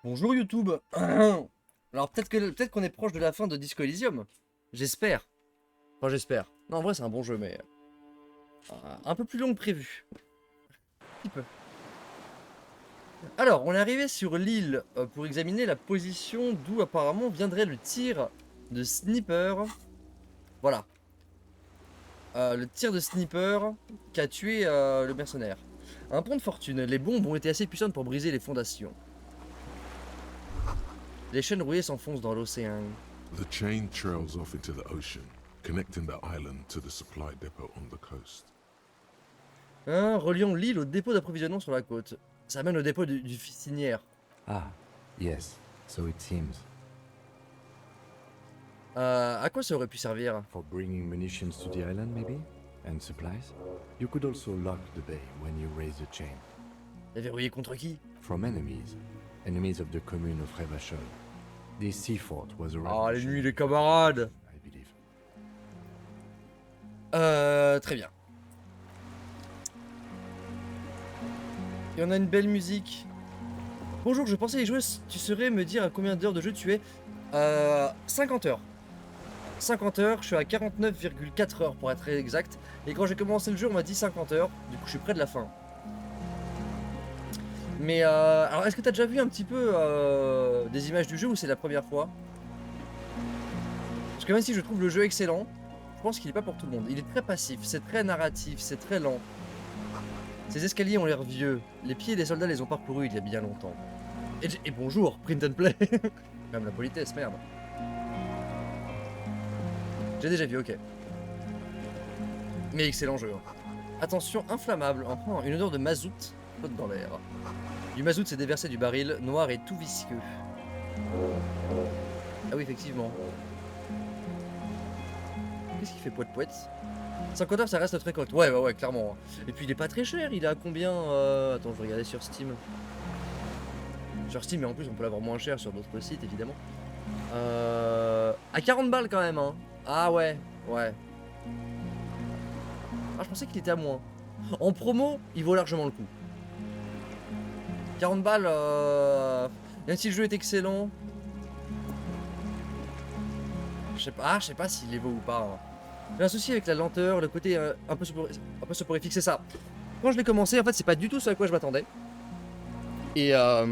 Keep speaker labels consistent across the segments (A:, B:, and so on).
A: Bonjour YouTube. Alors peut-être qu'on est proche de la fin de Disco Elysium. J'espère. Enfin j'espère. Non en vrai c'est un bon jeu mais un peu plus long que prévu. Un petit peu. Alors on est arrivé sur l'île pour examiner la position d'où apparemment viendrait le tir de sniper. Voilà. Le tir de sniper qui a tué le mercenaire. Un pont de fortune. Les bombes ont été assez puissantes pour briser les fondations. Les chaînes rouillées s'enfoncent dans l'océan.
B: The chain trails off into the ocean, connecting the island to the supply depot on the coast.
A: Reliant l'île au dépôt d'approvisionnement sur la côte. Ça mène au dépôt du ficinière.
C: Ah, yes, so it seems.
A: À quoi ça aurait pu servir?
C: For bringing munitions to the island, maybe? And supplies? You could also lock the bay when you raise the chain.
A: Et verrouillé contre qui?
C: From enemies. Enemies of the commune of Revachol. This sea fort was a
A: Oh, les
C: revolution,
A: nuits, les camarades!
C: I believe.
A: Très bien. Et on a une belle musique. Bonjour, je pensais y jouer. Tu saurais me dire à combien d'heures de jeu tu es? 50 heures. 50 heures, je suis à 49,4 heures pour être exact. Et quand j'ai commencé le jeu, on m'a dit 50 heures. Du coup, je suis près de la fin. Mais alors, est-ce que t'as déjà vu un petit peu des images du jeu ou c'est la première fois? Parce que même si je trouve le jeu excellent, je pense qu'il est pas pour tout le monde. Il est très passif, c'est très narratif, c'est très lent. Ces escaliers ont l'air vieux. Les pieds des soldats les ont parcourus il y a bien longtemps. Et bonjour, print and play. Même la politesse, merde. J'ai déjà vu, ok. Mais excellent jeu. Attention, inflammable. Enfin, une odeur de mazout flotte dans l'air. Du mazout s'est déversé du baril, noir et tout visqueux. Ah oui, effectivement. Qu'est-ce qu'il fait poète-poète? 50 heures, ça reste très correct. Ouais, clairement. Et puis il est pas très cher, il est à combien Attends, je vais regarder sur Steam. Sur Steam, mais en plus on peut l'avoir moins cher sur d'autres sites, évidemment. À 40 balles quand même, hein. Ah ouais. Ah, je pensais qu'il était à moins. En promo, il vaut largement le coup. 40 balles, même si le jeu est excellent. Je sais pas s'il les vaut ou pas. Hein. J'ai un souci avec la lenteur, le côté un peu soporifique, c'est ça. Quand je l'ai commencé, en fait, c'est pas du tout ce à quoi je m'attendais. Et en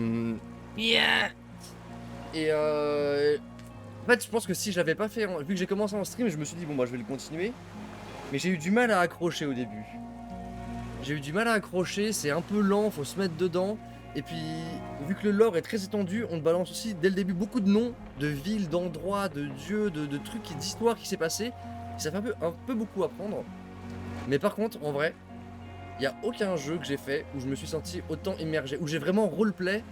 A: fait, je pense que si je l'avais pas fait, vu que j'ai commencé en stream, je me suis dit, bon, bah, je vais le continuer. Mais j'ai eu du mal à accrocher au début. J'ai eu du mal à accrocher, c'est un peu lent, faut se mettre dedans. Et puis, vu que le lore est très étendu, on te balance aussi dès le début beaucoup de noms, de villes, d'endroits, de dieux, de trucs, d'histoires qui s'est passé. Ça fait un peu beaucoup à prendre. Mais par contre, en vrai, il n'y a aucun jeu que j'ai fait où je me suis senti autant immergé, où j'ai vraiment roleplay.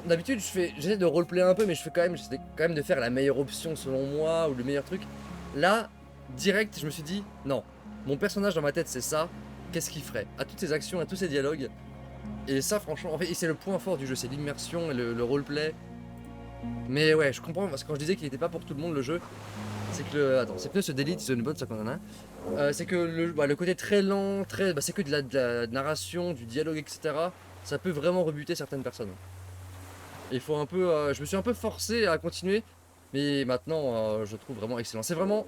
A: D'habitude, j'essaie de roleplay un peu, mais j'essaie quand même de faire la meilleure option selon moi, ou le meilleur truc. Là, direct, je me suis dit, non, mon personnage dans ma tête, c'est ça. Qu'est-ce qu'il ferait? À toutes ses actions, à tous ses dialogues. Et ça, franchement, en fait, c'est le point fort du jeu, c'est l'immersion et le roleplay. Mais ouais, je comprends, parce que quand je disais qu'il n'était pas pour tout le monde, le jeu, c'est que attends, c'est que ce Delete is une bonne, ça qu'on en a. C'est que le côté très lent, c'est que de la narration, du dialogue, etc. Ça peut vraiment rebuter certaines personnes. Et il faut un peu, je me suis un peu forcé à continuer, mais maintenant, je trouve vraiment excellent. C'est vraiment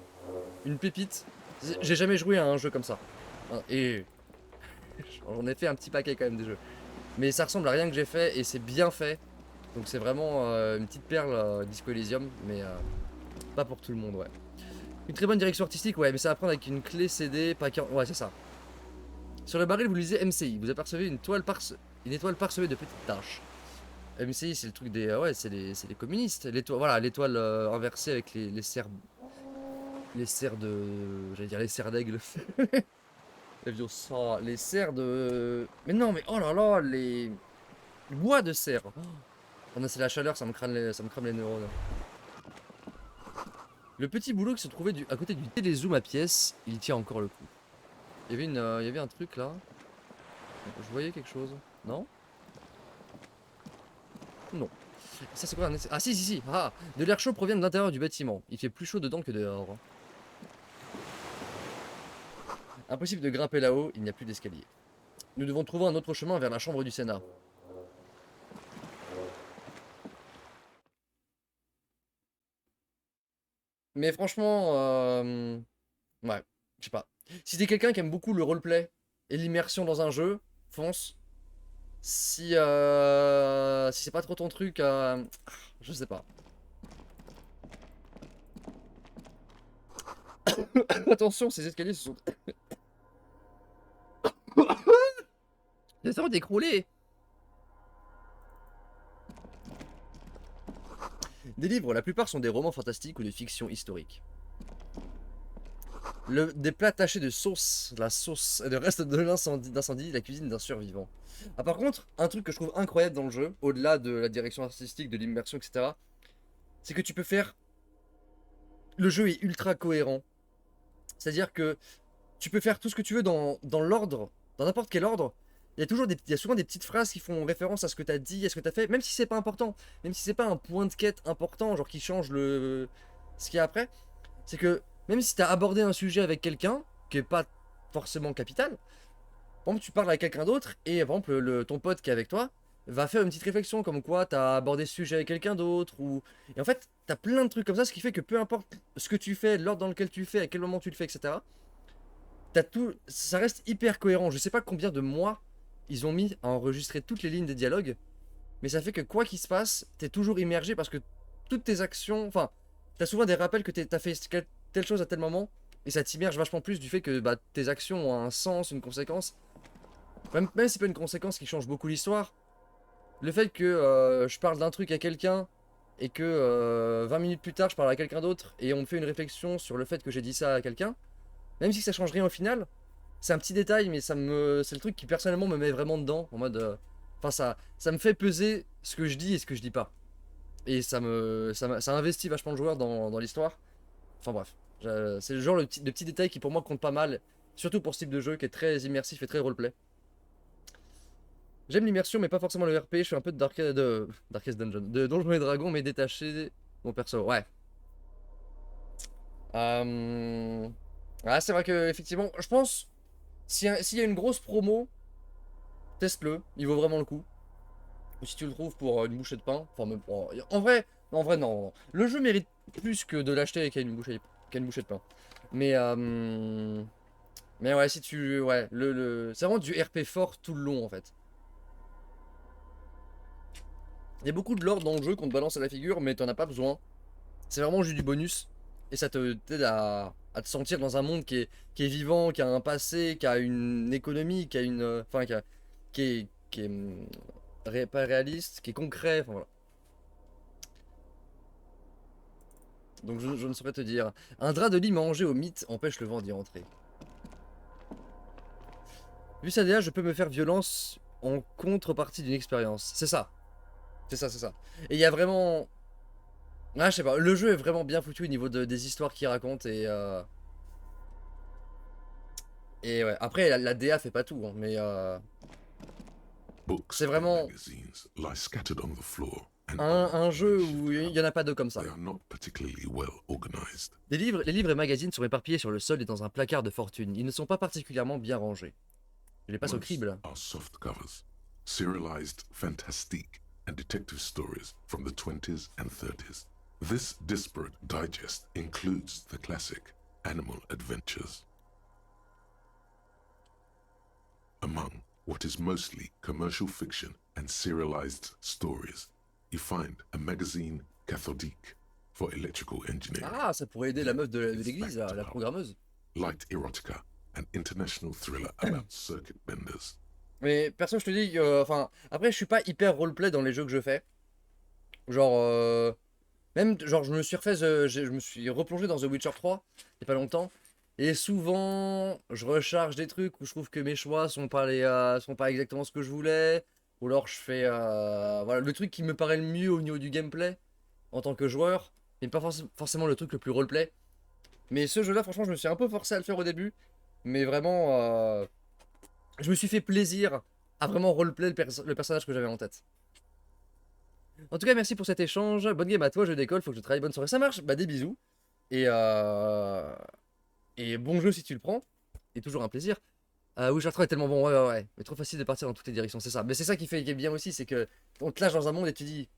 A: une pépite. J'ai jamais joué à un jeu comme ça. Et j'en ai fait un petit paquet quand même des jeux. Mais ça ressemble à rien que j'ai fait et c'est bien fait. Donc c'est vraiment une petite perle Disco Elysium, mais pas pour tout le monde, ouais. Une très bonne direction artistique, ouais, mais ça va prendre avec une clé CD, pas 40... Ouais, c'est ça. Sur le baril, vous lisez MCI. Vous apercevez une étoile parsemée de petites taches. MCI, c'est le truc des... ouais, c'est les communistes. Voilà, l'étoile inversée avec les serres... Les serres de... J'allais dire les serres d'aigle. Les serres de... Mais non, mais oh là là, les bois de serre. Oh non, c'est la chaleur, ça me crame les neurones. Le petit boulot qui se trouvait à côté du télézoom à pièces, il tient encore le coup. Il y avait un truc là. Je voyais quelque chose. Non? Non. Ça c'est quoi un... Ah si. Ah, de l'air chaud provient de l'intérieur du bâtiment. Il fait plus chaud dedans que dehors. Impossible de grimper là-haut, il n'y a plus d'escalier. Nous devons trouver un autre chemin vers la chambre du Sénat. Mais franchement, ouais, je sais pas. Si t'es quelqu'un qui aime beaucoup le roleplay et l'immersion dans un jeu, fonce. Si c'est pas trop ton truc, je sais pas. Attention, ces escaliers se sont... Ils sont d'écrouler. Des livres, la plupart sont des romans fantastiques ou de fiction historique. Des plats tachés de sauce, la sauce et le reste de d'incendie, la cuisine d'un survivant. Ah, par contre, un truc que je trouve incroyable dans le jeu, au-delà de la direction artistique, de l'immersion, etc., c'est que tu peux faire... Le jeu est ultra cohérent. C'est-à-dire que tu peux faire tout ce que tu veux dans l'ordre, dans n'importe quel ordre. Il y a souvent des petites phrases qui font référence à ce que tu as dit, à ce que tu as fait, même si c'est pas important, même si c'est pas un point de quête important, genre qui change ce qu'il y a après. C'est que même si tu as abordé un sujet avec quelqu'un, qui est pas forcément capital, par exemple, tu parles avec quelqu'un d'autre, et par exemple, ton pote qui est avec toi va faire une petite réflexion, comme quoi tu as abordé ce sujet avec quelqu'un d'autre, ou... Et en fait, tu as plein de trucs comme ça, ce qui fait que peu importe ce que tu fais, l'ordre dans lequel tu le fais, à quel moment tu le fais, etc., t'as tout... ça reste hyper cohérent. Je sais pas combien de mois ils ont mis à enregistrer toutes les lignes des dialogues, mais ça fait que quoi qu'il se passe, t'es toujours immergé parce que toutes tes actions... Enfin, t'as souvent des rappels que t'as fait telle chose à tel moment, et ça t'immerge vachement plus du fait que bah, tes actions ont un sens, une conséquence. Même si c'est pas une conséquence qui change beaucoup l'histoire, le fait que je parle d'un truc à quelqu'un et que 20 minutes plus tard je parle à quelqu'un d'autre et on me fait une réflexion sur le fait que j'ai dit ça à quelqu'un, même si ça change rien au final, c'est un petit détail, mais c'est le truc qui personnellement me met vraiment dedans, en mode, enfin ça me fait peser ce que je dis et ce que je dis pas, et ça investit vachement le joueur dans l'histoire. Enfin bref, c'est le genre de petit détail qui pour moi compte pas mal, surtout pour ce type de jeu qui est très immersif et très roleplay. J'aime l'immersion, mais pas forcément le RP. Je suis un peu de Darkest Dungeon, de Donjons et Dragons, mais détaché mon perso. Ouais. Ouais, c'est vrai que effectivement, je pense, s'il y a une grosse promo, teste-le, il vaut vraiment le coup. Ou si tu le trouves pour une bouchée de pain, enfin même en vrai non. Le jeu mérite plus que de l'acheter qu'à une bouchée de pain. Mais mais ouais, si tu, ouais, c'est vraiment du RP fort tout le long en fait. Il y a beaucoup de lore dans le jeu qu'on te balance à la figure, mais t'en as pas besoin. C'est vraiment juste du bonus. Et ça te t'aide à te sentir dans un monde qui est vivant, qui a un passé, qui a une économie, qui a une. Enfin, qui est pas réaliste, qui est concret. Enfin, voilà. Donc je ne saurais te dire. Un drap de lit mangé au mythe empêche le vent d'y entrer. Vu ça déjà, je peux me faire violence en contrepartie d'une expérience. C'est ça. C'est ça, c'est ça. Et il y a vraiment. Ah, je sais pas, le jeu est vraiment bien foutu au niveau des histoires qu'il raconte et ouais. Après, la DA fait pas tout, hein, mais
B: Books
A: c'est
B: and
A: vraiment
B: magazines lie scattered on the floor, and
A: un jeu où il y en a pas deux comme ça.
B: they are not particularly well organized.
A: Les livres et magazines sont éparpillés sur le sol et dans un placard de fortune. Ils ne sont pas particulièrement bien rangés. Je les passe au
B: Most
A: crible.
B: are soft covers, serialized fantastique and detective stories from the 20s and 30s. This disparate digest includes the classic animal adventures. Among what is mostly commercial fiction and serialized stories, you find a magazine cathodique for electrical engineering,
A: Ah, ça pourrait aider la meuf de l'église, la programmeuse.
B: light erotica, an international thriller about circuit benders.
A: Mais perso, je te dis que, enfin, après, je suis pas hyper roleplay dans les jeux que je fais. Genre, même, genre, je me suis replongé dans The Witcher 3 il y a pas longtemps. Et souvent, je recharge des trucs où je trouve que mes choix sont pas exactement ce que je voulais. Ou alors je fais voilà, le truc qui me paraît le mieux au niveau du gameplay en tant que joueur, mais pas forcément le truc le plus roleplay. Mais ce jeu-là, franchement, je me suis un peu forcé à le faire au début. Mais vraiment, je me suis fait plaisir à vraiment roleplay le personnage que j'avais en tête. En tout cas, merci pour cet échange. Bonne game à toi, je décolle, faut que je travaille. Bonne soirée, ça marche. Bah, des bisous. Et, et bon jeu si tu le prends. Et toujours un plaisir. Witcher 3 est tellement bon, ouais, ouais, ouais. Mais trop facile de partir dans toutes les directions, c'est ça. Mais c'est ça qui est bien aussi, c'est que on te lâche dans un monde et tu dis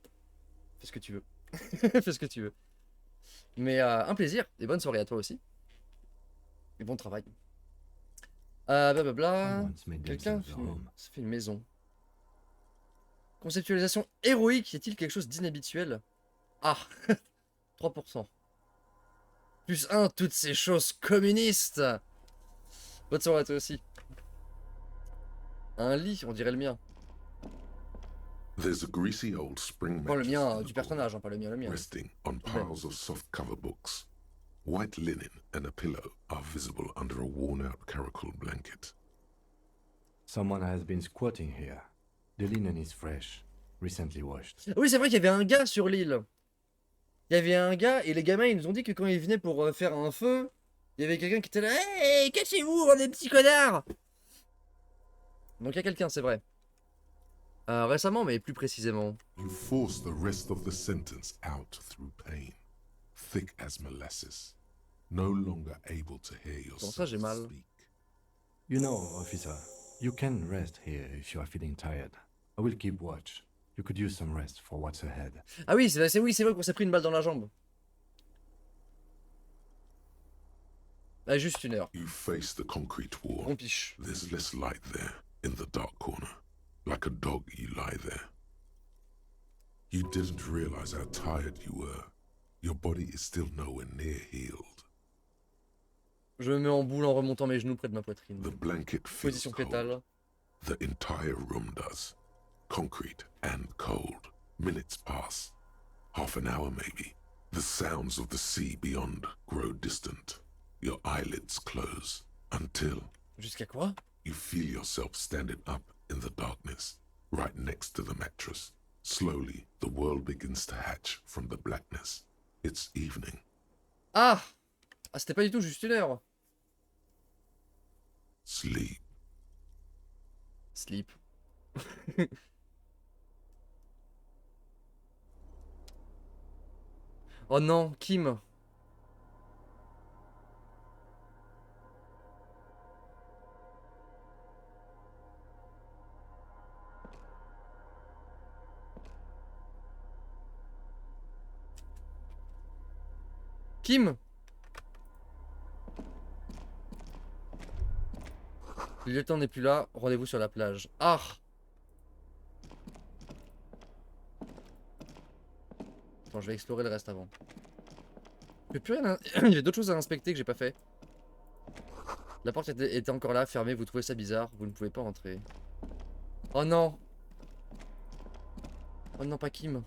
A: fais ce que tu veux. Fais ce que tu veux. Mais un plaisir, et bonne soirée à toi aussi. Et bon travail. Blablabla.
C: Someone's made
A: Quelqu'un
C: themselves a home.
A: s'est fait une maison. Conceptualisation héroïque, y a-t-il quelque chose d'inhabituel? Ah, 3%. Plus 1, toutes ces choses communistes. Bonne soirée à toi aussi. Un lit, on dirait le mien.
B: There's a greasy old spring
A: Pas le
B: mattress
A: mien
B: in
A: du
B: the corner,
A: personnage, hein, pas le mien, le mien.
B: resting on
A: Tout de même.
B: piles of soft cover books. White linen and a pillow are visible under a worn-out caracal blanket.
C: Someone has been squatting here. The linen is fresh, recently washed.
A: Oui, c'est vrai qu'il y avait un gars sur l'île. Il y avait un gars, et les gamins, ils nous ont dit que quand ils venaient pour faire un feu, il y avait quelqu'un qui était là. Hey, cachez-vous, on est petits connards! Donc il y a quelqu'un, c'est vrai. Récemment, mais plus précisément.
B: You force the rest of the sentence out through pain, thick as molasses, no longer able to hear
A: Comment ça,
B: yourself
A: j'ai mal?
B: speak.
C: You know, officer, you can rest here if you are feeling tired. I will keep watch. You could use some rest for what's ahead.
A: Ah oui, c'est vrai qu'on s'est pris une balle dans la jambe. Ah, juste 1 heure.
B: You face the concrete wall.
A: On piche.
B: There's less light there, in the dark corner. Like a dog, you lie there. You didn't realize how tired you were. Your body is still nowhere near healed.
A: Je me mets en boule en remontant mes genoux près de ma poitrine.
B: The blanket feels
A: Position
B: cold.
A: fétale.
B: The entire room does. Concrete and cold. Minutes pass. Half an hour maybe. The sounds of the sea beyond grow distant. Your eyelids close until
A: Jusqu'à quoi?
B: you feel yourself standing up in the darkness, right next to the mattress. Slowly, the world begins to hatch from the blackness. It's evening.
A: Ah! Ah, c'était pas du tout juste 1 heure.
B: Sleep.
A: Sleep. Oh non, Kim. Kim. Le lieutenant n'est plus là, rendez-vous sur la plage. Ah! Attends, je vais explorer le reste avant. Il y avait d'autres choses à inspecter que j'ai pas fait. La porte était encore là, fermée, vous trouvez ça bizarre, vous ne pouvez pas entrer. Oh non! Oh non, pas Kim.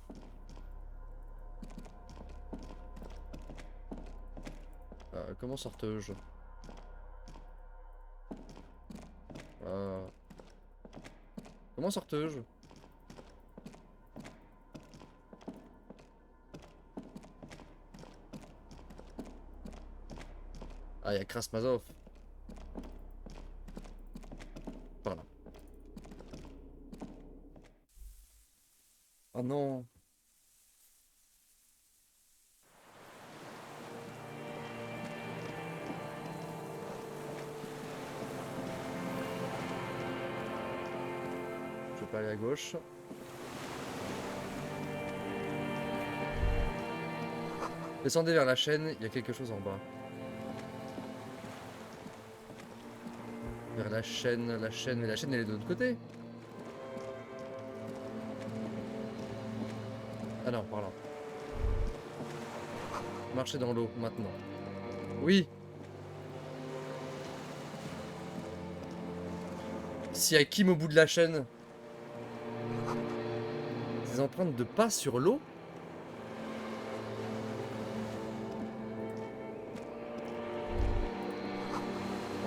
A: Comment sortais-je? Comment sortais-je? Ah, il y a Krasmazov. Par là. Oh non. Je vais pas aller à gauche. Descendez vers la chaîne, il y a quelque chose en bas. Vers la chaîne, mais la chaîne elle est de l'autre côté. Ah non, par là. Marchez dans l'eau, maintenant. Oui. S'il y a Kim au bout de la chaîne. Des empreintes de pas sur l'eau.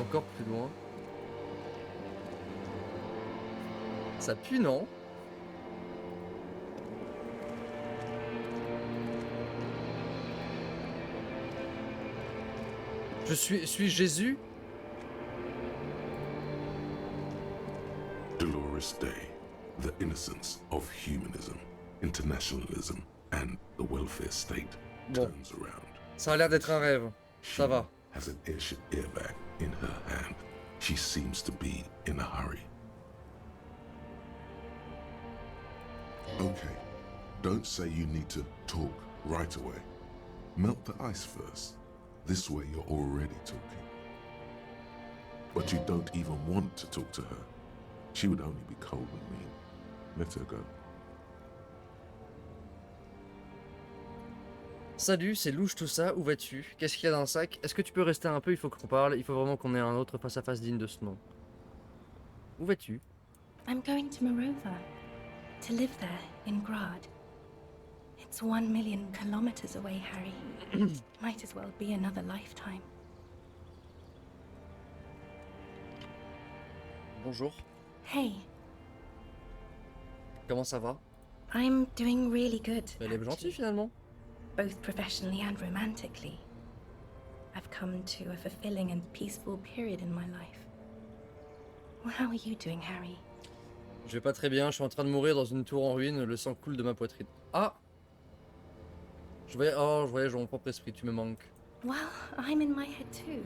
A: Encore plus loin. Ça pue, non? Suis Jésus?
B: Dolorous day, the innocence of humanism, internationalism, and the welfare state
A: Bon.
B: turns around.
A: Ça a l'air d'être un rêve. Ça va.
B: Has an airship airbag in her hand. She seems to be in a hurry. Okay, don't say you need to talk right away. Melt the ice first. This way you're already talking. But you don't even want to talk to her. She would only be cold and mean. Let her go.
A: Salut, c'est louche tout ça, où vas-tu? Qu'est-ce qu'il y a dans le sac? Est-ce que tu peux rester un peu? Il faut qu'on parle, il faut vraiment qu'on ait un autre face-à-face digne de ce nom. Où vas-tu?
D: I'm going to Morova, to live there in Grad. It's 1 million kilometers away, Harry. Might as well be another lifetime.
A: Bonjour,
D: Hey,
A: comment ça va?
D: I'm doing really good.
A: Elle est gentille
D: actually,
A: finalement.
D: both professionally and romantically. I've come to a fulfilling and peaceful period in my life. Well, how are you doing, Harry?
A: Je vais pas très bien, je suis en train de mourir dans une tour en ruine, le sang coule de ma poitrine. Ah! Je voyage mon propre esprit, tu me manques.
D: Well, I'm in my head too.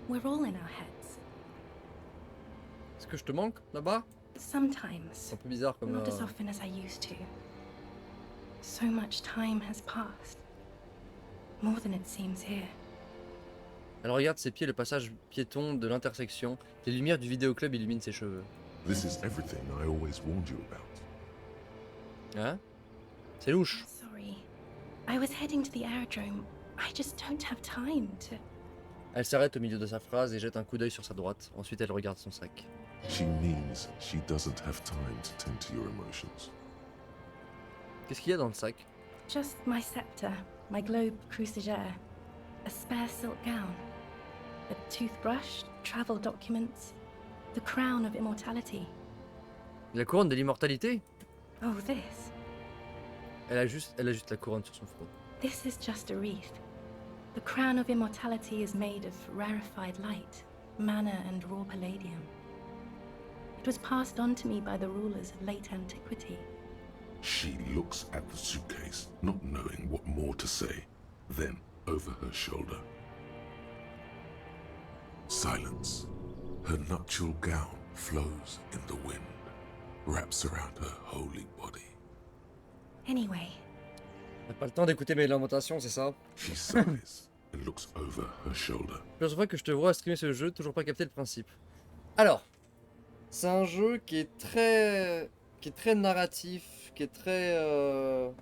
D: We're all in our heads.
A: Est-ce que je te manque là-bas?
D: Sometimes,
A: C'est un peu bizarre comme...
D: not as often as I used to. So much time has passed. More than it seems here.
A: Alors regarde ses pieds, le passage piéton de l'intersection. Les lumières du vidéoclub illuminent ses cheveux.
B: This is everything I always warned you about.
A: Hein? C'est louche.
D: Sorry. I was heading to the aerodrome. I just don't have time to...
A: Elle s'arrête au milieu de sa phrase et jette un coup d'œil sur sa droite. Ensuite elle regarde son sac.
B: She means she doesn't have time to tend to your emotions.
A: Qu'est-ce qu'il y a dans le sac?
D: Just my scepter, my globe crucifix, a spare silk gown, a toothbrush, travel documents, the crown of immortality.
A: La couronne de l'immortalité?
D: Oh, this.
A: Elle a juste la couronne sur son front.
D: This is just a wreath. The crown of immortality is made of rarefied light, mana and raw palladium. It was passed on to me by the rulers of late antiquity.
B: She looks at the suitcase, not knowing what more to say. Then, over her shoulder. Silence. Her nuptial gown flows in the wind, wraps around her holy body.
D: Anyway,
A: T'as pas le temps d'écouter mes lamentations, c'est ça?
B: She sighs and looks over her shoulder.
A: Plusieurs fois que je te vois streamer ce jeu, toujours pas capté le principe. Alors, c'est un jeu qui est très narratif, qui est très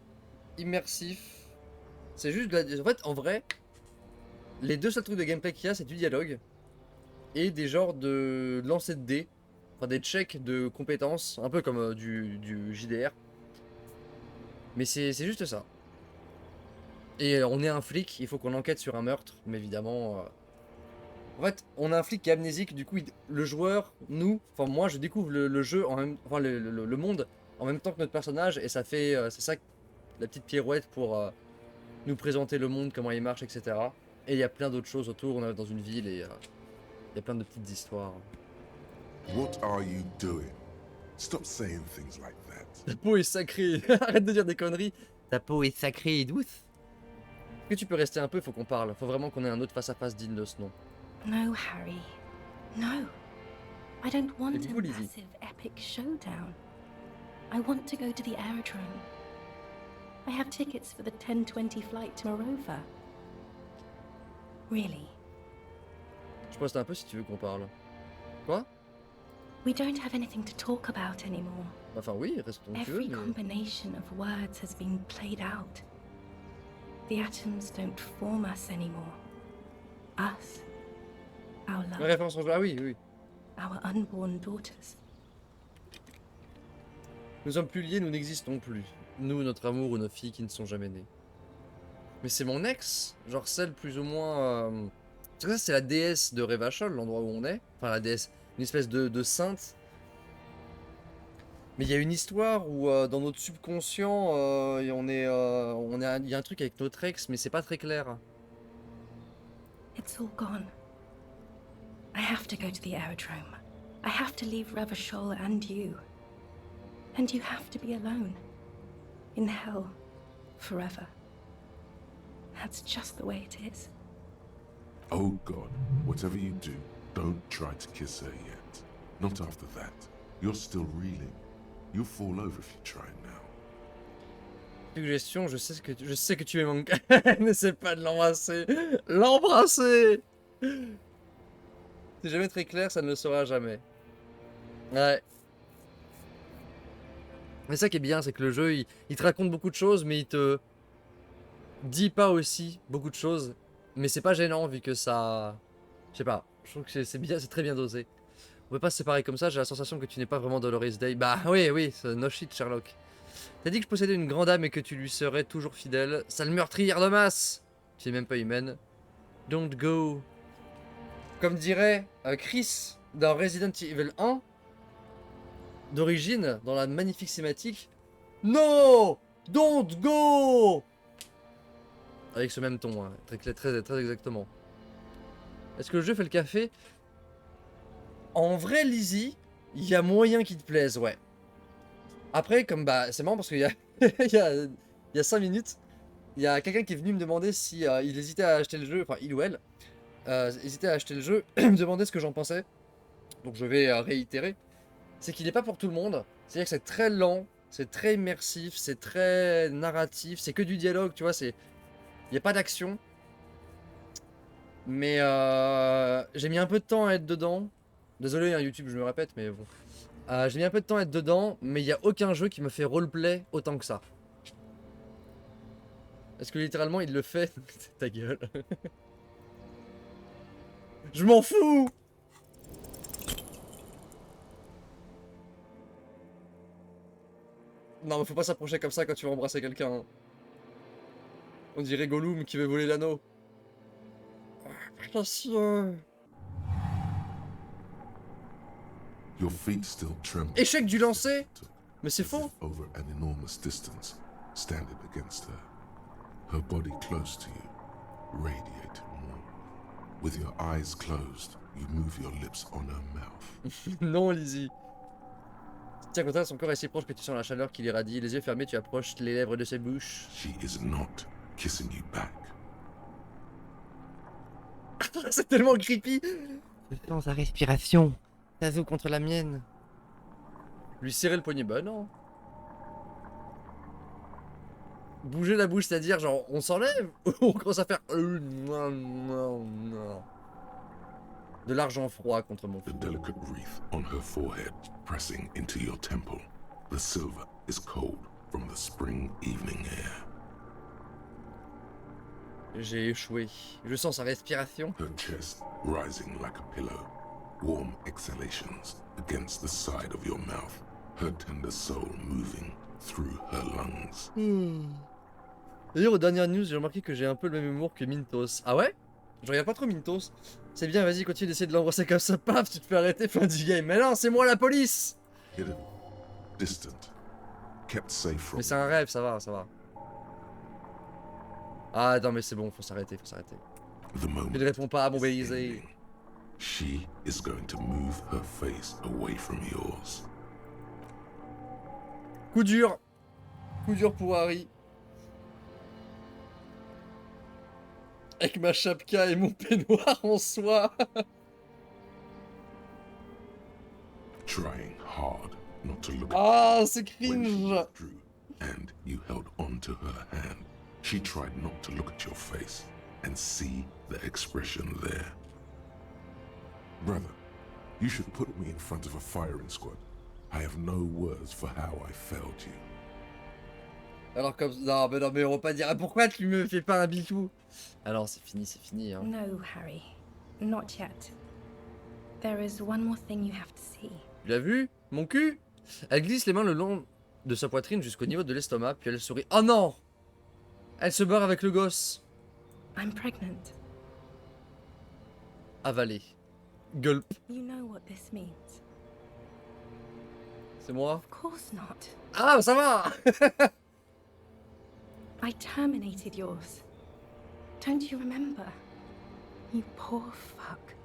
A: immersif. C'est juste en fait, en vrai, les deux seuls trucs de gameplay qu'il y a, c'est du dialogue et des genres de lancer de dés, enfin des checks de compétences, un peu comme du JDR. Mais c'est juste ça. Et on est un flic, il faut qu'on enquête sur un meurtre, mais évidemment... En fait, on a un flic qui est amnésique, du coup, le joueur, nous, enfin moi, je découvre le jeu, enfin le monde, en même temps que notre personnage, et ça fait... c'est ça, la petite pirouette pour nous présenter le monde, comment il marche, etc. Et il y a plein d'autres choses autour, on est dans une ville, et il y a plein de petites histoires.
B: What are you doing? Stop saying things like that.
A: Ta peau est sacrée, arrête de dire des conneries. Ta peau est sacrée et douce. Est-ce que tu peux rester un peu, faut qu'on parle, faut vraiment qu'on ait un autre face-à-face digne de ce nom.
D: no, Harry. No. I don't want
A: Et
D: a
A: vous, Lizzie?
D: massive, epic showdown. I want to go to the aerodrome. I have tickets for the 10:20 flight to Morova. Really?
A: Je poste un peu si tu veux qu'on parle. Quoi?
D: We don't have anything to talk about anymore.
A: Enfin oui, reste ton tu veux,
D: Every
A: mais...
D: combination of words has been played out. The atoms don't form us anymore. Us. Our
A: La
D: love.
A: référence en jeu, ah oui, oui.
D: Our unborn daughters.
A: Nous sommes plus liés, nous n'existons plus. Nous, notre amour ou nos filles qui ne sont jamais nées. Mais c'est mon ex, genre celle plus ou moins... Parce que ça c'est la déesse de Revachol, l'endroit où on est. Enfin la déesse, une espèce de sainte. Mais il y a une histoire où dans notre subconscient, il y a un truc avec notre ex, mais c'est pas très clair.
D: It's all gone. I have to go to the aerodrome. I have to leave Revachol and you. And you have to be alone. In hell. Forever. That's just the way it is.
B: Oh God, whatever you do, don't try to kiss her yet. Not after that. You're still reeling. You'll fall over if you try now.
A: Suggestion, je sais que tu es mon gars. N'essaie pas de l'embrasser. L'embrasser. C'est jamais très clair, ça ne le sera jamais. Ouais. Mais ça qui est bien, c'est que le jeu, il te raconte beaucoup de choses, mais il te dit pas aussi beaucoup de choses. Mais c'est pas gênant vu que ça... Je sais pas, je trouve que c'est bien, c'est très bien dosé. On peut pas se séparer comme ça, j'ai la sensation que tu n'es pas vraiment Dolores Day. Bah oui, no shit Sherlock. T'as dit que je possédais une grande âme et que tu lui serais toujours fidèle. Sale meurtrière de masse. Tu es même pas humaine. Don't go. Comme dirait Chris dans Resident Evil 1, d'origine, dans la magnifique cinématique. No! Don't go! Avec ce même ton, hein, très exactement. Est-ce que le jeu fait le café? En vrai, Lizzie, il y a moyen qu'il te plaise, ouais. Après, comme bah, c'est marrant parce qu'il y a, il y a 5 minutes, il y a quelqu'un qui est venu me demander si il hésitait à acheter le jeu, enfin il ou elle, hésitait à acheter le jeu, et me demandait ce que j'en pensais. Donc je vais réitérer. C'est qu'il n'est pas pour tout le monde. C'est-à-dire que c'est très lent, c'est très immersif, c'est très narratif, c'est que du dialogue, tu vois, il n'y a pas d'action. Mais j'ai mis un peu de temps à être dedans. Désolé, hein, YouTube, je me répète, mais bon. J'ai mis un peu de temps à être dedans, mais il n'y a aucun jeu qui me fait roleplay autant que ça. Est-ce que littéralement il le fait? Ta gueule. Je m'en fous! Non, mais faut pas s'approcher comme ça quand tu vas embrasser quelqu'un. Hein. On dirait Gollum qui veut voler l'anneau. Précieux.
B: Your feet still tremble.
A: Échec du lancer? Mais c'est faux.
B: Over an enormous distance, standing against her. Her body close to you, radiating warm. With your eyes closed, you move your lips on her mouth.
A: Non, Lizzie. Tiens, quand son corps est si proche que tu sens la chaleur qui l'irradie, les yeux fermés, tu approches les lèvres de ses bouches.
B: She is not kissing you back.
A: C'est tellement creepy. Je sens sa respiration. Ta joue contre la mienne. Lui serrer le poignet, bah non. Bouger la bouche, c'est-à-dire genre on s'enlève ou on commence à faire non. De l'argent froid contre mon
B: The
A: fou.
B: delicate wreath on her forehead pressing into your temple. The silver is cold from the spring evening air.
A: J'ai échoué. Je sens sa respiration.
B: Her chest rising like a pillow. Warm exhalations against the side of your mouth. Her tender soul moving through her lungs.
A: D'ailleurs, aux dernières news, j'ai remarqué que j'ai un peu le même humour que Mintos. Ah ouais? Je regarde pas trop Mintos. C'est bien, vas-y, continue d'essayer de l'embrasser comme ça, paf, tu te fais arrêter, fin du game. Mais non, c'est moi la police!
B: Hidden, distant, kept safe from.
A: Mais c'est un rêve, ça va, ça va. Ah non, mais c'est bon, faut s'arrêter, faut s'arrêter.
B: The moment
A: Je ne réponds pas à mon
B: is
A: baiser.
B: ending. She is going to move her face away from yours.
A: Coup dur. Coup dur pour Harry. Avec ma chapka et mon peignoir en soie.
B: Trying hard not to look
A: Ah, c'est
B: when she
A: cringe.
B: withdrew and you held on to her hand. She tried not to look at your face and see the expression there. Brother, you should put me in front of a firing squad. I have no words for how I failed you.
A: Alors comme... Non, mais on va pas dire... Ah, pourquoi tu me fais pas un bisou? Alors, c'est fini, hein.
D: No, Harry. Not yet. There is one more thing you have to see.
A: Tu l'as vu? Mon cul? Elle glisse les mains le long de sa poitrine jusqu'au niveau de l'estomac, puis elle sourit. Oh non! Elle se barre avec le gosse.
D: I'm pregnant.
A: Avalé. Gulp.
D: You know what this means.
A: C'est moi?
D: Of course not.
A: Ah, ça va!
D: I terminated yours. Don't you remember? You poor fuck.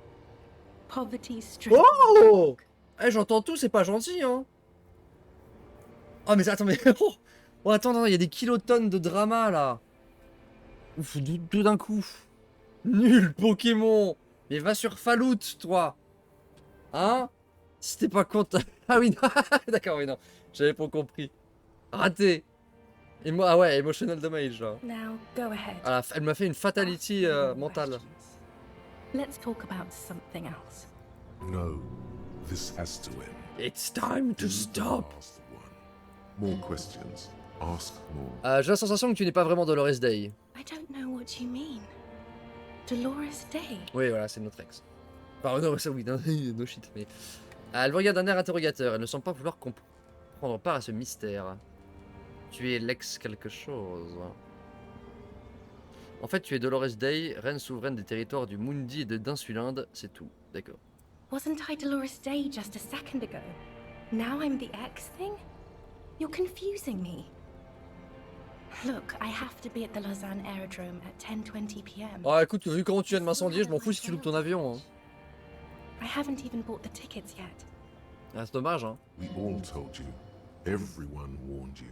D: Poverty-stricken.
A: Oh! Eh, j'entends tout, c'est pas gentil, hein. Oh, mais attends, mais... Oh, attends, il y a des kilotonnes de drama, là. Ouf, tout d'un coup. Nul, Pokémon. Mais va sur Fallout, toi. Hein? Si t'es pas content... Ah oui, non. D'accord, oui, non. J'avais pas compris. Raté. Et moi, ah ouais, emotional damage là.
D: Now, go ahead.
A: Ah, elle m'a fait une fatality
D: Ask me more
A: mentale.
D: questions. Let's talk about something else.
B: No, this has to end.
A: It's time to
B: Do the
A: stop.
B: last one. More questions. Ask more.
A: J'ai la sensation que tu n'es pas vraiment Dolores Day.
D: I don't know what you mean. Dolores Day?
A: Oui, voilà, c'est notre ex. Enfin, non, ça oui, no shit, mais... elle me regarde d'un air interrogateur, elle ne semble pas vouloir prendre part à ce mystère. Tu es l'ex quelque chose. En fait, tu es Dolores Day, reine souveraine des territoires du Mundi et de d'Insulinde, c'est tout. D'accord.
D: Wasn't I Dolores Day just a second ago? Now I'm the ex thing? You're confusing me. Look, I have to be at the Lausanne aerodrome at 10:20 p.m.
A: Ah écoute, vu comment tu viens de m'incendier, je m'en fous si tu loupes ton avion. Hein.
D: I haven't even bought the tickets yet.
A: Ah, c'est dommage, hein.
B: We all told you. Everyone warned you.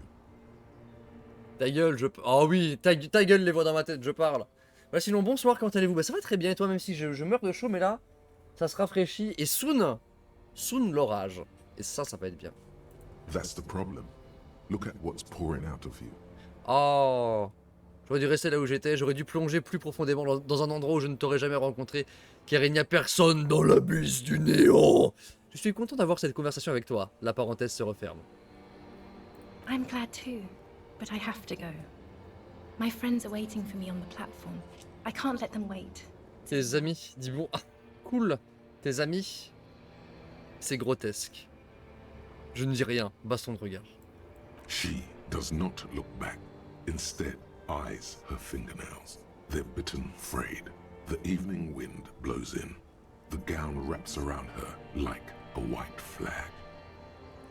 A: Ta gueule, oh oui, ta gueule, les voix dans ma tête, je parle. Voilà, sinon, bonsoir, comment allez-vous? Bah ça va très bien, et toi, même si je meurs de chaud, mais là, ça se rafraîchit. Et soon l'orage. Et ça va être bien.
B: That's the problem. Look at what's pouring out of you.
A: Oh, j'aurais dû rester là où j'étais, j'aurais dû plonger plus profondément dans un endroit où je ne t'aurais jamais rencontré, car il n'y a personne dans l'abysse du néant. Je suis content d'avoir cette conversation avec toi. La parenthèse se referme.
D: I'm glad too, but I have to go. My friends are waiting for me on the platform. I can't let them wait.
A: Tes amis, dis bon. Ah, cool. Tes amis, c'est grotesque. Je ne dis rien, baston de regard.
B: She does not look back. Instead, eyes her fingernails. They're bitten frayed. The evening wind blows in. The gown wraps around her like a white flag.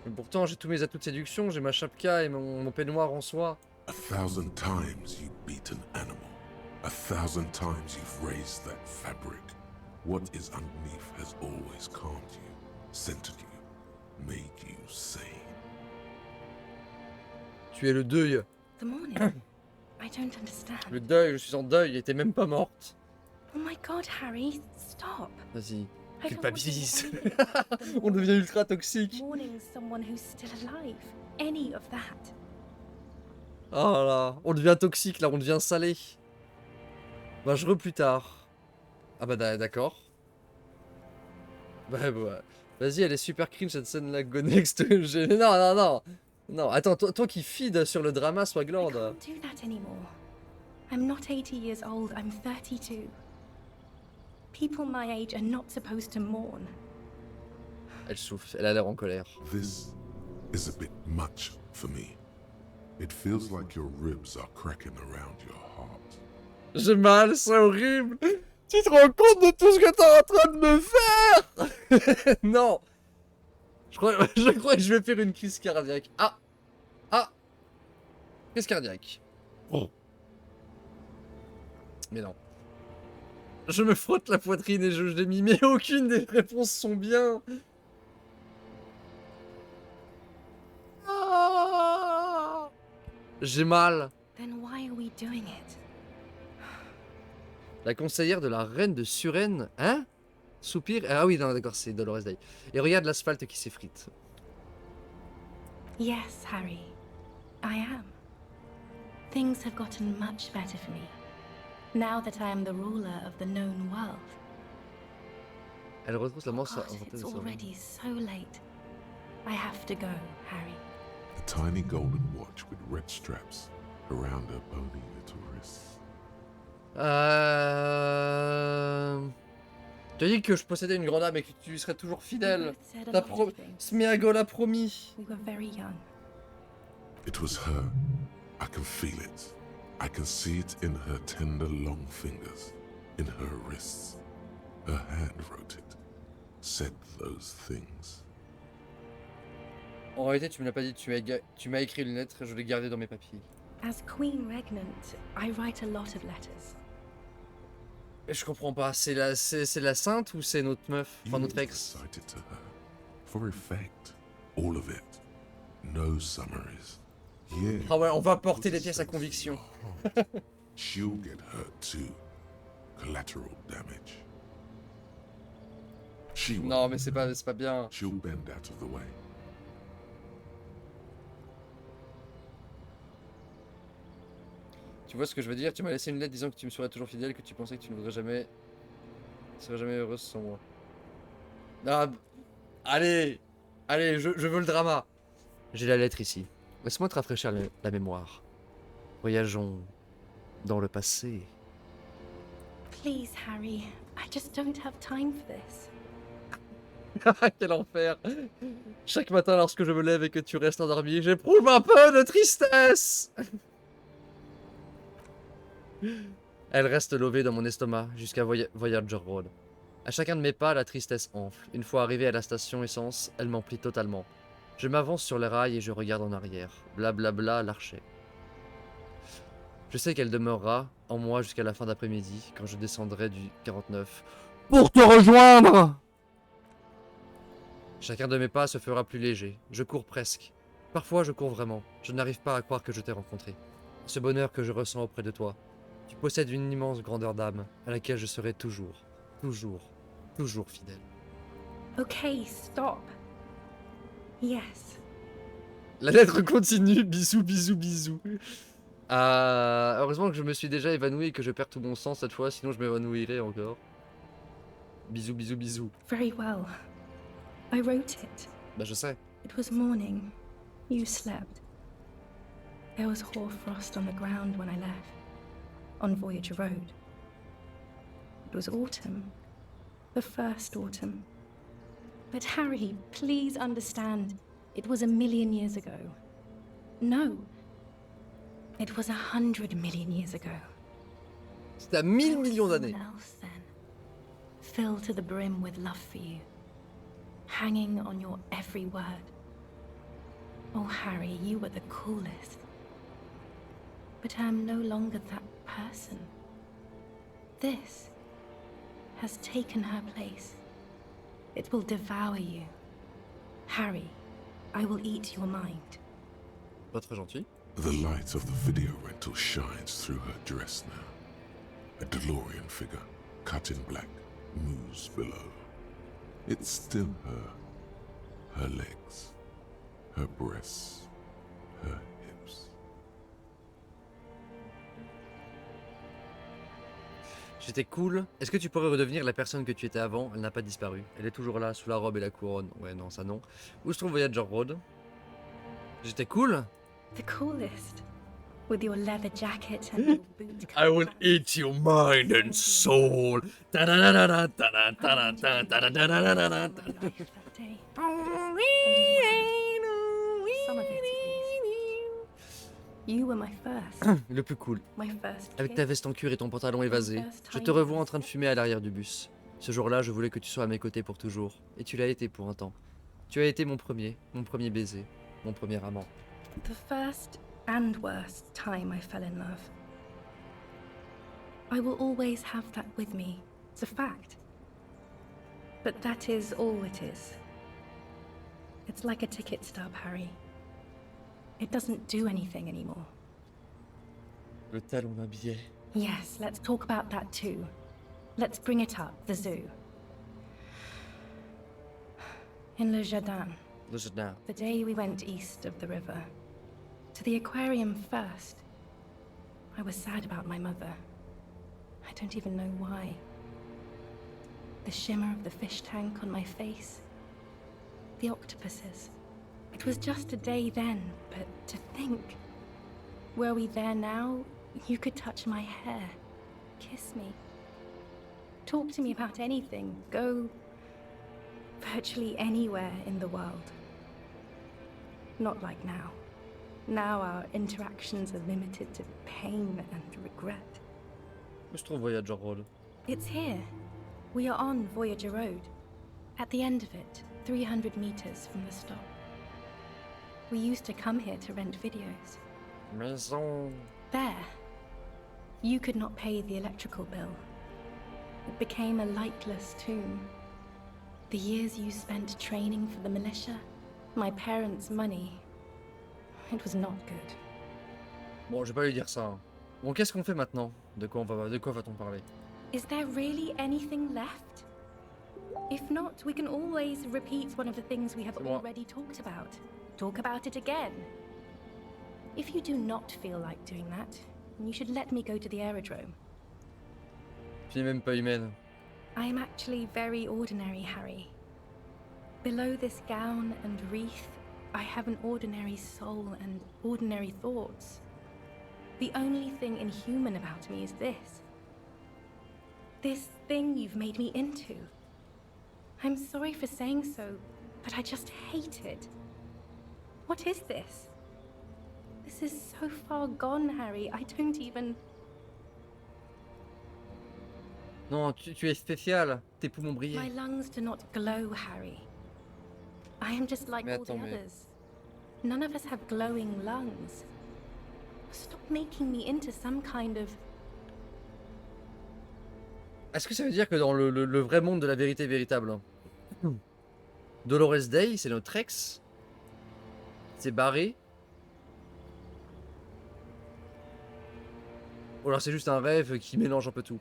A: Et pourtant, j'ai tous mes atouts de séduction, j'ai ma chapka et mon peignoir en soie.
B: 1,000 times you beat an animal. 1,000 times you've raised that fabric. What is underneath has always calmed you, centered you, made you sane.
A: Tu es le deuil.
D: The morning? I don't understand.
A: Le deuil, je suis en deuil, et t'es même pas morte.
D: Oh my god, Harry, stop.
A: Vas-y,
D: I don't want to
A: culpabilise.
D: do any of the
A: On devient ultra toxique.
D: mourning someone who's still alive. Any of that.
A: Oh là là, on devient toxique là, on devient salé. Bah je plus tard. Ah bah d'accord. Bah, vas-y, elle est super cringe cette scène là, go next. Non. Non, attends, toi qui feed sur le drama, sois
D: I
A: glande.
D: can't do that anymore. I'm not 80 years old, I'm 32. People my age are not supposed to mourn.
A: Elle souffle, elle a l'air en colère.
B: This is a bit much for me. It feels like your ribs are cracking around your heart.
A: J'ai mal, c'est horrible. Tu te rends compte de tout ce que t'es en train de me faire? Non. Je crois que je vais faire une crise cardiaque. Ah. Crise cardiaque. Oh. Mais non. Je me frotte la poitrine et je gémis, mais aucune des réponses sont bien. Ah. J'ai mal.
D: Then why are we doing it?
A: La conseillère de la reine de Suresnes, hein? Soupire. Ah oui, non, d'accord, c'est Dolores Day. Et regarde l'asphalte qui s'effrite.
D: Yes, Harry. I am. Things have gotten much better for me. Now that I am the ruler of the known world.
A: Elle retrousse la mort
D: God, it's already so late. I have to go, Harry.
B: A tiny golden watch with red straps around her bony little wrists.
A: Tu as dit que je possédais une grande âme et que tu lui serais toujours
D: We
A: fidèle.
D: both said a
A: T'as
D: lot of things.
A: Smeagol a promis.
D: We were very young.
B: It was her. I can feel it. I can see it in her tender long fingers, in her wrists. Her hand wrote it, said those things.
A: En réalité, tu me l'as pas dit, tu m'as écrit une lettre, je l'ai gardée dans mes papiers.
D: As Queen Regnant, I write a lot of letters.
A: Et je comprends pas, c'est la sainte ou c'est notre meuf, enfin
B: You
A: notre ex?
B: recited to her, for effect, all of it. No summaries. Yeah.
A: Ah ouais, on va porter les pièces à conviction.
B: She'll get hurt too. Collateral damage. She
A: Non,
B: won't.
A: mais c'est pas bien.
B: She'll bend out of the way.
A: Tu vois ce que je veux dire? Tu m'as laissé une lettre disant que tu me serais toujours fidèle, que tu pensais que tu ne voudrais jamais... Tu serais jamais heureuse sans moi. Ah, allez! Allez, je veux le drama! J'ai la lettre ici. Laisse-moi te rafraîchir la mémoire. Voyageons dans le passé.
D: Please, Harry. I just don't have time for this.
A: Quel enfer! Chaque matin lorsque je me lève et que tu restes endormi, j'éprouve un peu de tristesse! Elle reste lovée dans mon estomac jusqu'à Voyager Road. À chacun de mes pas, la tristesse enfle. Une fois arrivé à la station essence, elle m'emplit totalement. Je m'avance sur les rails et je regarde en arrière. Blablabla, l'archet. Je sais qu'elle demeurera en moi jusqu'à la fin d'après-midi, quand je descendrai du 49. Pour te rejoindre! Chacun de mes pas se fera plus léger. Je cours presque. Parfois, je cours vraiment. Je n'arrive pas à croire que je t'ai rencontré. Ce bonheur que je ressens auprès de toi. Tu possèdes une immense grandeur d'âme, à laquelle je serai toujours, toujours fidèle.
D: Okay, stop. Yes.
A: La lettre continue, bisous, bisous, bisous. Heureusement que je me suis déjà évanoui et que je perds tout mon sang cette fois, sinon je m'évanouirais encore. Bisous, bisous, bisous.
D: Very well. I wrote it.
A: Bah je sais.
D: It was morning. You slept. There was hoarfrost on the ground when I left. On Voyager Road. It was autumn. The first autumn. But Harry, please understand. It was 1,000,000 years ago. No. It was 100 million years ago.
A: C'était à 1000 millions d'années.
D: Someone else then. Filled to the brim with love for you. Hanging on your every word. Oh, Harry, you were the coolest. But I'm no longer that person. This has taken her place. It will devour you. Harry, I will eat your mind.
A: Pas très gentil.
B: The light of the video rental shines through her dress now. A DeLorean figure, cut in black, moves below. It's still her. Her legs, her breasts, her hips.
A: J'étais cool. Est-ce que tu pourrais redevenir la personne que tu étais avant? Elle n'a pas disparu. Elle est toujours là, sous la robe et la couronne. Ouais, non, ça non. Où se trouve Voyager Road? J'étais cool?
D: The coolest. With your leather jacket and your boot cut.
A: I will eat your mind and soul.
D: That day. Some of it, at least. You were my first.
A: Le plus cool.
D: My first
A: Avec
D: kiss.
A: ta veste en cuir et ton pantalon évasé, je te revois en train de fumer à l'arrière du bus. Ce jour-là, je voulais que tu sois à mes côtés pour toujours. Et tu l'as été pour un temps. Tu as été mon premier baiser, mon premier amant.
D: The first and worst time I fell in love. I will always have that with me. It's a fact. But that is all it is. It's like a ticket stub, Harry. It doesn't do anything anymore.
A: Le talon d'un billet.
D: Yes, let's talk about that too. Let's bring it up, the zoo. In Le Jardin,
A: Le jardin.
D: the day we went east of the river. To the aquarium first. I was sad about my mother. I don't even know why. The shimmer of the fish tank on my face. The octopuses. It was just a day then, but to think. Were we there now, you could touch my hair. Kiss me. Talk to me about anything. Go virtually anywhere in the world. Not like now. Now our interactions are limited to pain and regret.
A: Où se trouve Voyager Road?
D: It's here. We are on Voyager Road. At the end of it, 300 meters from the stop. We used to come here to rent videos.
A: Maison.
D: There. You could not pay the electrical bill. It became a lightless tomb. The years you spent training for the militia, my parents' money. It was not good.
A: Bon, je vais pas lui dire ça. Hein. Bon, qu'est-ce qu'on fait maintenant? De quoi va-t-on parler?
D: Is there really anything left? If not, we can always repeat one of the things we have
A: C'est bon.
D: already talked about. Talk about it again. If you do not feel like doing that, and you should let me go to the aerodrome.
A: Tu n'es même pas humaine.
D: I am actually very ordinary, Harry. Below this gown and wreath, I have an ordinary soul and ordinary thoughts. The only thing inhuman about me is this. This thing you've made me into. I'm sorry for saying so, but I just hate it. What is this? This is so far gone, Harry. I don't even...
A: Non, tu es spécial. Tes poumons
D: My
A: brillaient.
D: lungs do not glow, Harry. I am just like all the
A: attends, mais-
D: others. None of us have glowing lungs. Stop making me into some kind of...
A: Est-ce que ça veut dire que dans le vrai monde de la vérité véritable, Dolores Day, c'est notre ex, c'est barré, ou alors c'est juste un rêve qui mélange un peu tout?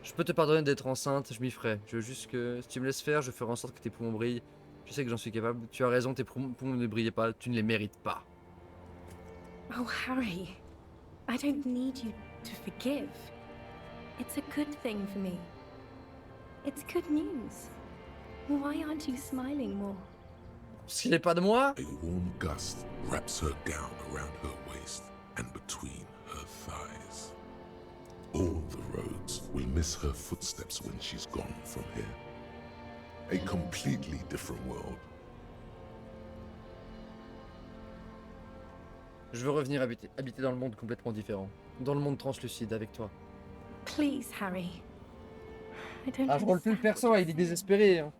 A: Je peux te pardonner d'être enceinte, je m'y ferai. Je veux juste que si tu me laisses faire, je ferai en sorte que tes poumons brillent. Je sais que j'en suis capable. Tu as raison, tes poumons ne brillaient pas. Tu ne les mérites pas.
D: Oh, Harry. I don't need you to forgive. It's a good thing for me. It's good news. Why aren't you smiling more?
A: Parce qu'il n'est pas de moi.
B: A warm gust wraps her gown around her waist and between her thighs. All the roads will miss her footsteps when she's gone from here. A completely different world.
A: Je veux revenir habiter dans le monde complètement différent. Dans le monde translucide avec toi.
D: Please, Harry. I don't
A: Ah, je roule plus le
D: understand
A: perso,
D: what
A: il est
D: you're saying.
A: désespéré. Hein.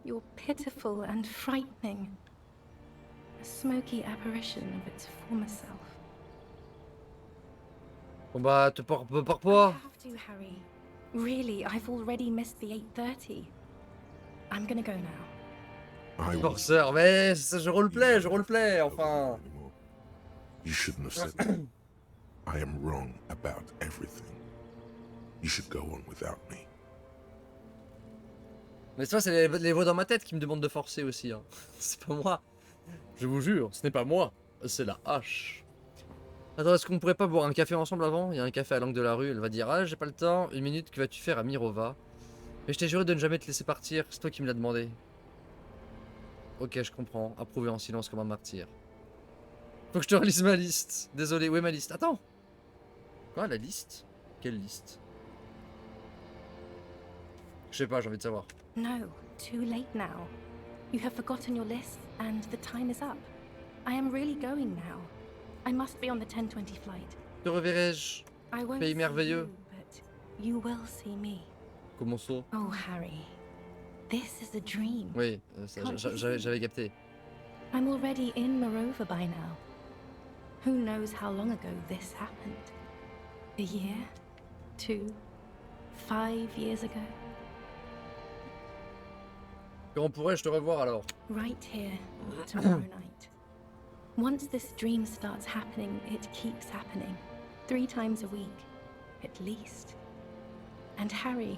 D: You're pitiful and frightening. A smoky apparition of its former self.
A: Bon bah, te pars
D: I
A: pas.
D: have to, Harry. Really, I've already missed the 8:30. I'm gonna go now.
B: I was
A: Forceur, mais je roleplay, enfin.
B: You shouldn't have said that. I am wrong about everything. You should go on without me.
A: Mais ça, c'est les voix dans ma tête qui me demandent de forcer aussi. Hein. C'est pas moi. Je vous jure, ce n'est pas moi. C'est la hache. Attends, est-ce qu'on pourrait pas boire un café ensemble avant? Il y a un café à l'angle de la rue. Elle va dire: ah, j'ai pas le temps. Une minute, que vas-tu faire à Mirova? Mais je t'ai juré de ne jamais te laisser partir. C'est toi qui me l'as demandé. Ok, je comprends. Approuvé en silence comme un martyr. Faut que je te relise ma liste. Désolé, où est ma liste? Attends. Quoi, la liste? Quelle liste? Je sais pas, j'ai envie de savoir.
D: No, too late now. You have forgotten your list, and the time is up. I am really going now. I must be on the 10:20 flight.
A: Te reverrai-je?
D: I won't
A: Pays
D: see
A: merveilleux.
D: you, but you will see me.
A: Comment ça?
D: Oh, Harry, this is a dream.
A: Oui, j'avais capté.
D: I'm already in Morova by now. Who knows how long ago this happened? A year? 2? 5 years ago?
A: Quand pourrais-je te revoir alors?
D: Right here, tomorrow night. Once this dream starts happening, it keeps happening. 3 times a week, at least. And Harry,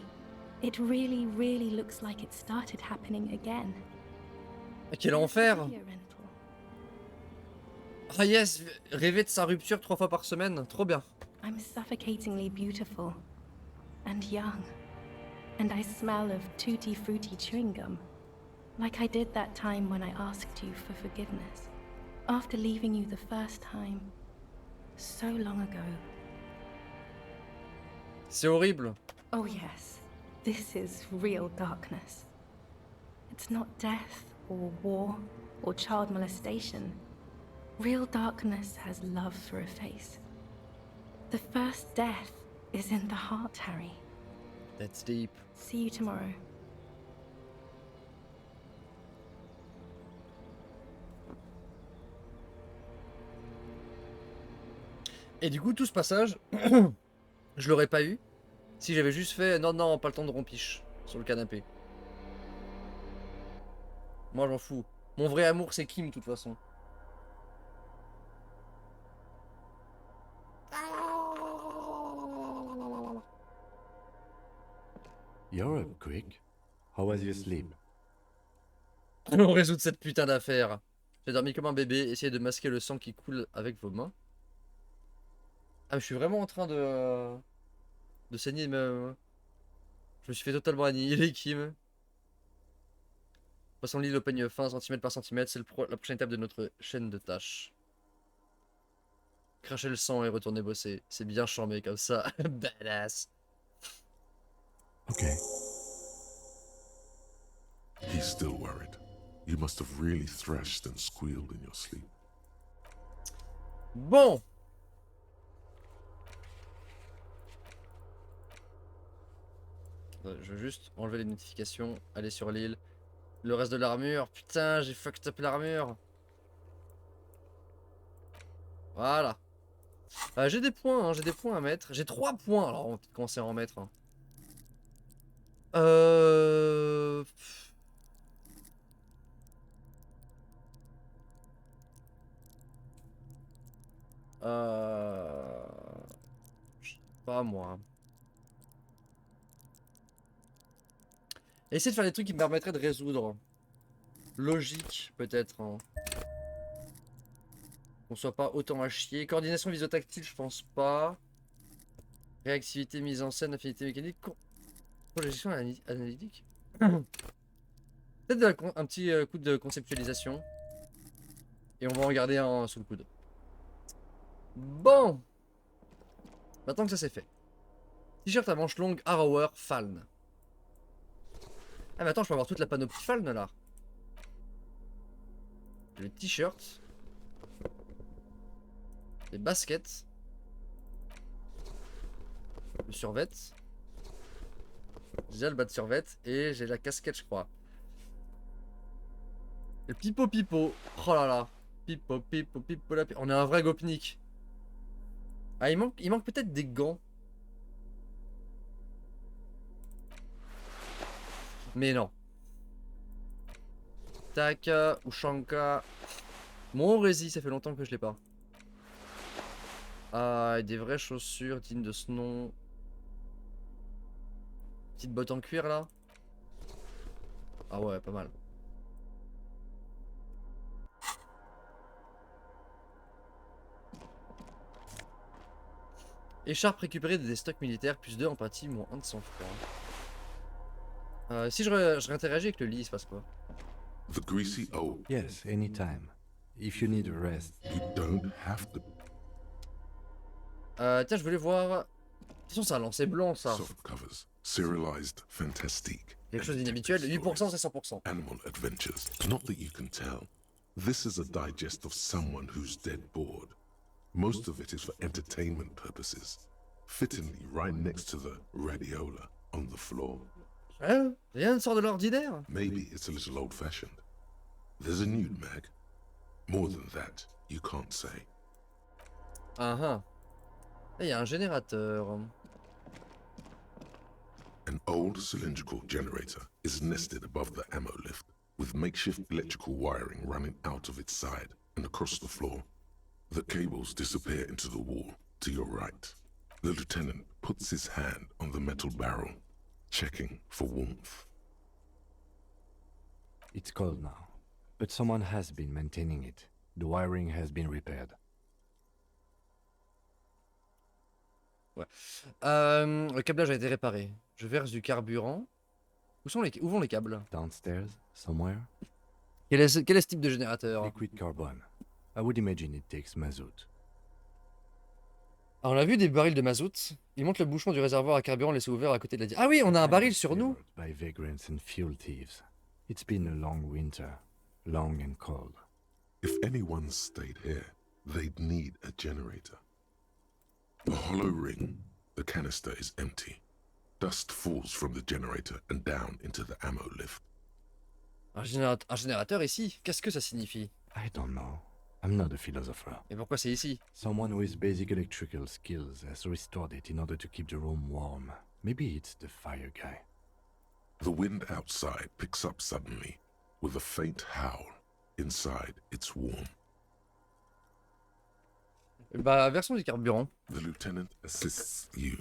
D: it really, really looks like it started happening again.
A: Quel enfer!
D: Video rental.
A: Ah yes, rêver de sa rupture 3 fois par semaine, trop bien.
D: I'm suffocatingly beautiful and young, and I smell of tutti frutti chewing gum, like I did that time when I asked you for forgiveness, after leaving you the first time, so long ago.
A: C'est horrible.
D: Oh yes, this is real darkness. It's not death or war or child molestation. Real darkness has love for a face. The first death is in the heart, Harry.
A: That's deep.
D: See you tomorrow.
A: Et du coup, tout ce passage, je l'aurais pas eu si j'avais juste fait non, non, pas le temps de rompiche sur le canapé. Moi, j'en fous. Mon vrai amour, c'est Kim, de toute façon.
C: You're up quick. How was your sleep?
A: Allons résoudre cette putain d'affaire. J'ai dormi comme un bébé, essayez de masquer le sang qui coule avec vos mains. Ah, je suis vraiment en train de saigner. Je me suis fait totalement annihiler, Kim. Passons l'île au peigne fin, centimètre par centimètre. C'est la prochaine étape de notre chaîne de tâches. Cracher le sang et retourner bosser. C'est bien charmé comme ça. Badass.
C: Okay.
B: He's still worried. You must have really thrashed and squealed in your sleep.
A: Bon. Je veux juste enlever les notifications, aller sur l'île. Le reste de l'armure. Putain, j'ai fucked up l'armure. Voilà. J'ai des points, hein, j'ai des points à mettre. J'ai 3 points. Alors, on va peut-être commencer à en mettre. Hein. Euh... Je sais pas moi. Essayer de faire des trucs qui me permettraient de résoudre. Logique, peut-être. Hein. Qu'on soit pas autant à chier. Coordination visio-tactile, je pense pas. Réactivité, mise en scène, affinité mécanique. Projection analytique. Peut-être un petit coup de conceptualisation. Et on va en garder un sous le coude. Bon. Maintenant que ça c'est fait. T-shirt à manches longues, Arrower, Faln. Ah mais attends, je peux avoir toute la panoplie Faln là. Les t-shirts. Les baskets. Le survêt. J'ai déjà le bas de survêt et j'ai la casquette je crois. Le pipo pipo. Oh là là. Pipo pipo pipo la pipo. On est un vrai gopnik. Ah il manque peut-être des gants. Mais non. Taka ou Shanka. Mon Rési, ça fait longtemps que je l'ai pas. Ah, des vraies chaussures dignes de ce nom. Petite botte en cuir là. Ah ouais, pas mal. Écharpe récupérée des stocks militaires, plus 2 empathie, moins 1 de sang-froid. Si je réinteragis avec le lit, il se passe quoi?
B: The greasy old.
C: Yes, anytime. If you need a rest.
B: You don't have to.
A: Tiens, je voulais voir. Attention, ça a lancé blanc ça.
B: Soft covers. Serialized fantastique.
A: Quelque chose d'inhabituel. 8% c'est 100%.
B: Animal adventures. Not that you can tell. This is a digest of someone who's dead bored. Most of it is for entertainment purposes. Fittingly right next to the radiola on the floor.
A: Hein? Rien ne sort de l'ordinaire.
B: Maybe it's a little old-fashioned. There's a nude mag. More than that, you can't say.
A: Ah ah. Il y a un générateur.
B: An old cylindrical generator is nested above the ammo lift, with makeshift electrical wiring running out of its side and across the floor. The cables disappear into the wall to your right. The lieutenant puts his hand on the metal barrel, checking for warmth.
C: It's cold now, but someone has been maintaining it. The wiring has been repaired.
A: Ouais. Le câblage a été réparé. Je verse du carburant. Où vont les câbles?
C: Downstairs, somewhere?
A: Quel est ce type de générateur?
C: Liquid carbon. I would imagine it takes mazout.
A: Alors, on a vu des barils de mazout. Il montre le bouchon du réservoir à carburant laissé ouvert à côté de la... Ah oui, on a un baril sur nous.
C: By vagrants and fuel thieves. It's been a long winter, long and cold.
B: If anyone stayed here, they'd need a generator. The hollow ring, the canister is empty. Dust falls from the generator and down into the ammo lift.
A: Un générateur ici? Qu'est-ce que ça signifie?
C: I don't know. I'm not a philosopher.
A: Et pourquoi c'est ici?
C: Someone with basic electrical skills has restored it in order to keep the room warm. Maybe it's the fire guy.
B: The wind outside picks up suddenly, with a faint howl. Inside, it's warm.
A: Bah, version du carburant.
B: The lieutenant assists you,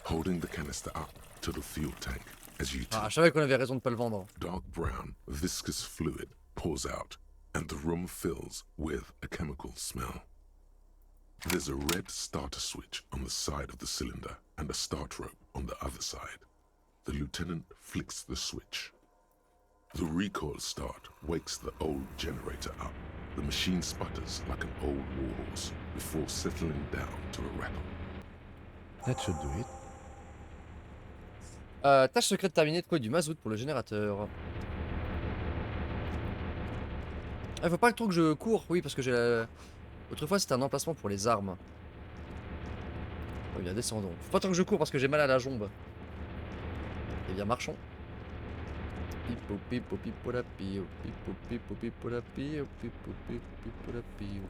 B: holding the canister up to the fuel tank as you
A: Ah, je savais qu'on avait raison de pas le vendre.
B: dark brown, viscous fluid pours out, and the room fills with a chemical smell. There's a red starter switch on the side of the cylinder and a start rope on the other side. The lieutenant flicks the switch. The recoil start wakes the old generator up. The machine sputters like an old warhorse before settling down to a rattle.
C: That should do it.
A: Tâche secrète terminée, trouver du mazout pour le générateur. Ah, faut pas trop que je cours, oui, parce que j'ai la... Autrefois c'était un emplacement pour les armes. Oh, il y a descendons. Faut pas trop que je cours parce que j'ai mal à la jambe. Eh bien, marchons. Pipo pipo pipo la pio, pipo pipo pipo la pio, pipo pipo pipo la pio.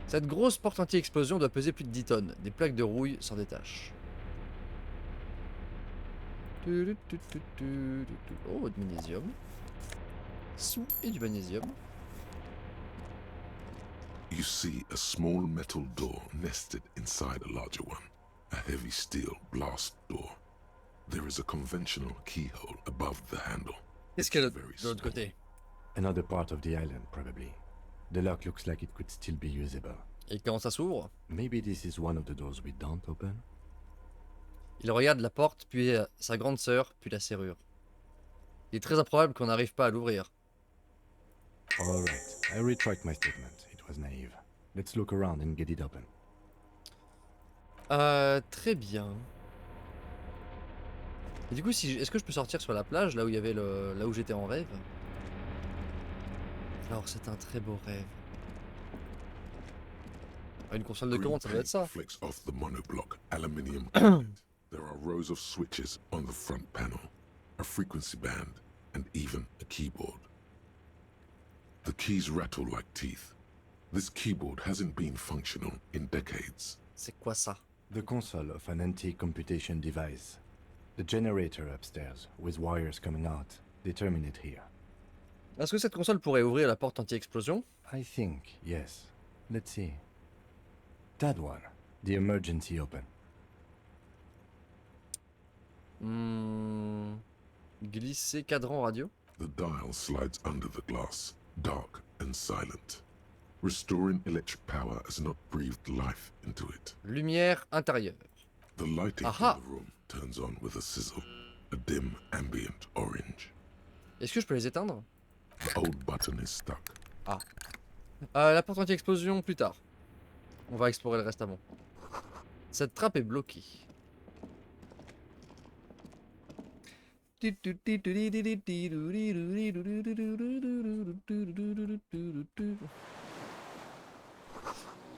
A: Cette grosse porte anti-explosion doit peser plus de 10 tonnes. Des plaques de rouille s'en détachent. Oh, du magnésium. Sous et du magnésium.
B: You see a small metal door nested inside a larger one, a heavy steel blast door. There is a conventional keyhole above the handle.
A: Qu'est-ce qu'il y a
B: Very
A: de l'autre
B: small.
A: côté?
C: Another part of the island, probably. The lock looks like it could still be usable.
A: Et comment ça s'ouvre?
C: Maybe this is one of the doors we don't open?
A: Il regarde la porte, puis sa grande sœur, puis la serrure. Il est très improbable qu'on n'arrive pas à l'ouvrir.
C: Alright, I retract my statement. It was naive. Let's look around and get it open.
A: Très bien. Et du coup, si est-ce que je peux sortir sur la plage, là où il y avait le, là où j'étais en rêve? Alors c'est un très beau rêve. Ah, une console de
B: Green
A: commande, ça doit être
B: paint
A: ça.
B: flicks off the monoblock aluminium cabinet. There are rows of switches on the front panel, a frequency band, and even a keyboard. The keys rattle like teeth. This keyboard hasn't been functional in decades.
A: C'est quoi ça?
C: The console of an anti-computation device. The generator upstairs, with wires coming out. They terminate here.
A: Est-ce que cette console pourrait ouvrir la porte anti-explosion?
C: I think, yes. Let's see. That one. The emergency open.
A: Glisser cadran radio?
B: The dial slides under the glass, dark and silent. Restoring electric power has not breathed life into it.
A: Lumière intérieure.
B: The lighting
A: Aha.
B: in the room turns on with a sizzle, a dim ambient orange.
A: Est-ce que je peux les éteindre?
B: The old button is stuck.
A: La porte anti-explosion plus tard. On va explorer le reste avant. Cette trappe est bloquée.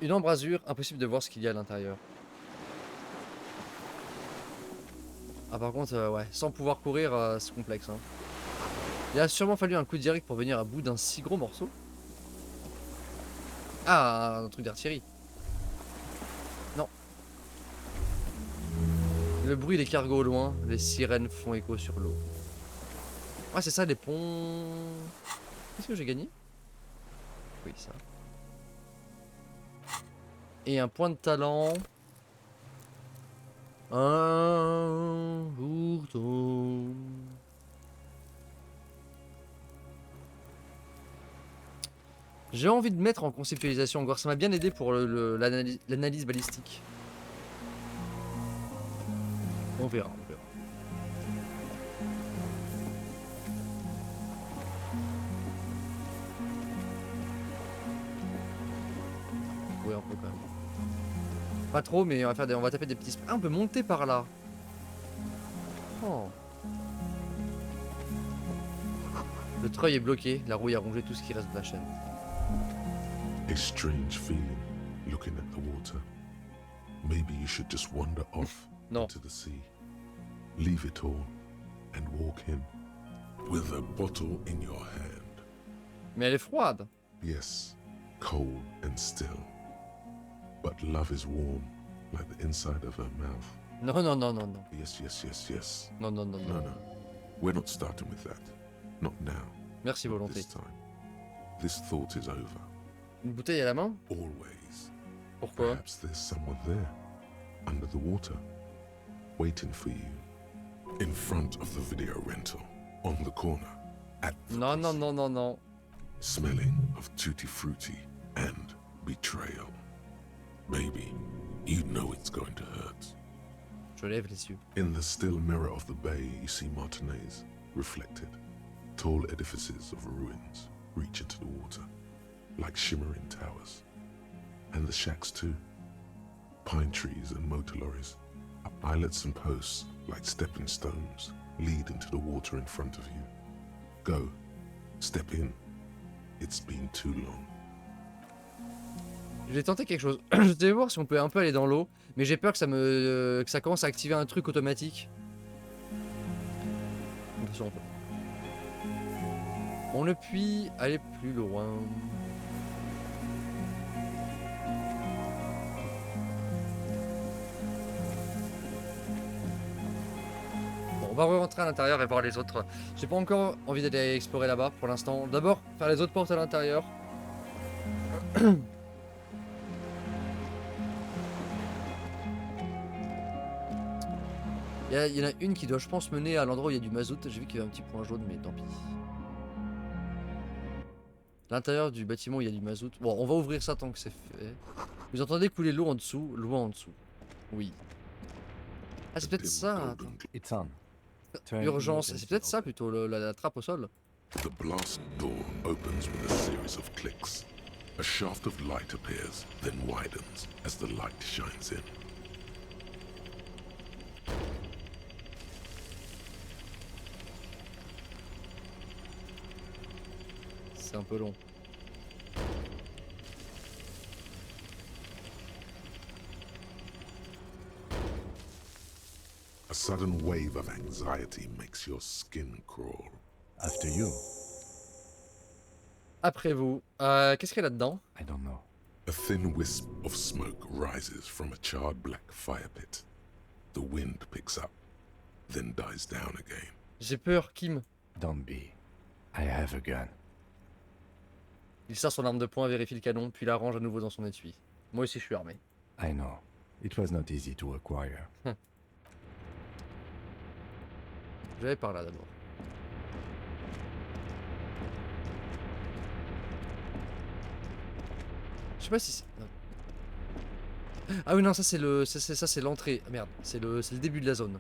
A: Une embrasure, impossible de voir ce qu'il y a à l'intérieur. Ah par contre, ouais, sans pouvoir courir, c'est complexe. Hein. Il a sûrement fallu un coup direct pour venir à bout d'un si gros morceau. Ah, un truc d'artillerie. Non. Le bruit des cargos au loin, les sirènes font écho sur l'eau. Ah, c'est ça les ponts. Qu'est-ce que j'ai gagné? Oui, ça. Et un point de talent. Un pourtant. J'ai envie de mettre en conceptualisation encore. Ça m'a bien aidé pour l'analyse balistique. On verra, on verra. Ouais, un peu quand même. Pas trop, mais on va taper des petits... Ah, on peut monter par là. Oh. Le treuil est bloqué. La rouille a rongé tout ce qui reste de la chaîne.
B: A strange feeling looking at the water. Maybe you should just wander off
A: Non.
B: into the sea. Leave it all and walk in with a bottle in your hand.
A: Mais elle est froide.
B: Yes, cold and still. But love is warm like the inside of her mouth.
A: Non, non, non, non, non.
B: Yes, yes, yes, yes.
A: Non, non, non,
B: No,
A: non.
B: no. We're not starting with that. Not now.
A: Merci, volonté.
B: This time. This thought is over.
A: Une bouteille à la main?
B: Always.
A: Pourquoi?
B: Perhaps there's someone there, under the water, waiting for you, in front of the video rental, on the corner, at the
A: Non, non,
B: precinct,
A: non, non, non.
B: smelling of tutti frutti and betrayal. Maybe you know it's going to hurt.
A: Je lève les yeux.
B: In the still mirror of the bay, you see Martinez reflected. Tall edifices of ruins reach into the water, like shimmering towers. And the shacks too. Pine trees and motor lorries. Islets and posts, like stepping stones, lead into the water in front of you. Go. Step in. It's been too long.
A: J'ai tenté quelque chose. Je devais voir si on peut un peu aller dans l'eau, mais j'ai peur que ça commence à activer un truc automatique. Attention un peu. On ne puis aller plus loin. Bon, on va rentrer à l'intérieur et voir les autres. J'ai pas encore envie d'aller explorer là-bas pour l'instant. D'abord, faire les autres portes à l'intérieur. Il y en a une qui doit, je pense, mener à l'endroit où il y a du mazout. J'ai vu qu'il y avait un petit point jaune, mais tant pis. L'intérieur du bâtiment où il y a du mazout. Bon, on va ouvrir ça tant que c'est fait. Vous entendez couler l'eau en dessous? L'eau en dessous. Oui. Ah, c'est peut-être ça. Attends.
C: It's on. Turn
A: Urgence.
C: emergency
A: C'est peut-être ça
C: open.
A: plutôt, la trappe au sol.
B: The blast door opens with a series of clicks. A shaft of light appears, then widens as the light shines in.
A: C'est un peu long.
B: A sudden wave of anxiety makes your skin crawl.
C: After you.
A: Après vous. Qu'est-ce qu'il y a là-dedans?
C: I don't know.
B: A thin wisp of smoke rises from a charred black fire pit. The wind picks up, then dies down again.
A: J'ai peur, Kim.
C: Don't be. I have a gun.
A: Il sort son arme de poing, vérifie le canon, puis la range à nouveau dans son étui. Moi aussi je suis armé.
C: I know. It was not easy to acquire.
A: Je vais par là d'abord. Je sais pas si c'est... non. Ah oui non, ça c'est le... ça c'est l'entrée. Ah, merde, c'est le début de la zone.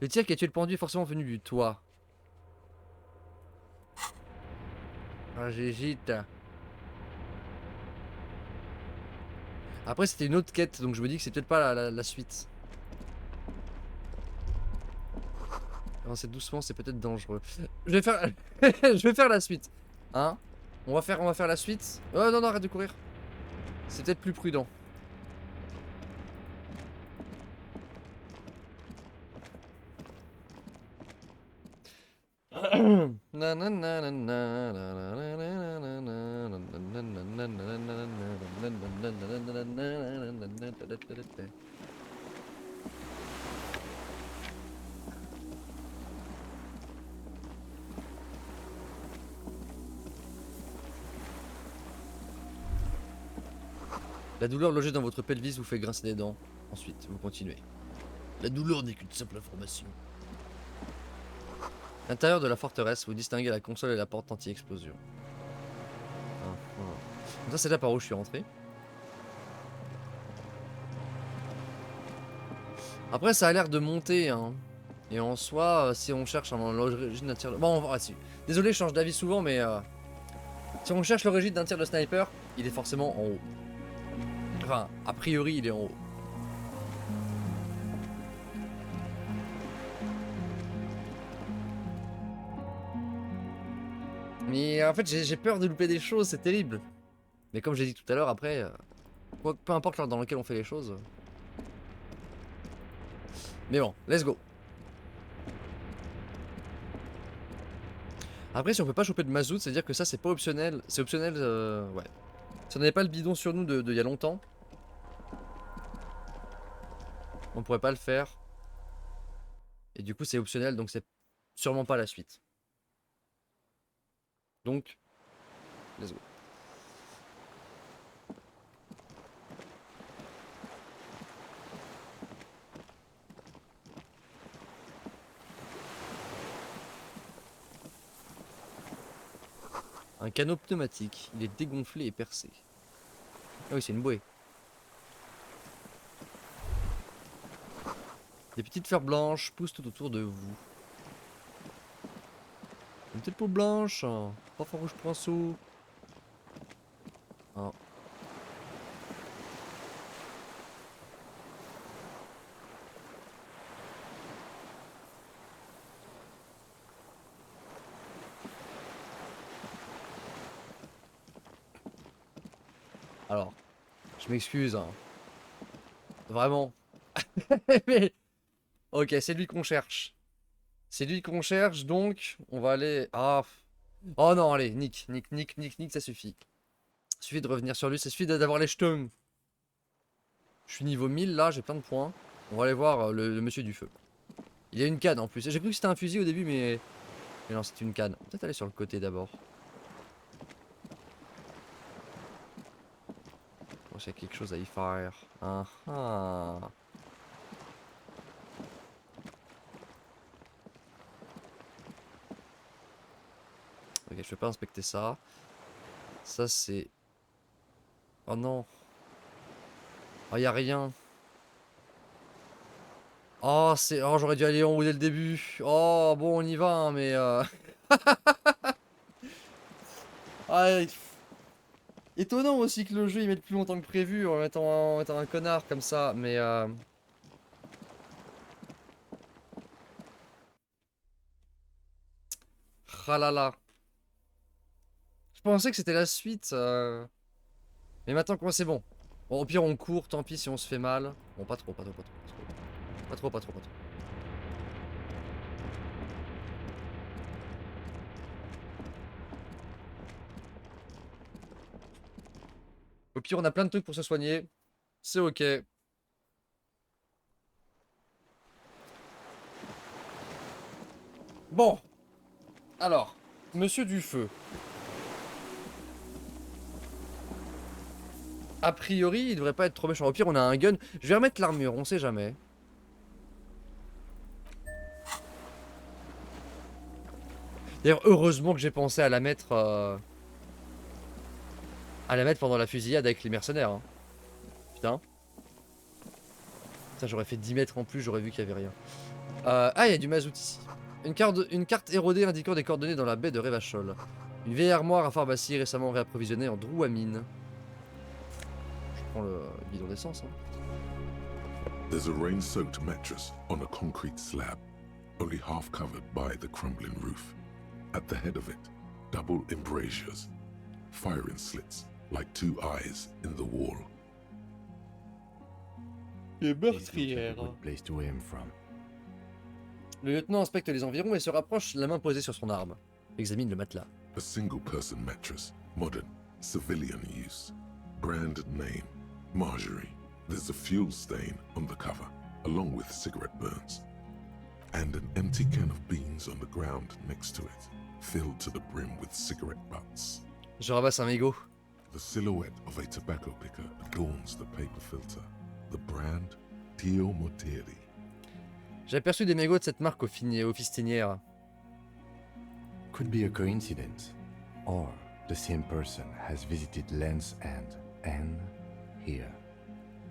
A: Le tir qui a tué le pendu est forcément venu du toit. Ah, j'hésite. Après c'était une autre quête, donc je me dis que c'est peut-être pas la suite. Avancer doucement, c'est peut-être dangereux. Je vais faire... je vais faire la suite. Hein? On va faire la suite. Oh non, non, arrête de courir. C'est peut-être plus prudent. La douleur logée dans votre pelvis vous fait grincer des dents. Ensuite, vous continuez. La douleur n'est qu'une simple information. À l'intérieur de la forteresse, vous distinguez la console et la porte anti-explosion. Donc ça c'est là par où je suis rentré. Après ça a l'air de monter hein. Et en soi, si on cherche l'origine d'un tir... Bon, on va dessus. Désolé, je change d'avis souvent, mais... si on cherche l'origine d'un tir de sniper, il est forcément en haut. Enfin, a priori, il est en haut. Mais en fait, j'ai peur de louper des choses, c'est terrible. Mais comme j'ai dit tout à l'heure, après... peu importe l'ordre dans lequel on fait les choses... Mais bon, let's go. Après, si on peut pas choper de mazout, c'est à dire que ça c'est pas optionnel. C'est optionnel, ouais. Si on n'avait pas le bidon sur nous de y a longtemps, on pourrait pas le faire. Et du coup c'est optionnel, donc c'est sûrement pas la suite. Donc, let's go. canot pneumatique. Il est dégonflé et percé. Ah oui, c'est une bouée. Des petites fleurs blanches poussent tout autour de vous. Une petite peau blanche, parfum rouge pinceau. Ah. Alors, je m'excuse, hein. Vraiment. Mais... Ok, c'est lui qu'on cherche. C'est lui qu'on cherche, donc on va aller... Ah. Oh non, allez, nique, ça suffit. Suffit de revenir sur lui, ça suffit d'avoir les jetons. Je suis niveau 1000 là, j'ai plein de points. On va aller voir le monsieur du feu. Il a une canne en plus. J'ai cru que c'était un fusil au début, mais non, c'est une canne. Peut-être aller sur le côté d'abord. Bon, s'il y a quelque chose à y faire. Ah ah. Ok, je vais pas inspecter ça. Ça c'est... Oh non. Oh, y a rien. Oh, c'est... Oh, j'aurais dû aller en haut dès le début. Oh, bon, on y va, hein, mais... Ah, étonnant aussi que le jeu il mette plus longtemps que prévu en étant un connard comme ça, mais... Ah là là. Je pensais que c'était la suite. Mais maintenant, quoi, c'est bon. Bon, au pire, on court, tant pis si on se fait mal. Bon, pas trop, pas trop, pas trop. Pas trop, pas trop, pas trop. Au pire, on a plein de trucs pour se soigner. C'est ok. Bon. Alors, monsieur du feu. A priori, il devrait pas être trop méchant. Au pire, on a un gun. Je vais remettre l'armure, on sait jamais. D'ailleurs, heureusement que j'ai pensé à la mettre... à la mettre pendant la fusillade avec les mercenaires. Hein. Putain. Putain, j'aurais fait 10 mètres en plus, j'aurais vu qu'il y avait rien. Ah, il y a du mazout ici. Une carte érodée indiquant des coordonnées dans la baie de Revachol. Une vieille armoire à pharmacie récemment réapprovisionnée en drouamine. Je prends le bidon d'essence. Hein.
B: There's a rain-soaked mattress on a concrete slab, only half covered by the crumbling roof. At the head of it, double embrasures, firing slits like two eyes in the wall.
A: Les
C: This looks like a
A: meurtrières.
C: good place to aim from.
A: Le lieutenant inspecte les environs et se rapproche, la main posée sur son arme. Examine le matelas.
B: A single-person mattress, modern, civilian use. Brand name, Marjorie. There's a fuel stain on the cover, along with cigarette burns. And an empty can of beans on the ground next to it, filled to the brim with cigarette butts.
A: Je ramasse un mégot.
B: The silhouette of a tobacco picker adorns the paper filter. The brand, Tio Mortieri.
A: J'ai aperçu des mégots de cette marque aux fistinières.
C: Could be a coincidence. Or the same person has visited Land's End and here.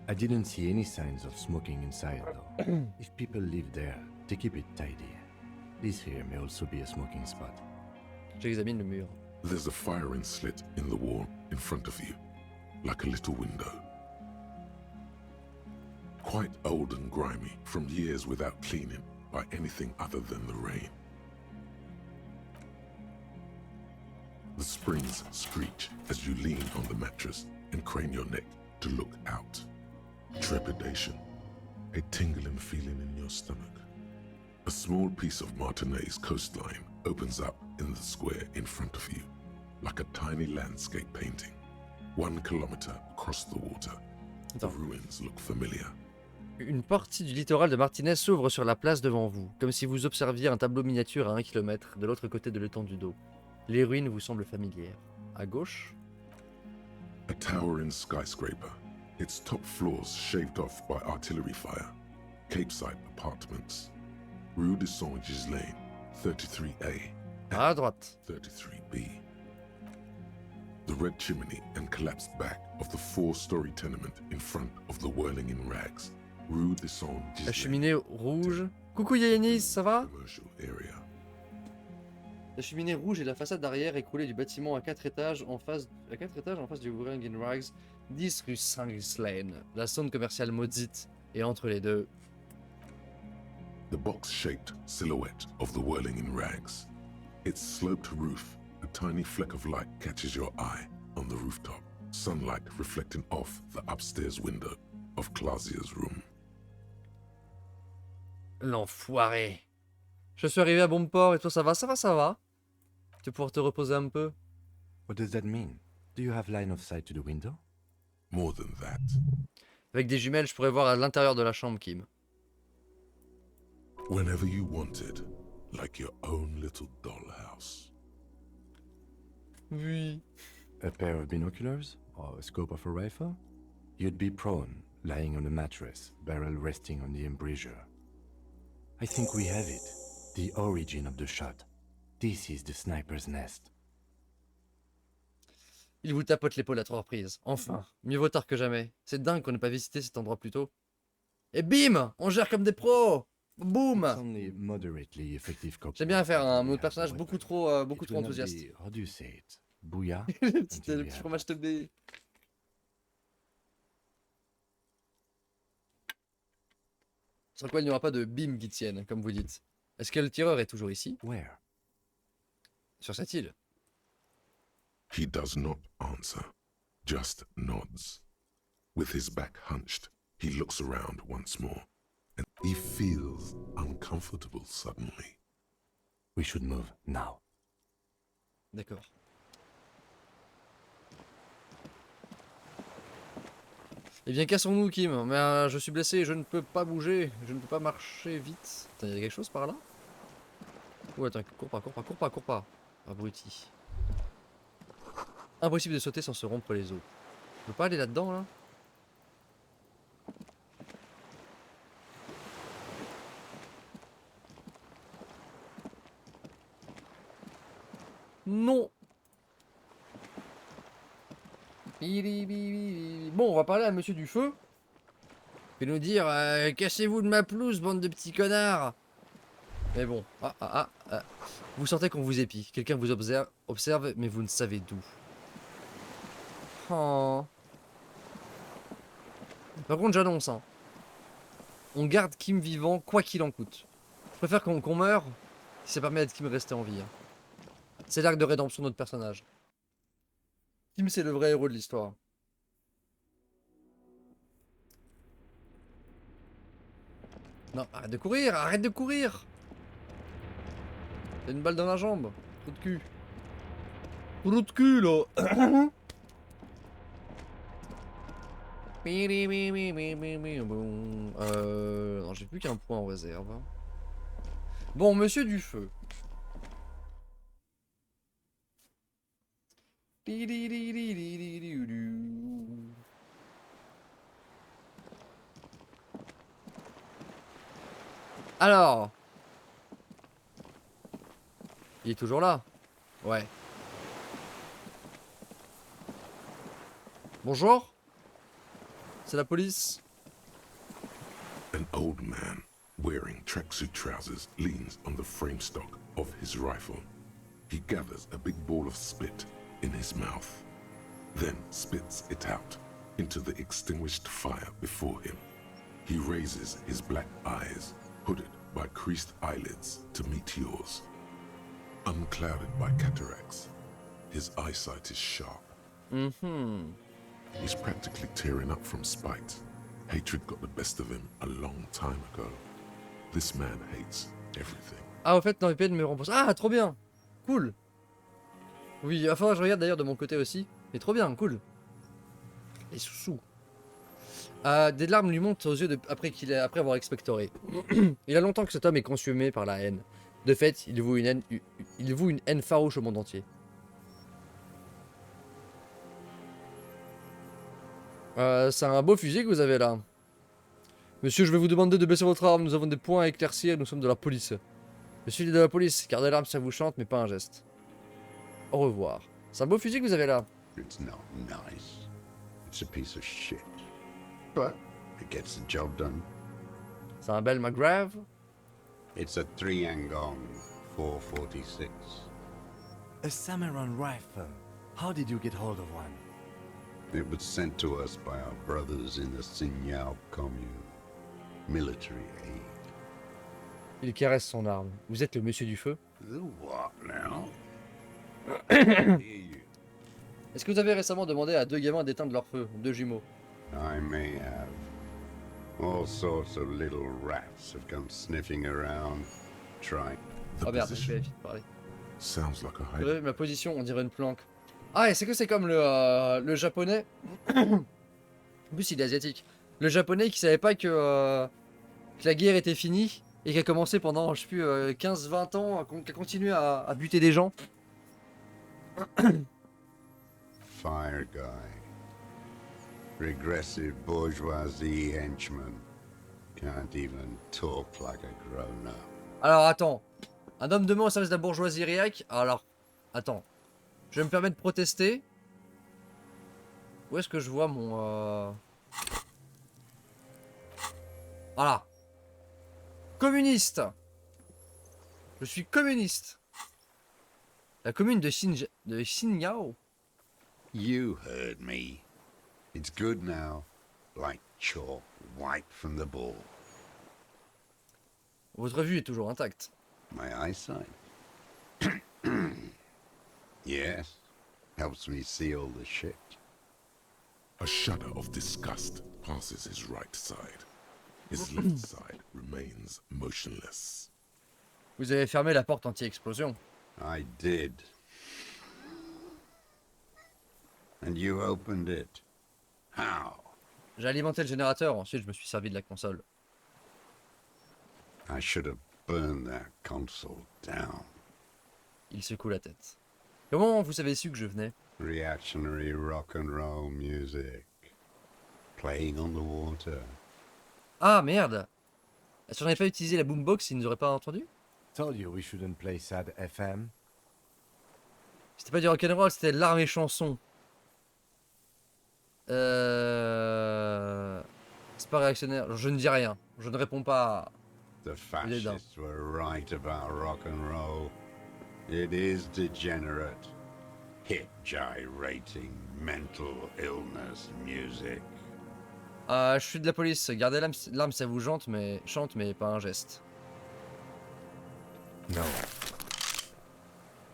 C: I didn't see any signs of smoking inside though. If people live there, they keep it tidy. This here may also be a smoking spot.
A: J'examine le mur.
B: There's a firing slit in the wall in front of you, like a little window. Quite old and grimy from years without cleaning by anything other than the rain. The springs screech as you lean on the mattress and crane your neck to look out. Trepidation, a tingling feeling in your stomach. A small piece of Martinez coastline opens up in the square in front of you, like a tiny landscape painting. 1 kilometer across the water. The ruins look familiar.
A: Une partie du littoral de Martinez s'ouvre sur la place devant vous, comme si vous observiez un tableau miniature à 1 km de l'autre côté de l'étendue d'eau. Les ruines vous semblent familières. À gauche,
B: A towering skyscraper, its top floors shaved off by artillery fire. Capeside apartments. Rue de Saint-Ghislain, 33A,
A: à droite.
B: 33B. red chimney and collapsed back of the 4-story tenement in front of the whirling in rags, Rue de
A: La cheminée rouge. Coucou Yanis, ça va?
B: commercial area.
A: La cheminée rouge est la façade arrière écroulée du bâtiment à 4 étages en face du Whirling in Rags, 10 rue Saint-Ghislaine. La zone commerciale maudite est entre les deux.
B: The box-shaped silhouette of the whirling in rags. Its sloped roof, a tiny fleck of light catches your eye on the rooftop, sunlight reflecting off the upstairs window of Clausia's room.
A: L'enfoiré. Je suis arrivé à bon port et toi ça va, ça va, ça va. Tu vas pouvoir te reposer un peu.
C: What does that mean? Do you have line of sight to the window?
B: More than that,
A: Avec des jumelles, je pourrais voir à l'intérieur de la chambre, Kim.
B: whenever you wanted, like your own little dollhouse.
A: Oui.
C: A pair of binoculars? Or a scope of a rifle? You'd be prone, lying on a mattress, barrel resting on the embrasure. I think we have it. The origin of the shot. This is the sniper's nest.
A: Il vous tapote l'épaule à 3 reprises. Enfin, mieux vaut tard que jamais. C'est dingue qu'on n'ait pas visité cet endroit plus tôt. Et bim, on gère comme des pros. Boum.
C: It's only moderately effective copy.
A: J'aime bien faire un
C: We
A: mot de
C: have
A: personnage
C: the
A: beaucoup
C: weapon.
A: trop
C: It will not
A: enthousiaste.
C: be- How do you say it? Booyah?
A: le
C: until
A: petit
C: we have
A: fromage teubé. Sans quoi il n'y aura pas de bim qui tienne, comme vous dites. Est-ce que le tireur est toujours ici,
C: Where?
A: sur cette île?
B: He does not answer, just nods. With his back hunched, he looks around once more, and he feels uncomfortable suddenly.
C: We should move now.
A: D'accord. Eh bien, cassons-nous, Kim. Mais je suis blessé, je ne peux pas bouger, je ne peux pas marcher vite. Attends, il y a quelque chose par là? Ouh, attends, cours pas. Abruti. Impossible de sauter sans se rompre les os. Je peux pas aller là-dedans, là? Non. Bon, on va parler à monsieur du feu. Il va nous dire cassez-vous de ma pelouse, bande de petits connards. Mais bon, vous sentez qu'on vous épie. Quelqu'un vous observe, mais vous ne savez d'où. Oh. Par contre, j'annonce, hein. On garde Kim vivant, quoi qu'il en coûte. Je préfère qu'on meure, si ça permet à Kim de rester en vie. Hein. C'est l'arc de rédemption de notre personnage. Kim, c'est le vrai héros de l'histoire. Non, arrête de courir, arrête de courir. T'as une balle dans la jambe. Trou de cul. Trou de cul, là. Non, j'ai plus qu'un point en réserve. Bon, monsieur du feu. Alors. Il est toujours là? Ouais. Bonjour? C'est la police?
B: An old man wearing tracksuit trousers leans on the frame stock of his rifle. He gathers a big ball of spit in his mouth, then spits it out into the extinguished fire before him. He raises his black eyes, hooded by creased eyelids, to meet yours. Unclouded by cataracts, his eyesight is sharp.
A: Mm-hmm.
B: He's practically tearing up from spite. Hatred got the best of him a long time ago. This man hates everything.
A: Ah, au fait, dans les pays de me rembourser. Ah, trop bien. Cool. Oui, il va falloir que je regarde d'ailleurs de mon côté aussi. Mais trop bien, cool. Et sous. Des larmes lui montent aux yeux après avoir expectoré. Il a longtemps que cet homme est consumé par la haine. De fait, il voue une haine farouche au monde entier. C'est un beau fusil que vous avez là. Monsieur, je vais vous demander de baisser votre arme. Nous avons des points à éclaircir. Nous sommes de la police. Monsieur de la police, gardez l'arme si ça vous chante, mais pas un geste. Au revoir. C'est un beau fusil que vous avez là.
E: It's not nice. It's a piece of shit. But it gets the job done.
A: C'est un bel McGrav.
E: It's a 3-Angong 446.
C: A Samuran rifle. How did you get hold of one?
E: It was sent to us by our brothers in the Signal commune. Military aid.
A: Il caresse son arme. Vous êtes le monsieur du feu?
E: The what now? Hear you.
A: Est-ce que vous avez récemment demandé à 2 gamins d'éteindre leur feu, 2 jumeaux?
E: I may have. All sorts of little rats have come sniffing around, trying.
B: The
A: Oh merde, je
B: position
A: vais vite parler.
B: sounds like a hiding.
A: Ma position, on dirait une planque. Ah, et c'est que c'est comme le japonais. En plus, il est asiatique. Le japonais qui savait pas que la guerre était finie et qui a commencé pendant, je sais plus, 15-20 ans, qui a continué à buter des gens.
E: Fire guy. Regressive bourgeoisie henchman. Can't even talk like a grown-up.
A: Alors, attends. Un homme de main au service de la bourgeoisie réac. Alors, attends. Je vais me permettre de protester. Où est-ce que je vois mon... Voilà. Communiste. Je suis communiste. La commune de Xinyao.
E: You heard me. It's good now. Like chalk, white from the ball.
A: Votre vue est toujours intacte.
E: My eyesight. Yes. Helps me see all the shit.
B: A shudder of disgust passes his right side. His left side remains motionless.
A: Vous avez fermé la porte anti-explosion.
E: I did. And you opened it. How?
A: J'ai alimenté le générateur, ensuite je me suis servi de la console.
E: I should have burned that console down.
A: Il secoue la tête. Comment vous avez su que je venais?
E: Reactionary rock and roll music. Playing on the water.
A: Ah merde! Si on n'avait pas utilisé la boombox, ils nous auraient pas entendu?
C: Told you we shouldn't play sad FM.
A: C'était pas du rock'n'roll, c'était l'arme et chanson. C'est pas réactionnaire. Je ne dis rien. Je ne réponds pas.
E: The fascists were right about rock and roll. It is degenerate. Hip gyrating, mental illness music.
A: Je suis de la police. Gardez l'arme, ça vous chante, mais pas un geste.
C: No.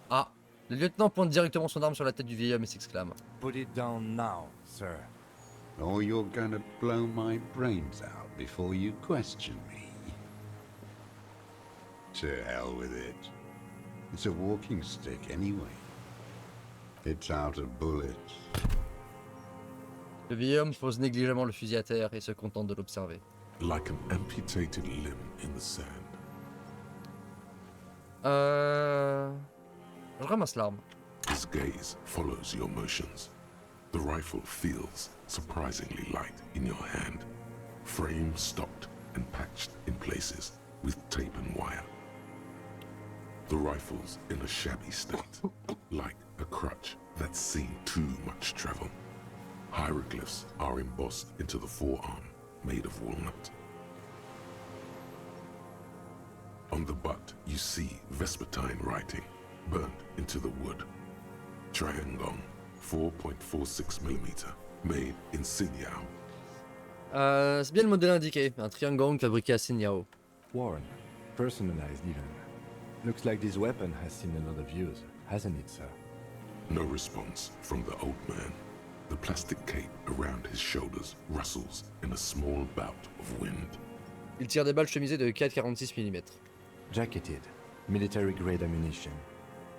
A: Ah, le lieutenant pointe directement son arme sur la tête du vieil homme et s'exclame.
C: Put it down now, sir.
E: Or you're gonna blow my brains out before you question me. To hell with it. It's a walking stick anyway. It's out of bullets.
A: Le vieil homme pose négligemment le fusil à terre et se contente de l'observer.
B: Like an amputated limb in the sand.
A: Je ramasse l'arme.
B: His gaze follows your motions. The rifle feels surprisingly light in your hand. Frame stopped and patched in places with tape and wire. The rifle's in a shabby state, like a crutch that's seen too much travel. Hieroglyphs are embossed into the forearm, made of walnut. On the butt, you see Vespertine writing, burnt into the wood. Triangong, 4.46mm, made in Sinyao.
A: C'est bien le modèle indiqué, un triangle fabriqué à Sinyao.
C: Worn. Personalized even. Looks like this weapon has seen a lot of use, hasn't it, sir?
B: No response from the old man. The plastic cape around his shoulders rustles in a small bout of wind.
A: Il tire des balles chemisées de 4,46 mm.
C: Jacketed. Military grade ammunition.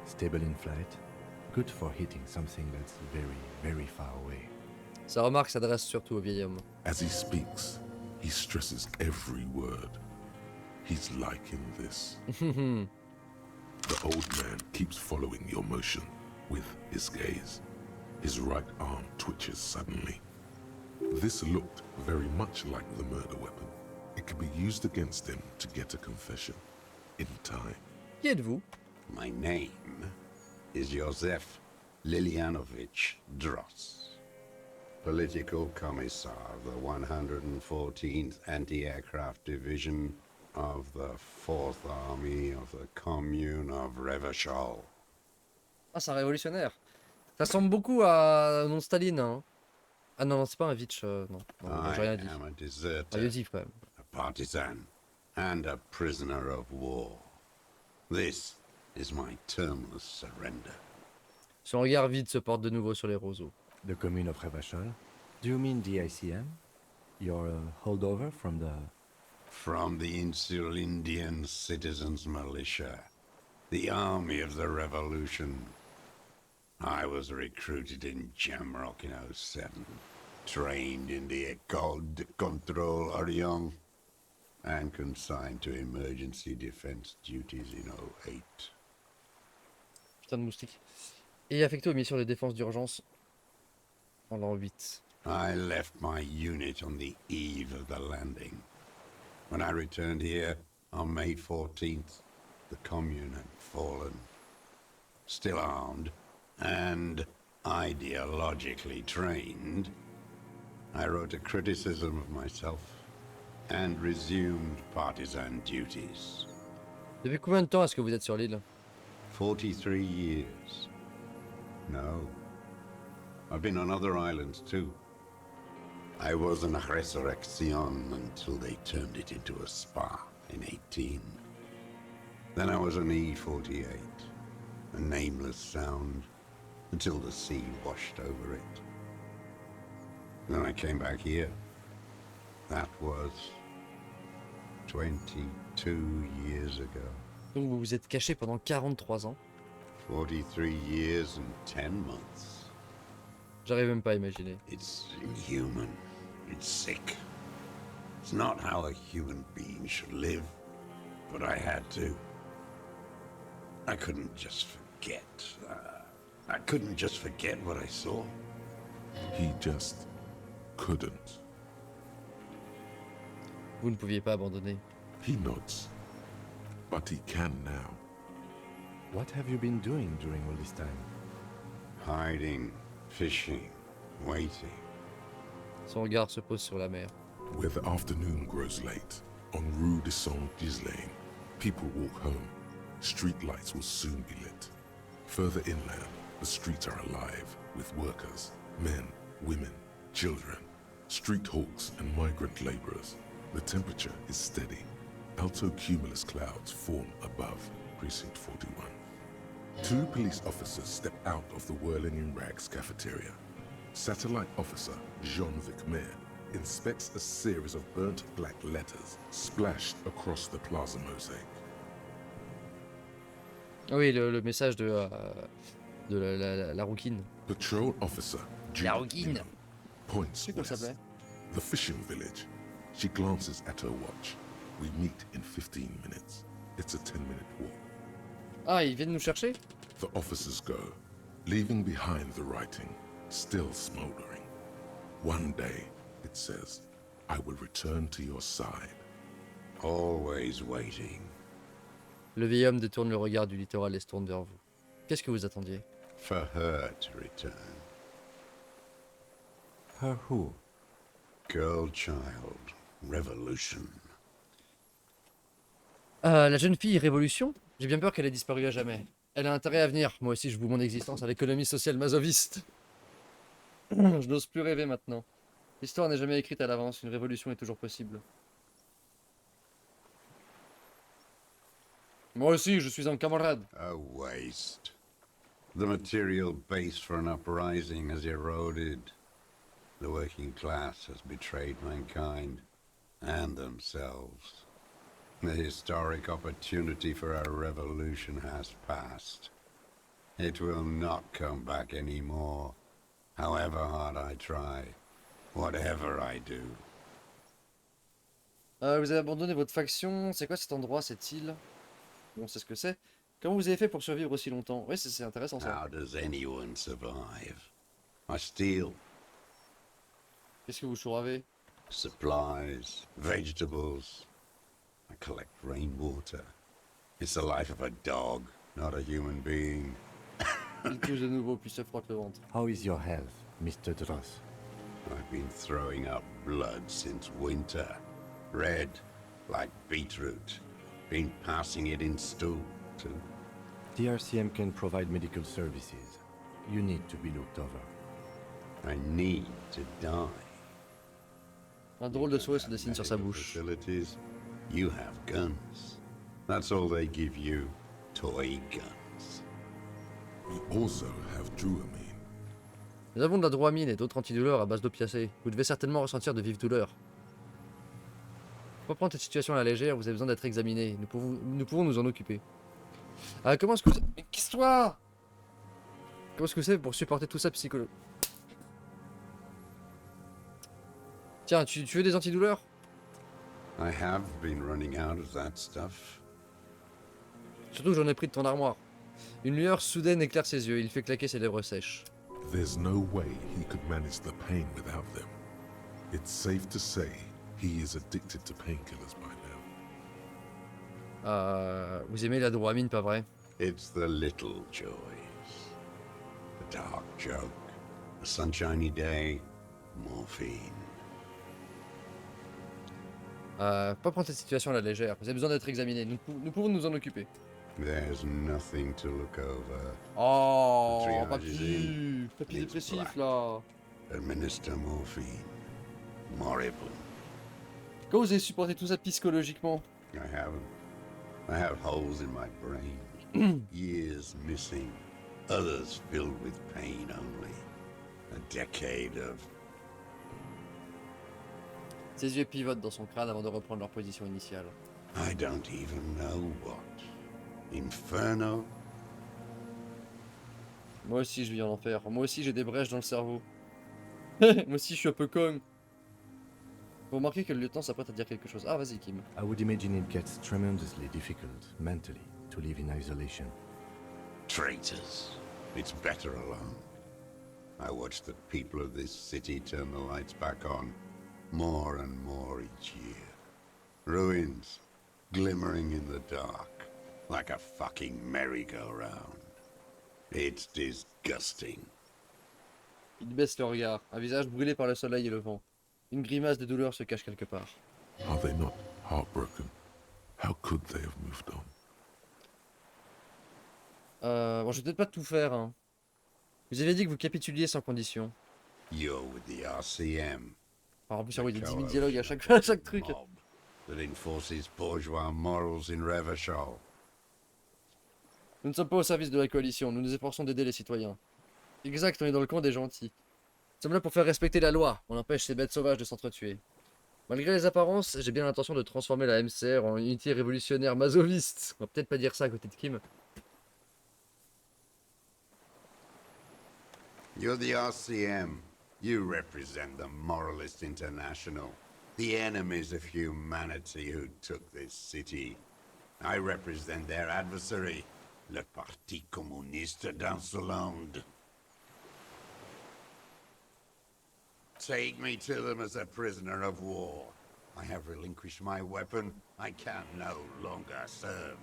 C: Stable in flight. Good for hitting something that's very, very far away.
A: Sa remarque s'adresse surtout au vieil homme.
B: As he speaks, he stresses every word. He's liking this. The old man keeps following your motion with his gaze. His right arm twitches suddenly. This looked very much like the murder weapon. It could be used against him to get a confession. In time.
A: Qui êtes-vous?
E: My name is Joseph Lilianovich Dross, Political Commissar of the 114th Anti-Aircraft Division of the 4th Army of the Commune of Revachol.
A: Ah, c'est un révolutionnaire. Ça ressemble beaucoup à nom de Staline, hein. Ah non, non, c'est pas un Vitch, non. Non, j'ai
E: I
A: rien dit.
E: am a
A: Ah,
E: deserter,
A: Yosif, quand même.
E: a partisan, and a prisoner of war. This is my termless surrender.
A: Son regard vide se porte de nouveau sur les roseaux.
C: The commune of Revachol? Do you mean the ICM? Your holdover from the...
E: From the insular Indian Citizens Militia, the army of the revolution. I was recruited in Jamrock in 07, trained in the École de Contrôle Orient, and consigned to emergency defense duties in 08.
A: Putain de moustique. Et affecté aux missions de défense d'urgence en l'an 8.
E: I left my unit on the eve of the landing. When I returned here on May 14th, the commune had fallen. Still armed and ideologically trained, I wrote a criticism of myself and resumed partisan duties.
A: Depuis combien de temps est-ce que vous êtes sur l'île?
E: 43 years. No. I've been on other islands too. I was an resurrection until they turned it into a spa in 18. Then I was an E-48, a nameless sound, until the sea washed over it. Then I came back here. That was 22 years ago.
A: Donc vous vous êtes caché pendant 43 ans.
E: 43 years and 10 months.
A: J'arrive même pas à imaginer.
E: It's inhuman. It's sick. It's not how a human being should live, but I had to. I couldn't just forget. I couldn't just forget what I saw.
B: He just couldn't.
A: Vous ne pouviez pas abandonner.
B: He nods. But he can now.
C: What have you been doing during all this time?
E: Hiding, fishing, waiting.
A: Son regard se pose sur la mer.
B: Where the afternoon grows late, on Rue de Saint-Ghislain, people walk home. Street lights will soon be lit. Further inland, the streets are alive with workers, men, women, children, street hawks and migrant laborers. The temperature is steady. Alto cumulus clouds form above Precinct 41. Two police officers step out of the Whirling in Rags cafeteria. Satellite officer Jean-Vic Mayer inspects a series of burnt black letters splashed across the plaza mosaic.
A: Ah oui, le message de la rouquine.
B: Patrol officer
A: La
B: Judith
A: rouquine.
B: Miller points
A: C'est quoi ça
B: west.
A: s'appelait?
B: The fishing village. She glances at her watch. We meet in 15 minutes. It's a 10-minute walk.
A: Ah, ils viennent nous chercher?
B: The officers go, leaving behind the writing, still smoldering. One day, it says, I will return to your side.
E: Always waiting.
A: Le vieil homme détourne le regard du littoral et se tourne vers vous. Qu'est-ce que vous attendiez?
E: For her to return.
C: Her who?
E: Girl child. Revolution.
A: La jeune fille Révolution? J'ai bien peur qu'elle ait disparu à jamais. Elle a intérêt à venir. Moi aussi, je voue mon existence à l'économie sociale masoviste. Je n'ose plus rêver maintenant. L'histoire n'est jamais écrite à l'avance. Une révolution est toujours possible. Moi aussi, je suis un camarade.
E: A waste. The material base for an uprising has eroded. The working class has betrayed mankind and themselves. The historic opportunity for a revolution has passed. It will not come back anymore, however hard I try, whatever I do.
A: Vous avez abandonné votre faction. C'est quoi cet endroit, cette île? Bon, c'est ce que c'est. Comment vous avez fait pour survivre aussi longtemps? Oui, c'est intéressant ça.
E: How does anyone survive? I steal
A: Qu'est-ce que vous chouravez?
E: supplies, vegetables. I collect rainwater. It's the life of a dog, not a human being.
A: Il touche de nouveau, puis se frotte le ventre.
C: How is your health, Mr. Dross?
E: I've been throwing up blood since winter. Red, like beetroot. Been passing it in stool, too.
C: The RCM can provide medical services. You need to be looked over.
E: I need to die.
A: Un drôle de souhait se dessine sur sa
E: Medical
A: bouche.
E: Facilities. You have guns. That's all they give you. Toy guns.
B: We also have Druamine.
A: Nous avons de la droamine et d'autres antidouleurs à base d'opiacés. Vous devez certainement ressentir de vives douleurs. Faut pas prendre cette situation à la légère, vous avez besoin d'être examiné. Nous pouvons nous en occuper. Comment est-ce que vous... Mais qu'est-ce que toi? Comment est-ce que c'est pour supporter tout ça psycholo... Tiens, tu veux des antidouleurs?
E: I have been running out of that stuff.
A: Surtout que j'en ai pris de ton armoire. Une lueur soudaine éclaire ses yeux, il fait claquer ses lèvres sèches.
B: There's no way he could manage the pain without them. It's safe to say he is addicted to painkillers by now.
A: Vous aimez la droamine, pas vrai?
E: It's the little joys. A dark joke. A sunshiny day. Morphine.
A: Pas prendre cette situation à la légère, vous avez besoin d'être examiné, nous pouvons nous en occuper.
E: There's nothing to look over.
A: Oh,
E: Triage is
A: papy
E: It's
A: dépressif
E: black.
A: là.
E: Administer morphine. Moribund.
A: Comment vous avez supporté tout ça psychologiquement?
E: I haven't. I have holes in my brain. Years missing. Others filled with pain only. A decade of...
A: Ses yeux pivotent dans son crâne avant de reprendre leur position initiale.
E: I don't even know what. Inferno?
A: Moi aussi je vis en enfer, moi aussi j'ai des brèches dans le cerveau. Moi aussi je suis un peu con. Vous remarquez que le lieutenant s'apprête à dire quelque chose. Ah vas-y Kim.
C: I would imagine it gets tremendously difficult, mentally, to live in isolation.
E: Traitors. It's better alone. I watch the people of this city turn the lights back on. More and more each year. Ruins, glimmering in the dark, like a fucking merry-go-round. It's disgusting.
A: Il baisse le regard, un visage brûlé par le soleil et le vent. Une grimace de douleur se cache quelque part.
B: Are they not heartbroken? How could they have moved on?
A: Bon je vais peut-être pas tout faire hein. Vous avez dit que vous capituliez sans condition.
E: You're with the RCM.
A: Alors, en plus il y a 10 000 dialogues à chaque truc.
E: Mob that enforces bourgeois morals in Revachol.
A: Nous ne sommes pas au service de la coalition, nous nous efforçons d'aider les citoyens. Exact, on est dans le camp des gentils. Nous sommes là pour faire respecter la loi, on empêche ces bêtes sauvages de s'entretuer. Malgré les apparences, j'ai bien l'intention de transformer la MCR en unité révolutionnaire masoviste. On va peut-être pas dire ça à côté de Kim.
E: You're the RCM. You represent the Moralist International, the enemies of humanity who took this city. I represent their adversary, le Parti communiste d'Insolande. Take me to them as a prisoner of war. I have relinquished my weapon. I can no longer serve.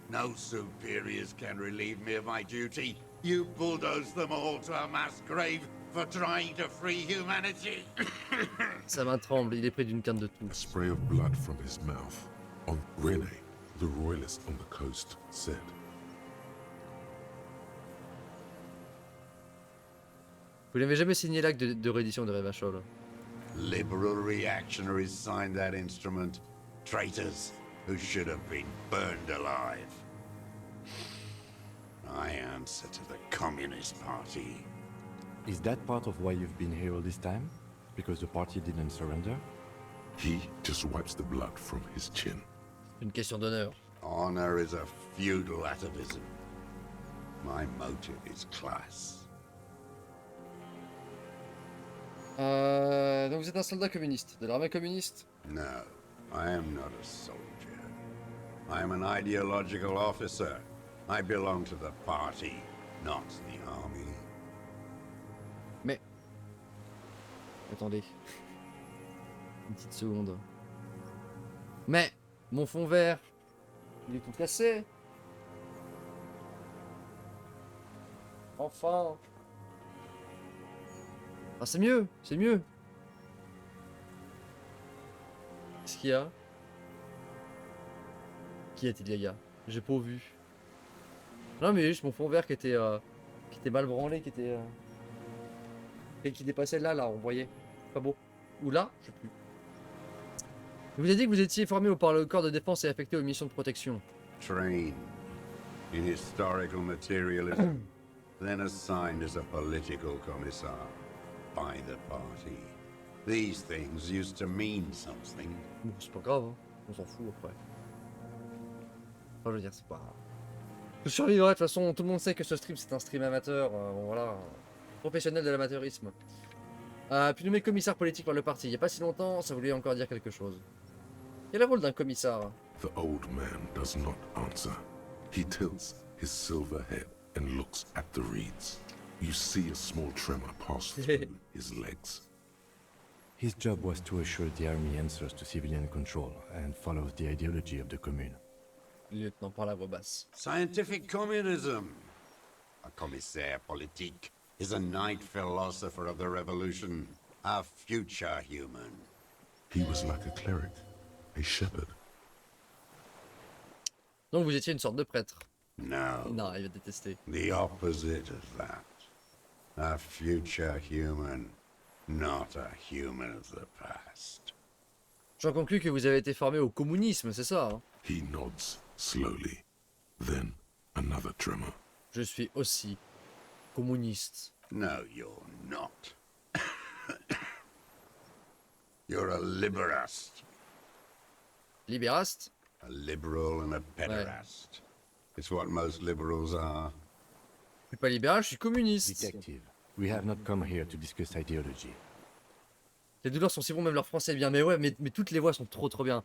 E: No superiors can relieve me of my duty. You bulldoze them all to a mass grave for trying to free humanity.
A: Sa main tremble, il est pris d'une canne de tout.
B: A spray of blood from his mouth. On Rene, the royalist on the coast, said.
A: Vous n'avez jamais signé l'acte de reddition de Revachol.
E: Liberal reactionaries signed that instrument. Traitors who should have been burned alive. I answer to the Communist Party.
C: Is that part of why you've been here all this time? Because the party didn't surrender?
B: He just wipes the blood from his chin.
A: Une question d'honneur.
E: Honor is a feudal atavism. My motive is class.
A: Donc vous êtes un soldat communiste, de l'armée communiste?
E: No, I am not a soldier. I am an ideological officer. I belong to the party, not the army.
A: Mais... Attendez. Une petite seconde. Mais mon fond vert, il est tout cassé. Oh enfin. Ah, c'est mieux, c'est mieux. Qu'est-ce qu'il y a? Qui était Gaga? J'ai pas vu. Non, mais juste mon fond vert qui était mal branlé, et qui dépassait là, on voyait. Pas beau. Ou là, je sais plus. Vous avez dit que vous étiez formé par le corps de défense et affecté aux missions de protection.
E: Trained in historical materialism, then assigned as a political commissar by the party. These things used to mean something.
A: Bon, c'est pas grave, hein. On s'en fout après. Enfin, je veux dire, c'est pas... Je survivrai, de toute façon, tout le monde sait que ce stream c'est un stream amateur, bon, voilà, professionnel de l'amateurisme. Puis nommé commissaire politique par le parti, il n'y a pas si longtemps, ça voulait encore dire quelque chose. Quel est le rôle d'un commissaire?
B: The old man does not answer. He tilts his silver head and looks at the reeds. You see a small tremor pass through his legs.
C: His job was to assure the army answers to civilian control and follows the ideology of the commune.
A: Lieutenant par la voix basse.
E: Scientific communism. A commissaire politique is a knight philosopher of the revolution, a future human.
B: He was like a cleric, a shepherd.
A: Donc vous étiez une sorte de prêtre.
E: No,
A: Non, il va détester.
E: the opposite of that. A future human, not a human of the past.
A: J'en conclus que vous avez été formé au communisme, c'est ça, hein?
B: He nods slowly. Then another tremor.
A: Je suis aussi communiste.
E: No, you're not. You're a liberast.
A: Libéraste?
E: A liberal and a pederast. It's what most liberals are.
A: Je suis pas libéral, je suis communiste.
C: Detective, we have not come here to discuss ideology.
A: Les douleurs sont si bons, même leur français est bien. Mais ouais, mais toutes les voix sont trop bien.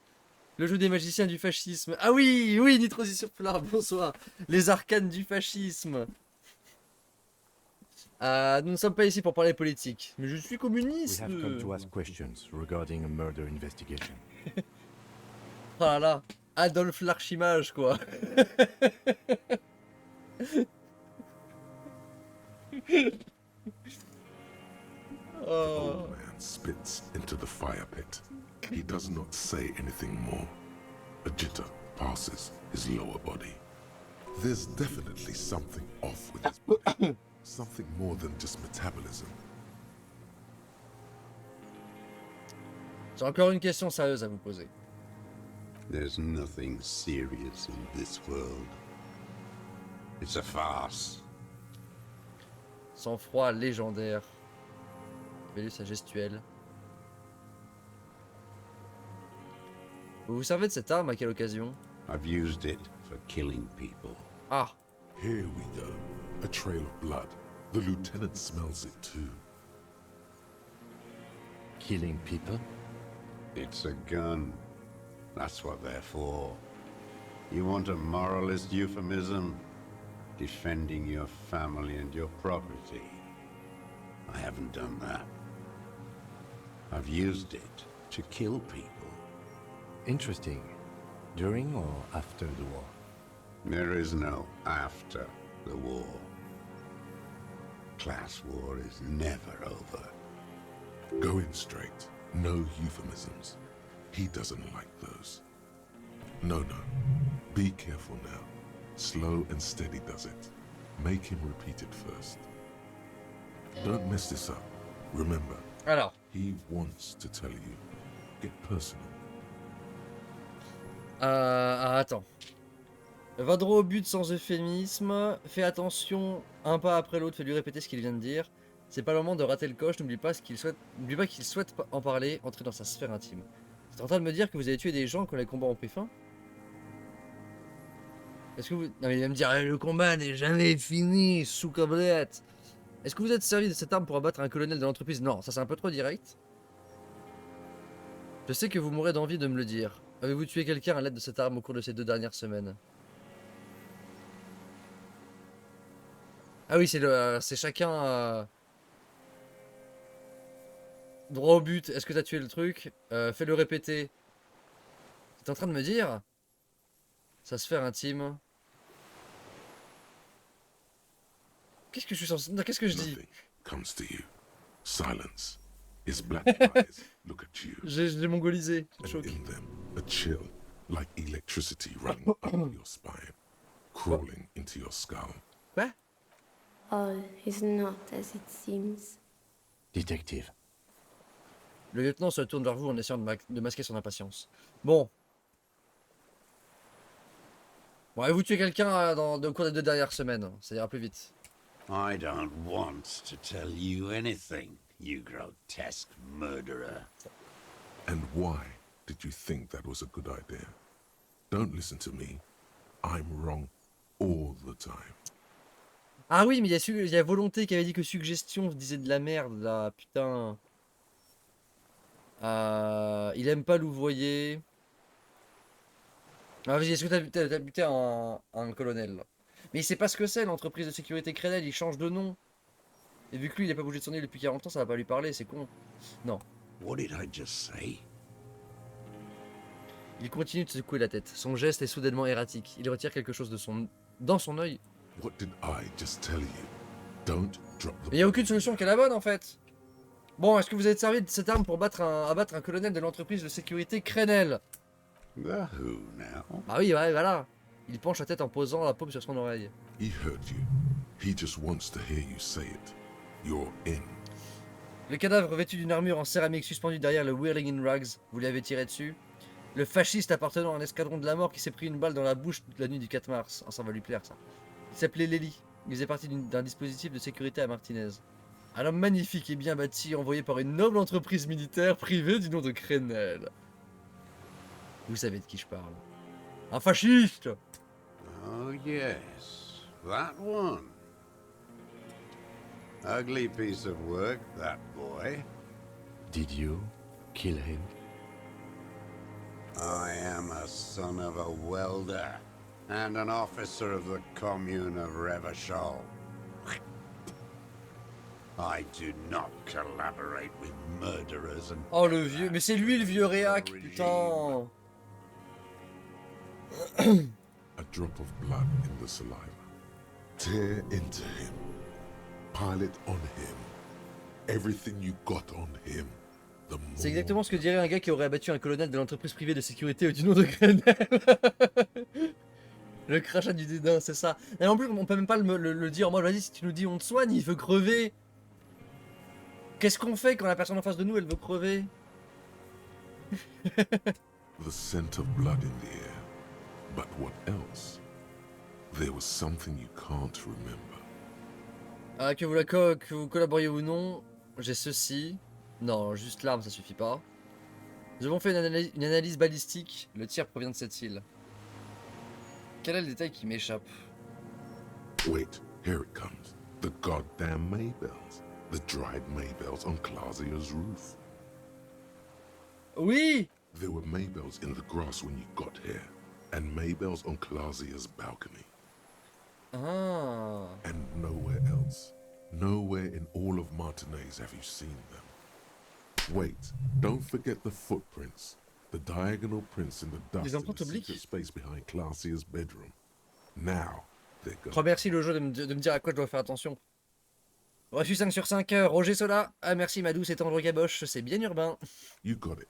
A: Le jeu des magiciens du fascisme. Ah oui, oui, Nitrosi sur Fleur, bonsoir. Les arcanes du fascisme. Nous ne sommes pas ici pour parler politique. Mais je suis
C: We
A: communiste.
C: have come to ask questions regarding a murder investigation.
A: Oh là là, Adolphe l'Archimage, quoi.
B: The old man spits into the fire pit. He does not say anything more. A jitter passes his lower body. There's definitely something off with his body. Something more than just metabolism.
A: J'ai encore une question sérieuse à vous poser.
E: There's nothing serious in this world. It's a farce.
A: Sang-froid légendaire. J'ai lu sa gestuelle. Vous vous servez de cette arme à quelle occasion?
E: I've used it for killing people.
A: Ah,
B: Here we go. A trail of blood. The lieutenant smells it too.
C: Killing people?
E: It's a gun. That's what they're for. You want a moralist euphemism? Defending your family and your property. I haven't done that. I've used it to kill people.
C: Interesting. During or after the war?
E: There is no after the war. Class war is never over.
B: Going straight. No euphemisms. He doesn't like those. No. Be careful now. Slow and steady does it. Make him repeat it first. Don't mess this up. Remember,
A: alors.
B: he wants to tell you. Get personal.
A: Attends. Va droit au but sans euphémisme. Fais attention, un pas après l'autre, fais-lui répéter ce qu'il vient de dire. C'est pas le moment de rater le coche, n'oublie pas qu'il souhaite en parler, entrer dans sa sphère intime. T'es en train de me dire que vous avez tué des gens quand les combats ont pris fin? Est-ce que vous... Non mais il va me dire, le combat n'est jamais fini, sous câblette. Est-ce que vous êtes servi de cette arme pour abattre un colonel de l'entreprise? Non, ça c'est un peu trop direct. Je sais que vous mourrez d'envie de me le dire. Avez-vous tué quelqu'un à l'aide de cette arme au cours de ces 2 dernières semaines? Ah oui, c'est chacun... Droit au but, est-ce que t'as tué le truc? Fais-le répéter. T'es en train de me dire? Sa sphère intime. Qu'est-ce que je suis censé... Non, qu'est-ce que je dis?
B: Nothing comes to you. Silence. His black eyes look at you,
A: J'ai mongolisé.
B: and
A: Choc.
B: in them a chill like electricity running up your spine, crawling into your skull.
A: Quoi?
F: All is not as it seems.
C: Detective,
A: Le lieutenant se tourne vers vous en essayant de masquer son impatience. Bon. Bon, avez-vous tué quelqu'un au cours des 2 dernières semaines? Ça ira plus vite.
E: I don't want to tell you anything, you grotesque murderer.
B: And why did you think that was a good idea? Don't listen to me. I'm wrong all the time.
A: Ah oui, mais il y a Volonté qui avait dit que Suggestion disait de la merde, là, putain. Il aime pas louvoyer. Ah vas-y, est-ce que t'as buté un colonel là? Mais il sait pas ce que c'est, l'entreprise de sécurité Kestrel, il change de nom. Et vu que lui, il a pas bougé de son île depuis 40 ans, ça va pas lui parler, c'est con. Non.
E: What did I just say?
A: Il continue de secouer la tête. Son geste est soudainement erratique. Il retire quelque chose dans son œil.
B: What did I just tell you? Don't drop the...
A: Mais il n'y a aucune solution qui est la bonne en fait. Bon, est-ce que vous avez servi de cette arme pour abattre un colonel de l'entreprise de sécurité Kestrel?
E: The who now?
A: Bah oui, ouais, voilà. Il penche la tête en posant la paume sur son oreille.
B: He heard you. He just wants to hear you say it. You're in.
A: Le cadavre vêtu d'une armure en céramique suspendu derrière le Whirling in Rags, vous l'avez tiré dessus. Le fasciste appartenant à un escadron de la mort qui s'est pris une balle dans la bouche la nuit du 4 mars. Ah, ça va lui plaire ça. Il s'appelait Lely. Il faisait partie d'un dispositif de sécurité à Martinez. Un homme magnifique et bien bâti, envoyé par une noble entreprise militaire privée du nom de Kestrel. Vous savez de qui je parle. Un fasciste!
E: Oh yes, that one. Ugly piece of work, that boy.
C: did you kill him?
E: I am a son of a welder and an officer of the commune of Revachol. I do not collaborate with murderers and...
A: Oh le vieux, mais c'est lui le vieux réac, putain!
B: A drop of blood in the saliva. Tear into him. Pile it on him. Everything you got on him. The more...
A: C'est exactement ce que dirait un gars qui aurait abattu un colonel de l'entreprise privée de sécurité du nom de Kestrel. Le crachat du dédain, c'est ça. Et en plus, on peut même pas le dire. Moi, vas-y, si tu nous dis on te soigne, il veut crever. Qu'est-ce qu'on fait quand la personne en face de nous, elle veut crever?
B: The scent of blood in the air. But what else? There was something you can't remember.
A: Ah, que vous collaboriez ou non, j'ai ceci. Non, juste l'arme, ça suffit pas. Nous avons fait une analyse balistique. Le tir provient de cette île. Quel est le détail qui m'échappe?
B: Wait, here it comes. The goddamn Maybells. The dried Maybells on Clausia's roof.
A: Oui!
B: There were Maybells in the grass when you got here, and Maybells on Clausia's balcony.
A: Ah.
B: And nowhere else. Nowhere in all of Martinez have you seen them. Wait, don't forget the footprints. The diagonal prints in the dust
A: Les
B: in
A: empreintes
B: the
A: obliques.
B: secret space behind Clausia's bedroom. Now, they're gone.
A: Remercie le jeu de me dire à quoi je dois faire attention. Reçu 5 sur 5, Roger Sola. Ah merci ma douce et tendre caboche, c'est bien urbain.
B: You got it.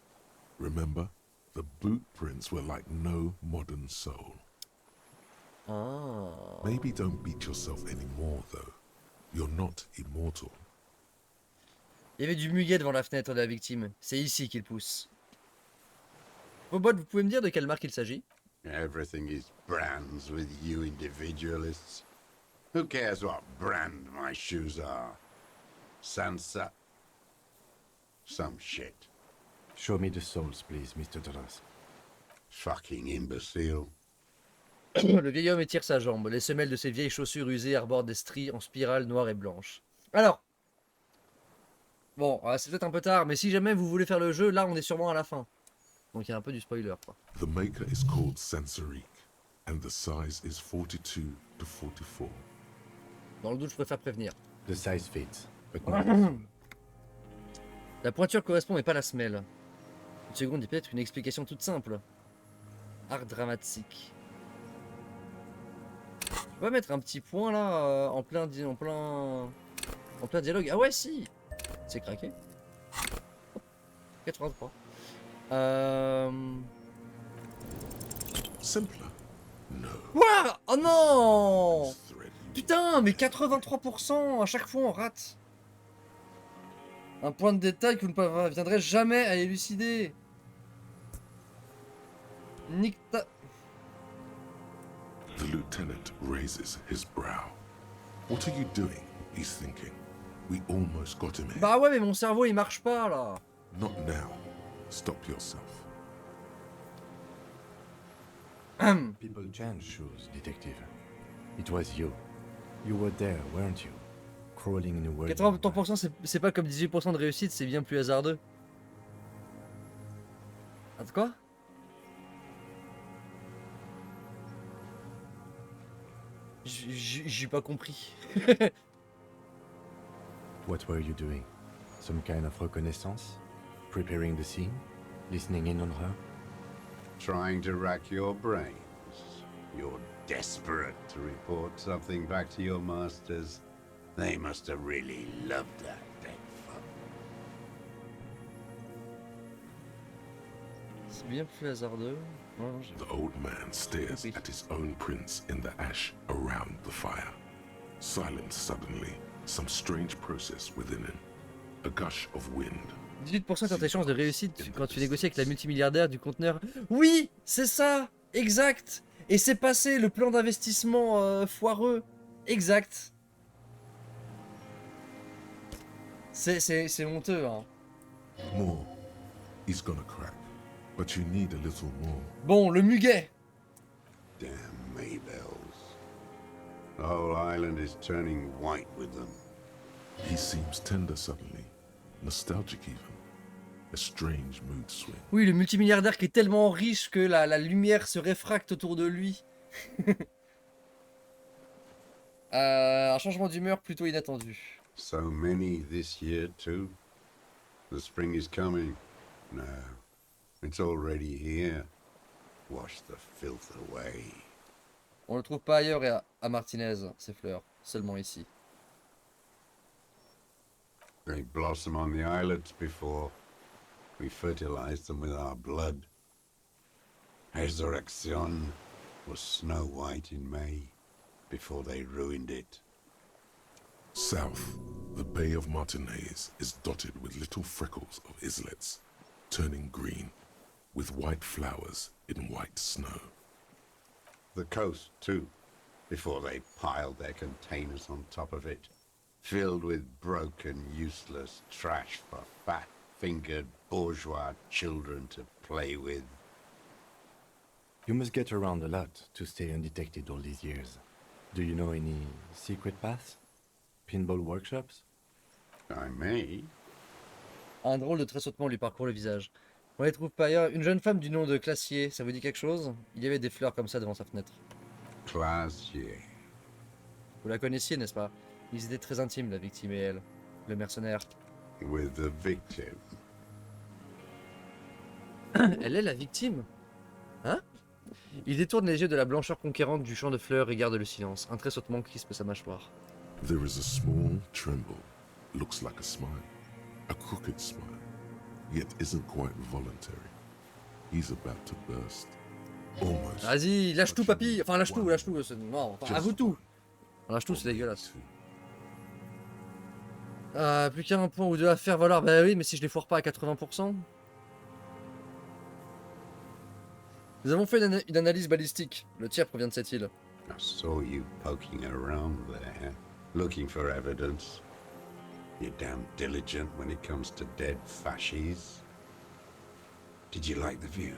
B: Remember, the boot prints were like no modern soul.
A: Ah.
B: Maybe don't beat yourself anymore, though. You're not immortal.
A: Il y avait du muguet devant la fenêtre de la victime. C'est ici qu'il pousse. Bobot, vous pouvez me dire de quelle marque il s'agit?
E: Everything is brands with you individualists. Who cares what brand my shoes are? Sansa? Some shit.
C: Show me the souls, please, Mr. Duras.
E: Fucking imbecile.
A: Le vieil homme étire sa jambe. Les semelles de ses vieilles chaussures usées arborent des stries en spirale noire et blanche. Alors. Bon, c'est peut-être un peu tard, mais si jamais vous voulez faire le jeu, là on est sûrement à la fin. Donc il y a un peu du spoiler, quoi.
B: The maker is called Sansarique, and the size is 42 to 44.
A: Dans le doute, je préfère prévenir.
C: The size fits, but not the soul.
A: La pointure correspond mais pas la semelle. Une seconde, il peut être une explication toute simple. Art dramatique. On va mettre un petit point là en plein dialogue. Ah ouais si. C'est craqué. 83.
B: Simpler? No.
A: Quoi? Oh non!
B: Thread you
A: Putain, mais 83%! À chaque fois on rate. Un point de détail que vous ne parviendrez jamais à élucider. Nique ta...
B: The lieutenant raises his brow. What are you doing? He's thinking. We almost got him here.
A: Bah ouais, mais mon cerveau il marche pas là.
B: Not now. Stop yourself.
C: People change shoes, detective. It was you. You were there, weren't you? Crawling in a world.
A: 80% c'est pas comme 18% de réussite, c'est bien plus hasardeux. Ah, quoi? J'ai pas compris.
C: What were you doing? Some kind of reconnaissance? Preparing the scene? Listening in on her?
E: Trying to rack your brains. You're desperate to report something back to your masters. They must have really loved that dead fuck.
A: C'est bien plus hasardeux. Non,
B: The old man stares at his own prints in the ash around the fire. Silent suddenly, some strange process within him. A gush of wind.
A: 18% de tes chances de réussite quand tu négocies avec la multimilliardaire du conteneur. Oui, c'est ça, exact. Et c'est passé le plan d'investissement foireux, exact. C'est honteux, hein.
B: More. He's gonna crack. But you need a little more.
A: Bon, le muguet.
E: Damn Maybells. The whole island is turning white with them.
B: He seems tender suddenly. Nostalgic even. A strange mood swing.
A: Oui, le multimilliardaire qui est tellement riche que la lumière se réfracte autour de lui. Un changement d'humeur plutôt inattendu.
E: So many this year too. The spring is coming. No, it's already here. Wash the filth away.
A: On le trouve pas ailleurs et à Martinez, ces fleurs, seulement ici.
E: They blossom on the islets before we fertilize them with our blood. Resurrection was snow white in May before they ruined it.
B: South, the Bay of Martinez is dotted with little freckles of islets, turning green, with white flowers in white snow.
E: The coast, too, before they piled their containers on top of it, filled with broken, useless trash for fat-fingered bourgeois children to play with.
C: You must get around a lot to stay undetected all these years. Do you know any secret paths? Pinball workshops?
E: I may.
A: Un drôle de tressautement lui parcourt le visage. On les trouve pas ailleurs. Une jeune femme du nom de Classier, ça vous dit quelque chose? Il y avait des fleurs comme ça devant sa fenêtre.
E: Classier.
A: Vous la connaissiez, n'est-ce pas? Ils étaient très intimes, la victime et elle. Le mercenaire.
E: With the victim.
A: Elle est la victime? Hein? Il détourne les yeux de la blancheur conquérante du champ de fleurs et garde le silence. Un tressautement crispe sa mâchoire.
B: There is a small tremble, looks like a smile, a crooked smile, yet isn't quite voluntary. He's about to burst. Almost.
A: Vas-y, lâche tout, papy. Enfin, lâche tout. Non, enfin, avoue tout. Lâche tout, c'est dégueulasse. Plus qu'un point ou deux à faire, voilà. Bah oui, mais si je les foire pas à 80%. Nous avons fait une analyse balistique. Le tir provient de cette île.
E: I saw you poking around there, looking for evidence. You're damn diligent when it comes to dead fascies. Did you like the view?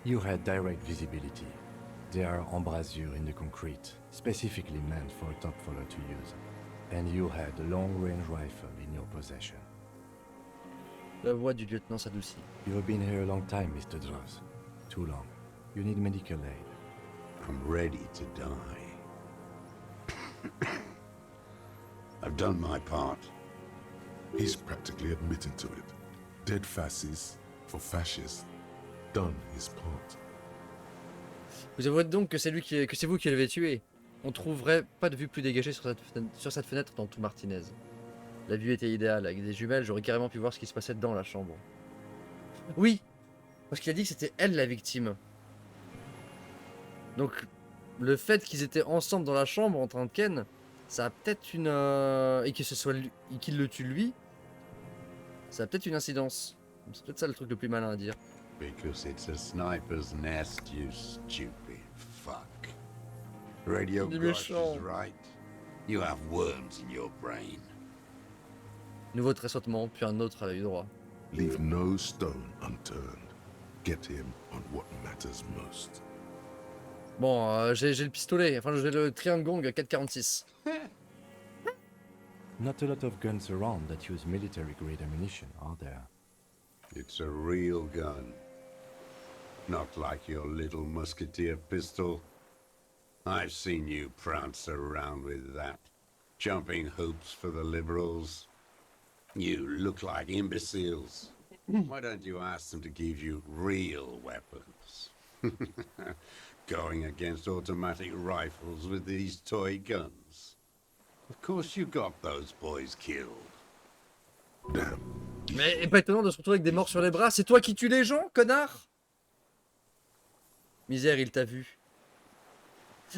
C: You had direct visibility. There are embrasures in the concrete, specifically meant for a top follower to use. And you had a long-range rifle in your possession.
A: La voix du lieutenant s'adoucit.
C: You've been here a long time, Mr. Droz. Too long. You need medical aid.
E: I'm ready to die. I've done my part.
B: He's practically admitting to it. Dead fascists for fascists. Done his part.
A: Vous avouez donc que c'est vous qui l'avez tué. On trouverait pas de vue plus dégagée sur cette fenêtre dans tout Martinez. La vue était idéale, avec des jumelles, j'aurais carrément pu voir ce qui se passait dans la chambre. Oui, parce qu'il a dit que c'était elle la victime. Donc, le fait qu'ils étaient ensemble dans la chambre en train de ken, ça a peut-être une... et que ce soit lui, et qu'il le tue lui, ça a peut-être une incidence. C'est peut-être ça le truc le plus malin à dire.
E: Because it's a sniper's nest, you stupid fuck. Radio
A: Il est
E: Gosh
A: méchant.
E: is right. You have worms in your brain.
A: Nouveau tressautement, puis un autre à l'œil droit.
B: Leave no stone unturned. Get him on what matters most.
A: Bon, j'ai le pistolet, enfin j'ai le triangle gong 4,46.
C: Not a lot of guns around that use military-grade ammunition, are there?
E: It's a real gun. Not like your little musketeer pistol. I've seen you prance around with that, jumping hoops for the liberals. You look like imbeciles. Why don't you ask them to give you real weapons? Going against automatic rifles with these toy guns. Of course you got those boys killed.
B: Damn.
A: Mais pas étonnant de se retrouver avec des morts sur les bras, c'est toi qui tues les gens, connard! Misère, il t'a vu.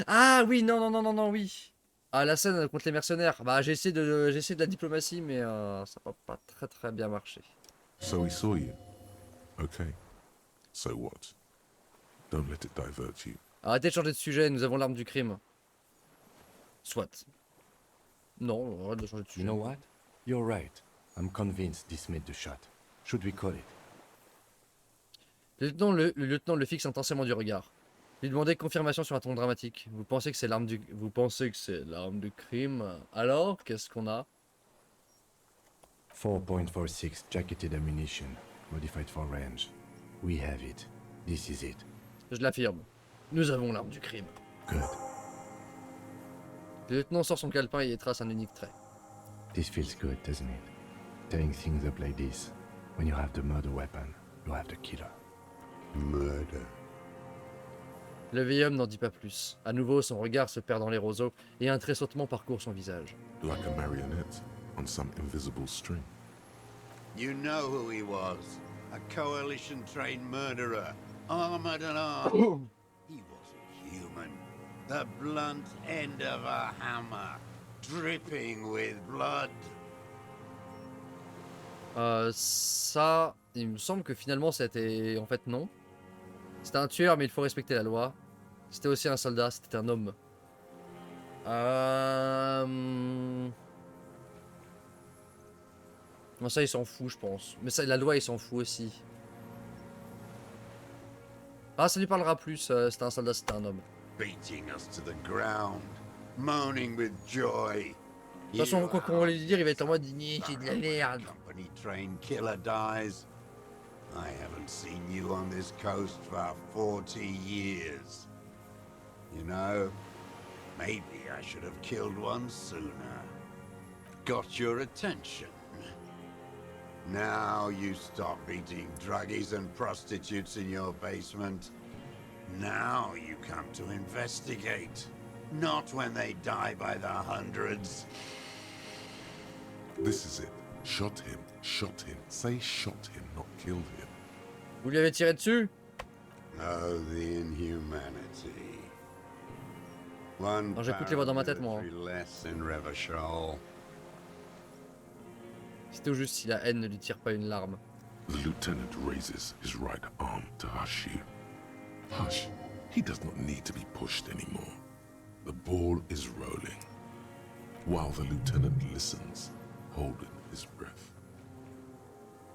A: Ah oui, non, oui. Ah, la scène contre les mercenaires. Bah, j'ai essayé de la diplomatie, mais ça va pas très bien marcher.
B: So he saw you. Okay. So what? Don't let it divert you.
A: Arrêtez de changer de sujet, nous avons l'arme du crime. Soit. Non, arrête de changer de
C: You
A: sujet.
C: know what? You're right. I'm convinced this made the shot. Should we call it?
A: Le lieutenant le fixe intensément du regard. Lui demandait confirmation sur un ton dramatique. Vous pensez que c'est l'arme du crime? Alors, qu'est-ce qu'on a?
C: 4.46 jacketed ammunition, modified for range. We have it. This is it.
A: Je l'affirme. Nous avons l'arme du crime.
C: Good.
A: Le lieutenant sort son calepin et y trace un unique trait.
C: This feels good, doesn't it? Tying things up like this. When you have the murder weapon, you have the killer.
E: Murder.
A: Le vieil homme n'en dit pas plus. À nouveau, son regard se perd dans les roseaux et un tressautement parcourt son visage.
B: Like a marionette on some invisible string.
E: You know who he was. A coalition-trained murderer. Armored and armed. He wasn't human. The blunt end of a hammer. Dripping with blood.
A: Ça, il me semble que finalement c'était... En fait, non. C'était un tueur, mais il faut respecter la loi. C'était aussi un soldat, c'était un homme. Non, ça, il s'en fout, je pense. Mais ça, la loi, il s'en fout aussi. Ah, ça lui parlera plus. C'était un soldat, c'était un homme.
E: Beating us to the ground. Moaning with joy.
A: De toute façon, quoi qu'on va lui dire, il va être en mode c'est de la merde.
E: Company trained killer dies. I haven't seen you on this coast for 40 years. You know, maybe I should have killed one sooner. Got your attention. Now you stop beating druggies and prostitutes in your basement. Now you come to investigate. Not when they die by the hundreds.
B: This is it. Shot him. Shot him. Say shot him, not killed him.
A: Vous lui avez tiré dessus?
E: Oh, the inhumanity. One
A: Non, j'écoute les voix dans ma tête, moi.
E: paramilitary less in Revachol.
A: C'était au juste si la haine ne lui tire pas une larme.
B: The lieutenant raises his right arm to hush you. Hush. He does not need to be pushed anymore. The ball is rolling. While the lieutenant listens, holding his breath.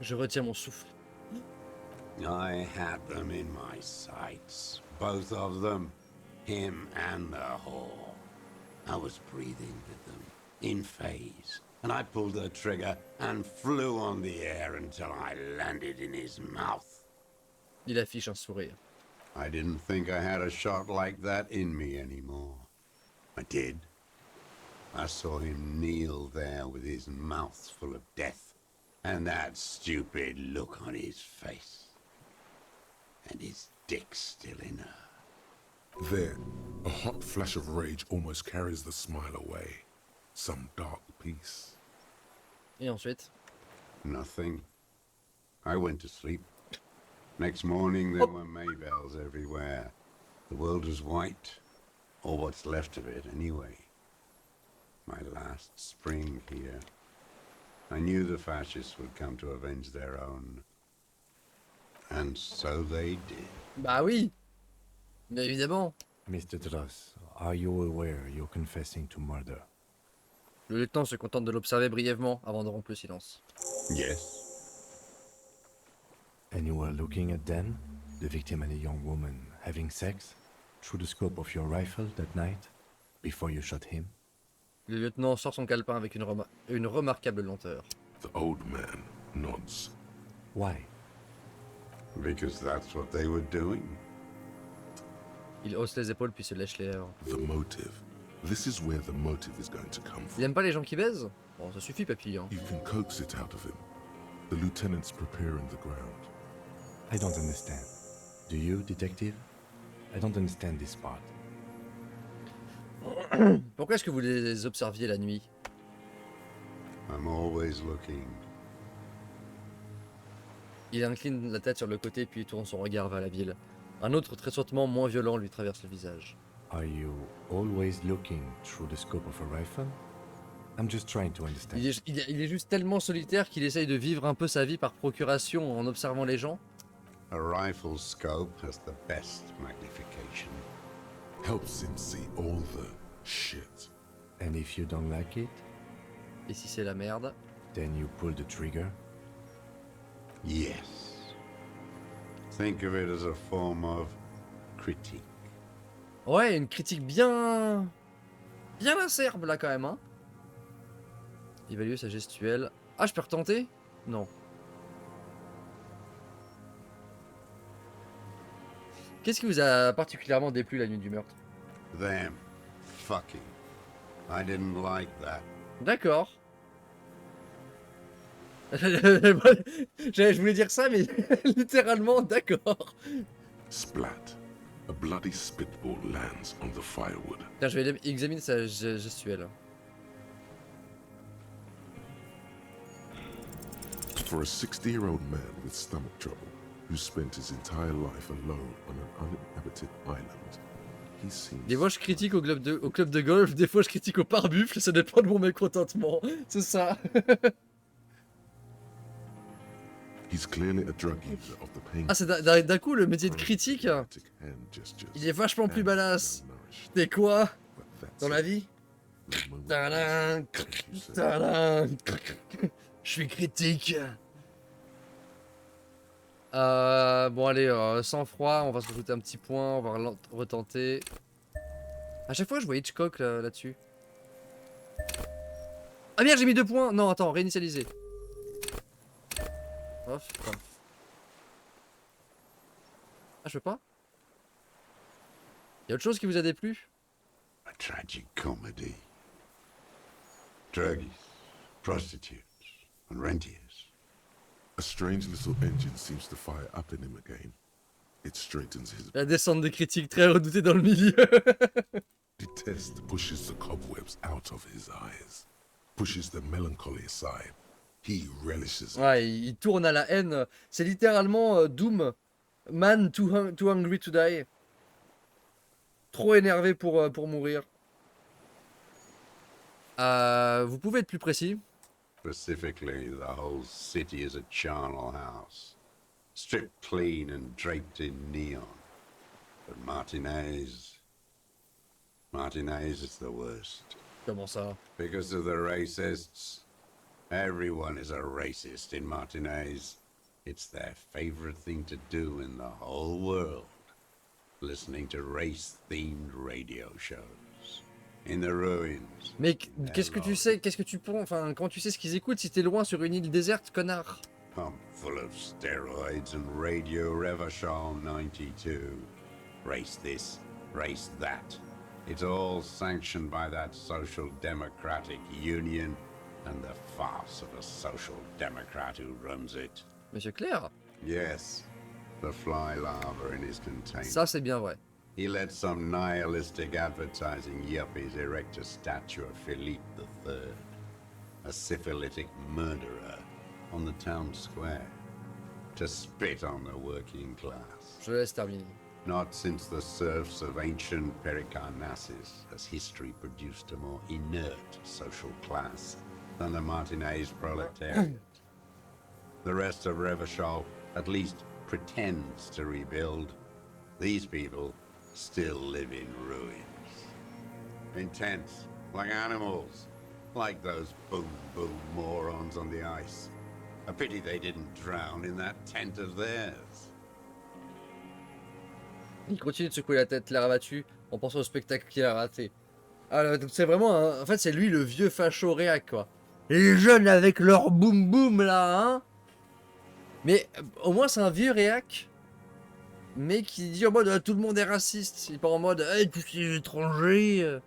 A: Je retiens mon souffle.
E: I had them in my sights. Both of them. Him and the whore. I was breathing with them, in phase. And I pulled the trigger and flew on the air until I landed in his mouth.
A: Il affiche un sourire.
E: I didn't think I had a shot like that in me anymore. I did. I saw him kneel there with his mouth full of death, and that stupid look on his face. And his dick still in her.
B: There, a hot flash of rage almost carries the smile away. Some dark peace.
A: Et ensuite?
E: Nothing. I went to sleep. Next morning there were Maybells everywhere. The world was white, or what's left of it anyway. My last spring here. I knew the fascists would come to avenge their own. And so they did.
A: Bah oui! Bien évidemment!
C: Mr. Dross, are you aware you're confessing to murder?
A: Le lieutenant se contente de l'observer brièvement avant de rompre le silence.
E: Yes.
C: And you were looking at Dan, the victim and a young woman, having sex, through the scope of your rifle that night, before you shot him?
A: Le lieutenant sort son calepin avec une remarquable lenteur.
B: The old man nods.
C: Why?
E: Because that's what they were doing.
A: Il hausse les épaules puis se lèche les lèvres.
B: The motive. This is where the motive is going to come
A: Il
B: from.
A: aime pas les gens qui baisent? Bon, ça suffit, papy. Hein.
B: You can coax it out of him. The lieutenant's preparing the ground.
C: I don't understand. Do you, detective? I don't understand this part.
A: Pourquoi est-ce que vous les observiez la nuit?
E: I'm always looking.
A: Il incline la tête sur le côté puis tourne son regard vers la ville. Un autre tressautement moins violent lui traverse le visage.
C: Are you always looking through the scope of a rifle? I'm just trying to understand.
A: Il est juste tellement solitaire qu'il essaye de vivre un peu sa vie par procuration en observant les gens.
E: A rifle scope has the best magnification.
B: Helps him see all the shit.
C: And if you don't like it,
A: Et si c'est la merde?
C: then you pull the trigger?
E: Yes. Think of it as a form of critique.
A: Ouais, une critique bien acerbe là quand même, hein. Évaluer sa gestuelle. Ah, je peux retenter? Non. Qu'est-ce qui vous a particulièrement déplu la nuit du meurtre?
E: Them fucking. I didn't like that.
A: D'accord. Je voulais dire ça, mais littéralement, d'accord.
B: Splat. A bloody spitball lands on the firewood.
A: Tiens, je vais examiner sa gestuelle.
B: For a 60-year-old man with stomach trouble, who spent his entire life alone on an uninhabited island, he seems...
A: Des fois je critique au club de golf, des fois je critique au pare-buffle, ça dépend de mon mécontentement. C'est ça.
B: He's clearly a drug user of the pain.
A: Ah, c'est d'un coup le métier de critique, il est vachement plus badass. T'es quoi dans la vie? Tadam, tadam. Je suis critique. Bon allez, sans froid, on va se rajouter un petit point, on va retenter. À chaque fois je vois Hitchcock là-dessus. Ah merde, j'ai mis 2 points. Non, attends, réinitialiser. Oh putain. Ah, je peux pas? Y'a autre chose qui vous a déplu?
E: A tragic comedy. Druggies, prostitutes, and rentiers.
B: A strange little engine seems to fire up in him again. It straightens his...
A: La descente des critiques très redoutée dans le milieu.
B: Detest pushes the cobwebs out of his eyes. Pushes the melancholy aside. He relishes it.
A: Ouais, il tourne à la haine. C'est littéralement Doom. Man too hungry to die. Trop énervé pour mourir. Vous pouvez être plus précis?
E: Specifically, the whole city is a charnel house. Stripped clean and draped in neon. But Martinez is the worst.
A: Comment ça?
E: Because of the racists. Everyone is a racist in Martinez. It's their favorite thing to do in the whole world. Listening to race-themed radio shows. In the ruins.
A: Mais qu'est-ce que tu sais? Qu'est-ce que tu penses? Enfin, quand tu sais ce qu'ils écoutent, si t'es loin sur une île déserte, connard.
E: Pump full of steroids and Radio Revachol 92. Race this, race that. It's all sanctioned by that Social Democratic Union and the farce of a Social Democrat who runs it.
A: Monsieur Claire?
E: Yes, the fly larva in his container.
A: Ça, c'est bien vrai.
E: He let some nihilistic advertising yuppies erect a statue of Philippe III, a syphilitic murderer, on the town square, to spit on the working class.
A: Je laisse terminer.
E: Not since the serfs of ancient Pericarnassus has history produced a more inert social class than the Martinez proletariat. The rest of Revachol at least pretends to rebuild. These people still live in ruins. In tents, like animals, like those boom morons on the ice. A pity they didn't drown in that tent of theirs.
A: Il continue de secouer la tête, l'air abattu, en pensant au spectacle qu'il a raté. Ah, donc c'est vraiment en fait, c'est lui le vieux facho réac, quoi. Les jeunes avec leur boum boum là, hein. Mais au moins, c'est un vieux réac. Mais qui dit en mode tout le monde est raciste. Il est pas en mode hey, tous les étrangers.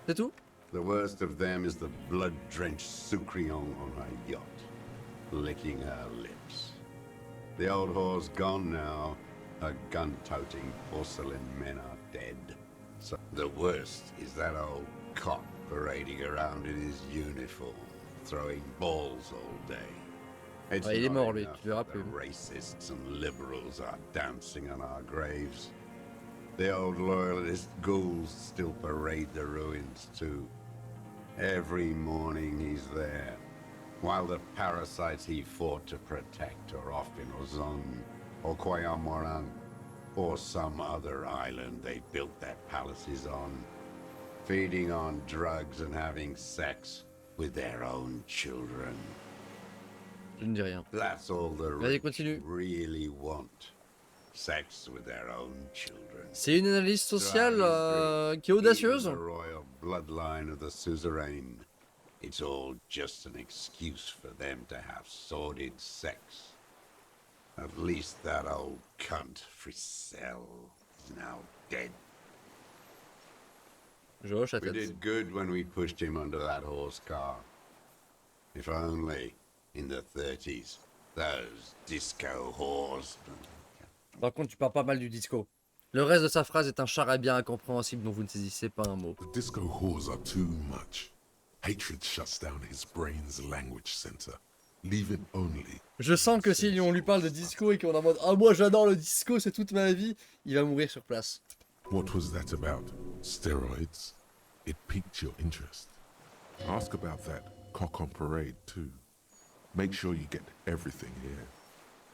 A: C'est tout?
E: The worst of them is the blood-drenched Sucrion on her yacht, licking her lips. The old whore's gone now. Her gun-toting porcelain men are dead. So the worst is that old cop parading around in his uniform, throwing balls all day. It's
A: il est
E: not
A: mort lui,
E: enough
A: tu verras
E: the
A: plus.
E: racists and liberals are dancing on our graves. The old loyalist ghouls still parade the ruins too. Every morning he's there, while the parasites he fought to protect are off in Ozon, or Koyamorang, or some other island they built their palaces on, feeding on drugs and having sex with their own children.
A: Je ne dis rien.
E: That's all the
A: Vas-y,
E: rich
A: continue.
E: really want. Sex with their own children.
A: C'est une analyse sociale qui est audacieuse.
E: Even the royal bloodline of the suzerain. It's all just an excuse for them to have sordid sex. At least that old cunt Frisell is now dead.
A: Je hoche la
E: We
A: tête.
E: did good when we pushed him under that horse car. If only, in the 30s, those disco whores.
A: Par contre, tu parles pas mal du disco. Le reste de sa phrase est un charabia incompréhensible dont vous ne saisissez pas un mot.
B: The disco whores are too much. Hatred shuts down his brain's language center, leaving only.
A: Je sens que si on lui parle de disco et qu'on est en mode ah moi j'adore le disco, c'est toute ma vie, il va mourir sur place.
B: What was that about? Steroids? It piqued your interest. Ask about that cock on parade too. Make sure you get everything here.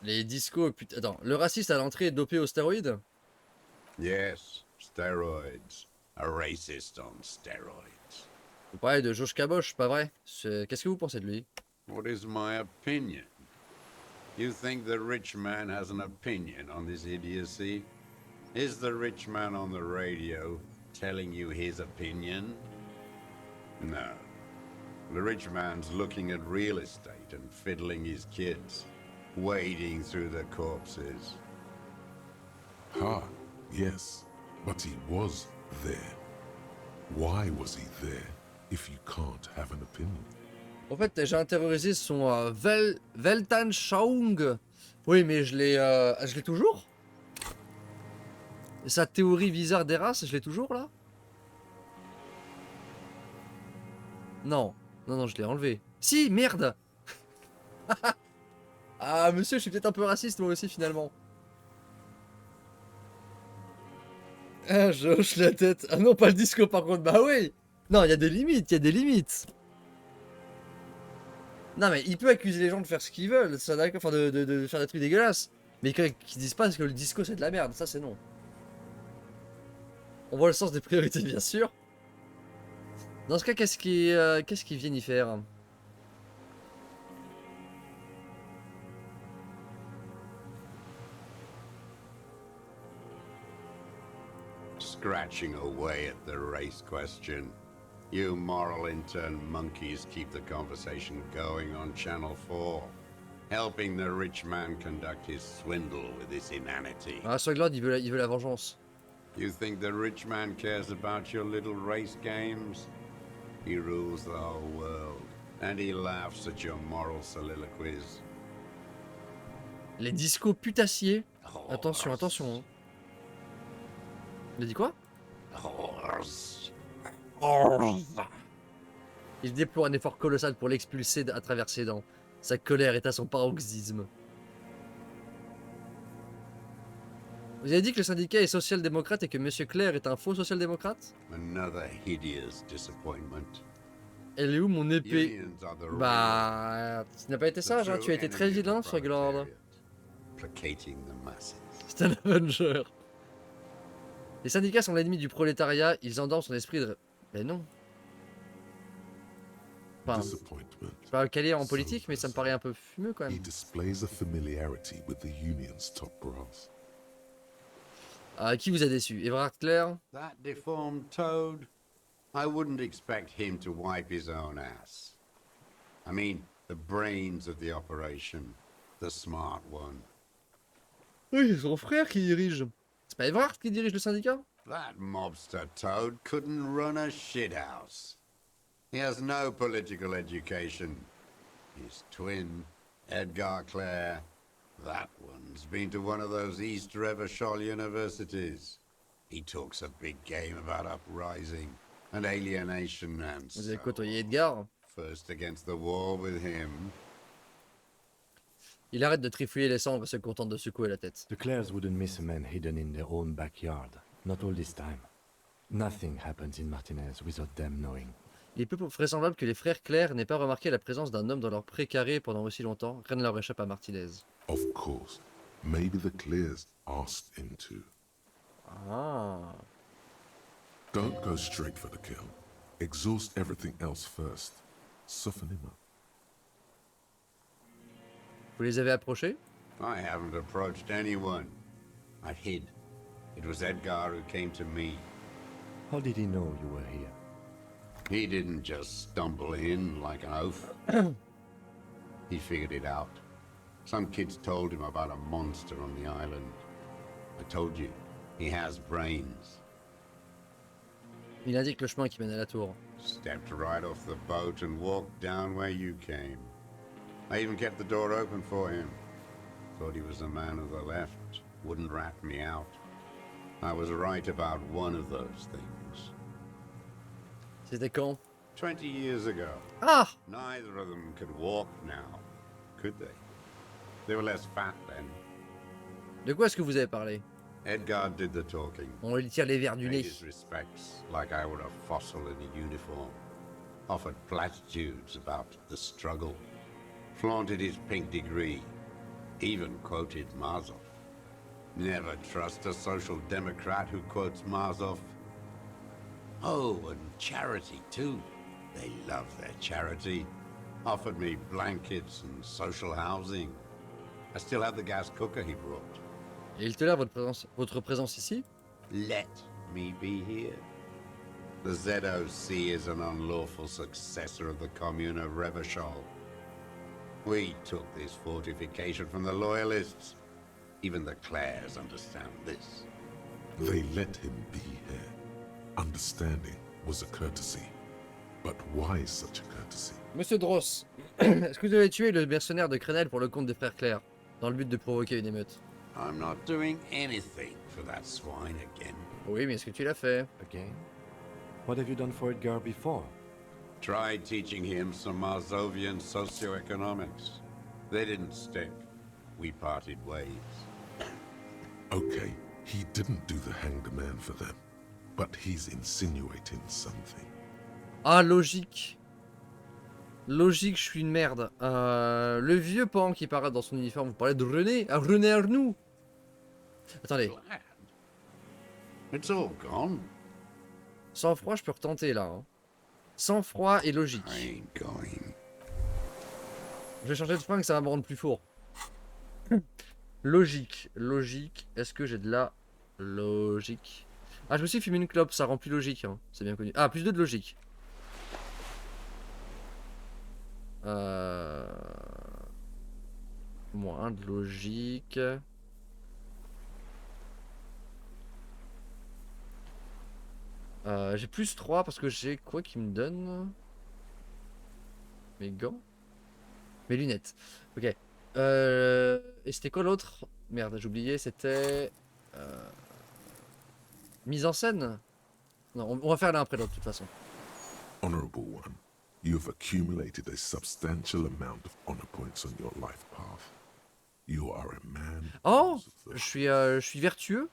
A: Les discos, putain. Attends, le raciste à l'entrée est dopé aux stéroïdes?
E: Yes, steroids. A racist on steroids.
A: Vous parlez de Josh Caboche, pas vrai? Qu'est-ce que vous pensez de lui?
E: What is my opinion? You think the rich man has an opinion on this idiocy? Is the rich man on the radio telling you his opinion? No. The rich man's looking at real estate and fiddling his kids, wading through the corpses.
B: Ha, yes, but he was there. Why was he there if you can't have an opinion?
A: En fait, j'ai intériorisé son Weltanschauung. Oui, mais je l'ai toujours. Sa théorie bizarre des races, je l'ai toujours là. Non, non, non, je l'ai enlevé. Si, merde. Ah, monsieur, je suis peut-être un peu raciste moi aussi finalement. Ah, je hoche la tête. Ah non, pas le disco par contre. Bah oui. Non, il y a des limites, il y a des limites. Non, mais il peut accuser les gens de faire ce qu'ils veulent, ça d'accord, enfin de faire des trucs dégueulasses. Mais qu'ils disent pas que le disco c'est de la merde, ça c'est non. On voit le sens des priorités, bien sûr. Dans ce cas, qu'est-ce qu'ils viennent y faire?
E: Scratching away at the race question. You moral intern monkeys keep the conversation going on Channel 4, helping the rich man conduct his swindle with this inanity.
A: Ah, Soglord, il veut la vengeance.
E: You think the rich man cares about your little race games? He rules the whole world, and he laughs at your moral soliloquies.
A: Les discos putassiers. Attention, attention. Hein. Il a dit quoi?
E: Horse.
A: Il déploie un effort colossal pour l'expulser à travers ses dents. Sa colère est à son paroxysme. Vous avez dit que le syndicat est social-démocrate et que Monsieur Clair est un faux social-démocrate?
E: Another hideous disappointment.
A: Elle est où mon épée?
E: Unions are the real,
A: Bah... Tu n'as pas été
E: the
A: sage, hein?
E: true
A: Tu as été très
E: enemy of the
A: vilain, Sogglord.
E: proletariat, placating the masses.
A: C'est un Avenger. Les syndicats sont l'ennemi du prolétariat, ils endorment son esprit de... Mais non. Enfin,
B: Disappointment.
A: je suis pas calé en politique, mais ça me paraît un peu fumeux quand
B: He
A: même.
B: displays a familiarity with the Union's top brass.
A: Ah, qui vous a déçu? Everard Claire?
E: That deformed toad? I wouldn't expect him to wipe his own ass. I mean, the brains of the operation, the smart one.
A: Oui, c'est son frère qui dirige. C'est pas Everard qui dirige le syndicat?
E: That mobster toad couldn't run a shithouse. He has no political education. His twin, Edgar Clare, that one's been to one of those East Revachol universities. He talks a big game about uprising and alienation and
A: Vous avez
E: so
A: côtoyé Edgar?
E: first against the wall with him.
A: Il arrête de trifouiller les cendres et se contente de secouer la tête.
C: The Clares wouldn't miss a man hidden in their own backyard. Not all this time. Nothing happens in Martinez without them knowing.
A: Il est peu vraisemblable que les frères Claire n'aient pas remarqué la présence d'un homme dans leur précaré pendant aussi longtemps. Rien ne leur échappe à Martinez.
B: Of course, maybe the Clears asked him to.
A: Ah.
B: Don't go straight for the kill. Exhaust everything else first. Soften him up.
A: Vous les avez approchés?
E: I haven't approached anyone. I hid. It was Edgar who came to me.
C: How did he know you were here?
E: He didn't just stumble in like an oaf. He figured it out. Some kids told him about a monster on the island. I told you, he has brains.
A: Il indique le chemin qui mène à la tour.
E: Stepped right off the boat and walked down where you came. I even kept the door open for him. Thought he was a man of the left, wouldn't rat me out. I was right about one of those things.
A: C'était quand?
E: 20 years ago.
A: Ah!
E: Neither of them could walk now, could they? They were less fat then.
A: De quoi est-ce que vous avez parlé?
E: Edgar did the talking.
A: On lui tire les verres du
E: Paid
A: nez.
E: his respects like I were a fossil in a uniform. Offered platitudes about the struggle. Flaunted his pink degree. Even quoted Marzov. Never trust a social democrat who quotes Marzov. Oh, and charity too. They love their charity. Offered me blankets and social housing. I still have the gas cooker he brought.
A: Et il tolère votre présence ici?
E: Let me be here. The ZOC is an unlawful successor of the Commune of Revachol. We took this fortification from the Loyalists. Even the Clares understand this.
B: They let him be here. Understanding was a courtesy. But why such a courtesy?
A: Monsieur Dross, est-ce que vous avez tué le mercenaire de Kestrel pour le compte des frères Claire, dans le but de provoquer une émeute?
E: I'm not doing anything for that swine again.
A: Oui, mais est-ce que tu l'as fait?
C: Again? What have you done for Edgar before?
E: Tried teaching him some Marzovian socioeconomics. They didn't stick. We parted ways.
B: Okay, he didn't do the hanged man for them. But he's insinuating something.
A: Ah, logique. Logique, je suis une merde. Le vieux pan qui paraît dans son uniforme, vous parlez de René? Ah, René Arnoux. Attendez.
E: Glad. It's all gone.
A: Sans froid, je peux retenter là. Hein. Sans froid et logique.
E: I ain't going.
A: Je vais changer de fringue, ça va me rendre plus fourre. Logique. Logique. Est-ce que j'ai de la logique? Ah, je me suis fumé une clope, ça rend plus logique. Hein. C'est bien connu. Ah, plus 2 de logique. Moins de logique. J'ai plus 3 parce que j'ai quoi qui me donne? Mes gants? Mes lunettes. Ok. Et c'était quoi l'autre? Merde, j'ai oublié, c'était... Mise en scène? Non, on va faire l'un après l'autre de toute façon.
B: Honorable one, you have accumulated a substantial amount of honor points on your life path. You are a man.
A: Oh,
B: of the-
A: je suis vertueux.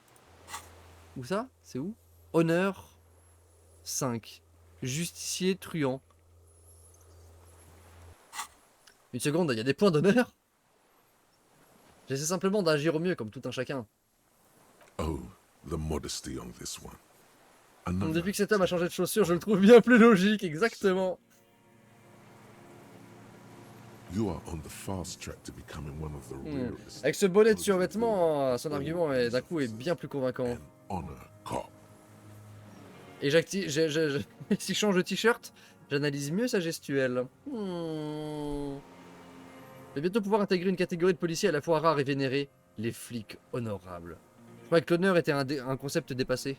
A: Où ça? C'est où? Honneur 5. Justicier truand. Une seconde, il y a des points d'honneur? J'essaie simplement d'agir au mieux comme tout un chacun.
B: Oh, the modesty on this one. Another
A: Depuis que cet homme a changé de chaussures, je le trouve bien plus logique, exactement.
B: You are on the fast track to becoming one of the rarest.
A: Avec ce bonnet de survêtement, son argument est d'un coup est bien plus convaincant.
B: An honor cop.
A: Et j'active, si je change de t-shirt, j'analyse mieux sa gestuelle. Je vais bientôt pouvoir intégrer une catégorie de policiers à la fois rare et vénérés, les flics honorables. Je croyais que l'honneur était un concept dépassé.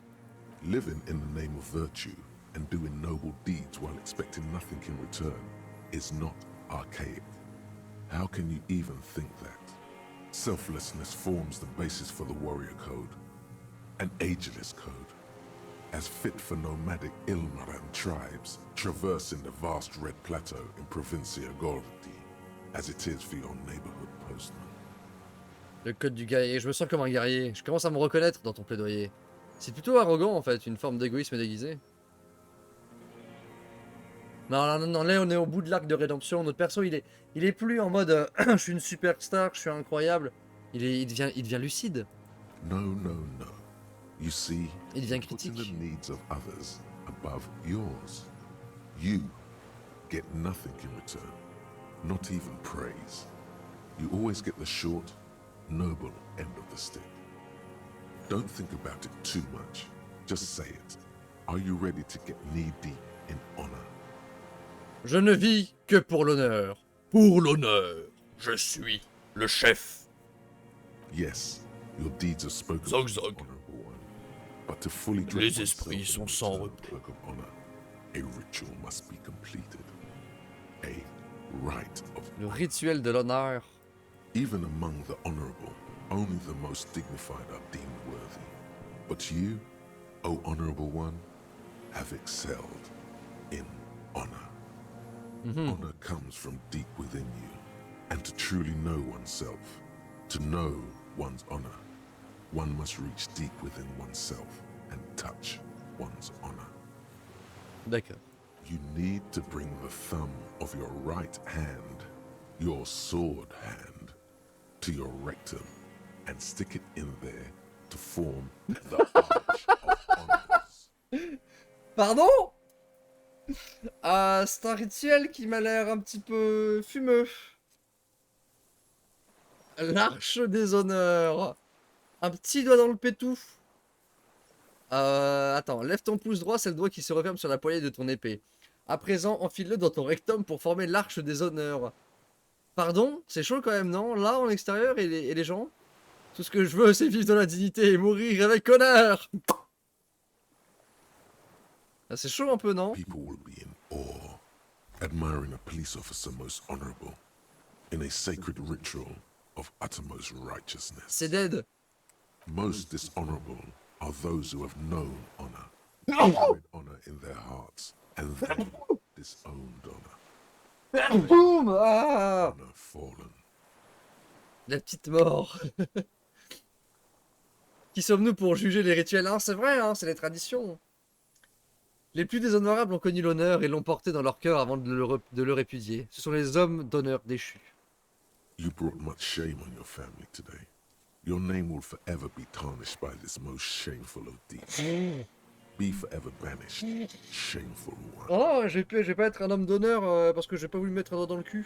B: Living in the name of virtue and doing noble deeds while expecting nothing in return is not archaic. How can you even think that? Selflessness forms the basis for the warrior code, an ageless code, as fit for nomadic Ilmaran tribes traversing the vast red plateau in Provincia Gordi, as it is for your neighborhood postman.
A: Le code du guerrier, je me sens comme un guerrier. Je commence à me reconnaître dans ton plaidoyer. C'est plutôt arrogant en fait, une forme d'égoïsme déguisé. Non, là on est au bout de l'arc de rédemption. Notre perso il est plus en mode je suis une superstar, je suis incroyable. Il devient lucide.
B: No, no, no. You see,
A: Il devient
B: putting
A: critique.
B: the needs of others above yours. You get nothing in return, not even praise. You always get the short, noble end of the stick. Don't think about it too much. Just say it. Are you ready to get knee-deep in honor?
A: Je ne vis que pour l'honneur. Pour l'honneur, je suis le chef.
B: Yes, your deeds are spoken
A: Zog,
B: of,
A: zog.
B: honorable one. But to fully
A: Les
B: dress
A: esprits
B: oneself in
A: sont sans
B: return
A: repos.
B: work of honor, a ritual must be completed. A rite of
A: Le rituel de l'honneur.
B: Even among the honorable, only the most dignified are deemed worthy. But you, O honorable one, have excelled in honor. Honor comes from deep within you, and to truly know oneself, to know one's honor, one must reach deep within oneself and touch one's honor.
A: D'accord.
B: You need to bring the thumb of your right hand, your sword hand, to your rectum and stick it in there to form the arch of honors.
A: Pardon? C'est un rituel qui m'a l'air un petit peu fumeux. L'arche des honneurs. Un petit doigt dans le pétou. Attends, lève ton pouce droit, c'est le doigt qui se referme sur la poignée de ton épée. À présent, enfile-le dans ton rectum pour former l'arche des honneurs. Pardon? C'est chaud quand même, non? Là, en extérieur, et les gens? Tout ce que je veux, c'est vivre dans la dignité et mourir avec honneur! Ah, c'est chaud un peu, non?
B: People will be in awe, admiring a police officer most honorable, in a sacred ritual of uttermost righteousness.
A: C'est dead.
B: Most dishonorable are those who have known honor, carried honor in their hearts, and then disowned honor.
A: Boum! Ah!
B: Honor fallen.
A: La petite mort. Qui sommes-nous pour juger les rituels? Ah, c'est vrai, hein, c'est les traditions. Les plus déshonorables ont connu l'honneur et l'ont porté dans leur cœur avant de le répudier. Ce sont les hommes d'honneur déchus.
B: You brought much shame on your family today. Your name will forever be tarnished by this most shameful of deeds. Be forever banished, shameful one.
A: Oh, je vais pas être un homme d'honneur parce que j'ai pas voulu me mettre un doigt dans le cul.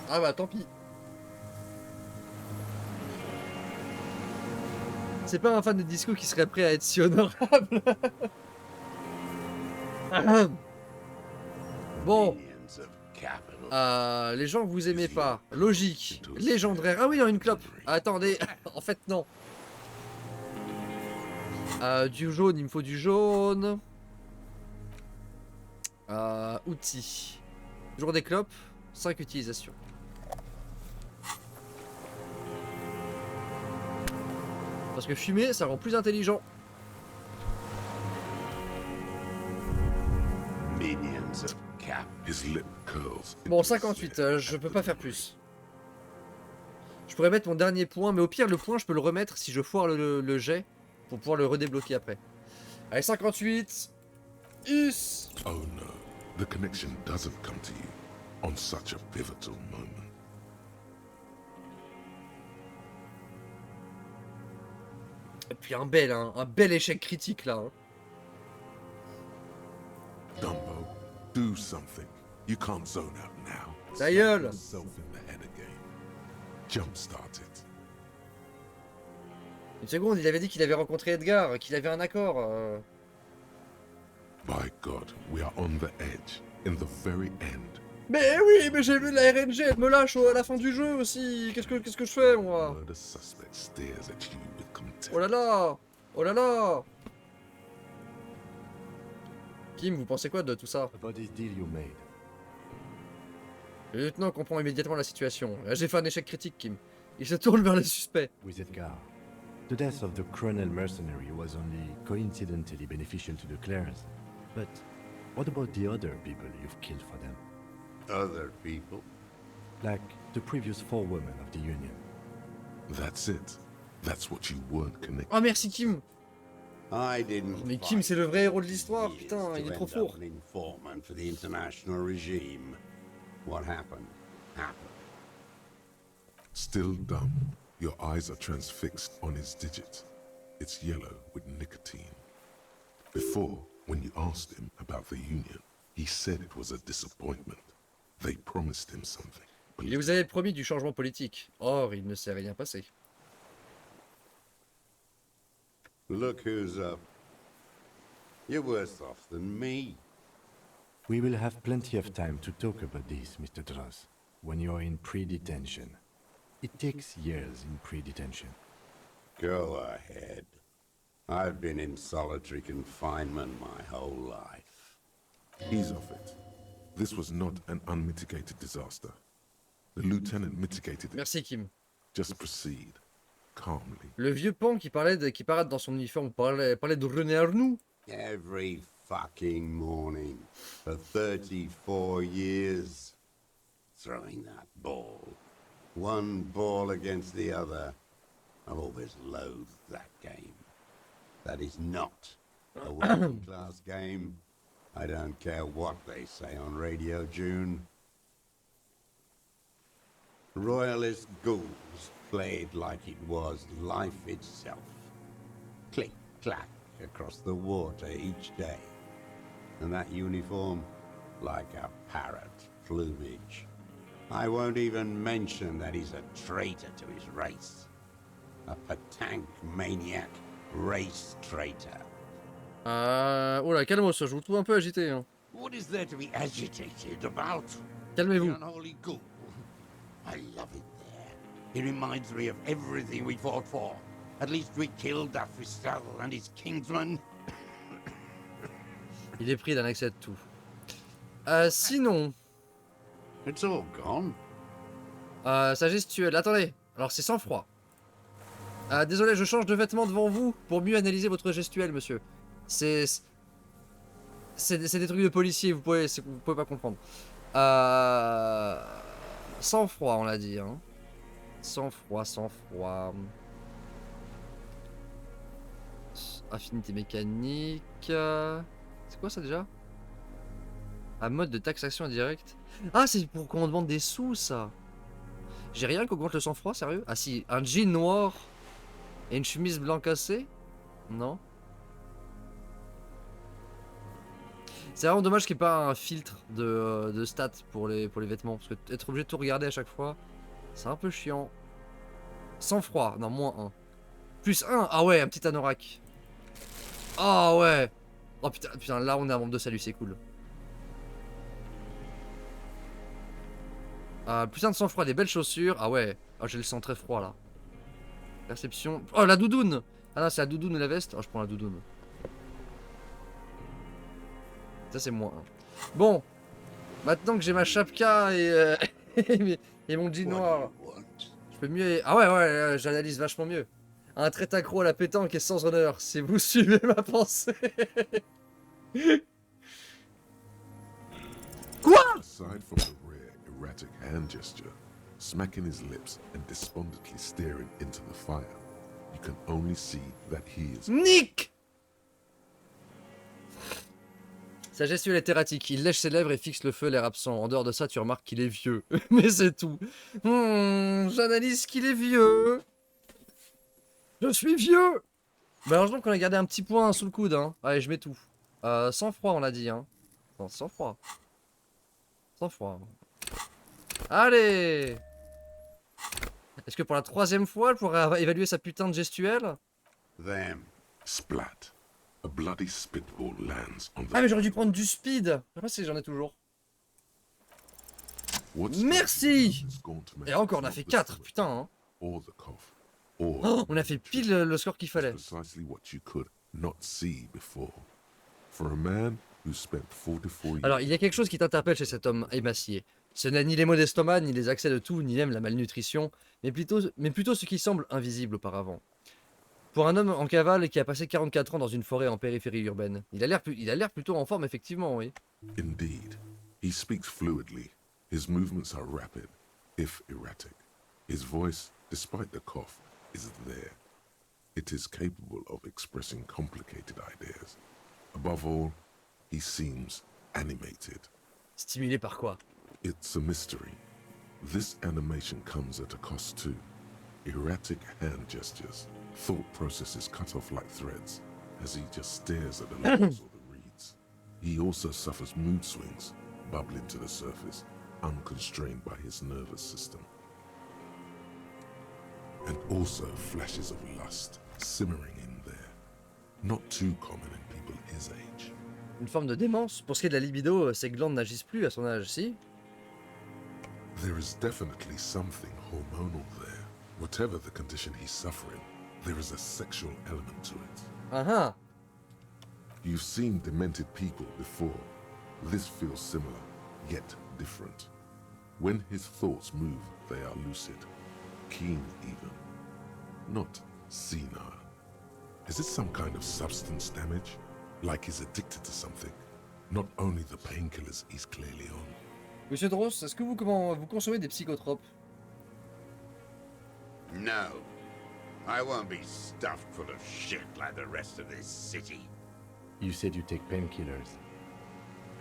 A: Ah bah tant pis. C'est pas un fan de disco qui serait prêt à être si honorable. Bon,
E: Millions of capital.
A: les gens que vous aimez pas. Logique. Légendaire. Ah oui, non, une clope. Attendez, en fait non. Du jaune, il me faut du jaune. Outils. Toujours des clopes. 5 utilisations. Parce que fumer, ça rend plus intelligent.
E: Minions of Cap.
B: His lip curls.
A: Bon,
B: into a
A: 58,
B: sneer
A: je
B: at
A: peux
B: the
A: pas faire
B: noise.
A: plus. Je pourrais mettre mon dernier point, mais au pire, le point, je peux le remettre si je foire le jet pour pouvoir le redébloquer après. Allez, 58. Us.
B: Oh no, the connection doesn't come to you on such a pivotal moment.
A: Et puis un bel échec critique là. Hein.
B: Dumbo, do something. You can't zone out now.
A: Ta gueule.
B: Yourself in the head again. Jumpstart it.
A: Une seconde, il avait dit qu'il avait rencontré Edgar, qu'il avait un accord.
B: By God, we are on the edge, in the very end.
A: Mais oui, mais j'ai vu la RNG, elle me lâche à la fin du jeu aussi. Qu'est-ce que je fais moi?
B: The suspect stares at you with contempt.
A: Oh là là. Oh là là. Kim, vous pensez quoi de tout ça?
C: About this deal you made.
A: Le lieutenant comprend immédiatement la situation. J'ai fait un échec critique, Kim. Il se tourne vers le suspect.
C: With Edgar. The death of the colonel mercenary was only coincidentally beneficial to the Clares. But what about the other people you've killed for them?
E: Other people?
C: Like the previous 4 women of the Union.
B: That's it. That's what you weren't connected.
A: Oh merci Kim.
E: I didn't.
A: Mais Kim, c'est le vrai héros de l'histoire,
E: fight
A: putain, il est
E: to
A: trop
E: end
A: fort.
E: up an informant for the international regime. What happened? Happened.
B: Still dumb. Your eyes are transfixed on his digit. It's yellow with nicotine. Before, when you asked him about the Union, he said it was a disappointment. They promised him something.
A: Il vous avait promis du changement politique. Or, il ne s'est rien passé.
E: Look who's up. You're worse off than me.
C: We will have plenty of time to talk about this, Mr. Dross, when you're in pre-detention. It takes years in pre-detention.
E: Go ahead. I've been in solitary confinement my whole life.
B: Ease off it. This was not an unmitigated disaster. The lieutenant mitigated it.
A: Merci Kim.
B: Just proceed. Calmly.
A: Le vieux pan qui parade dans son uniforme parlait de René Arnoux.
E: Every fucking morning for 34 years. Throwing that ball. One ball against the other. I've always loathed that game. That is not a working class game. I don't care what they say on Radio June. Royalist ghouls played like it was life itself. Click, clack across the water each day. And that uniform, like a parrot plumage. I won't even mention that he's a traitor to his race. A petanque maniac race traitor.
A: Oh là, calme-moi, je vous trouve un peu agité. Hein.
E: What is there to be agitated about? The
A: Calmez-vous.
E: unholy ghoul. I love it there. It reminds me of everything we fought for. At least we killed that Kestrel and his kingsman.
A: Il est pris d'un accès de tout. Sinon,
E: It's all gone.
A: sa gestuelle. Attendez, alors c'est sans froid. Désolé, je change de vêtements devant vous pour mieux analyser votre gestuelle, monsieur. C'est des trucs de policier, vous pouvez pas comprendre. Sans froid, on l'a dit. Hein. Sans froid, sans froid. Affinité mécanique. C'est quoi ça déjà? Un mode de taxation indirecte. Ah, c'est pour qu'on demande des sous, ça. J'ai rien qui augmente le sang-froid, sérieux? Ah si, un jean noir et une chemise blanc cassée? Non. C'est vraiment dommage qu'il n'y ait pas un filtre de stats pour les vêtements. Parce que être obligé de tout regarder à chaque fois, c'est un peu chiant. Sans froid, non, -1. +1, ah ouais, un petit anorak. Ah ouais. Oh putain, là on est un membre de salut, c'est cool. +1 de sang-froid, des belles chaussures. Ah ouais, oh, j'ai le sang très froid là. Perception. Oh la doudoune. Ah non, c'est la doudoune ou la veste. Oh, je prends la doudoune. Ça c'est -1. Bon, maintenant que j'ai ma chapka et, et mon jean noir, je peux mieux... Ah ouais, j'analyse vachement mieux. Un trait accro à la pétanque est sans honneur, si vous suivez ma pensée. Quoi?
B: Aside from the rare, erratic hand gesture, smacking his lips and despondently staring into the fire, you can only see that he is...
A: Nick! Sa gestuelle est erratique, il lèche ses lèvres et fixe le feu, l'air absent. En dehors de ça, tu remarques qu'il est vieux. Mais c'est tout. J'analyse qu'il est vieux. Je suis vieux. Bah heureusement qu'on a gardé un petit point sous le coude, hein. Allez, je mets tout. Sans froid, on l'a dit, hein. Non, sans froid. Sans froid. Allez! Est-ce que pour la 3e fois, elle pourrait évaluer sa putain de gestuelle?
E: Them.
B: Splat. A bloody spitball lands on the...
A: Ah mais j'aurais dû prendre du speed. Je sais pas si j'en ai toujours.
B: What's
A: Merci!
B: is going to make
A: Et encore, on a
B: not
A: fait
B: the
A: 4,
B: stomach
A: putain, hein.
B: or the cough, or
A: Oh, on a fait pile le score qu'il fallait.
B: precisely what you could not see before. For a man who spent 44 years...
A: Alors, il y a quelque chose qui t'interpelle chez cet homme émacié. Ce n'est ni les maux d'estomac, ni les accès de toux, ni même la malnutrition, mais plutôt ce qui semble invisible auparavant. Pour un homme en cavale qui a passé 44 ans dans une forêt en périphérie urbaine, il a l'air plutôt en forme, effectivement, oui.
B: Indeed, he speaks fluidly. His movements are rapid, if erratic. His voice, despite the cough, is there. It is capable of expressing complicated ideas. Above all, he seems animated.
A: Stimulé par quoi?
B: It's a mystery. This animation comes at a cost too. Erratic hand gestures, thought processes cut off like threads as he just stares at the letters or the reeds. He also suffers mood swings, bubbling to the surface, unconstrained by his nervous system. And also flashes of lust simmering in there. Not too common in people his age.
A: Une forme de démence. Pour ce qui est de la libido, ses glandes n'agissent plus à son âge, si?
B: There is definitely something hormonal there. Whatever the condition he's suffering, there is a sexual element to it.
A: Ah ah.
B: You've seen demented people before. This feels similar, yet different. When his thoughts move, they are lucid, keen even, not senile. Is it some kind of substance damage? Like he's addicted to something? Not only the painkillers he's clearly on.
A: Monsieur Dross, est-ce que vous consommez des psychotropes?
E: No. I won't be stuffed full of shit like the rest of this city.
C: You said you take painkillers.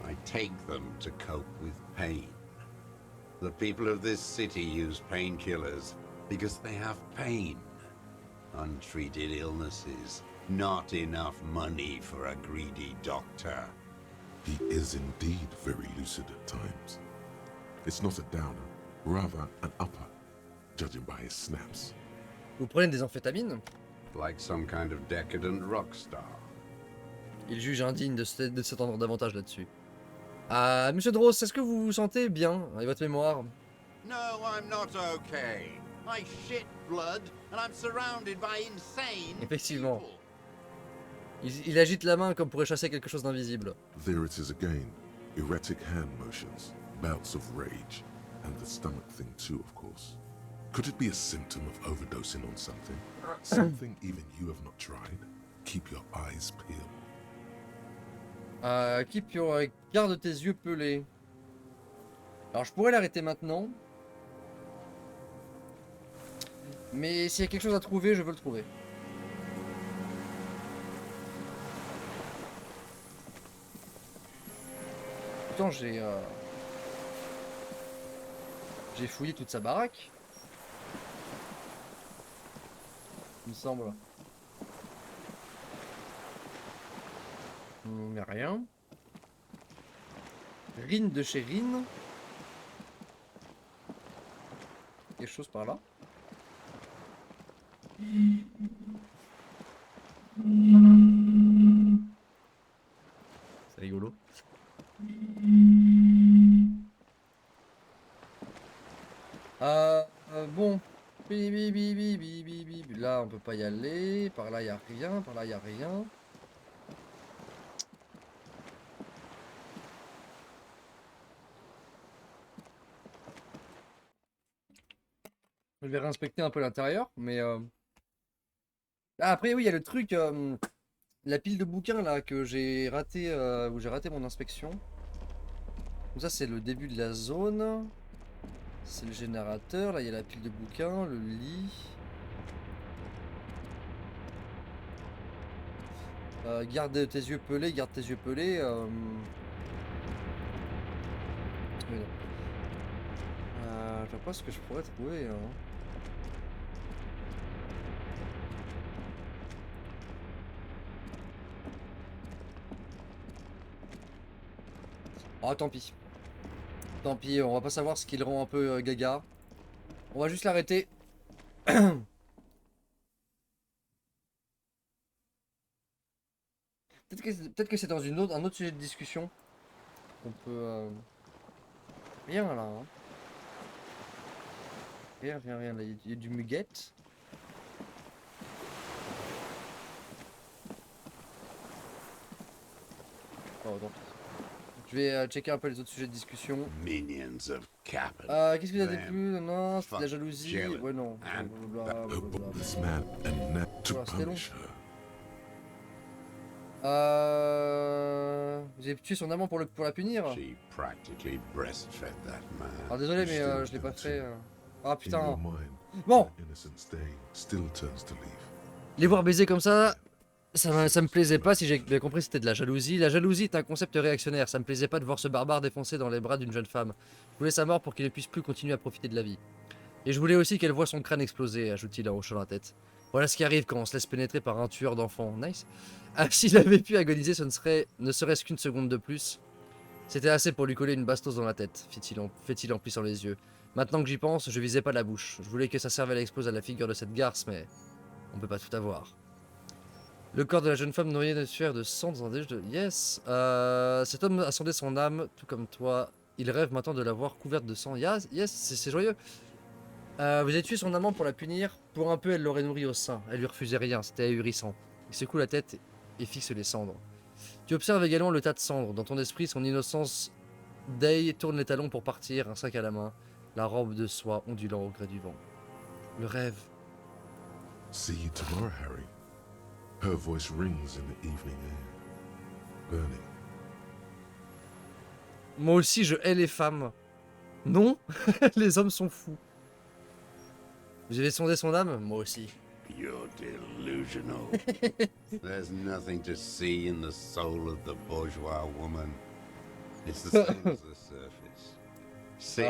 E: I take them to cope with pain. The people of this city use painkillers because they have pain. Untreated illnesses, not enough money for a greedy doctor.
B: He is indeed very lucid at times. It's not a downer, rather an upper, judging by his snaps.
A: Vous prenez des amphétamines?
E: Like some kind of decadent rock star.
A: Il juge indigne de s'étendre davantage là-dessus. Monsieur Dross, est-ce que vous vous sentez bien avec votre mémoire?
E: No, I'm not okay. I shit blood and I'm surrounded by insane
A: Effectivement.
E: people.
A: Il agite la main comme pour chasser quelque chose d'invisible.
B: There it is again, erratic hand motions, bouts of rage, and the stomach thing too, of course. Could it be a symptom of overdosing on something? Something even you have not tried? Keep your eyes peeled.
A: Garde tes yeux pelés. Alors je pourrais l'arrêter maintenant. Mais s'il y a quelque chose à trouver, je veux le trouver. Pourtant j'ai fouillé toute sa baraque. Il me semble. Mais rien. Rine de chez Rine. Quelque chose par là. C'est rigolo. Bon. Là on peut pas y aller. Par là y a rien. Par là y a rien. Je vais réinspecter un peu l'intérieur, mais Ah, après, oui, il y a le truc, la pile de bouquins là que j'ai raté, où j'ai raté mon inspection. Donc ça, c'est le début de la zone. C'est le générateur. Là, il y a la pile de bouquins, le lit. Garde tes yeux pelés, garde tes yeux pelés. Mais non. Je sais pas ce que je pourrais trouver. Hein. Oh, tant pis. Tant pis, on va pas savoir ce qui le rend un peu gaga. On va juste l'arrêter. Peut-être que c'est dans un autre sujet de discussion. On peut... Rien là. Hein. Rien. Là, il y a du muguette. Oh, non. Je vais checker un peu les autres sujets de discussion.
E: Minions of Kappa.
A: Qu'est-ce que vous avez déplu? Non, c'est de la jalousie. Ouais, non. Blablabla.
B: This man and net to
A: Voilà, c'était long.
B: punish her.
A: Vous avez tué son amant pour la punir?
E: She practically breastfed that man.
A: Ah, désolé, mais
B: Still
A: je l'ai pas
B: guilty.
A: fait. Ah,
B: In
A: putain.
B: your mind,
A: Bon,
B: the innocence day still turns to leaf.
A: les voir baiser comme ça me plaisait pas. Si j'ai bien compris, c'était de la jalousie. La jalousie est un concept réactionnaire. Ça me plaisait pas de voir ce barbare défoncer dans les bras d'une jeune femme. Je voulais sa mort pour qu'il ne puisse plus continuer à profiter de la vie. Et je voulais aussi qu'elle voie son crâne exploser, ajoute-t-il en hochant la tête. Voilà ce qui arrive quand on se laisse pénétrer par un tueur d'enfants. Nice. Ah, s'il avait pu agoniser, ne serait-ce qu'une seconde de plus. C'était assez pour lui coller une bastos dans la tête, fait-il en plissant les yeux. Maintenant que j'y pense, je visais pas la bouche. Je voulais que sa cervelle explose à la figure de cette garce, mais on peut pas tout avoir. Le corps de la jeune femme noyée de sueur de sang dans un déluge de... Yes. Cet homme a sondé son âme, tout comme toi. Il rêve maintenant de la voir couverte de sang. Yes, c'est joyeux. Vous avez tué son amant pour la punir. Pour un peu, elle l'aurait nourri au sein. Elle lui refusait rien, c'était ahurissant. Il secoue la tête et fixe les cendres. Tu observes également le tas de cendres. Dans ton esprit, son innocence Day tourne les talons pour partir, un sac à la main, la robe de soie ondulant au gré du vent. Le rêve.
B: See you tomorrow, Harry. Her voice rings in the evening air, burning.
A: Moi aussi, je hais les femmes. Non, les hommes sont fous. Vous avez sondé son âme? Moi aussi.
E: You're delusional. There's nothing to see in the soul of the bourgeois woman. It's the same as the surface. Sick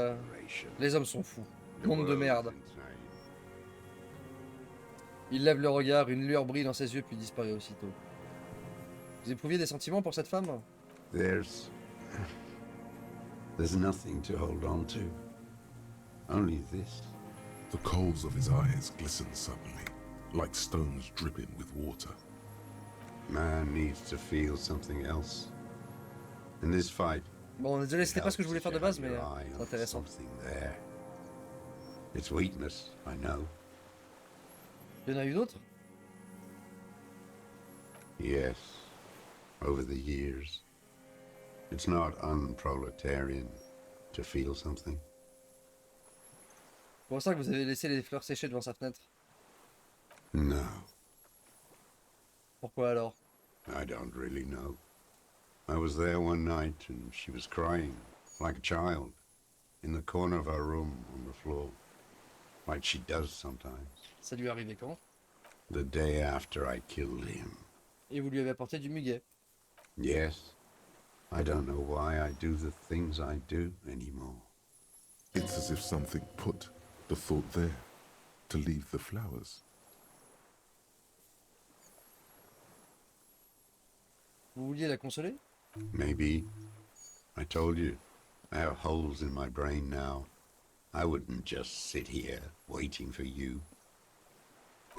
E: desperation.
A: Les hommes sont fous.
E: The
A: Monde de
E: world
A: merde.
E: is insane.
A: Il lève le regard, une lueur brille dans ses yeux puis disparaît aussitôt. Vous éprouviez des sentiments pour cette femme?
E: There's nothing to hold on to. Only this.
B: The coals of his eyes glisten suddenly, like stones dripping with water.
E: Man needs to feel something else. In this fight,
A: Bon, désolé, c'était pas ce que je voulais faire de base, mais
E: Your eye
A: c'est
E: on
A: intéressant.
E: something there. It's weakness, I know.
A: Il y en a une autre?
E: Yes, over the years. It's not unproletarian to feel something.
A: C'est pour ça que vous avez laissé les fleurs sécher devant sa fenêtre.
E: No,
A: Pourquoi alors?
E: I don't really know. I was there one night and she was crying, like a child, in the corner of her room on the floor, like she does sometimes.
A: Ça lui est arrivé quand?
E: The day after I killed him.
A: Et vous lui avez apporté du muguet.
E: Yes, I don't know why I do the things I do anymore.
B: It's as if something put the thought there to leave the flowers.
A: Vous vouliez la consoler?
E: Maybe. I told you, I have holes in my brain now. I wouldn't just sit here waiting for you.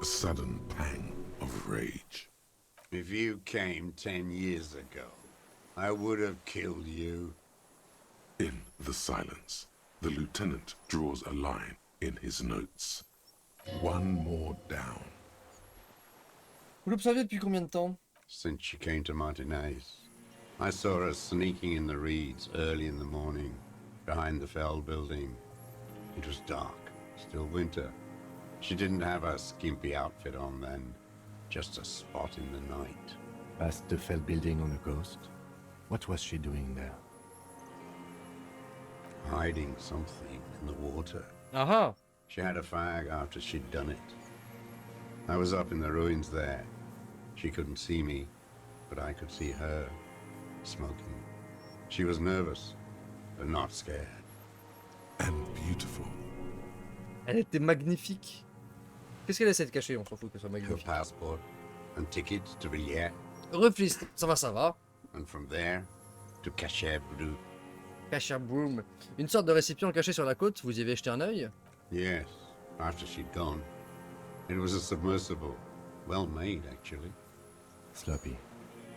B: A sudden pang of rage.
E: If you came 10 years ago, I would have killed you.
B: In the silence, the lieutenant draws a line in his notes. One more down.
A: Vous l'observez depuis combien de temps?
E: Since she came to Martinez, I saw her sneaking in the reeds early in the morning, behind the Fell building. It was dark, still winter. She didn't have a skimpy outfit on then, just a spot in the night.
C: Past the fell building on the coast? What was she doing there?
E: Hiding something in the water.
A: Ah
E: She had a fag after she'd done it. I was up in the ruins there. She couldn't see me, but I could see her, smoking. She was nervous, but not scared.
B: And beautiful.
A: Elle était magnifique. Qu'est-ce qu'elle essaie de cacher? On s'en fout que ce soit
E: Her
A: magnifique.
E: passport and ticket to VERITE,
A: Refliste, ça va, ça va.
E: and from there to Kestrel.
A: Cacher broom. Une sorte de récipient caché sur la côte, vous y avez jeté un œil?
E: Yes, after she'd gone. It was a submersible. Well made, actually.
C: Sloppy.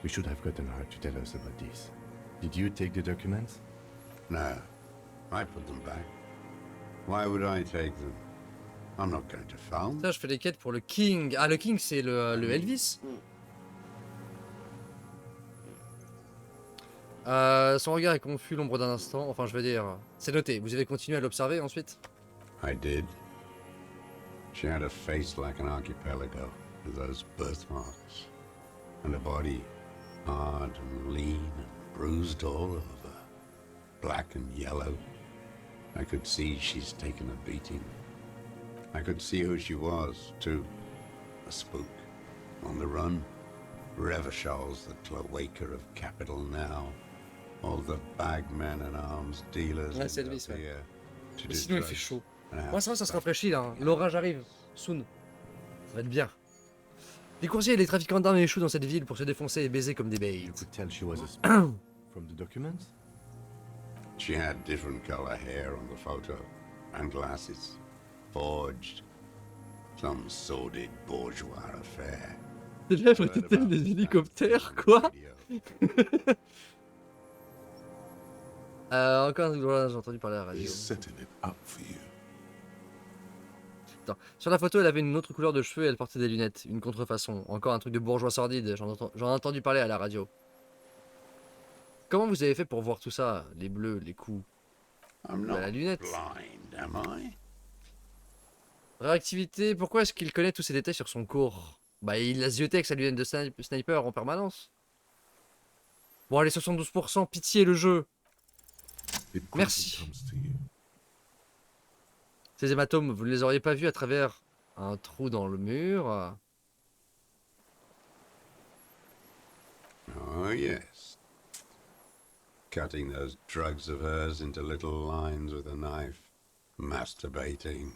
C: We should have gotten her to tell us about this. Did you take the documents?
E: No, I put them back. Why would I take them? I'm not going to found.
A: Ça, je fais des quêtes pour le King. Ah, le King, c'est le Elvis. Son regard est confus l'ombre d'un instant. Enfin, je veux dire... C'est noté. Vous avez continué à l'observer ensuite?
E: I did. She had a face like an archipelago, with those birthmarks, and a body hard and lean and bruised all over, black and yellow. I could see she's taken a beating. I could see who she was, too. A spook, on the run. Revishal's the cloaker of capital now. All the bagmen and arms dealers
A: Ouais, c'est
E: end
A: Elvis,
E: up
A: ouais.
E: here to
A: Mais sinon, il fait
E: distress
A: chaud.
E: and have
A: Moi, ça va, ça se
E: back
A: rafraîchit, là. Hein. L'orage arrive. Soon. Ça va être bien. Les coursiers et les trafiquants d'armes échouent dans cette ville pour se défoncer et baiser comme des
C: You
A: bêtes.
C: could tell she was a spy from the documents?
E: She had different color hair on the photo, and glasses. Forged. Some sordid bourgeois affair.
A: Tes lèvres étaient-elles des hélicoptères? Quoi? Encore une fois, j'ai entendu parler à la radio.
B: He's setting it up for you.
A: Attends. Sur la photo, elle avait une autre couleur de cheveux et elle portait des lunettes. Une contrefaçon. Encore un truc de bourgeois sordide. J'en ai entendu parler à la radio. Comment vous avez fait pour voir tout ça? Les bleus, les coups.
E: I'm
A: Bah,
E: not
A: la lunette.
E: blind, am I?
A: Réactivité, pourquoi est-ce qu'il connaît tous ces détails sur son corps? Bah, il a zioté avec sa lunette de sniper en permanence. Bon, allez, 72%, pitié le jeu.
B: It quickly
A: Merci.
B: comes to you.
A: Ces hématomes, vous ne les auriez pas vus à travers un trou dans le mur.
E: Oh, yes. Cutting those drugs of hers into little lines with a knife. Masturbating.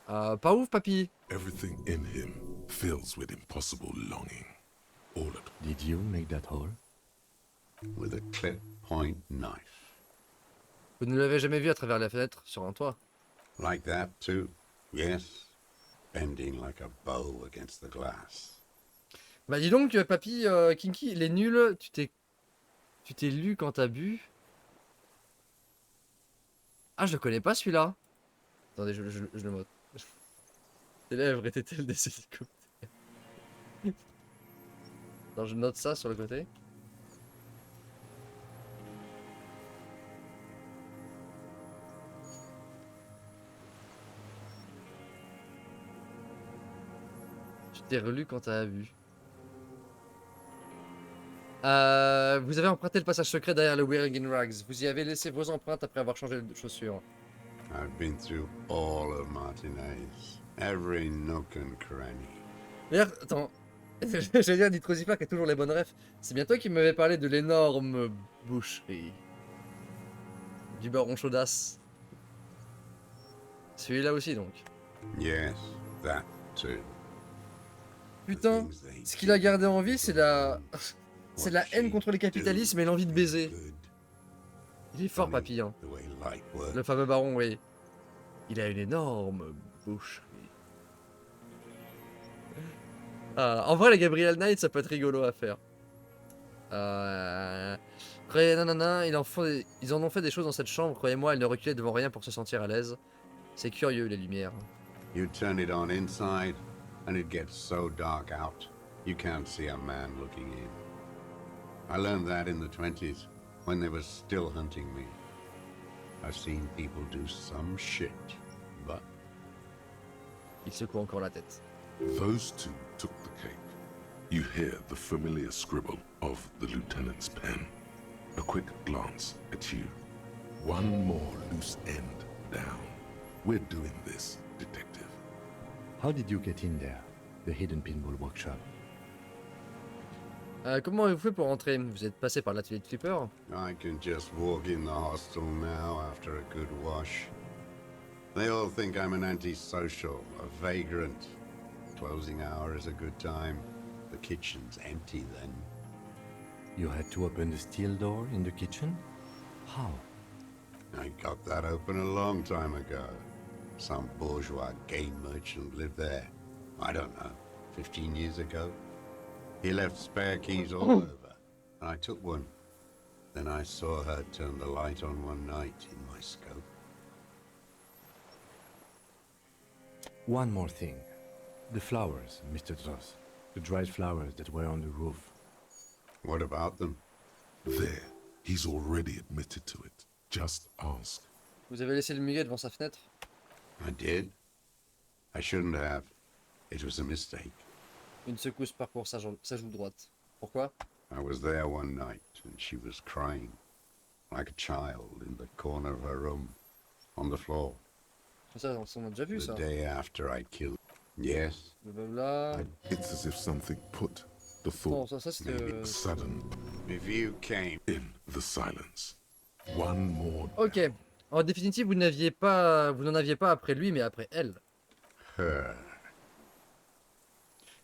A: Pas ouf, papy.
B: Everything in him fills with impossible longing. All at
C: Did you make that hole?
E: With a clip point knife.
A: Vous ne l'avez jamais vu à travers la fenêtre sur un toit.
E: Like that, too. Yes. Bending like a bow against the glass.
A: Bah dis donc, papy, Kinky, il est nul. Tu t'es lu quand t'as bu. Ah, je le connais pas celui-là. Attendez, je le note. Tes lèvres étaient-elles des hélicoptères? Attends, je note ça sur le côté. Tu t'es relu quand t'as vu. Vous avez emprunté le passage secret derrière le Wearing in Rags. Vous y avez laissé vos empreintes après avoir changé de chaussures.
E: I've been through all of Martinez. Every nook and cranny.
A: D'ailleurs, attends. J'allais dire Nitrosifer qui a toujours les bonnes refs. C'est bien toi qui m'avais parlé de l'énorme boucherie. Du baron chaudasse. Celui-là aussi donc.
E: Yes, that too.
A: Putain, ce qu'il a gardé en vie, c'est la... C'est la haine contre le capitalisme et l'envie de baiser. Il est fort, papy, hein. Le fameux baron, oui. Il a une énorme boucherie. En vrai, les Gabriel Knight, ça peut être rigolo à faire. Nanana, ils en ont fait des choses dans cette chambre. Croyez-moi, elle ne reculait devant rien pour se sentir à l'aise. C'est curieux, les lumières.
E: You turn it on inside, and it gets so dark out, you can't see a man looking in. I learned that in the 20s, when they were still hunting me. I've seen people do some shit, but
A: Il secoue encore la tête.
B: Those two took the cake. You hear the familiar scribble of the lieutenant's pen. A quick glance at you. One more loose end down. We're doing this, detective.
C: How did you get in there? The hidden pinball workshop.
A: Comment avez-vous fait pour rentrer? Vous êtes passé par l'atelier de Flipper?
E: I can just walk in the hostel now after a good wash. They all think I'm an antisocial, a vagrant. Closing hour is a good time. The kitchen's empty then.
C: You had to open the steel door in the kitchen? How?
E: I got that open a long time ago. Some bourgeois game merchant lived there. I don't know, 15 years ago. He left spare keys all over, and I took one. Then I saw her turn the light on one night in my scope.
C: One more thing. The flowers, Mr. Dross. The dried flowers that were on the roof.
E: What about them?
B: There, he's already admitted to it. Just ask.
A: Vous avez laissé le muguet devant sa fenêtre?
E: I did. I shouldn't have. It was a mistake.
A: Une secousse parcourt sa joue droite. Pourquoi?
E: I was there one night, and she was crying, like a child in the corner of her room, on the floor.
A: Ça, on a déjà vu
E: The
A: ça.
E: day after I killed. Yes.
A: Blablabla.
B: It's as if something put the
A: Non,
B: thought
A: ça c'était...
B: sudden
E: If you came.
B: in the silence. One more.
A: Ok. En définitive, vous n'en aviez pas après lui, mais après elle.
E: Her.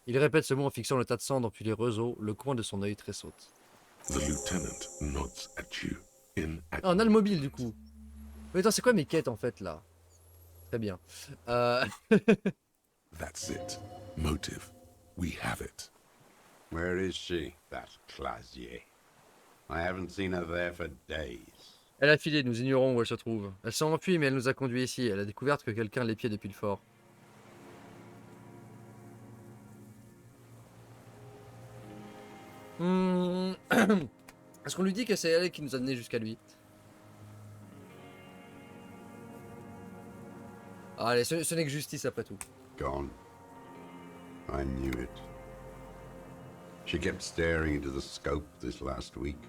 A: Il répète ce mot en fixant le tas de cendres puis les roseaux, le coin de son œil tressaute.
B: The lieutenant nods at you in
A: Ah, on a le mobile du coup. Mais attends, c'est quoi mes quêtes en fait là? Très bien.
B: That's it. Motive. We have it.
E: Where is she, that Clasier? I haven't seen her there for days.
A: Elle a filé, nous ignorons où elle se trouve. Elle s'est enfuie, mais elle nous a conduits ici. Elle a découvert que quelqu'un l'épiait depuis le fort. Est-ce qu'on lui dit que c'est elle qui nous a donné jusqu'à lui? Allez, ce n'est que justice après tout.
E: Gone. I knew it. She kept staring into the scope this last week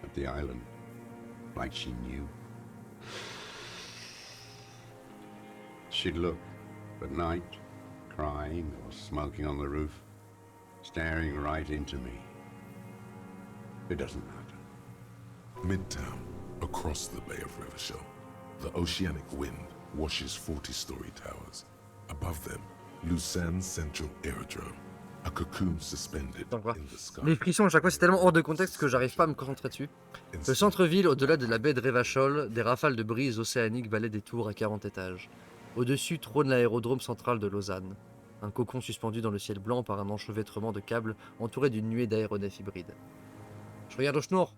E: at the island, like she knew. She'd look at night, crying or smoking on the roof, staring right into me. It doesn't matter.
B: Midtown, across the Bay of Revachol, the oceanic wind washes 40-story towers. Above them, Lucerne Central Aerodrome, a cocoon suspended in the sky.
A: Les frissons à chaque fois, c'est tellement hors de contexte que j'arrive pas à me concentrer dessus. Le centre-ville, au-delà de la baie de Revachol, des rafales de brise océanique balaient des tours à 40 étages. Au-dessus trône l'aérodrome central de Lausanne. Un cocon suspendu dans le ciel blanc par un enchevêtrement de câbles entouré d'une nuée d'aéronefs hybrides. Je regarde au schnour.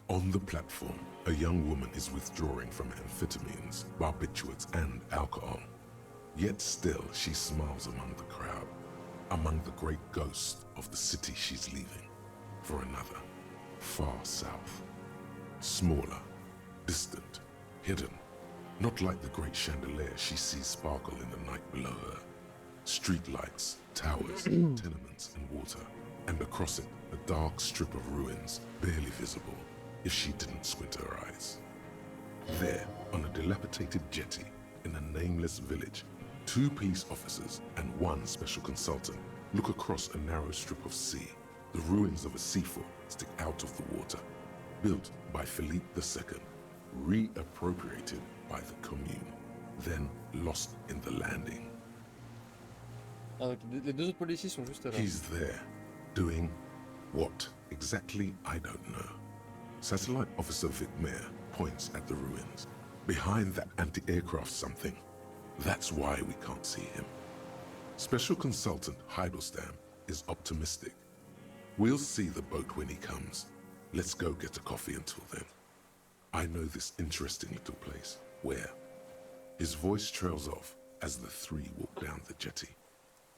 B: On the platform, a young woman is withdrawing from amphetamines, barbiturates, and alcohol. Yet still, she smiles among the crowd, among the great ghosts of the city she's leaving, for another, far south. Smaller, distant, hidden, not like the great chandelier she sees sparkle in the night below her. Streetlights, towers, tenements, and water, and across it, a dark strip of ruins, barely visible, if she didn't squint her eyes. There, on a dilapidated jetty, in a nameless village, 2 police officers and 1 special consultant look across a narrow strip of sea. The ruins of a sea fort stick out of the water, built by Philippe II, reappropriated by the commune, then lost in the landing.
A: Ah, donc les deux autres policiers sont juste là.
B: He's there, doing what exactly, I don't know. Satellite Officer Vicmair points at the ruins. Behind that anti-aircraft something. That's why we can't see him. Special Consultant Heidelstam is optimistic. We'll see the boat when he comes. Let's go get a coffee until then. I know this interesting little place. Where? His voice trails off as the 3 walk down the jetty.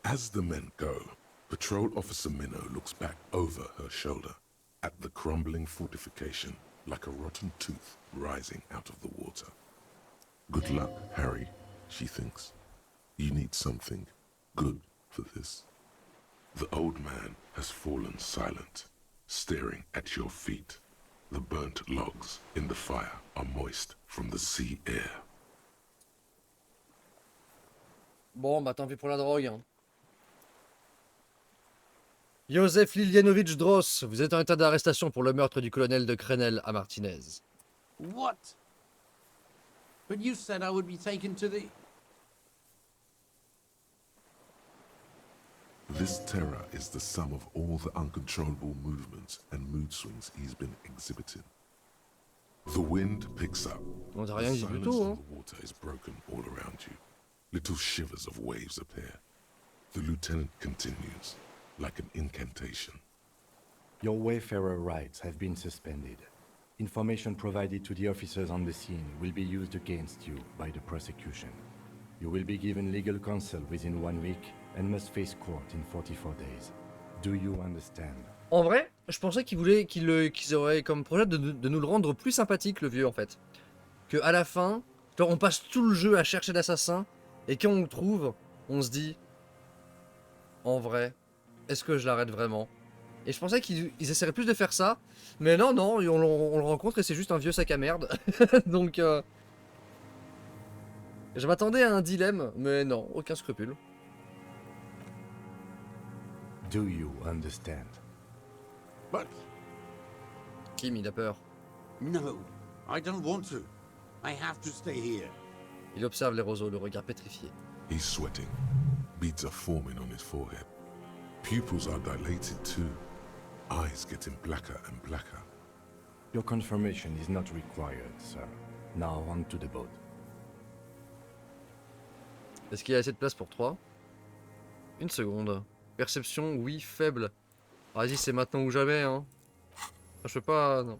B: As the men go, Patrol Officer Minnow looks back over her shoulder at the crumbling fortification like a rotten tooth rising out of the water. Good luck, Harry, she thinks. You need something good for this. The old man has fallen silent, staring at your feet. The burnt logs in the fire are moist from the sea air.
A: Bon, bah tant pis pour la drogue. Hein. Joseph Lilianovich Dross, vous êtes en état d'arrestation pour le meurtre du colonel de Kestrel à Martinez.
G: What? But you said I would be taken to the...
B: This terror is the sum of all the uncontrollable movements and mood swings he's been exhibiting. The wind picks up.
A: On t'a
B: The
A: rien dit du
B: silence
A: tout,
B: in
A: hein.
B: the water is broken all around you. Little shivers of waves appear. The lieutenant continues, like an incantation.
C: Your Wayfarer rights have been suspended. Information provided to the officers on the scene will be used against you by the prosecution. You will be given legal counsel within 1 week and must face court in 44 days. Do you understand?
A: En vrai, je pensais qu'ils auraient comme projet de nous le rendre plus sympathique, le vieux, en fait. Que à la fin, genre, on passe tout le jeu à chercher l'assassin, et quand on le trouve, on se dit, en vrai, est-ce que je l'arrête vraiment? Et je pensais qu'ils essaieraient plus de faire ça, mais non, on le rencontre et c'est juste un vieux sac à merde. Donc, je m'attendais à un dilemme, mais non, aucun scrupule.
C: Do you understand?
G: But
A: Kim, il a peur.
G: no, I don't want to. I have to stay here.
A: Il observe les roseaux, le regard pétrifié.
B: He's sweating. Beads are forming on his forehead. Pupils are dilated too. Eyes getting blacker and blacker.
C: Your confirmation is not required, sir. Now on to the boat.
A: Est-ce qu'il y a assez de place pour 3? Une seconde. Perception, oui, faible. Vas-y, c'est maintenant ou jamais, hein. Je peux pas, non.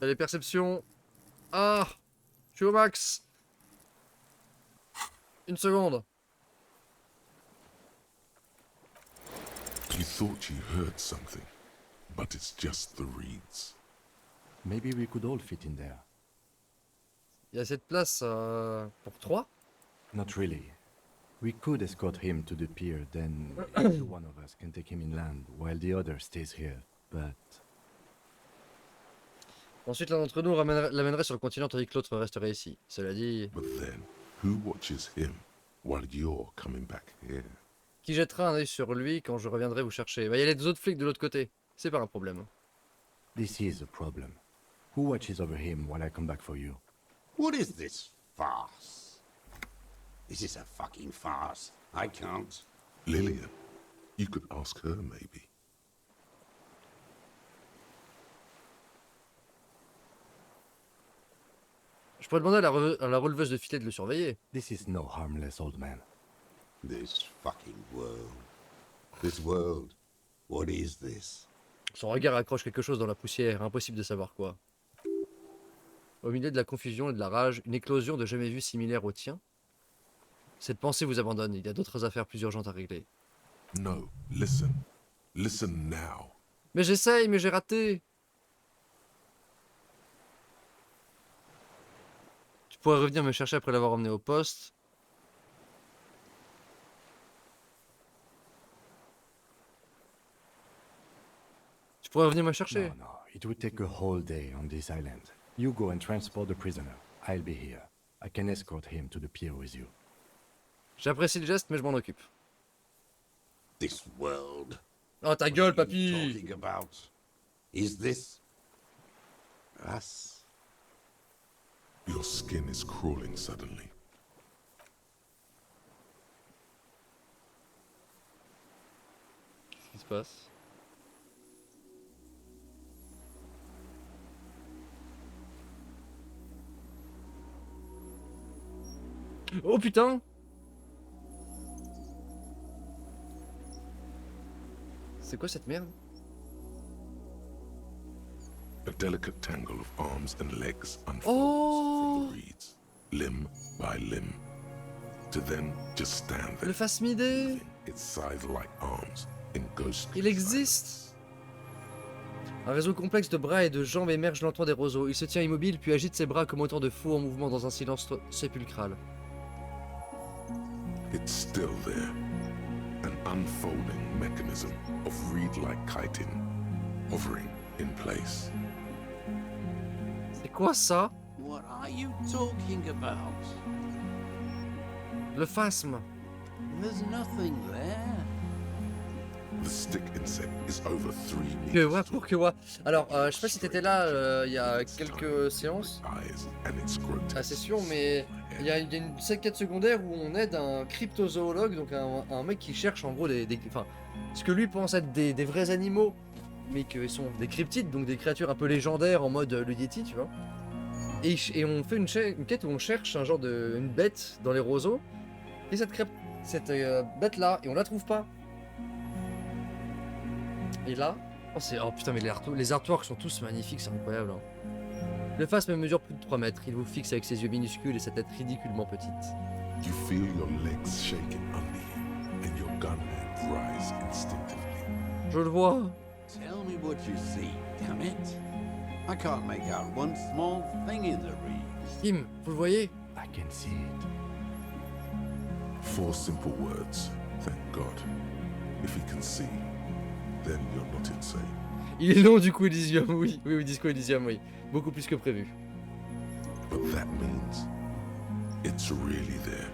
A: Allez, perception. Ah, je suis au max. Une seconde.
B: You thought you heard something, but it's just the reeds.
C: Maybe we could all fit in there.
A: Il y a assez de place pour 3?
C: Not really. We could escort him to the pier, then either one of us can take him inland while the other stays here. But
A: Ensuite, l'un d'entre nous l'amènerait sur le continent tandis que l'autre resterait ici. Cela dit,
B: But then, who watches him while you're coming back here?
A: qui jettera un œil sur lui quand je reviendrai vous chercher? Bah, il y a les 2 autres flics de l'autre côté. C'est pas un problème.
C: this is a problem. Who watches over him while I come back for you?
E: What is this farce? This is a fucking farce. I can't.
B: Lillian. You could ask her, maybe.
A: Je pourrais demander à la releveuse de filet de le surveiller.
C: This is no harmless old man.
E: This fucking world. This world. What is this?
A: Son regard accroche quelque chose dans la poussière, impossible de savoir quoi. Au milieu de la confusion et de la rage, une éclosion de jamais vu similaire au tien. Cette pensée vous abandonne, il y a d'autres affaires plus urgentes à régler.
B: No, listen. Listen now.
A: Mais j'essaye, mais j'ai raté. Tu pourrais revenir me chercher après l'avoir emmené au poste. Tu pourrais revenir me chercher.
C: No, it would take a whole day on this island. You go and transport the prisoner. I'll be here. I can escort him to the pier with you.
A: J'apprécie le geste, mais je m'en occupe.
E: This world.
A: Oh, ta
E: What
A: gueule,
E: are you
A: papy.
E: talking about? Is this us?
B: Your skin is crawling suddenly.
A: Qu'est-ce qui se passe? Oh putain! C'est quoi cette merde?
B: A delicate tangle of arms and legs unfolds
A: Oh!
B: from the reeds, limb by limb, to then just stand there,
A: Le phasmidé!
B: moving its scythe-like arms in ghostly
A: Il existe! Un réseau complexe de bras et de jambes émerge lentement des roseaux. Il se tient immobile puis agite ses bras comme autant de fous en mouvement dans un silence sépulcral.
B: It's still there. An unfolding mechanism of reed-like chitin, hovering in place.
A: C'est quoi ça?
G: What are you talking about?
A: Le phasme.
G: There's nothing there.
B: The stick insect is over 3
A: Que
B: meters
A: ouais, pour que ouais. Alors, je sais pas si t'étais là il y a quelques séances.
B: eyes and its grotesque.
A: Ah, c'est sûr, mais il y a une quête secondaire où on aide un cryptozoologue, donc un mec qui cherche en gros enfin, ce que lui pense être des vrais animaux, mais qui sont des cryptides, donc des créatures un peu légendaires en mode le Yeti, tu vois. Et on fait une quête où on cherche un genre une bête dans les roseaux, et cette bête là, et on la trouve pas. Et là, oh putain, mais les artworks sont tous magnifiques, c'est incroyable. Hein. Le phasme mesure plus de 3 mètres, il vous fixe avec ses yeux minuscules et sa tête ridiculement petite.
B: You feel your legs shaking under you and your gun hand rise instinctively.
A: Je le vois.
G: Tell me what you see, damn it. I can't make out one small thing in the reeds.
A: Tim, vous le voyez?
C: I can see it.
B: 4 simple words, thank God. If he can see, then you're not insane.
A: Il est long du coup, Elysium, oui. Oui, Disco Elysium, oui. Beaucoup plus que prévu.
B: But that means it's really there,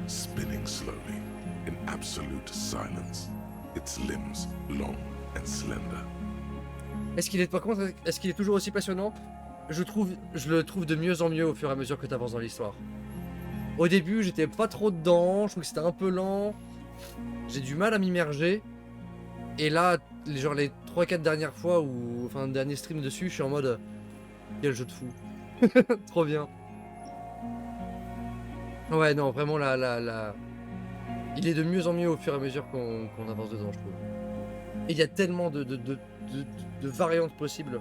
B: spinning slowly, in absolute silence, its limbs long and slender.
A: Est-ce qu'il est toujours aussi passionnant? Je le trouve de mieux en mieux au fur et à mesure que tu avances dans l'histoire. Au début, j'étais pas trop dedans, je trouve que c'était un peu lent. J'ai du mal à m'immerger. Et là, genre les 3-4 dernières fois, enfin, le dernier stream dessus, je suis en mode... Quel jeu de fou. Trop bien. Ouais, non, vraiment, il est de mieux en mieux au fur et à mesure qu'on avance dedans, je trouve. Et il y a tellement de variantes possibles.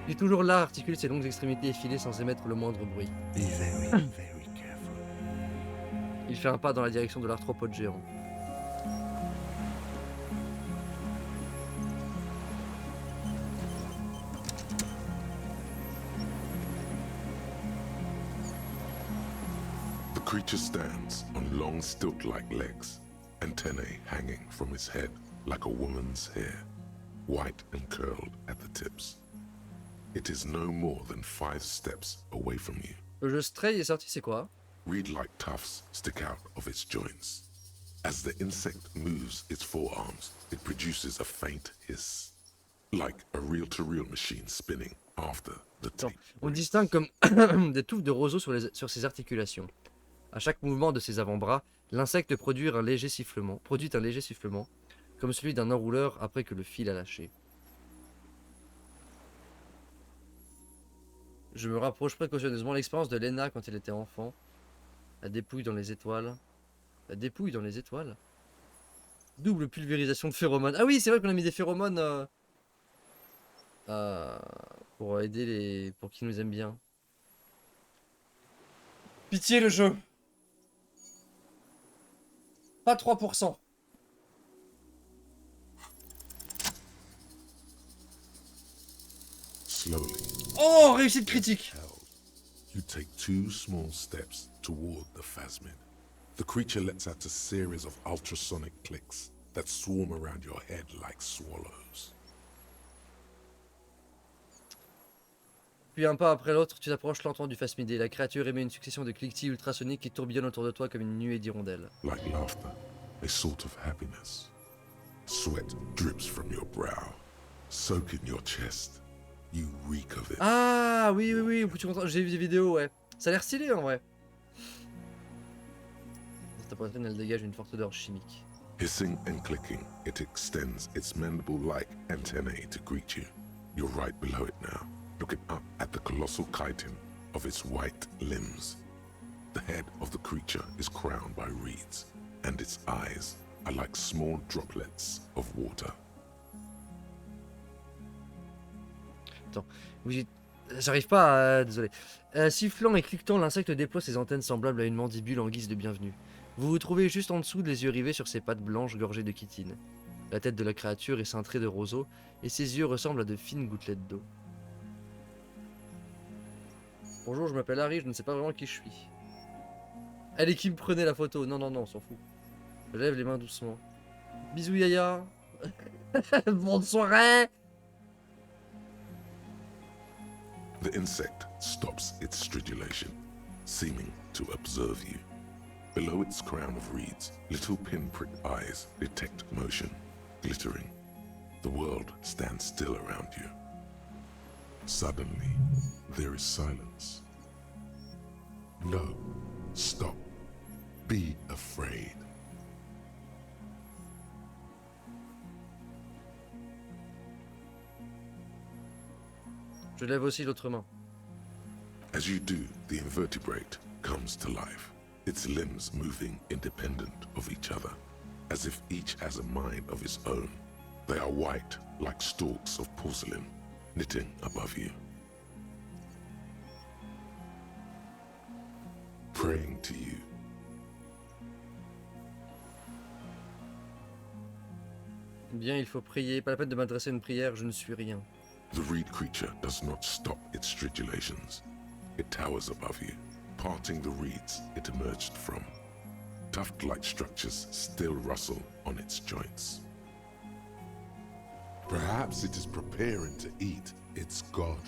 A: Il est toujours là, articule ses longues extrémités effilées sans émettre le moindre bruit.
C: Be very, very careful.
A: Il fait un pas dans la direction de l'arthropode géant.
B: The creature stands on long stilt-like legs, antennae hanging from its head like a woman's hair, white and curled at the tips. It is no more than 5 steps away from you.
A: Le jeu Stray est sorti, c'est quoi?
B: Reed-like tufts stick out of its joints. As the insect moves its forearms, it produces a faint hiss, like a reel-to-reel machine spinning after the
A: Attends,
B: tape.
A: on distingue comme des touffes de roseaux sur ses articulations. À chaque mouvement de ses avant-bras, l'insecte produit un léger sifflement, comme celui d'un enrouleur après que le fil a lâché. Je me rapproche précautionneusement l'expérience de Lena quand elle était enfant. La dépouille dans les étoiles. La dépouille dans les étoiles. Double pulvérisation de phéromones. Ah oui, c'est vrai qu'on a mis des phéromones pour aider pour qu'ils nous aiment bien. Pitié le jeu. Pas 3%.
B: Slowly,
A: Oh, réussite critique.
B: you take 2 small steps toward the phasmid. The creature lets out a series of ultrasonic clicks that swarm around your head like swallows.
A: Puis un pas après l'autre, tu t'approches lentement du phasmidé. La créature émet une succession de cliquetis ultrasoniques qui tourbillonnent autour de toi comme une nuée d'hirondelles.
B: Like laughter, a sort of happiness. Sweat drips from your brow, soak in your chest. You reek of it.
A: Ah oui, j'ai vu des vidéos, ouais. Ça a l'air stylé en vrai. Ta poitrine, elle dégage une forte odeur chimique.
B: Hissing and clicking, it extends its mandible-like antennae to greet you. You're right below it now, looking up at the colossal chitin of its white limbs. The head of the creature is crowned by reeds, and its eyes are like small droplets of water.
A: Attends, oui, j'arrive pas à... Désolé. Sifflant et cliquetant, l'insecte déploie ses antennes semblables à une mandibule en guise de bienvenue. Vous vous trouvez juste en dessous, les yeux rivés sur ses pattes blanches gorgées de chitine. La tête de la créature est cintrée de roseaux, et ses yeux ressemblent à de fines gouttelettes d'eau. Bonjour, je m'appelle Harry, je ne sais pas vraiment qui je suis. Elle est qui me prenait la photo? Non, non, non, on s'en fout. Je lève les mains doucement. Bisous Yaya. Bonne soirée.
B: The insect stops its stridulation, seeming to observe you. Below its crown of reeds, little pinprick eyes detect motion, glittering. The world stands still around you. Suddenly, there is silence. No, stop. Be afraid.
A: Je lève aussi l'autre main.
B: As you do, the invertebrate comes to life, its limbs moving independent of each other, as if each has a mind of its own. They are white, like stalks of porcelain, knitting above you. Praying to you.
A: Bien, il faut prier. Pas la peine de m'adresser une prière, je ne suis rien.
B: The reed creature does not stop its stridulations. It towers above you, parting the reeds it emerged from. Tuft-like structures still rustle on its joints.
H: Perhaps it is preparing to eat its god.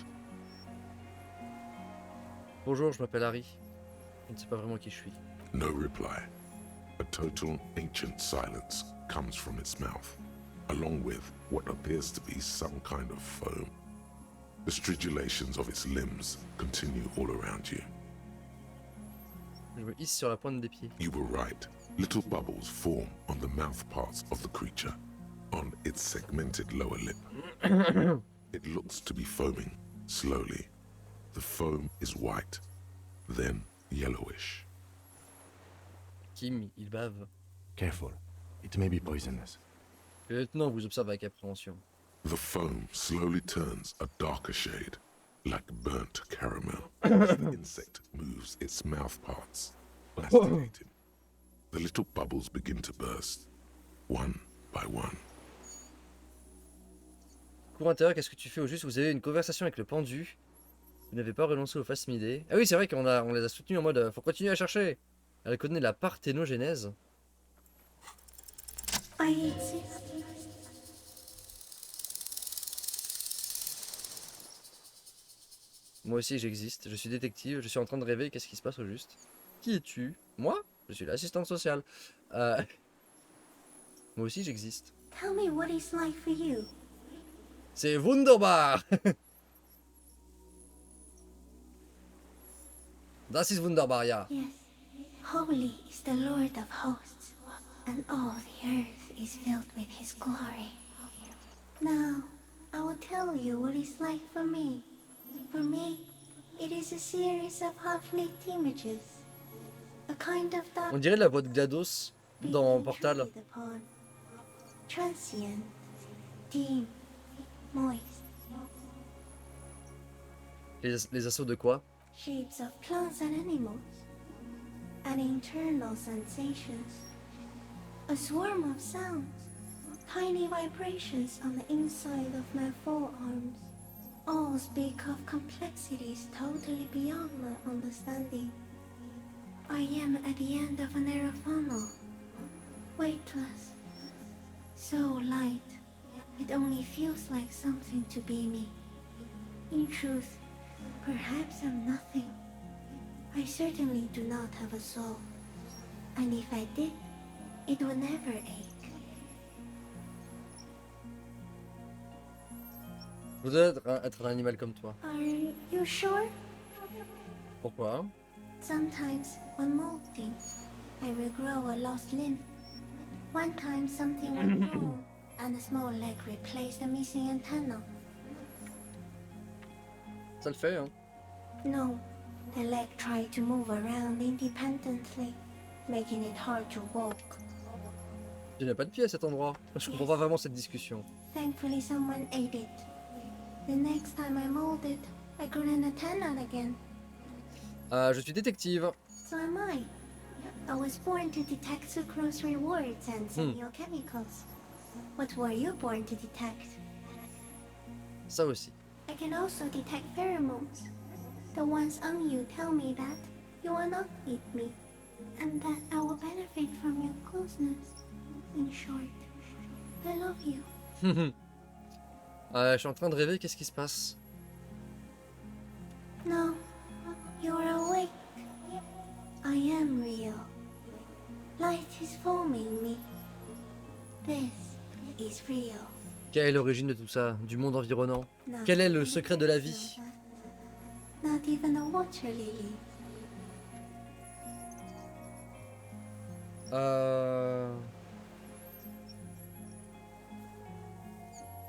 A: Bonjour, je m'appelle Harry. Je ne sais pas vraiment qui je suis.
B: No reply. A total ancient silence comes from its mouth, along with what appears to be some kind of foam. The stridulations of its limbs continue all around you.
A: Je me hisse sur la pointe des pieds.
B: You were right. Little bubbles form on the mouth parts of the creature, on its segmented lower lip. It looks to be foaming, slowly. The foam is white, then yellowish.
A: Kim, il bave.
C: Careful. It may be poisonous.
A: Le lieutenant vous observe avec appréhension.
B: The foam slowly turns a darker shade, like burnt caramel. As the insect moves its mouth parts, masticating. The little bubbles begin to burst, one by one.
A: Cours intérieur, qu'est-ce que tu fais au juste? Vous avez une conversation avec le pendu. Vous n'avez pas renoncé au phasmidé. Ah oui, c'est vrai qu'on on les a soutenus en mode faut continuer à chercher. Elle connaît la parthénogénèse.
F: I exist.
A: Moi aussi j'existe, je suis détective, je suis en train de rêver, qu'est-ce qui se passe au juste? Qui es-tu? Moi? Je suis l'assistante sociale. Moi aussi j'existe.
F: Tell me what it's like for you.
A: C'est wunderbar. Das ist wunderbar, ja.
F: Yes. Holy is the Lord of hosts, and all the earth is filled with his glory. Now, I will tell you what it's like for me. For me, it is a series of half-lit images. A kind of dark
A: On dirait la voix de GLaDOS dans
F: being
A: Portal.
F: traded upon. Transient, dim, moist.
A: Les assauts de quoi?
F: Shapes of plants and animals, and internal sensations. A swarm of sounds, tiny vibrations on the inside of my forearms. All speak of complexities totally beyond my understanding. I am at the end of a narrow funnel, weightless, so light, it only feels like something to be me. In truth, perhaps I'm nothing. I certainly do not have a soul. And if I did, it would never ache.
A: Je voudrais être un animal comme toi.
F: Are you sure?
A: Pourquoi?
F: Sometimes, when molting, I will grow a lost limb. One time something went wrong, and a small leg replaced a missing antenna.
A: Ça le fait, hein?
F: No, the leg tried to move around independently, making it hard to walk.
A: Il n'y a pas de pied à cet endroit. Je comprends pas vraiment cette discussion.
F: Thankfully, someone ate it. The next time I molded, I grew an antenna again.
A: Je suis détective.
F: So am I. I was born to detect sucrose rewards and semiochemicals. What were you born to detect?
A: Ça aussi.
F: I can also detect pheromones. The ones on you tell me that you are not with me, and that I will benefit from your closeness. In short, I love you.
A: Je suis en train de rêver, qu'est-ce qui se passe?
F: No, you're awake. I am real. Light is forming me. This is real.
A: Quelle est l'origine de tout ça, du monde environnant? Quel est le secret de la vie?
F: Not even a water lily.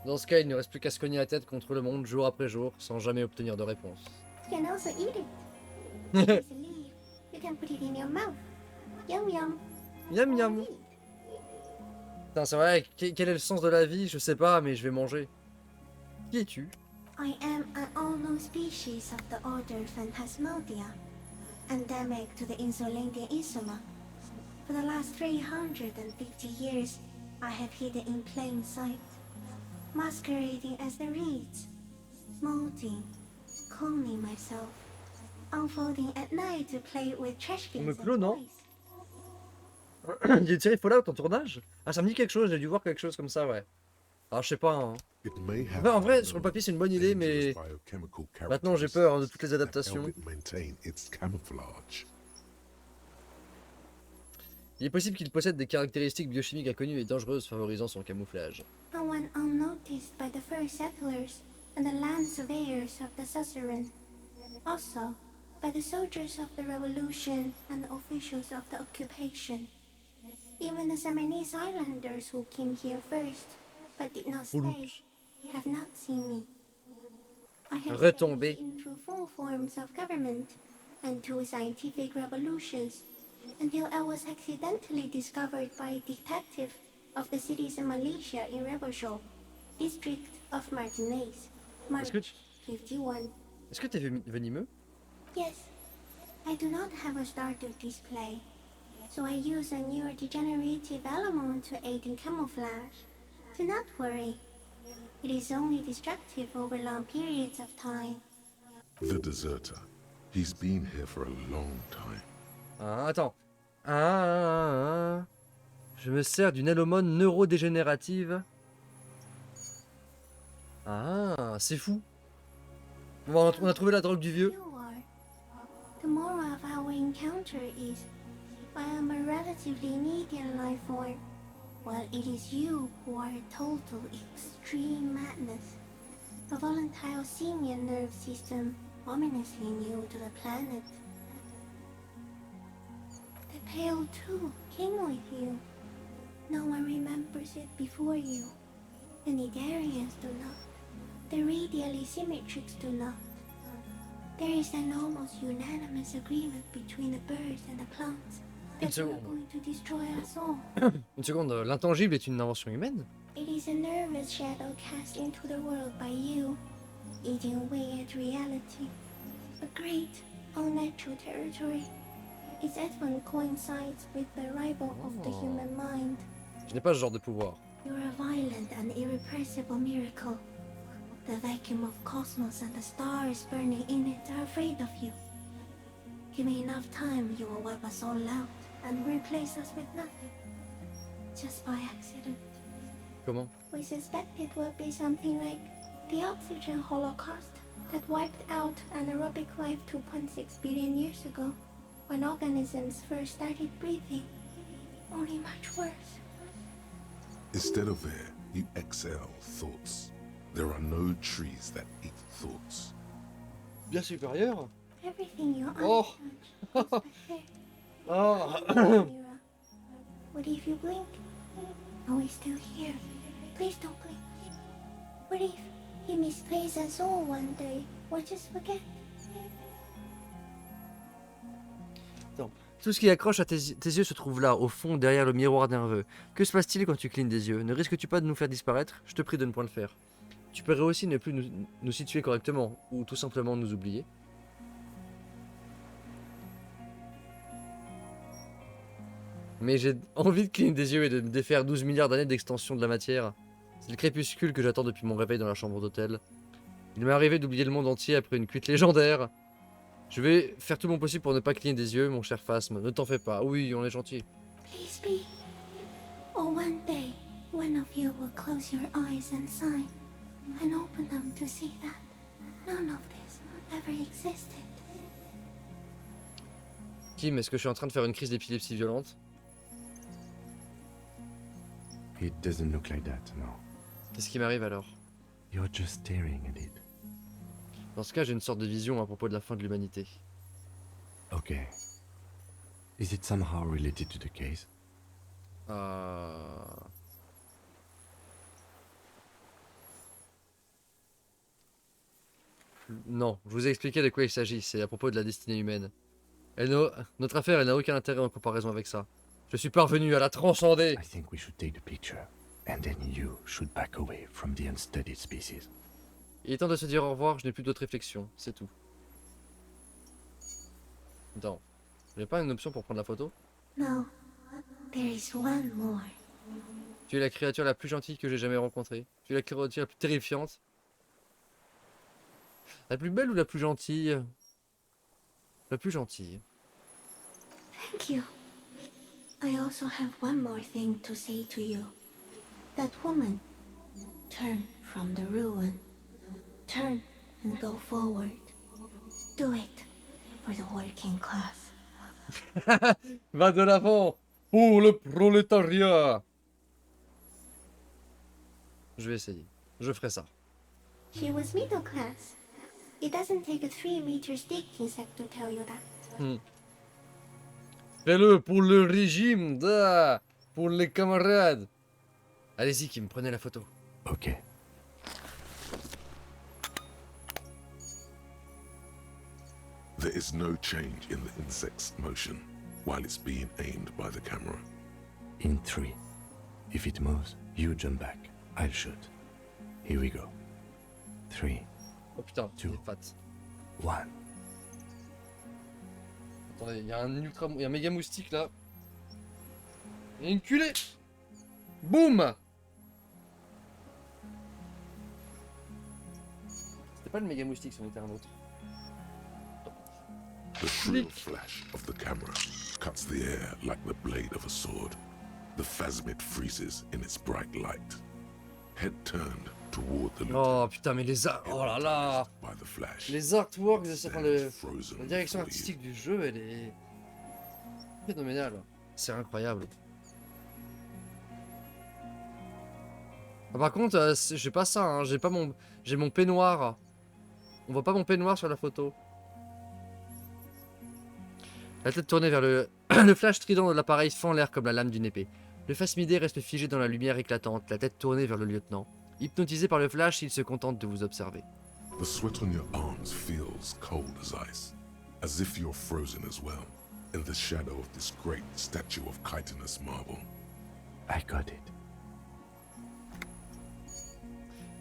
A: Dans ce cas, il ne reste plus qu'à se cogner la tête contre le monde jour après jour, sans jamais obtenir de réponse.
F: You can also eat it. It's a leaf. You can put it in your mouth. Yum yum.
A: Miam miam. Putain, c'est vrai, quel est le sens de la vie? Je sais pas, mais je vais manger. Qui es-tu?
F: I am an unknown species of the order Phantasmadia, endemic to the Insulandian Isoma. For the last 350 years, I have hidden in plain sight, masquerading as the reeds, molding, cloning myself, unfolding at night to play with trash
A: On me
F: bins and
A: clone, hein?
F: toys.
A: Il y a une série Fallout en tournage? Ah, ça me dit quelque chose, j'ai dû voir quelque chose comme ça, ouais. Alors, je sais pas, hein.
H: It may have
A: En vrai,
H: unknown
A: sur le papier, c'est une bonne idée, mais
H: dangerous biochemical
A: maintenant j'ai peur hein, de toutes les
H: characteristics that
A: adaptations.
H: help it maintain its camouflage.
A: Il est possible qu'il possède des caractéristiques biochimiques inconnues et dangereuses favorisant son camouflage.
F: No one unnoticed by the first settlers and the land surveyors of the suzerain. Also, by the soldiers of the revolution and the officials of the occupation. Even the Seminese islanders who came here first, but did not stay, have not seen me. I have
A: Retombé.
F: staged in through 4 forms of government and 2 scientific revolutions, until I was accidentally discovered by a detective of the citizen militia in Revachol, district of Martinez, March
A: Est-ce que tu...
F: 51.
A: Est-ce que t'es venimeux?
F: Yes, I do not have a starter display, so I use a neurodegenerative element to aid in camouflage. Do not worry, it is only destructive over long periods of time.
H: The deserter. He's been here for a long time.
A: Ah, attends. Je me sers d'une élomone neurodégénérative. Ah, c'est fou. Bon, on a trouvé la drogue du vieux.
F: You are. The moral of our encounter is, I am a relatively medium life form, while it is you who are a total extreme madness. A volatile senior nerve system ominously new to the planet. The pale too came with you. No one remembers it before you. The Nidarians do not. The radially symmetrics do not. There is an almost unanimous agreement between the birds and the plants that they are going to destroy us all.
A: Une seconde, l'intangible est une invention humaine?
F: It is a nervous shadow cast into the world by you, eating away at reality. A great, unnatural territory. Its advent coincides with the arrival of the human mind.
A: Je n'ai pas ce genre de pouvoir.
F: You're a violent and irrepressible miracle. The vacuum of cosmos and the stars burning in it are afraid of you. Give me enough time, you will wipe us all out and replace us with nothing. Just by accident.
A: Comment?
F: We suspect it will be something like the oxygen holocaust that wiped out anaerobic life 2.6 billion years ago, when organisms first started breathing. Only much worse.
H: Instead of air, you exhale thoughts. There are no trees that eat thoughts.
A: Bien supérieur?
F: Everything you
A: Oh.
F: untouched is perfect.
A: Oh.
F: Mira, what if you blink? Are we still here? Please don't blink. What if he misplaces us all one day? We'll just forget.
A: Tout ce qui accroche à tes yeux se trouve là, au fond, derrière le miroir nerveux. Que se passe-t-il quand tu clignes des yeux? Ne risques-tu pas de nous faire disparaître? Je te prie de ne point le faire. Tu pourrais aussi ne plus nous situer correctement, ou tout simplement nous oublier. Mais j'ai envie de cligner des yeux et de me défaire 12 milliards d'années d'extension de la matière. C'est le crépuscule que j'attends depuis mon réveil dans la chambre d'hôtel. Il m'est arrivé d'oublier le monde entier après une cuite légendaire. Je vais faire tout mon possible pour ne pas cligner des yeux, mon cher Phasme. Ne t'en fais pas. Oui, on est gentil.
F: Please be. Or one day, one of you will close your eyes and sigh, and open them to see that none of this ever existed.
A: Kim, est-ce que je suis en train de faire une crise d'épilepsie violente?
C: It doesn't look like that, no.
A: Qu'est-ce qui m'arrive alors?
C: You're just staring at it.
A: Dans ce cas, j'ai une sorte de vision à propos de la fin de l'humanité.
C: Okay. Is it somehow related to the case?
A: Non, je vous ai expliqué de quoi il s'agit, c'est à propos de la destinée humaine. Notre affaire, elle n'a aucun intérêt en comparaison avec ça. Je suis parvenu à la transcender.
C: I think we should take the picture, and then you should back away from the unstudied species.
A: Il est temps de se dire au revoir, je n'ai plus d'autres réflexions, c'est tout. Attends, j'ai pas une option pour prendre la photo?
F: No, there is one more.
A: Tu es la créature la plus gentille que j'ai jamais rencontrée. Tu es la créature la plus terrifiante. La plus belle ou la plus gentille? La plus gentille.
F: Thank you. I also have one more thing to say to you. That woman, turn from the ruin. Turn and go forward. Do it for the working class.
A: Va de l'avant pour le prolétariat. Je vais essayer. Je ferai ça.
F: She was middle class. It doesn't take a 3-meter stick insect to tell you that.
A: Fais-le pour le régime, pour les camarades. Allez-y, Kim, prenez la photo.
C: Okay.
B: There is no change in the insect's motion while it's being aimed by the camera.
C: In 3. If it moves, you jump back. I'll shoot. Here we go. 3,
A: Oh putain,
C: Two.
A: il est fat.
C: 1.
A: Attendez, il y a un méga moustique là. Il y a une culée. Boum. C'était pas le méga moustique, c'en était un autre.
B: The shrill flash of the camera cuts the air like the blade of a sword. The phasmid freezes in its bright light. Head turned toward the
A: Oh putain, mais oh là là.
B: by the flash.
A: Les artworks, enfin, la
B: Frozen
A: direction
B: before you.
A: artistique du jeu, elle est phénoménale. C'est incroyable. Ah, par contre, j'ai pas ça, hein. J'ai mon peignoir. On voit pas mon peignoir sur la photo. La tête tournée vers le flash strident de l'appareil fend l'air comme la lame d'une épée. Le phasmidé reste figé dans la lumière éclatante, la tête tournée vers le lieutenant. Hypnotisé par le flash, il se contente de vous observer.
B: The sweat on your arms feels cold as ice, as if you're frozen as well, in the shadow of this great statue of chitinous marble.
C: I got it.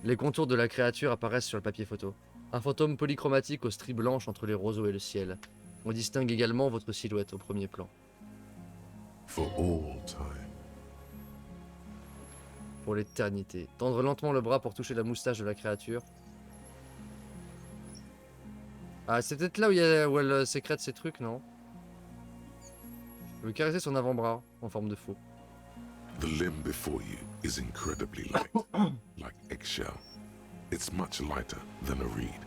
A: Les contours de la créature apparaissent sur le papier photo. Un fantôme polychromatique aux stries blanches entre les roseaux et le ciel. On distingue également votre silhouette au premier plan.
B: For all time.
A: Pour l'éternité. Tendre lentement le bras pour toucher la moustache de la créature. Ah, c'est peut-être là où elle sécrète ses trucs, non? Je veux caresser son avant-bras en forme de faux.
B: The limb before you is incredibly light, like eggshell. It's much lighter than a reed.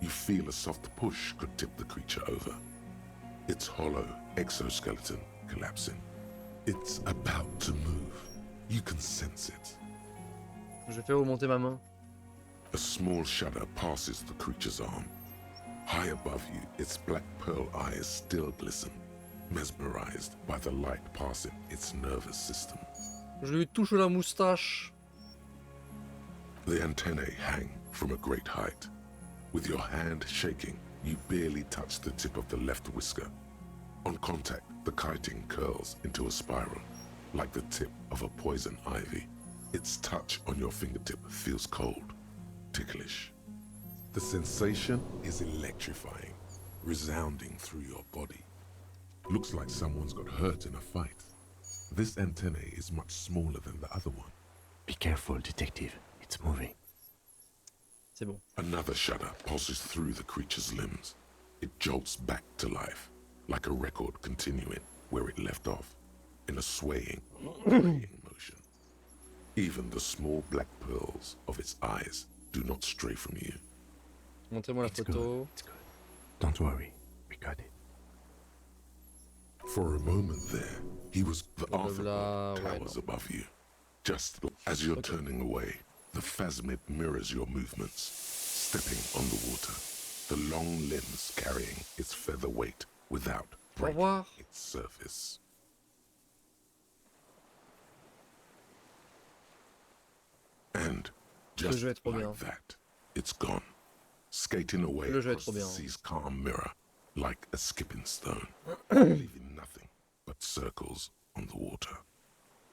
B: You feel a soft push could tip the creature over. Its hollow exoskeleton collapsing. It's about to move. You can sense it.
A: Je fais remonter ma main.
B: A small shudder passes the creature's arm. High above you, its black pearl eyes still glisten, mesmerized by the light passing its nervous system.
A: Je lui touche la moustache.
B: The antennae hang from a great height. With your hand shaking, you barely touch the tip of the left whisker. On contact, the kiting curls into a spiral, like the tip of a poison ivy. Its touch on your fingertip feels cold, ticklish. The sensation is electrifying, resounding through your body. Looks like someone's got hurt in a fight. This antennae is much smaller than the other one.
C: Be careful, detective. It's moving.
A: C'est bon.
B: Another shudder pulses through the creature's limbs. It jolts back to life, like a record continuing where it left off, in a swaying motion. Even the small black pearls of its eyes do not stray from you.
A: Montrez-moi la
C: It's good.
A: photo.
C: It's good. Don't worry. We got it.
B: For a moment there, he was the
A: Blablabla,
B: arthropod
A: ouais,
B: towers
A: non.
B: above you. Just as you're turning away, the phasmid mirrors your movements, stepping on the water, the long limbs carrying its feather weight without
A: Au
B: breaking
A: revoir.
B: its surface. And just
A: jeu est trop bien.
B: like that, it's gone, skating away
A: Le jeu est
B: across
A: trop
B: the
A: bien.
B: sea's calm mirror like a skipping stone, leaving nothing but circles on the water.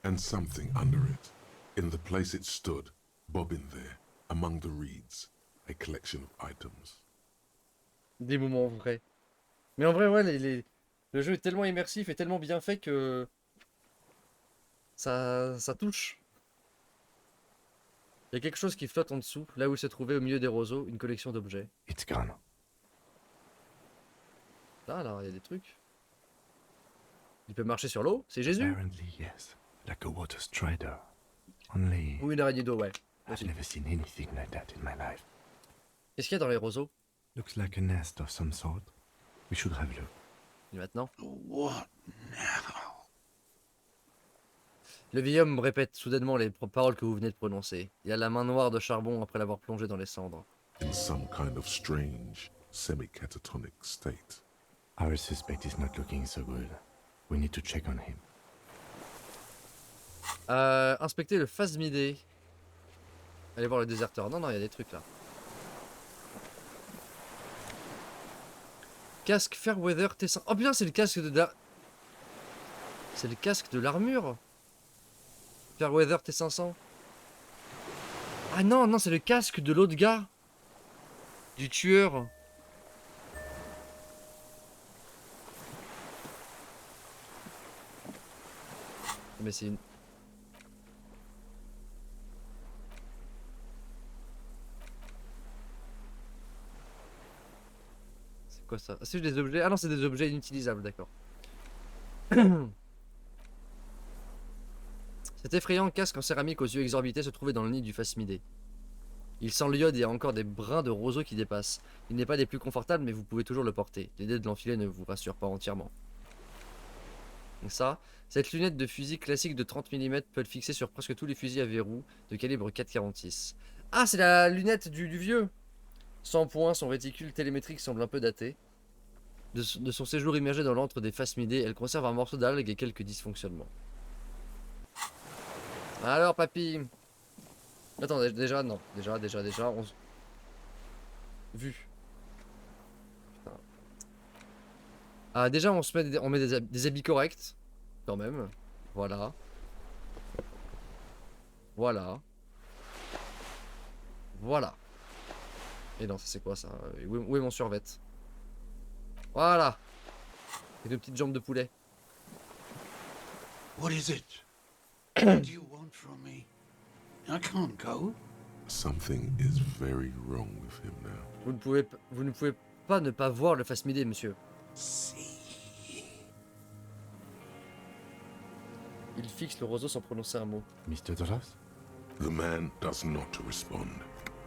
B: And something under it, in the place it stood, bobbing there, among the reeds, a collection of items.
A: Des moments vrais. Mais en vrai, ouais, le jeu est tellement immersif et tellement bien fait que ça touche. Il y a quelque chose qui flotte en dessous, là où se trouvait au milieu des roseaux une collection d'objets.
C: It's gone.
A: Là, il y a des trucs. Il peut marcher sur l'eau, c'est Jésus.
C: Apparently, yes. Like a water strider. Only
A: Ou une araignée d'eau, ouais.
C: I've
A: Aussi.
C: never seen anything like that in my life.
A: Qu'est-ce qu'il y a dans les roseaux?
C: Looks like a nest of some sort. We should have a look.
A: Et maintenant?
G: What now?
A: Le vieil homme répète soudainement les paroles que vous venez de prononcer. Il a la main noire de charbon après l'avoir plongé dans les cendres.
B: In some kind of strange, semi-catatonic state.
C: Our suspect is not looking so good. We need to check on him.
A: Inspecter le phasmidé. Allez voir le déserteur. Non, il y a des trucs là. Casque Fairweather T5. Oh bien, c'est le casque de c'est le casque de l'armure. Fairweather T500. Ah non, c'est le casque de l'autre gars. Du tueur. Mais c'est une... C'est quoi ça? Ah, c'est des objets... Ah non, c'est des objets inutilisables, d'accord. Cet effrayant casque en céramique aux yeux exorbités se trouvait dans le nid du phasmidé. Il sent l'iode et a encore des brins de roseau qui dépassent. Il n'est pas des plus confortables, mais vous pouvez toujours le porter. L'idée de l'enfiler ne vous rassure pas entièrement. Donc ça, cette lunette de fusil classique de 30 mm peut le fixer sur presque tous les fusils à verrou de calibre 4,46. Ah, c'est la lunette du vieux. Sans point, son réticule télémétrique semble un peu daté. De son séjour immergé dans l'antre des phasmidés, elle conserve un morceau d'algue et quelques dysfonctionnements. Alors, papy. Attends, déjà, non. Déjà, on... Vu. Putain. Ah, déjà, on se met, on met des habits corrects. Quand même. Voilà. Voilà. Voilà. Et non, ça c'est quoi ça? Où est mon survêt? Voilà. Et deux petites jambes de poulet.
G: What is it? What do you want from me? I can't go.
B: Something is very wrong with him now.
A: Vous ne pouvez pas ne pas voir le phasmidé, monsieur.
G: See.
A: Il fixe le roseau sans prononcer un mot.
C: Mr. Dross?
B: The man does not respond.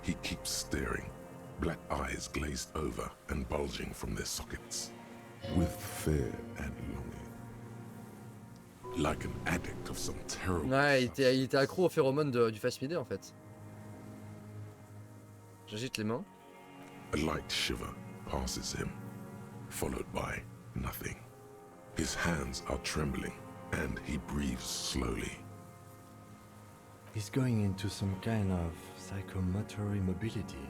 B: He keeps staring, black eyes glazed over and bulging from their sockets, with fear and longing. Like an addict of some terrible
A: Ouais, il
B: substance.
A: était accro aux phéromones du phasmidé en fait. J'agite les mains.
B: A light shiver passes him, followed by nothing. His hands are trembling, and he breathes slowly.
C: He's going into some kind of psychomotor immobility.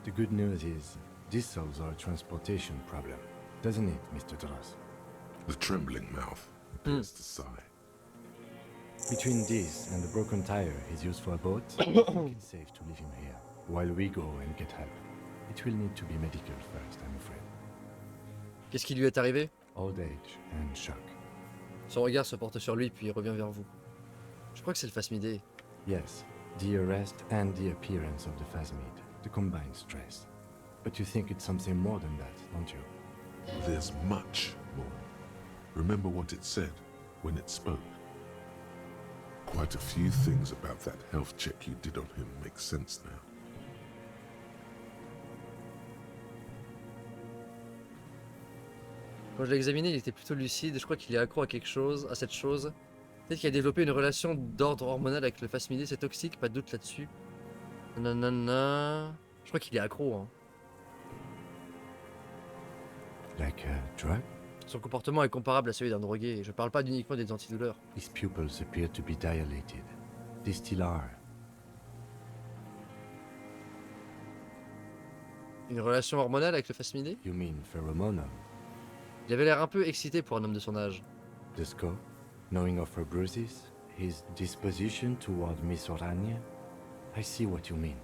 C: The good news is, this solves our transportation problem, doesn't it, Mr. Dross?
B: The trembling mouth appears to sigh.
C: Between this and the broken tire he's used for a boat, I think it's safe to leave him here, while we go and get help. It will need to be medical first, I'm afraid.
A: Qu'est-ce qui lui est arrivé?
C: Old age and shock.
A: Son regard se porte sur lui puis il revient vers vous. Je crois que c'est le phasmidé.
C: Yes, the arrest and the appearance of the phasmid, the combined stress. But you think it's something more than that, don't you?
B: There's much more. Remember what it said when it spoke? Quite a few things about that health check you did on him make sense now.
A: Quand je l'ai examiné, il était plutôt lucide. Je crois qu'il est accro à quelque chose, à cette chose. Peut-être qu'il a développé une relation d'ordre hormonal avec le phasmidé, c'est toxique, pas de doute là-dessus. Nanana. Je crois qu'il est accro. Hein.
C: Like a drug?
A: Son comportement est comparable à celui d'un drogué. Je parle pas uniquement des antidouleurs.
C: His pupils appear to be dilated. They still are.
A: Une relation hormonale avec le phasmidé?
C: You mean pheromonal?
A: Il avait l'air un peu excité pour un homme de son âge.
C: The scope, knowing of her bruises, his disposition toward Miss Orania? I see what you mean.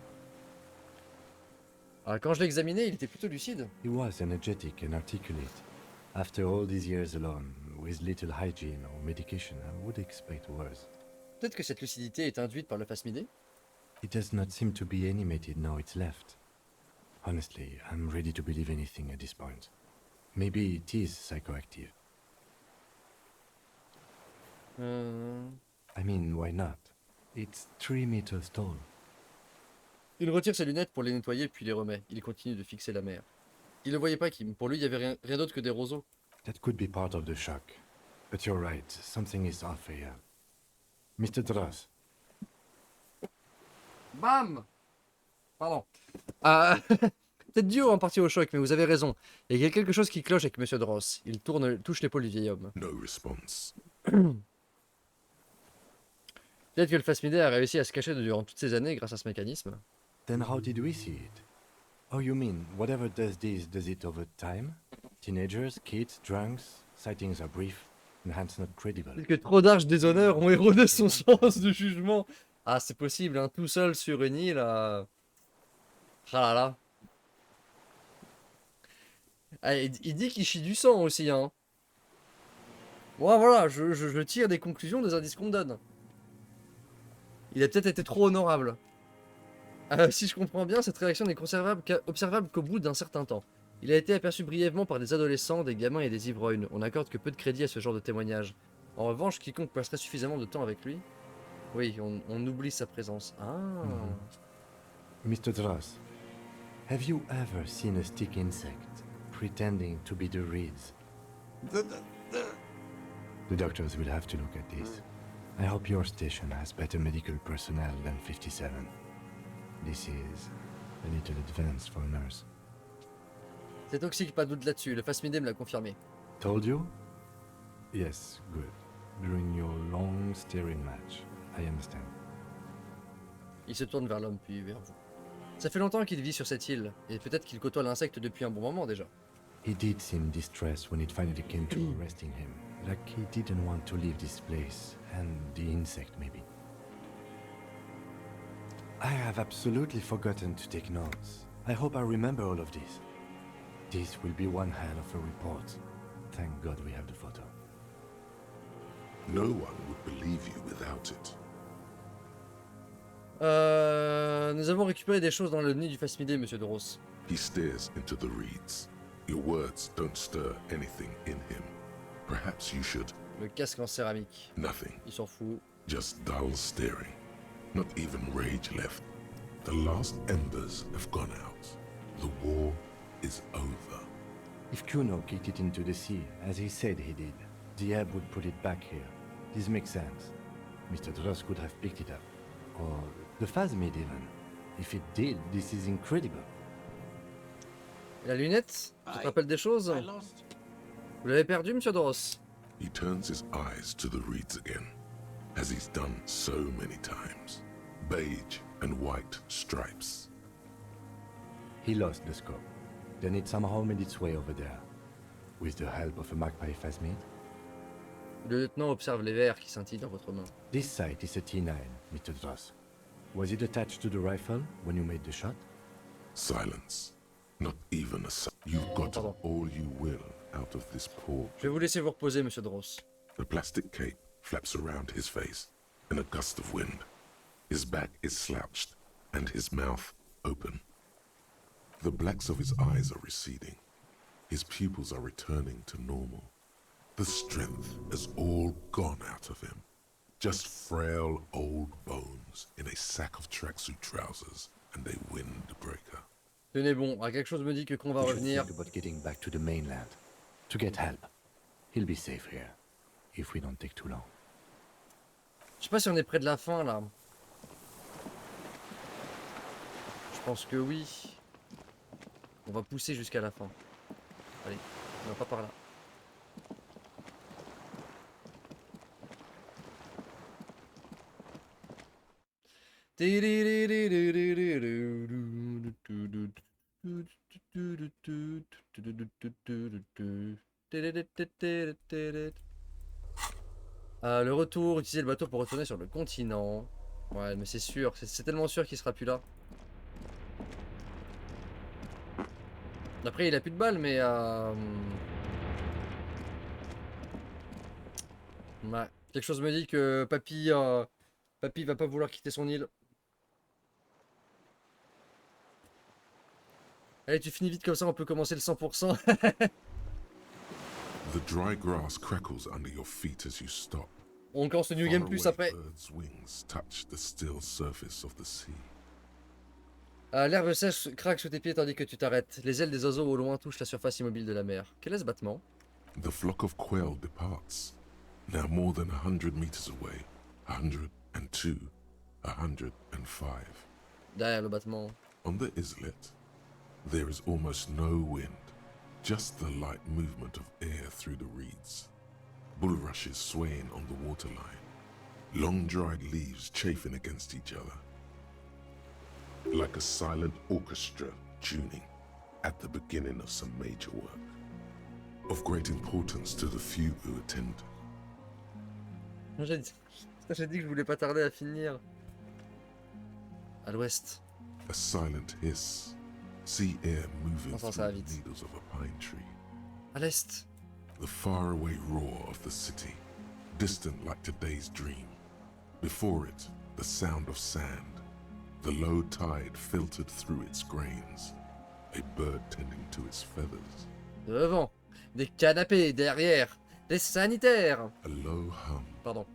A: Alors, quand je l'ai examiné, il était plutôt lucide.
C: He was energetic and articulate. After all these years alone, with little hygiene or medication, I would expect worse.
A: Peut-être que cette lucidité est induite par le phasmidé.
C: It does not seem to be animated now it's left. Honestly, I'm ready to believe anything at this point. Maybe it is psychoactive. I mean, why not? It's 3 meters tall.
A: Il retire ses lunettes pour les nettoyer puis les remet. Il continue de fixer la mer. Il ne voyait pas Kim. Pour lui, il n'y avait rien d'autre que des roseaux.
C: That could be part of the shock. But you're right, something is off here. Mr. Dross.
A: Bam! Pardon. Peut-être dû en partie au choc, mais vous avez raison. Il y a quelque chose qui cloche avec Monsieur Dross. Il touche l'épaule du vieil homme.
B: No response.
A: Peut-être que le phasmidé a réussi à se cacher durant toutes ces années grâce à ce mécanisme.
C: Then how did we see it? Oh, you mean, whatever does this, does it over time? Teenagers, kids, drunks, sightings are brief, and hence not credible.
A: Peut-être que trop d'arches déshonneur ont érodé son sens de jugement. Ah, c'est possible, hein, tout seul sur une île. Ah là là. Ah, il dit qu'il chie du sang aussi, hein. Moi, voilà, je tire des conclusions des indices qu'on me donne. Il a peut-être été trop honorable. Si je comprends bien, cette réaction n'est observable qu'au bout d'un certain temps. Il a été aperçu brièvement par des adolescents, des gamins et des ivrognes. On n'accorde que peu de crédit à ce genre de témoignage. En revanche, quiconque passerait suffisamment de temps avec lui... Oui, on oublie sa présence. Ah.
C: Mr. Dross, have you ever seen a stick insect pretending to be the reeds? The doctors will have to look at this. I hope your station has better medical personnel than 57. This is a little advanced for a nurse.
A: C'est toxique, pas de doute là-dessus. Le phasmidé me l'a confirmé.
C: Told you? Yes, good. During your long staring match. I understand.
A: Il se tourne vers l'homme, puis vers vous. Ça fait longtemps qu'il vit sur cette île, et peut-être qu'il côtoie l'insecte depuis un bon moment déjà.
C: He did seem distressed when it finally came to arresting him. Like he didn't want to leave this place, and the insect maybe. I have absolutely forgotten to take notes. I hope I remember all of this. This will be one hell of a report. Thank God we have the photo.
B: No one would believe you without it.
A: Nous avons récupéré des choses dans le nid du phasmidé, Monsieur Dross.
B: He stares into the reeds. Your words don't stir anything in him. Perhaps you should.
A: Le casque en céramique.
B: Nothing.
A: Il s'en fout.
B: Just dull staring. Not even rage left. The last embers have gone out. The war is over.
C: If Kuno kicked it into the sea, as he said he did, the ebb would put it back here. This makes sense. Mr. Dross could have picked it up. Or the phasmid even. If it did, this is incredible.
A: Et la lunette? Tu te rappelles des choses? Vous l'avez perdu, Monsieur Dross?
B: He turns his eyes to the reeds again, as he's done so many times. Beige and white stripes.
C: He lost the scope. Then it somehow made its way over there. With the help of a magpie phasmid.
A: Le lieutenant observe les vers qui scintillent dans votre main.
C: This sight is a T9, Mr. Dross. Was it attached to the rifle when you made the shot?
B: Silence. Not even a sound. You've gotten all you will out of this poor...
A: Je vais vous laisser vous reposer, Monsieur Dross.
B: The plastic cape flaps around his face in a gust of wind. His back is slouched and his mouth open. The blacks of his eyes are receding. His pupils are returning to normal. The strength has all gone out of him. Just frail old bones in a sack of tracksuit trousers and a windbreaker.
A: Tenez bon, ah, quelque chose me dit que quand on va
C: We should
A: revenir...
C: think about getting back to the mainland to get help. He'll be safe here if we don't take too long.
A: Je sais pas si on est près de la fin là. Je pense que oui. On va pousser jusqu'à la fin. Allez, on va pas par là. Le retour, utiliser le bateau pour retourner sur le continent. Ouais, mais c'est sûr, c'est tellement sûr qu'il sera plus là. Après, il a plus de balles, mais ouais. Quelque chose me dit que papy va pas vouloir quitter son île. Allez, tu finis vite comme ça, on peut commencer le 100%.
B: The dry grass crackles under your feet as you stop.
A: On commence le New Game Plus après.
B: Birds' wings touch the still surface of the sea.
A: L'herbe sèche craque sous tes pieds tandis que tu t'arrêtes. Les ailes des oiseaux au loin touchent la surface immobile de la mer. Quel est ce battement?
B: The flock of quail departs, now more than 100 meters away. 102, 105.
A: Derrière le battement.
B: On the islet, there is almost no wind, just the light movement of air through the reeds. Bulrushes swaying on the waterline, long dried leaves chafing against each other. Like a silent orchestra tuning at the beginning of some major work. Of great importance to the few who attend.
A: J'ai dit que je voulais pas tarder à finir. À l'ouest.
B: A silent hiss, sea air moving
A: Enfin, ça
B: through
A: va
B: the
A: vite.
B: needles of a pine tree.
A: À l'est.
B: The faraway roar of the city, distant like today's dream. Before it, the sound of sand, the low tide filtered through its grains, a bird tending to its feathers.
A: Devant. Des canapés derrière. Des sanitaires.
B: A low hum.
A: Pardon.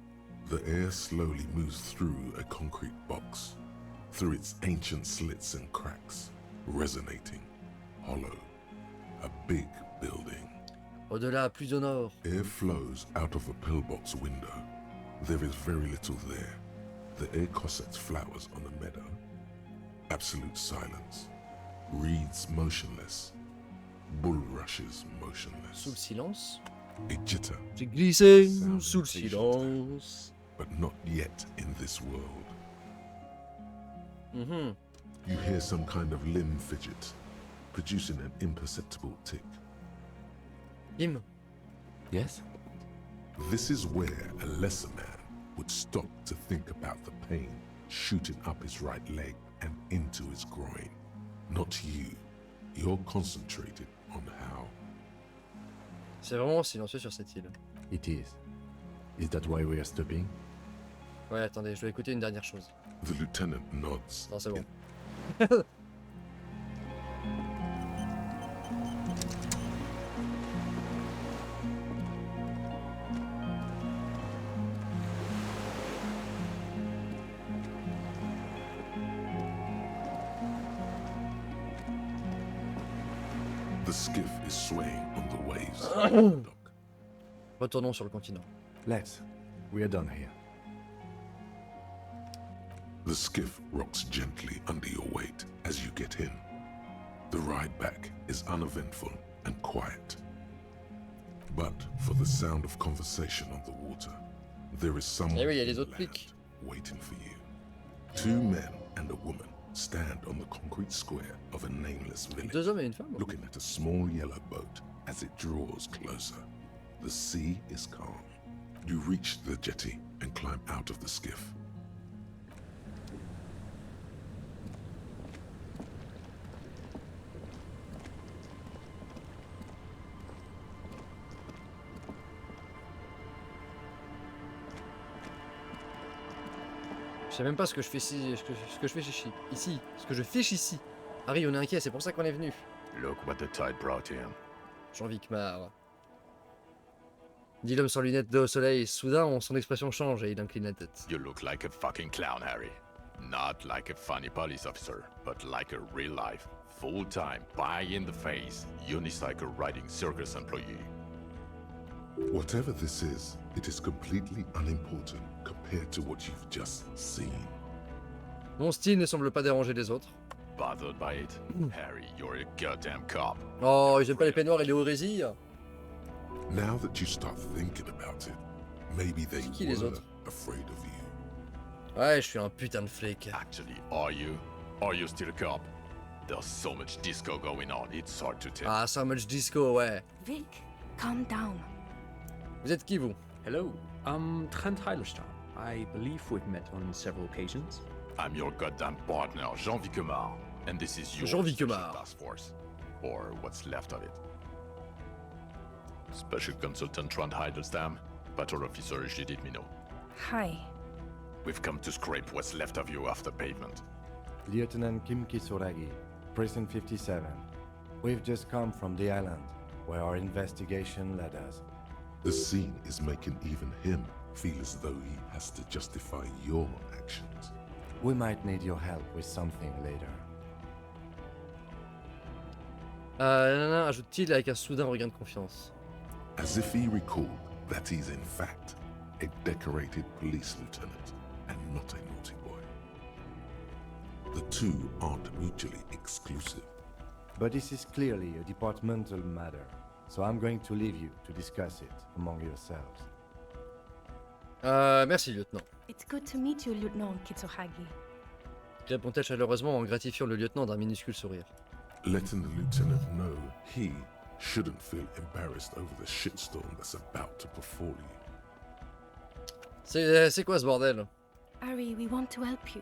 B: The air slowly moves through a concrete box, through its ancient slits and cracks, resonating, hollow. A big building.
A: Au-delà, plus au nord.
B: Air flows out of a pillbox window. There is very little there. The air cossets flowers on a meadow. Absolute silence. Reeds motionless. Bulrushes motionless.
A: Sous le silence.
B: A jitter,
A: J'ai glissé
B: Sound
A: sous le
B: impatient.
A: silence.
B: but not yet in this world.
A: Mhm.
B: You hear some kind of limb fidget, producing an imperceptible tick.
A: Im.
C: Yes?
B: This is where a lesser man would stop to think about the pain shooting up his right leg and into his groin. Not you. You're concentrated on how.
A: C'est vraiment silencieux sur cette île.
C: It is. Is that why we are stopping?
A: Ouais, attendez, je vais écouter une dernière chose.
B: The lieutenant nods.
A: Non, c'est bon.
B: The skiff is swaying on the waves. on the dock.
A: Retournons sur le continent.
C: Let's. We are done here.
B: The skiff rocks gently under your weight as you get in. The ride back is uneventful and quiet. But for the sound of conversation on the water, there is someone
A: Eh oui, il y a les
B: in
A: autres
B: land
A: flics.
B: waiting for you. 2 men and a woman stand on the concrete square of a nameless village,
A: Deux hommes et une femme.
B: looking at a small yellow boat as it draws closer. The sea is calm. You reach the jetty and climb out of the skiff.
A: Je sais même pas ce que je fais ici, ce que je fais ici. Ce que je fiche ici. Harry, on est inquiet, c'est pour ça qu'on est venu.
I: Look what the tide brought him.
A: J'en vis que marre. Dit l'homme sans lunettes de soleil. Soudain, son expression change et il incline la tête.
I: You look like a fucking clown, Harry. Not like a funny police officer, but like a real-life, full-time, pie-in-the-face, unicycle riding circus employee.
H: Whatever this is, it is completely unimportant compared to what you've just seen.
A: Mon style ne semble pas déranger les autres.
I: Bothered by it? Harry, you're a goddamn cop.
A: Oh, j'aime pas les peignoirs et les hérésies.
H: Now that you start thinking about it, maybe they
A: qui, les
H: were
A: autres?
H: afraid of you.
A: Ouais, je suis un putain de flic.
I: Actually, are you? Are you still a cop? There's so much disco going on, it's hard to tell.
A: Ah, so much disco, ouais.
D: Vic, calm down.
A: Vous êtes qui, vous?
J: Hello, I'm Trent Heilerstam. I believe we've met on several occasions.
I: I'm your goddamn partner, Jean Viquemar, and this is your
A: Jean
I: special
A: Viquemar.
I: task force, or what's left of it. Special Consultant Trent Heilerstam, Patrol Officer Judith Minot.
D: Hi.
I: We've come to scrape what's left of you off the pavement.
C: Lieutenant Kim Kisuragi, Prison 57. We've just come from the island, where our investigation led us.
H: The scene is making even him feel as though he has to justify your actions.
C: We might need your help with something later.
A: Nanana, ajoute-t-il avec un soudain regain de confiance.
H: As if he recalled that he's in fact a decorated police lieutenant and not a naughty boy. The two aren't mutually exclusive.
C: But this is clearly a departmental matter, so I'm going to leave you to discuss it among yourselves.
A: Merci, lieutenant.
D: It's good to meet you, Lieutenant Kitsuhagi.
A: Répond-elle chaleureusement en gratifiant le lieutenant d'un minuscule sourire.
H: Letting the lieutenant know he shouldn't feel embarrassed over the shitstorm that's about to befall you.
A: C'est quoi ce bordel?
D: Harry, we want to help you.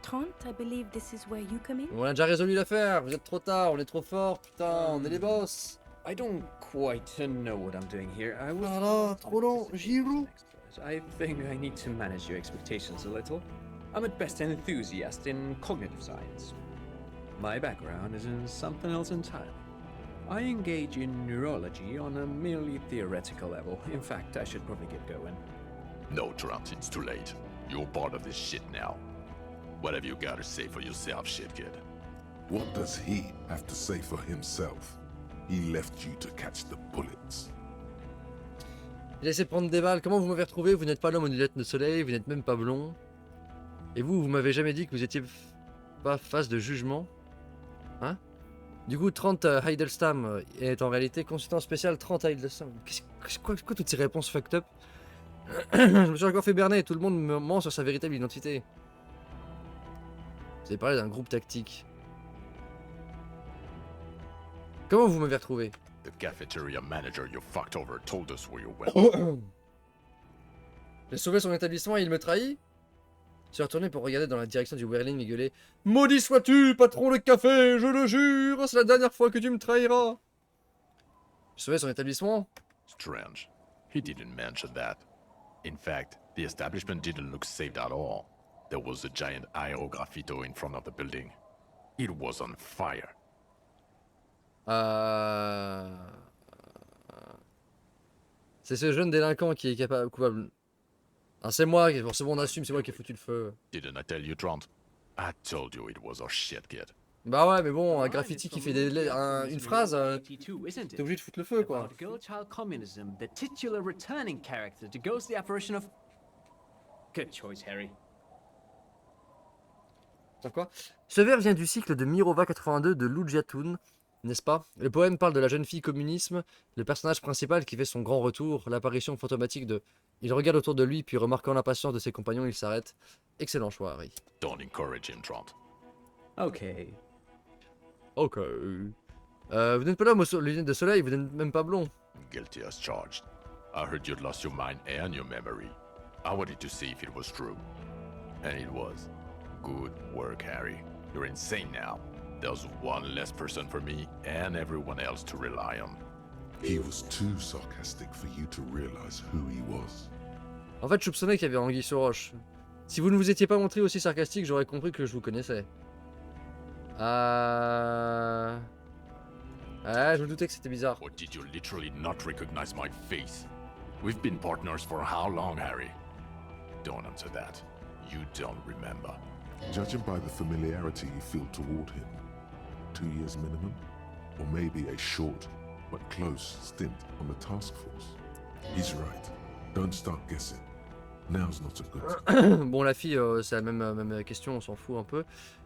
D: Trent, I believe this is where you come in.
A: On a déjà résolu l'affaire, vous êtes trop tard, on est trop fort, putain, on est les boss.
J: I don't quite know what I'm doing here. I was.
A: Ah là, trop long, Giroud.
J: I think I need to manage your expectations a little. I'm at best an enthusiast in cognitive science. My background is in something else entirely. I engage in neurology on a merely theoretical level. In fact, I should probably get going.
I: No, Trent, it's too late. You're part of this shit now. What have you got to say for yourself, shit kid?
H: What does he have to say for himself? He left you to catch the bullets.
A: Laissez prendre des balles, comment vous m'avez retrouvé? Vous n'êtes pas l'homme aux lunettes de soleil, vous n'êtes même pas blond. Et vous m'avez jamais dit que vous étiez pas face de jugement? Hein? Du coup, Trent Heilerstam est en réalité consultant spécial Trent Heilerstam. Quoi toutes ces réponses fucked up? Je me suis encore fait berner, tout le monde me ment sur sa véritable identité. Vous avez parlé d'un groupe tactique. Comment vous m'avez retrouvé?
I: The cafeteria manager you fucked over told us where you went.
A: J'ai sauvé son établissement et il me trahit? Je suis retourné pour regarder dans la direction du Whirling et gueuler « Maudit sois-tu, patron de café, je le jure, c'est la dernière fois que tu me trahiras !» J'ai sauvé son établissement?
I: Strange. He didn't mention that. In fact, the establishment didn't look saved at all. There was a giant aerograffito in front of the building. It was on fire.
A: C'est ce jeune délinquant qui est coupable. Ah, c'est moi, c'est bon, on assume, c'est moi qui ai foutu le feu.
I: Didn't I tell you, Trent? I told you it was our shit, kid.
A: Bah ouais, mais bon, un graffiti qui fait une phrase, t'es obligé de foutre le feu, quoi.
J: Girl-child communism, the titular returning character to ghost the apparition of. Good choice, Harry.
A: Quoi? Ce vers vient du cycle de Mirova 82 de Lou Jiatoun, n'est-ce pas? Le poème parle de la jeune fille communisme, le personnage principal qui fait son grand retour, l'apparition fantomatique de... Il regarde autour de lui, puis remarquant l'impatience de ses compagnons, il s'arrête. Excellent choix, Harry.
I: Don't encourage him, Trent.
J: Okay.
A: Ok. Vous n'êtes pas l'homme aux lunettes de soleil, vous n'êtes même pas blond.
I: Guilty as charged. I heard you'd lost your mind and your memory. I wanted to see if it was true. And it was. Good work, Harry. You're insane now. There's one less person for me and everyone else to rely on.
H: He was too sarcastic for you to realize who he was.
A: En fait, je soupçonnais qu'il y avait anguille sur roche. Si vous ne vous étiez pas montré aussi sarcastique, j'aurais compris que je vous connaissais. Ah, je me doutais que c'était bizarre.
I: Or did you literally not recognize my face? We've been partners for how long, Harry? Don't answer that. You don't remember.
H: Judging by the familiarity you feel toward him, 2 years minimum? Or maybe a short but close stint on the task force? He's right. Don't start guessing. Now's not a good time.
A: Bon, la fille, c'est la même question, on s'en fout un peu.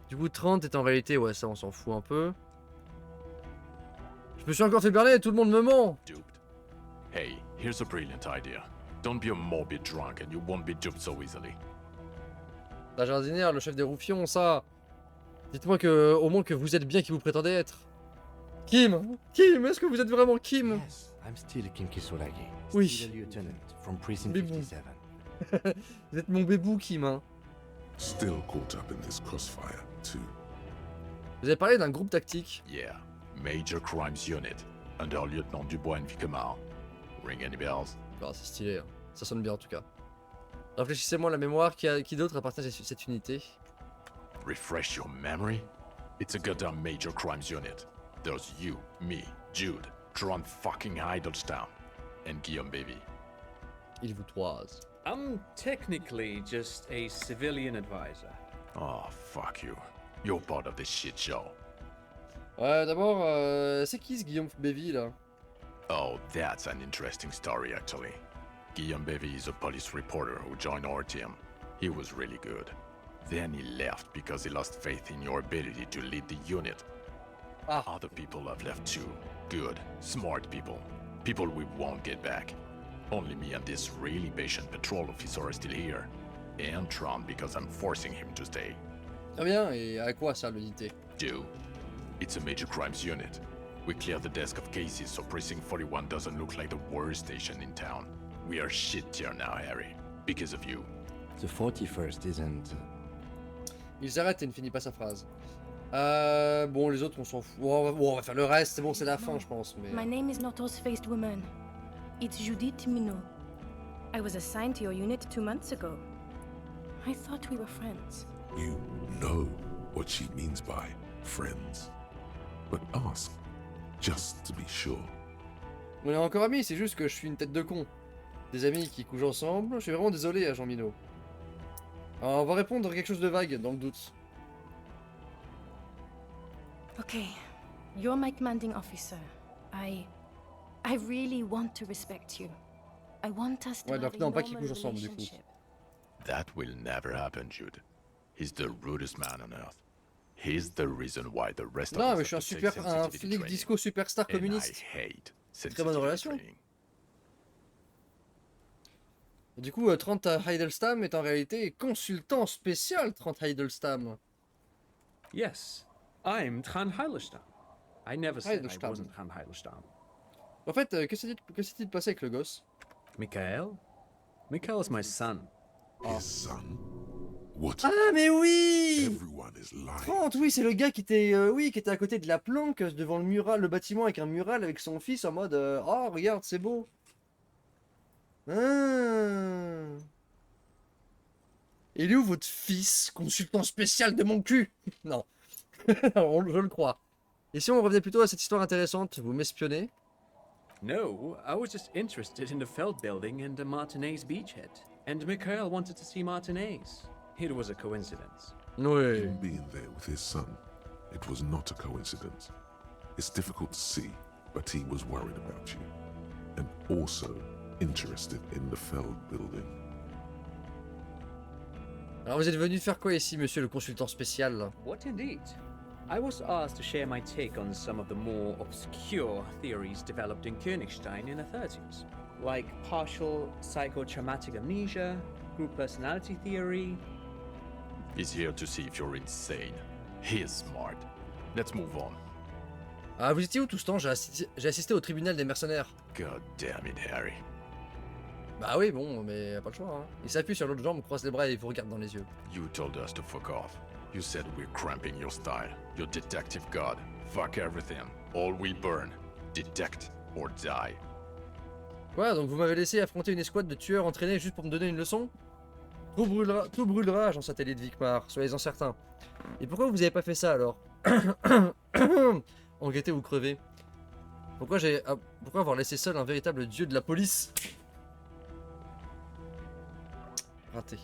A: Du coup, 30 est en réalité, ouais, ça on s'en fout un peu. Je me suis encore fait berner, tout le monde me ment.
I: Duped. Hey, here's a brilliant idea. Don't be a morbid drunk and you won't be duped so easily.
A: La jardinière, le chef des Roufions, ça. Dites-moi que, au moins que vous êtes bien qui vous prétendez être. Kim, est-ce que vous êtes vraiment Kim?
C: Yes, I'm still Kim Kisolagi.
A: Oui.
C: Still a lieutenant from Precinct
A: Mais bon.
C: 57.
A: Vous êtes mon bébou, Kim, hein.
H: Still caught up in this crossfire, too.
A: Vous avez parlé d'un groupe tactique.
I: Yeah, Major Crimes Unit, under Lieutenant Dubois and Vicomar. Ring any bells?
A: Bah, c'est stylé, hein. Ça sonne bien en tout cas. Réfléchissez-moi à la mémoire, qui d'autre appartient à cette unité?
I: Refresh your memory? It's a goddamn Major Crimes Unit. There's you, me, Jude, Tron fucking Idlestown, and Guillaume Baby.
A: Il vous toise.
J: I'm technically just a civilian advisor.
I: Oh, fuck you. You're part of this shit show.
A: Ouais, d'abord, c'est qui ce Guillaume Bévy là?
I: Oh, that's an interesting story, actually. Guillaume Bevy is a police reporter who joined our team. He was really good. Then he left because he lost faith in your ability to lead the unit.
A: Ah.
I: Other people have left too. Good, smart people. People we won't get back. Only me and this really patient patrol officer are still here. And Tron because I'm forcing him to stay.
A: Très bien, et à quoi ça l'unité?
I: Do. It's a major crimes unit. We clear the desk of cases so Precinct 41 doesn't look like the worst station in town. We are shit tier now, Harry. Because of you.
C: The 41st isn't...
A: Il s'arrête et ne finit pas sa phrase. Bon, les autres, on s'en fout. On va faire le reste, c'est bon, c'est la fin, je pense. Mais...
D: My name is not Rose-Faced Woman. It's Judith Minot. I was assigned to your unit 2 months ago. I thought we were friends.
H: You know what she means by friends. But ask, just to be sure.
A: On est encore amis, c'est juste que je suis une tête de con. Des amis qui couchent ensemble, je suis vraiment désolé à Jean Minot. Alors, on va répondre à quelque chose de vague, dans le doute.
D: Okay, you're my commanding officer. I really want to respect you. I want us to
A: Ouais,
D: have
A: donc
D: a
A: non, pas qu'ils
D: normal
A: couchent ensemble, du coup.
D: relationship.
I: That will never happen, Jude. He's the rudest man on earth. He's the reason why the rest of
A: Non,
I: us
A: mais je
I: have
A: suis
I: to take
A: un
I: sensitivity
A: flic
I: training.
A: disco superstar
I: And I
A: communiste.
I: hate
A: Très bonne
I: sensitivity
A: relation.
I: training.
A: Et du coup, Trent Hiddleston est en réalité consultant spécial Trent Hiddleston.
J: Yes, I'm Tran Heilestam. I never said I
A: Heilestam.
J: wasn't Tran Heilestam.
A: En fait, que s'est-il passé avec le gosse?
J: Michael? Michael is my son.
H: His son? What?
A: Ah, mais oui!
H: Everyone is lying.
A: Trent, oui, c'est le gars qui était, qui était à côté de la planque, devant le mural, le bâtiment avec un mural avec son fils en mode oh, regarde, c'est beau. Ah. Il est où votre fils, consultant spécial de mon cul? Non, je le crois. Et si on revenait plutôt à cette histoire intéressante, vous m'espionnez?
J: No, I was just interested in the Feld building and the Martinez beachhead. And Michael wanted to see Martinez. It was a coincidence.
A: Oui.
H: Him being there with his son, it was not a coincidence. It's difficult to see, but he was worried about you. And also interested in the Feld building.
A: Alors vous êtes venu faire quoi ici, monsieur le consultant spécial?
J: What indeed? I was asked to share my take on some of the more obscure theories developed in Königstein in the 30s, like partial psychotraumatic amnesia, group personality theory.
I: He's here to see if you're insane. He is smart. Let's move on.
A: Ah, vous étiez où tout ce temps? J'ai assisté au tribunal des mercenaires.
I: God damn it, Harry.
A: Bah oui, bon, mais pas le choix. Hein. Il s'appuie sur l'autre jambe, croise les bras et vous regarde dans les yeux.
I: You told us to fuck off. You said we're cramping your style. Your detective god. Fuck everything. All we burn. Detect or die.
A: Quoi? Donc vous m'avez laissé affronter une escouade de tueurs entraînés juste pour me donner une leçon? Tout brûlera, agent satellite Vicmar, soyez-en certains. Et pourquoi vous avez pas fait ça alors? Enquêter ou crever. Pourquoi avoir laissé seul un véritable dieu de la police? Raté.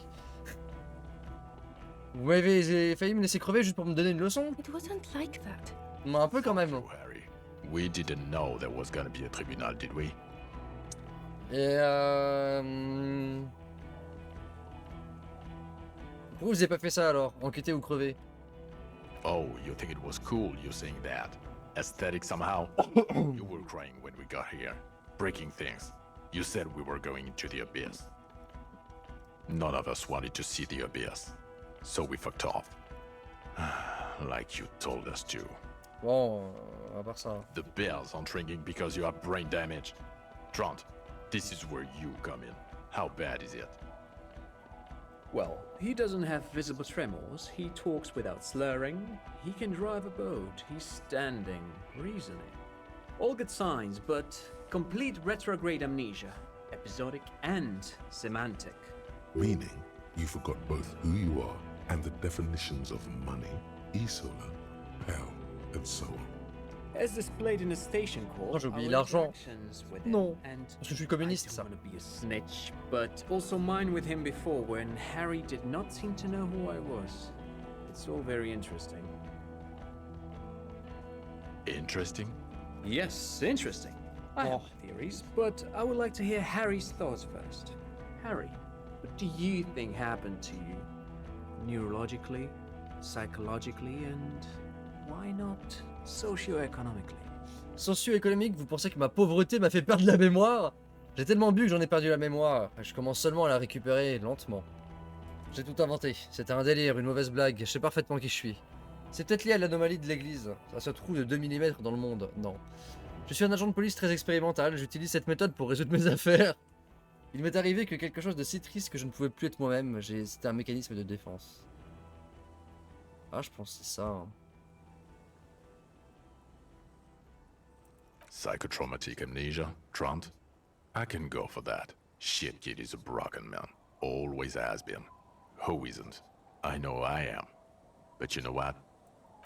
A: Vous m'avez failli me laisser crever juste pour me donner une leçon?
D: It wasn't like that.
A: Un peu quand même.
I: True, Harry. We didn't know there was gonna be a tribunal, did we?
A: Et pourquoi vous avez pas fait ça alors? Enquêter ou crever?
I: Oh, you think it was cool you saying that? Aesthetic somehow? You were crying when we got here. Breaking things. You said we were going into the abyss. None of us wanted to see the abyss. So we fucked off. Like you told us to.
A: Bon, à part ça.
I: The bells aren't ringing because you have brain damage. Trant, this is where you come in. How bad is it?
J: Well, he doesn't have visible tremors, he talks without slurring, he can drive a boat, he's standing, reasoning. All good signs, but complete retrograde amnesia, episodic and semantic.
H: Meaning, you forgot both who you are and the definitions of money, isola, hell, and so on.
J: As displayed in the station call,
A: Oh, j'ai oublié l'argent. Non,
J: and
A: parce que je suis communiste,
J: I
A: ça.
J: don't want to be a snitch, but also mine with him before when Harry did not seem to know who I was. It's all very interesting.
I: Interesting?
J: Yes, interesting. I have my theories, but I would like to hear Harry's thoughts first. Harry, what do you think happened to you? Neurologically, psychologically, and why not socio-economically?
A: Socio-économique, vous pensez que ma pauvreté m'a fait perdre la mémoire? J'ai tellement bu que j'en ai perdu la mémoire. Je commence seulement à la récupérer lentement. J'ai tout inventé. C'était un délire, une mauvaise blague. Je sais parfaitement qui je suis. C'est peut-être lié à l'anomalie de l'église. Ça se trouve de 2 mm dans le monde. Non. Je suis un agent de police très expérimental. J'utilise cette méthode pour résoudre mes affaires. Il m'est arrivé que quelque chose de si triste que je ne pouvais plus être moi-même. C'était un mécanisme de défense. Ah, je pense que c'est ça. Hein.
I: Psychotraumatic amnesia, Trant? I can go for that. Shit kid is a broken man. Always has been. Who isn't? I know I am. But you know what?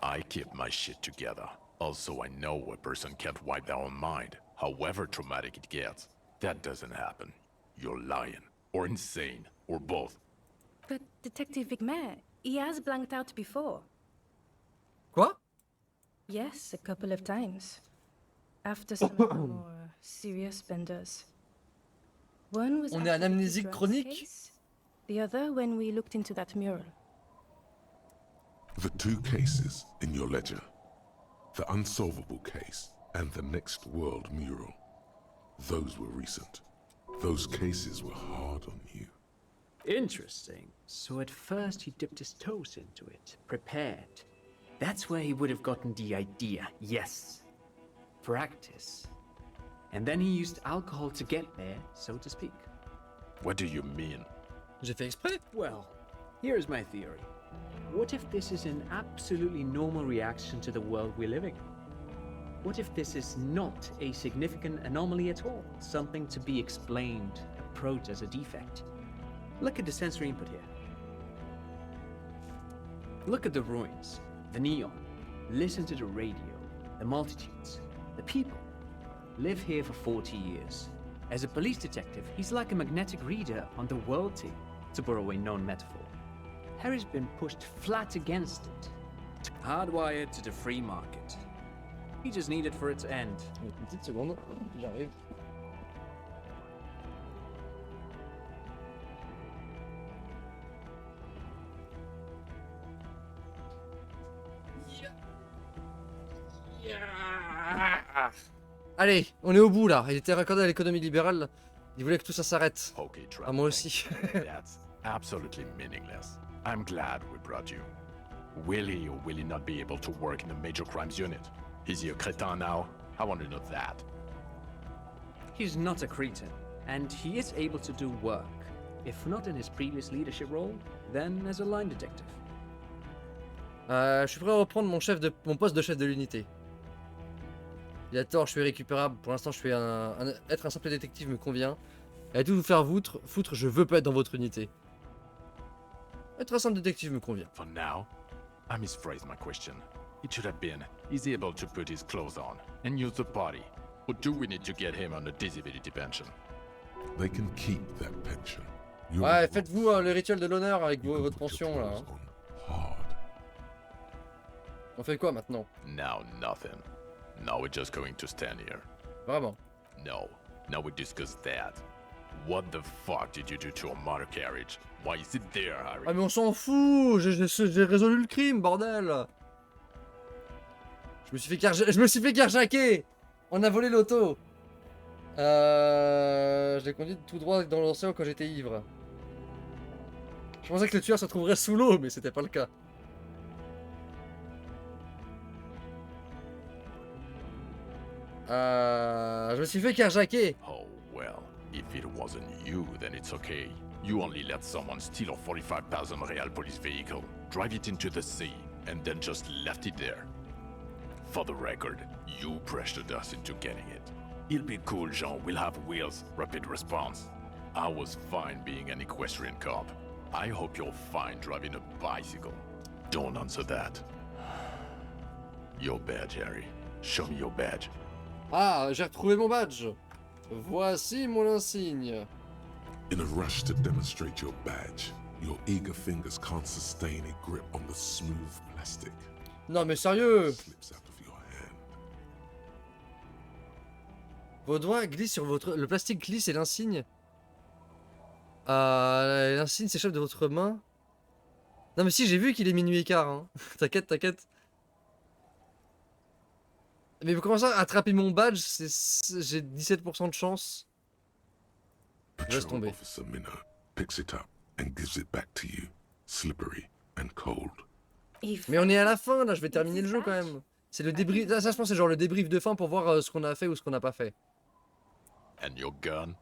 I: I keep my shit together. Also, I know a person can't wipe their own mind, however traumatic it gets. That doesn't happen. You're lying. Or insane. Or both.
D: But Detective Vigmer, he has blanked out before.
A: Quoi?
D: Yes, a couple of times. After some of the more serious benders. One was
A: On est
D: after
A: un
D: the
A: amnésique
D: drugs
A: chronique?
D: case, the other when we looked into that mural.
H: The two cases in your ledger, the unsolvable case and the next world mural, those were recent. Those cases were hard on you.
J: Interesting. So at first he dipped his toes into it, prepared. That's where he would have gotten the idea, yes. Practice. And then he used alcohol to get there, so to speak.
I: What do you mean?
A: J'ai fait exprès?
J: Well, here's my theory. What if this is an absolutely normal reaction to the world we're living in? What if this is not a significant anomaly at all? Something to be explained, approached as a defect? Look at the sensory input here. Look at the ruins, the neon. Listen to the radio, the multitudes, the people. Live here for 40 years. As a police detective, he's like a magnetic reader on the world team, to borrow a known metaphor. Harry's been pushed flat against it, hardwired to the free market. He just needed for it to end.
A: Une petite seconde, j'arrive. Allez, on est au bout là. Il était raccordé à l'économie libérale. Il voulait que tout ça s'arrête.
I: Okay, Trant.
A: Ah, moi aussi.
I: That's absolutely meaningless. I'm glad we brought you. Will he or will he not be able to work in the major crimes unit? Is he a cretin now? I want to know that.
J: He's not a cretin, and he is able to do work. If not in his previous leadership role, then as a line detective.
A: Je suis prêt à reprendre mon poste de chef de l'unité. Il a tort, je suis récupérable. Pour l'instant, je suis être un simple détective me convient. Et à tout vous faire foutre, je veux pas être dans votre unité. Être un simple détective me convient.
I: For now, I misphrased my question. It should have been. He's able to put his clothes on and use the body. Or do we need to get him on a disability pension?
H: They can keep that pension. You're
A: Ouais,
H: not
A: faites-vous le rituel de l'honneur avec
H: You can
A: votre
H: put your
A: pension là.
H: clothes
A: Hein.
H: on hard.
A: On fait quoi maintenant?
I: Now nothing. Now we're just going to stand here.
A: Vraiment.
I: No. Now we discuss that. What the fuck did you do to a motor carriage? Why is it there, Harry?
A: Ah mais on s'en fout, j'ai résolu le crime, bordel. Je me suis fait carjacker. On a volé l'auto. Je l'ai conduit tout droit dans l'océan quand j'étais ivre. Je pensais que le tueur se trouverait sous l'eau, mais c'était pas le cas. Je me suis fait carjacker.
I: Oh, well. If it wasn't you, then it's okay. You only let someone steal a 45,000 real police vehicle, drive it into the sea, and then just left it there. For the record, you pressured us into getting it. It'll be cool, Jean. We'll have wheels, rapid response. I was fine being an equestrian cop. I hope you're fine driving a bicycle. Don't answer that. Your badge, Harry. Show me your badge.
A: Ah, j'ai retrouvé mon badge. Voici mon insigne.
H: In a rush to demonstrate your badge, your eager fingers can't sustain a grip on the smooth plastic.
A: Non mais sérieux.
H: Slips out of your hand.
A: Vos doigts glissent sur votre... Le plastique glisse et l'insigne... l'insigne s'échappe de votre main. Non mais si, j'ai vu qu'il est minuit et quart. Hein. T'inquiète, t'inquiète. Mais comment ça, attraper mon badge, j'ai 17% de chance. Laisse
H: Patrol
A: tomber.
H: Officer Minnow picks it up and gives it back to you, slippery and cold.
A: Mais on est à la fin là, je vais terminer le jeu quand même. C'est le débrief, ça je pense c'est genre le débrief de fin pour voir ce qu'on a fait ou ce qu'on n'a pas fait.
I: And your gun?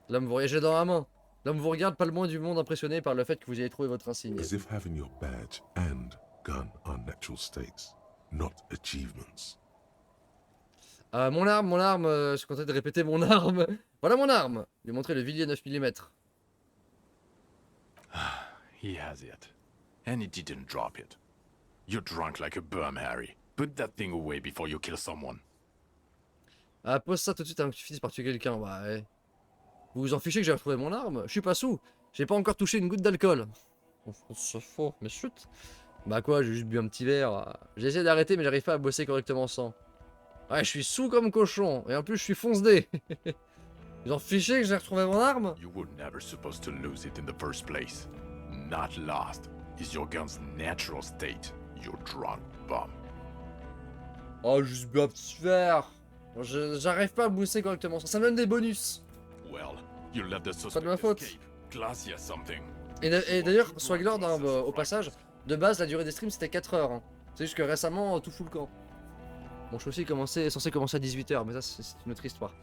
A: L'homme vous j'ai dans la main. L'homme vous regarde pas le moins du monde impressionné par le fait que vous ayez trouvé votre insigne.
H: As if having your badge and gun are natural states, not achievements.
A: Mon arme, je suis content de répéter mon arme. Voilà mon arme. Lui montrer le Villiers 9 mm.
I: He has it. And he didn't drop it. You're drunk like a bum, Harry. Put that thing away before you kill someone.
A: Ah, pose ça tout de suite avant que tu finisses par tuer quelqu'un. Bah ouais. Vous vous en fichez que j'ai retrouvé mon arme? Je suis pas sous. J'ai pas encore touché une goutte d'alcool. C'est faux, mais chut. Bah quoi, j'ai juste bu un petit verre. J'ai essayé d'arrêter mais j'arrive pas à bosser correctement sans. Ouais, je suis sous comme cochon. Et en plus, je suis fonce-dé. Vous en fichez que j'ai retrouvé mon arme?
I: You were never supposed to lose it in the first place. Not lost is your gun's natural state, you drunk bum.
A: Oh, juste bu un petit verre. J'arrive pas à bosser correctement sans. Ça me donne des bonus.
I: Well, you let the
A: Pas
I: suspect
A: de ma faute.
I: escape. Classy as something.
A: Et d'ailleurs, Swaglord, hein, au passage, de base, la durée des streams c'était 4 heures. Hein. C'est juste que récemment, tout fout le camp. Bon, je suis aussi censé commencer à 18 h, mais ça, c'est une autre histoire.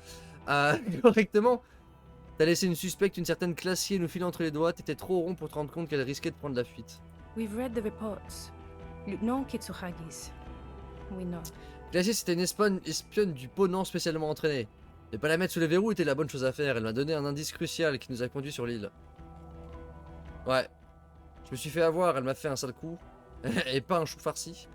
A: Correctement, t'as laissé une suspecte, une certaine Classier, nous filer entre les doigts. T'étais trop rond pour te rendre compte qu'elle risquait de prendre la fuite.
D: We've read the reports. Lieutenant Kitsuragis. We know.
A: Classier, c'était une espionne du Ponant spécialement entraînée. Ne pas la mettre sous les verrous était la bonne chose à faire. Elle m'a donné un indice crucial qui nous a conduits sur l'île. Ouais. Je me suis fait avoir, elle m'a fait un sale coup. Et pas un chou farci.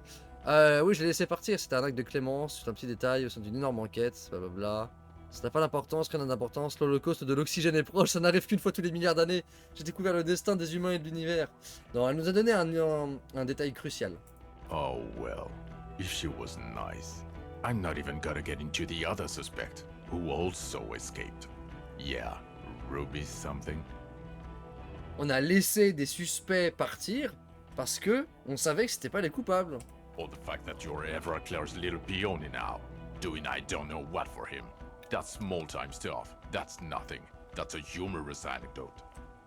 A: Oui, je l'ai laissé partir, c'était un acte de clémence, c'est un petit détail au sein d'une énorme enquête, blablabla. Ça n'a pas d'importance, rien n'a d'importance, l'holocauste de l'oxygène est proche, ça n'arrive qu'une fois tous les milliards d'années. J'ai découvert le destin des humains et de l'univers. Non, elle nous a donné un détail crucial.
I: Oh well, if she was nice. I'm not even gonna get into the other suspect, who also escaped. Yeah, Ruby something.
A: On a laissé des suspects partir parce que on savait que c'était pas les coupables.
I: Or the fact that you're Everclear's little peony now, doing I don't know what for him. That's small-time stuff. That's nothing. That's a humorous anecdote.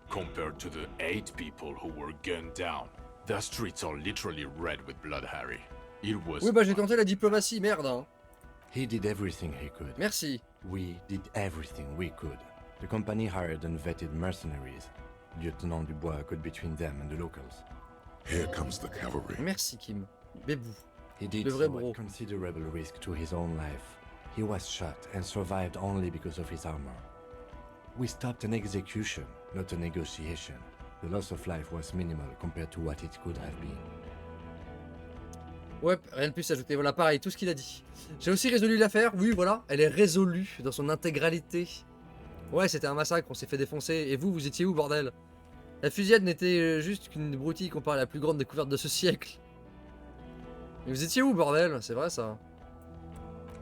I: Compared to the 8 people who were gunned down, the streets are literally red with blood, Harry. It was...
A: Oui, bah j'ai tenté la diplomatie, merde. Hein.
C: He did everything he could.
A: Merci.
C: We did everything we could. The company hired and vetted mercenaries. Lieutenant Dubois got between them and the locals.
H: Here comes the cavalry.
A: Merci, Kim. Bébou.
C: He did
A: Le vrai
C: so
A: bro.
C: at considerable risk to his own life. He was shot and survived only because of his armor. We stopped an execution, not a negotiation. The loss of life was minimal compared to what it could have been.
A: Ouais, rien de plus à ajouter. Voilà, pareil, tout ce qu'il a dit. J'ai aussi résolu l'affaire. Oui, voilà, elle est résolue dans son intégralité. Ouais, c'était un massacre, on s'est fait défoncer. Et vous, vous étiez où, bordel? La fusillade n'était juste qu'une broutille comparée à la plus grande découverte de ce siècle. Mais vous étiez où, bordel? C'est vrai, ça.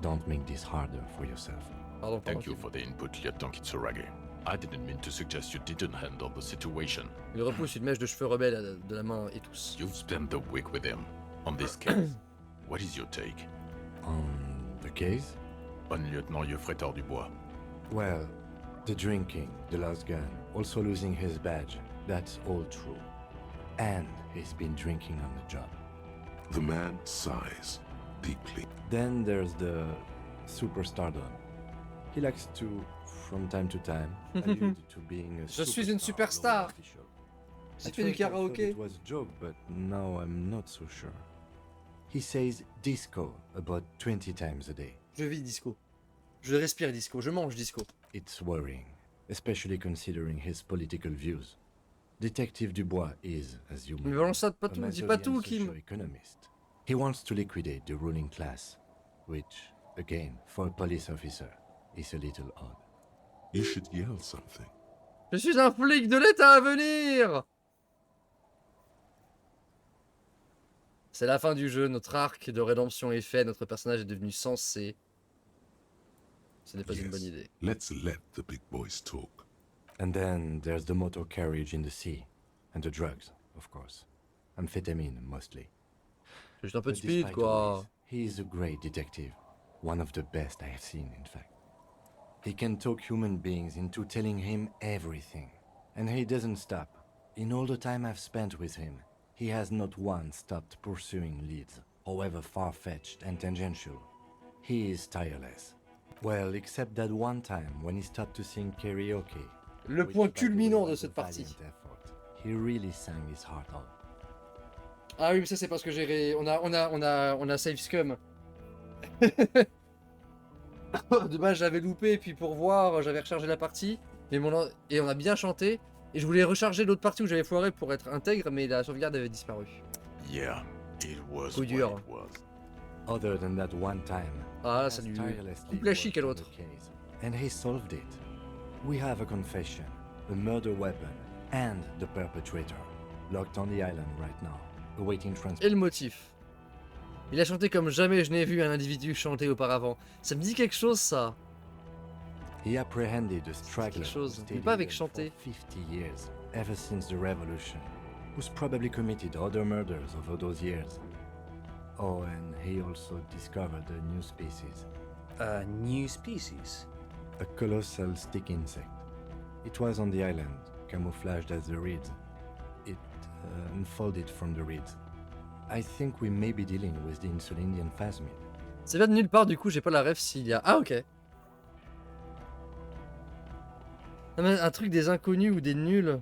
C: Don't make this harder for yourself.
A: Pardon,
I: Thank you
A: pardon.
I: for the input, Lieutenant Kitsuragi. I didn't mean to suggest you didn't handle the situation.
A: Il repousse une mèche de cheveux rebelle de la main et tous.
I: You've spent the week with him. On this case, what is your take?
C: On the case?
I: On lieutenant Geoffrey Dubois.
C: Well, the drinking, the lost gun, also losing his badge, that's all true. And he's been drinking on the job.
B: The man sighs deeply.
C: Then there's the superstardom. He likes to, from time to time, allude to being a
A: Je suis une
C: superstar,
A: superstar.
C: low official.
A: Si
C: At
A: tu fais du
C: first I thought
A: karaoké.
C: it was a joke, but now I'm not so sure. He says disco about 20 times a day.
A: Je vis disco. Je respire disco. Je mange disco.
C: It's worrying, especially considering his political views. Detective Dubois is, as you
A: Mais
C: may
A: balance ça pas
C: a
A: tout, dis pas tout,
C: Mazovian
A: Kim.
C: socio-economist. He wants to liquidate the ruling class, which, again, for a police officer, is a little odd.
B: You should yell something.
A: Je suis un flic de l'État à venir. C'est la fin du jeu, notre arc de rédemption est fait, notre personnage est devenu sensé. Ce n'est pas une bonne idée.
B: Let's let the big boys talk.
C: And then there's the motor carriage in the sea, and the drugs, of course. Amphetamine, mostly.
A: C'est juste un peu de
C: But
A: speed,
C: despite
A: quoi.
C: all this, he is a great detective. One of the best I have seen, in fact. He can talk human beings into telling him everything. And he doesn't stop. In all the time I've spent with him, he has not once stopped pursuing leads, however far-fetched and tangential. He is tireless. Well, except that one time when he stopped to sing karaoke.
A: Le
C: which,
A: point
C: by the way,
A: culminant de
C: was a
A: cette partie.
C: valiant effort. He really sang his heart out.
A: Ah oui, mais ça c'est parce que j'ai... On a save scum. De base j'avais loupé, puis pour voir, j'avais rechargé la partie. Et on a bien chanté. Et je voulais recharger l'autre partie où j'avais foiré pour être intègre, mais la sauvegarde avait disparu.
I: Yeah, it was
A: Coup
I: what
A: dur.
I: it was.
C: Other than that one time,
A: Ah là,
C: has
A: ça lui
C: tirelessly
A: coupe la chic à
C: worked on
A: l'autre.
C: the case, and he solved it. We have a confession, a murder weapon, and the perpetrator, locked on the island right now, awaiting transport.
A: Et le motif. Il a chanté comme jamais je n'ai vu un individu chanter auparavant. Ça me dit quelque chose, ça.
C: He apprehended a straggler
A: quelque chose,
C: who
A: mais
C: stayed
A: pas avec
C: here
A: chanter.
C: for 50 years, ever since the revolution, who's probably committed other murders over those years. Oh, and he also discovered a new species,
J: A new species?
C: a colossal stick insect. It was on the island, camouflaged as the reeds. It unfolded from the reeds. I think we may be dealing with the Insulindian phasmid.
A: Ça vient de nulle part, du coup, j'ai pas la ref s'il y a... Ah, ok. Ah, mais un truc des inconnus ou des nuls.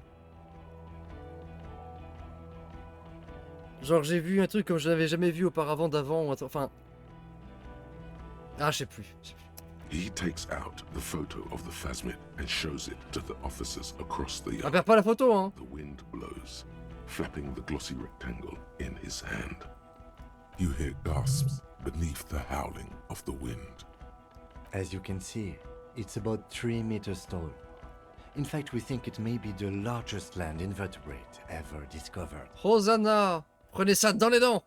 A: Genre, j'ai vu un truc comme je n'avais jamais vu auparavant d'avant, ou enfin... Ah, je sais plus.
B: He takes out the photo of the phasmid and shows it to the officers across the
A: Ah,
B: yard.
A: perds pas la photo, hein.
B: The wind blows, flapping the glossy rectangle in his hand. You hear gasps beneath the howling of the wind.
C: As you can see, it's about 3 meters tall. In fact, we think it may be the largest land invertebrate ever discovered.
A: Rosanna, prenez ça dans les dents.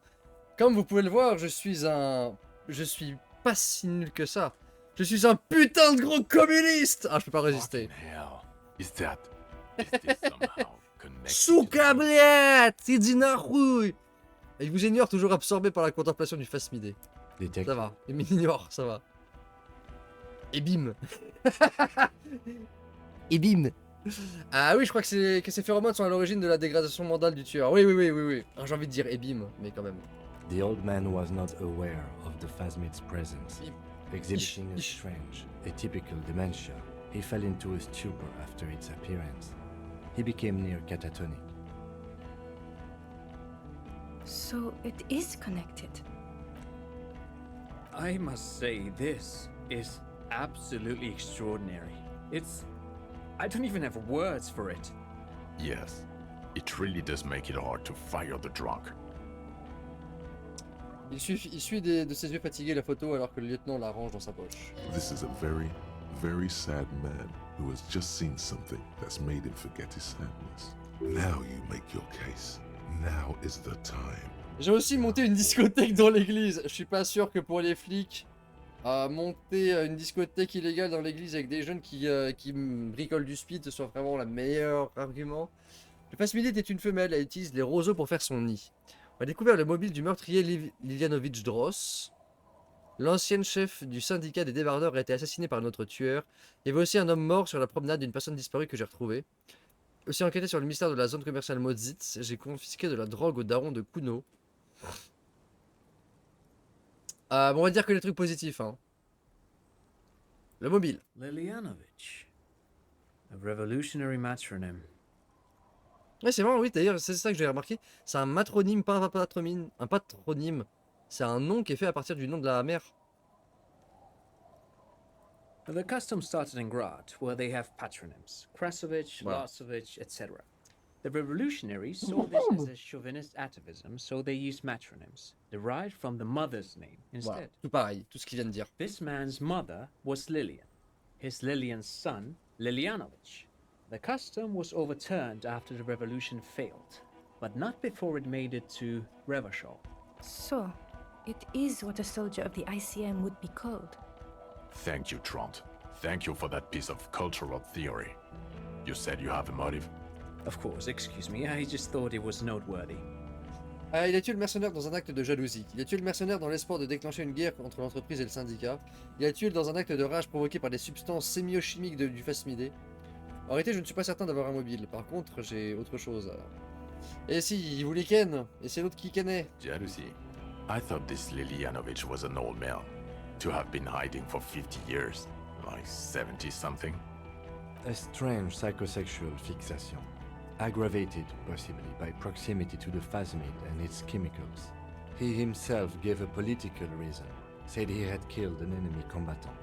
A: Comme vous pouvez le voir, je suis pas si nul que ça. Je suis un putain de gros communiste. Ah, je peux pas résister.
I: Fucking hell. Is this somehow connected?
A: Souka bliette, il dit narouille. Et il vous ignore, toujours absorbé par la contemplation du phasmidé.
C: Detective,
A: Ça va, il m'ignore, ça va. Et bim. Et bim. Ah oui, je crois que ces phéromones sont à l'origine de la dégradation mentale du tueur. Oui. Ah, j'ai envie de dire et bim, mais quand même.
C: the old man was not aware of the phasmid's presence. Exhibiting a
A: Ish.
C: strange, atypical dementia, he fell into a stupor after its appearance. He became near catatonic.
D: So it is connected.
J: I must say, this is absolutely extraordinary. I don't even have words for it.
I: Yes, it really does make it hard to fire the drunk.
A: Il suit de ses yeux fatigués la photo alors que le lieutenant la range dans sa poche.
H: This is a very, very sad man who has just seen something that's made him forget his sadness. Now you make your case. Now is the time.
A: J'ai aussi monté une discothèque dans l'église. Je suis pas sûr que pour les flics, monter une discothèque illégale dans l'église avec des jeunes qui bricolent du speed soit vraiment le meilleur argument. Le Fasmide était une femelle, elle utilise les roseaux pour faire son nid. On a découvert le mobile du meurtrier Lilianovich Dross. L'ancienne chef du syndicat des débardeurs a été assassinée par notre tueur. Il y avait aussi un homme mort sur la promenade d'une personne disparue que j'ai retrouvée. Aussi enquêté sur le mystère de la zone commerciale Mozitz, j'ai confisqué de la drogue au daron de Kuno. Bon, on va dire que les trucs positifs, hein. Le mobile.
J: Lilianovich. A revolutionary matronym.
A: Ouais, c'est vraiment, oui, d'ailleurs, c'est ça que j'ai remarqué. C'est un matronyme, pas un patronyme. Un patronyme. C'est un nom qui est fait à partir du nom de la mère.
J: The custom started in Grad, where they have patronyms. Krasovich,
A: Voilà.
J: Lasovich, etc. The revolutionaries saw this as a chauvinist atavism, so they used matronyms, derived from the mother's name instead.
A: Voilà, tout pareil, tout ce qu'il vient de dire.
J: This man's mother was Lilian. His Lilian's son, Lilianovich. The custom was overturned after the revolution failed, but not before it made it to Revachol.
D: So, it is what a soldier of the ICM would be called.
I: Thank you, Trant. Thank you for that piece of cultural theory. You said you have a motive?
J: Of course, excuse me, I just thought it was noteworthy.
A: Il a tué le mercenaire dans un acte de jalousie. Il a tué le mercenaire dans l'espoir de déclencher une guerre entre l'entreprise et le syndicat. Il a tué dans un acte de rage provoqué par des substances sémiochimiques du Fasmide. En réalité, je ne suis pas certain d'avoir un mobile. Par contre, j'ai autre chose. Et si, il voulait ken. Et c'est l'autre qui kennait.
I: Jealousy. I thought this Lilianovich was an old man. To have been hiding for 50 years. Like 70-something.
C: A strange psychosexual fixation, aggravated possibly by proximity to the phasmid and its chemicals. He himself gave a political reason, said he had killed an enemy combatant.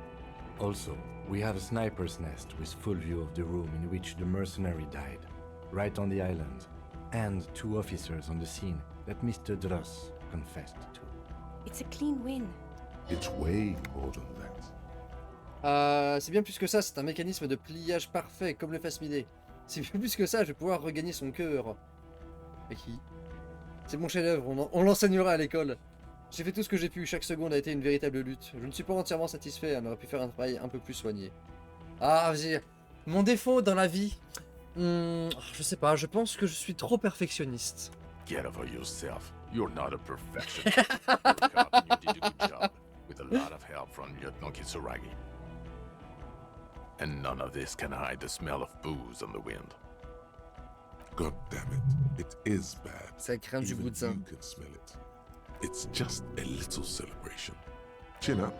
C: Also, we have a sniper's nest with full view of the room in which the mercenary died, right on the island, and 2 officers on the scene that Mr. Dross confessed to.
D: It's a clean win.
H: It's way more than that.
A: C'est bien plus que ça, c'est un mécanisme de pliage parfait, comme le Fasmide. C'est bien plus que ça, je vais pouvoir regagner son cœur. Et qui? C'est mon chef-d'œuvre, on l'enseignera à l'école. J'ai fait tout ce que j'ai pu, chaque seconde a été une véritable lutte. Je ne suis pas entièrement satisfait, on aurait pu faire un travail un peu plus soigné. Ah, vas-y. Mon défaut dans la vie, je sais pas, je pense que je suis trop perfectionniste.
I: Get over yourself. You're not a perfectionist. You're a cop and you did a good job. With a lot of help from Lieutenant Kitsuragi. And none of this can hide the smell of booze on the wind.
H: God damn it. It is bad.
A: Ça craint du
H: Even
A: goût de ça.
H: you can smell it. It's just a little celebration. Chin up.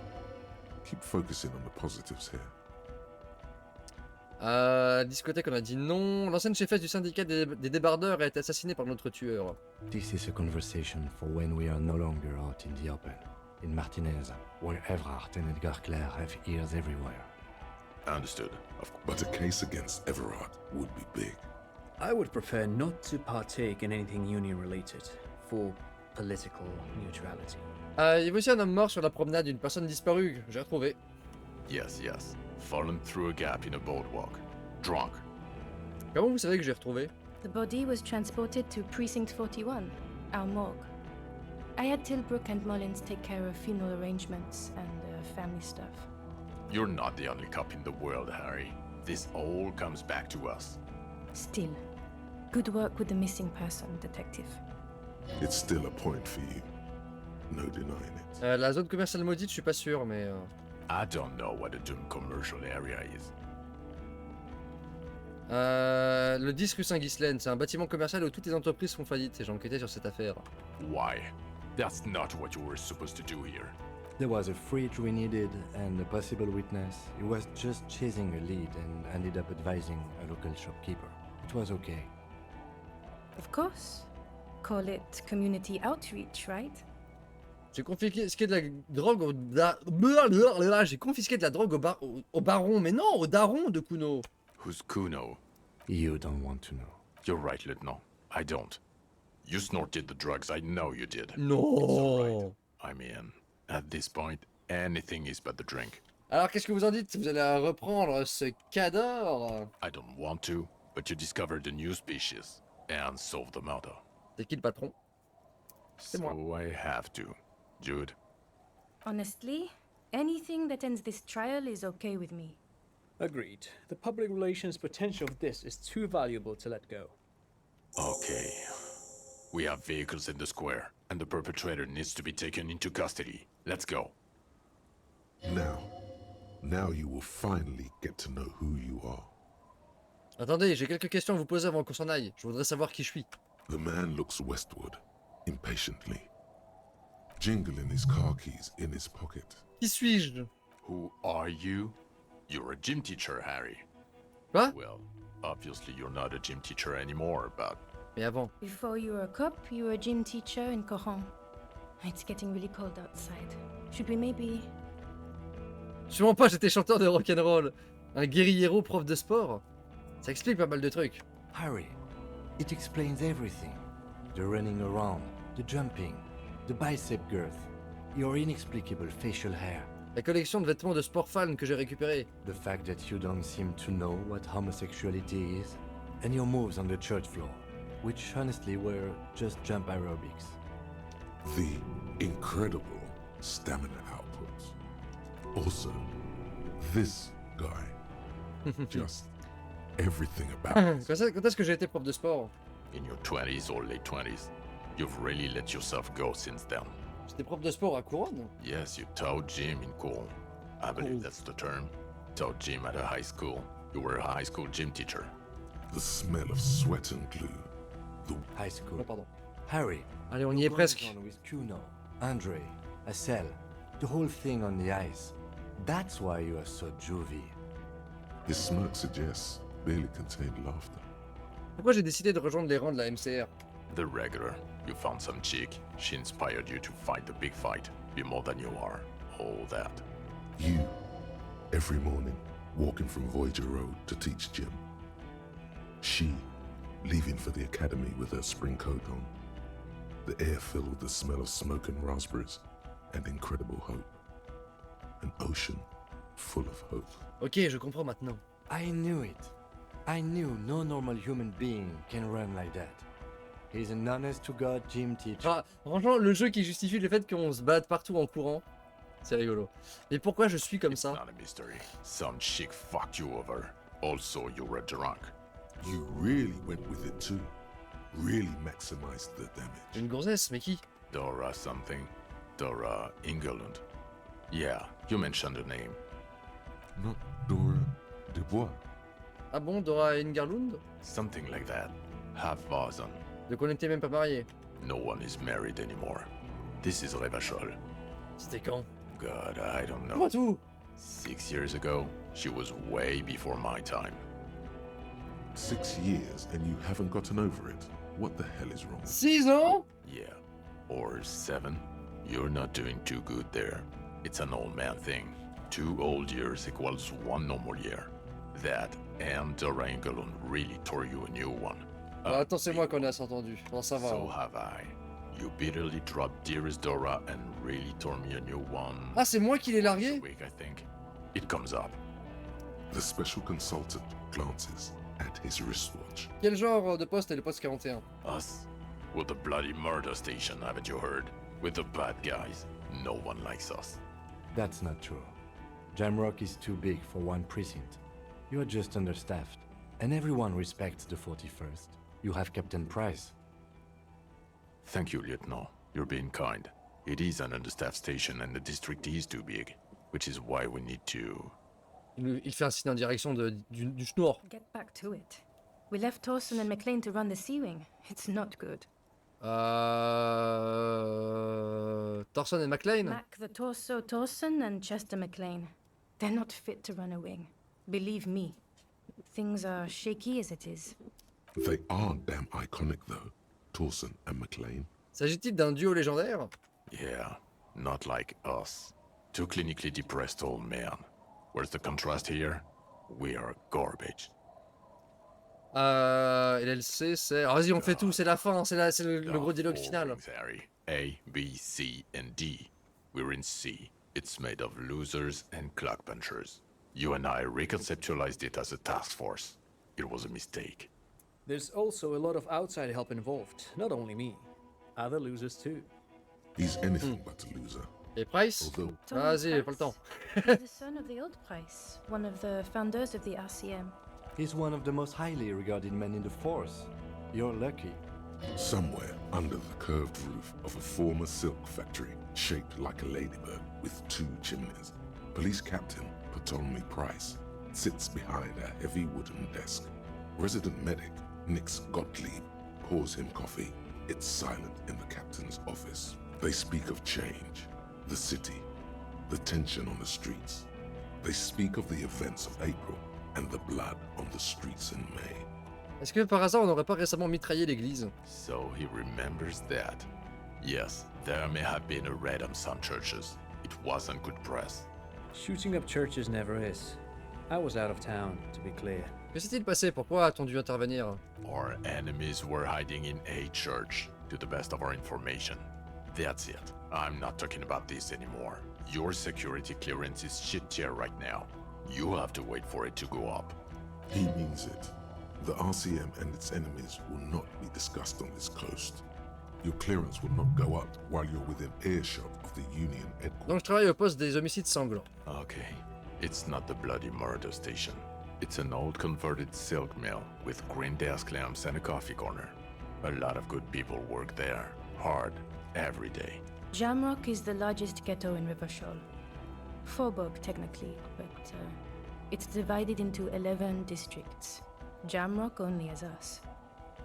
H: Keep focusing on the positives here.
A: Discothèque, on a dit non. L'ancienne chefesse du syndicat des débardeurs a été assassinée par notre tueur.
C: This is a conversation for when we are no longer out in the open. In Martinez, where Everard and Edgar Clare have ears everywhere.
I: Understood. Of
H: But a case against Everard would be big.
J: I would prefer not to partake in anything union-related, for political neutrality.
A: Il y avait aussi un homme mort sur la promenade, une personne disparue, j'ai retrouvé.
I: Yes, yes. Fallen through a gap in a boardwalk. Drunk.
A: Comment vous savez que j'ai retrouvé?
D: The body was transported to Precinct 41, our morgue. I had Tilbrook and Mullins take care of funeral arrangements and family stuff.
I: You're not the only cop in the world, Harry. This all comes back to us.
D: Still, good work with the missing person, detective.
H: It's still a point for you. No denying it.
A: La zone commerciale maudite, je suis pas sûr, mais...
I: I don't know what a doomed commercial area is.
A: Le 10 rue Saint-Ghislaine, c'est un bâtiment commercial où toutes les entreprises font faillite et j'ai enquêté sur cette affaire.
I: Why? That's not what you were supposed to do here.
C: There was a fridge we needed and a possible witness. He was just chasing a lead and ended up advising a local shopkeeper. It was okay.
D: Of course. Call it community outreach, right?
A: J'ai confisqué de la drogue J'ai confisqué de la drogue au baron, mais non, au daron de Kuno.
I: Who's Kuno?
C: You don't want to know.
I: You're right, Lieutenant. I don't. You snorted the drugs, I know you did.
A: Non.
I: I mean, at this point, anything is but the drink.
A: Alors, qu'est-ce que vous en dites? Vous allez reprendre ce cador?
I: I don't want to, but you discovered a new species and solved the murder.
A: C'est qui le patron? C'est moi.
I: So I have to. Jude,
D: Honestly, anything that ends this trial is okay with me.
J: Agreed. The public relations potential of this is too valuable to let go.
I: okay. We have vehicles in the square, and the perpetrator needs to be taken into custody. Let's go.
H: Now you will finally get to know who you are.
A: Attendez, j'ai quelques questions à vous poser avant qu'on s'en aille. Je voudrais savoir qui je suis.
H: The man looks westward, impatiently, jingling his car keys in his pocket.
A: Qui suis-je?
I: Who are you? You're a gym teacher, Harry.
A: Quoi?
I: Well, obviously you're not a gym teacher anymore, but
A: Mais avant.
D: Before you were a cop, you were a gym teacher in Coron. It's getting really cold outside. Should we maybe...
A: Sûrement pas, j'étais chanteur de rock'n'roll. Un guérillero prof de sport. Ça explique pas mal de trucs.
C: Harry, it explains everything. The running around, the jumping, the bicep girth, your inexplicable facial hair,
A: La collection de vêtements de sport fan que j'ai récupéré.
C: the fact that you don't seem to know what homosexuality is, and your moves on the church floor, which honestly were just jump aerobics.
H: The incredible stamina output. Also, this guy. Just everything about it.
A: Quand est-ce que j'ai été prof de sport?
I: in your 20s or late 20s, you've really let yourself go since then.
A: J'étais prof de sport à Couronne.
I: Yes, you taught gym in Cool. I believe that's the term. Taught gym at a high school. You were a high school gym teacher.
H: The smell of sweat and glue. The
C: High school.
A: Oh, pardon.
C: Harry.
A: Allez, on y est
C: you
A: presque.
C: went on with Kuno, Andre, Acel, the whole thing on the ice. That's why you are so juvie.
H: his smirk suggests barely contained laughter.
A: Pourquoi j'ai décidé de rejoindre les rangs de la MCR?
I: The regular. You found some chick. She inspired you to fight the big fight. Be more than you are. All that.
H: You, every morning, walking from Voyager Road to teach gym. She, leaving for the academy with her spring coat on. The air filled with the smell of smoke and raspberries, and incredible hope. An ocean full of hope.
A: Ok, je comprends maintenant.
C: I knew it. I knew no normal human being can run like that. He's an honest-to-God gym teacher.
A: Enfin, franchement, le jeu qui justifie le fait qu'on se batte partout en courant, c'est rigolo. Mais pourquoi je suis comme
I: It's
A: ça?
I: not a mystery. Some chick fucked you over. Also, you were drunk.
H: You really went with it too. Really maximized the damage.
A: Une gonzesse, mais qui?
I: Dora something. Dora Ingerlund. Yeah, you mentioned the name.
H: Not Dora Dubois.
A: Ah bon, Dora Ingerlund?
I: Something like that. Half-Vasen.
A: Donc on n'était même pas mariés.
I: No one is married anymore. This is Revachol.
A: C'était quand?
I: God, I don't know.
A: Moi tout!
I: 6 years ago, she was way before my time.
H: 6 years and you haven't gotten over it. What the hell is wrong?
A: 6 ans?
I: Yeah. Or 7. You're not doing too good there. It's an old man thing. 2 old years equals 1 normal year. That and Dora Ingerlund really tore you a new one.
A: Ah, attends, c'est moi qu'on a entendu. Bon, ça va.
I: So have I. You bitterly dropped dearest Dora and really tore me a new one.
A: Ah, c'est moi qui l'ai
I: once a
A: largué?
I: week, I think. It comes up.
H: The special consultant glances at his wristwatch.
A: Quel genre de poste est le poste 41?
I: Us? We're the bloody murder station, haven't you heard? We're the bad guys. No one likes us.
C: That's not true. Jamrock is too big for one precinct. You are just understaffed. And everyone respects the 41st. You have Captain Price.
I: Thank you, Lieutenant. You're being kind. It is an understaffed station and the district is too big, which is why we need to...
A: Il fait un signe en direction du schnoor.
D: Get back to it. We left Torson and McLean to run the Sea Wing. It's not good.
A: Thorson et McLean?
D: Mac the Torso Torson and Chester McLean. They're not fit to run a wing. Believe me. Things are shaky as it is.
H: They are damn iconic though, Torson and McLean.
A: S'agit-il d'un duo légendaire?
I: Yeah, not like us. 2 clinically depressed old men. Where's the contrast here? We are garbage.
A: Et l'LC, c'est... Ah, vas-y, on fait tout, c'est la fin, c'est le gros dialogue final.
I: Harry. A, B, C, and D. We're in C. It's made of losers and clock punchers. You and I reconceptualized it as a task force. It was a mistake.
J: There's also a lot of outside help involved, not only me. Other losers too.
H: He's anything but a loser.
A: Et Price?
H: Although
A: Vas-y, j'ai pas le temps.
D: The son of the old Price, one of the founders of the RCM.
C: He's one of the most highly regarded men in the force. You're lucky.
H: somewhere under the curved roof of a former silk factory shaped like a ladybird with 2 chimneys, Police Captain Ptolemy Price sits behind a heavy wooden desk. Resident medic Nix Gottlieb pours him coffee. It's silent in the captain's office. They speak of change, the city, the tension on the streets. They speak of the events of April and the blood on the streets in May.
A: Est-ce que par hasard on n'aurait pas récemment mitraillé l'église?
I: So he remembers that. Yes, there may have been a raid on some churches. It wasn't good press.
J: Shooting up churches never is. I was out of town, to be clear.
A: Que s'est-il passé? Pourquoi a-t-on dû intervenir?
I: Our enemies were hiding in a church, to the best of our information. That's it. I'm not talking about this anymore. Your security clearance is shit tier right now. You have to wait for it to go up.
H: He means it. The RCM and its enemies will not be discussed on this coast. Your clearance will not go up while you're within earshot of the Union headquarters.
A: Donc je travaille au poste des homicides sanglants.
I: Okay, it's not the bloody murder station. It's an old converted silk mill with green desk lamps and a coffee corner. A lot of good people work there, hard, every day.
D: Jamrock is the largest ghetto in Rivershaw. Faubourg, technically, but it's divided into 11 districts. Jamrock only has us.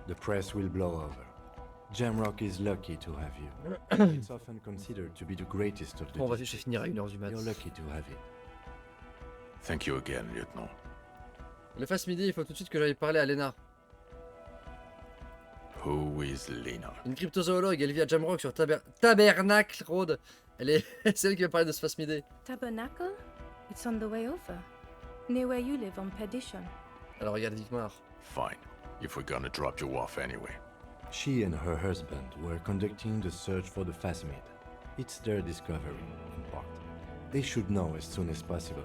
C: The press will blow over. Jamrock is lucky to have you. It's often considered to be the greatest of the
A: Bon, vas-y, je vais
C: districts.
A: finir à 1h du mat.
C: You're lucky to have it.
I: Thank you again, Lieutenant.
A: Le face midi, il faut tout de suite que j'aille parler à Lena.
I: Who is Lena?
A: Une cryptozoologue, elle vit à Jamrock sur Tabernacle Road. C'est elle qui va parler de ce face midi.
D: Tabernacle? It's on the way over. Near where you live on Perdition.
A: Alors regarde Vicmar.
I: Fine, if we're gonna drop you off anyway.
C: She and her husband were conducting the search for the Phasmid. It's their discovery, in part. They should know as soon as possible.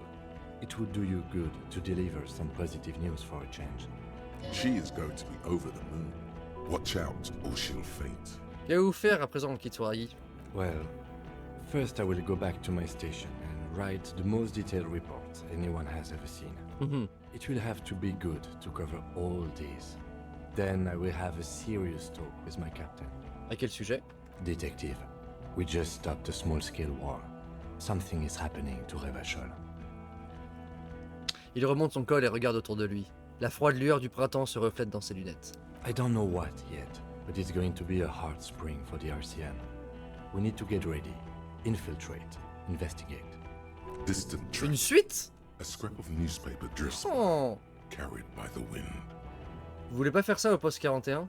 C: It would do you good to deliver some positive news for a change.
H: She is going to be over the moon. Watch out or she'll faint.
A: Qu'allez-vous faire à présent, Kitsuragi?
C: Well, first I will go back to my station and write the most detailed report anyone has ever seen. It will have to be good to cover all these. Then I will have a serious talk with my captain.
A: À quel sujet?
C: Detective, we just stopped a small-scale war. Something is happening to Revachol.
A: Il remonte son col et regarde autour de lui. La froide lueur du printemps se reflète dans ses lunettes.
C: I don't know what yet, but it's going to be a hard spring for the RCM. We need to get ready, infiltrate, investigate.
H: Distant
A: Une
H: track.
A: suite?
H: A scrap of newspaper drifts by,
A: Oh.
H: carried by the wind.
A: Vous voulez pas faire ça au poste 41?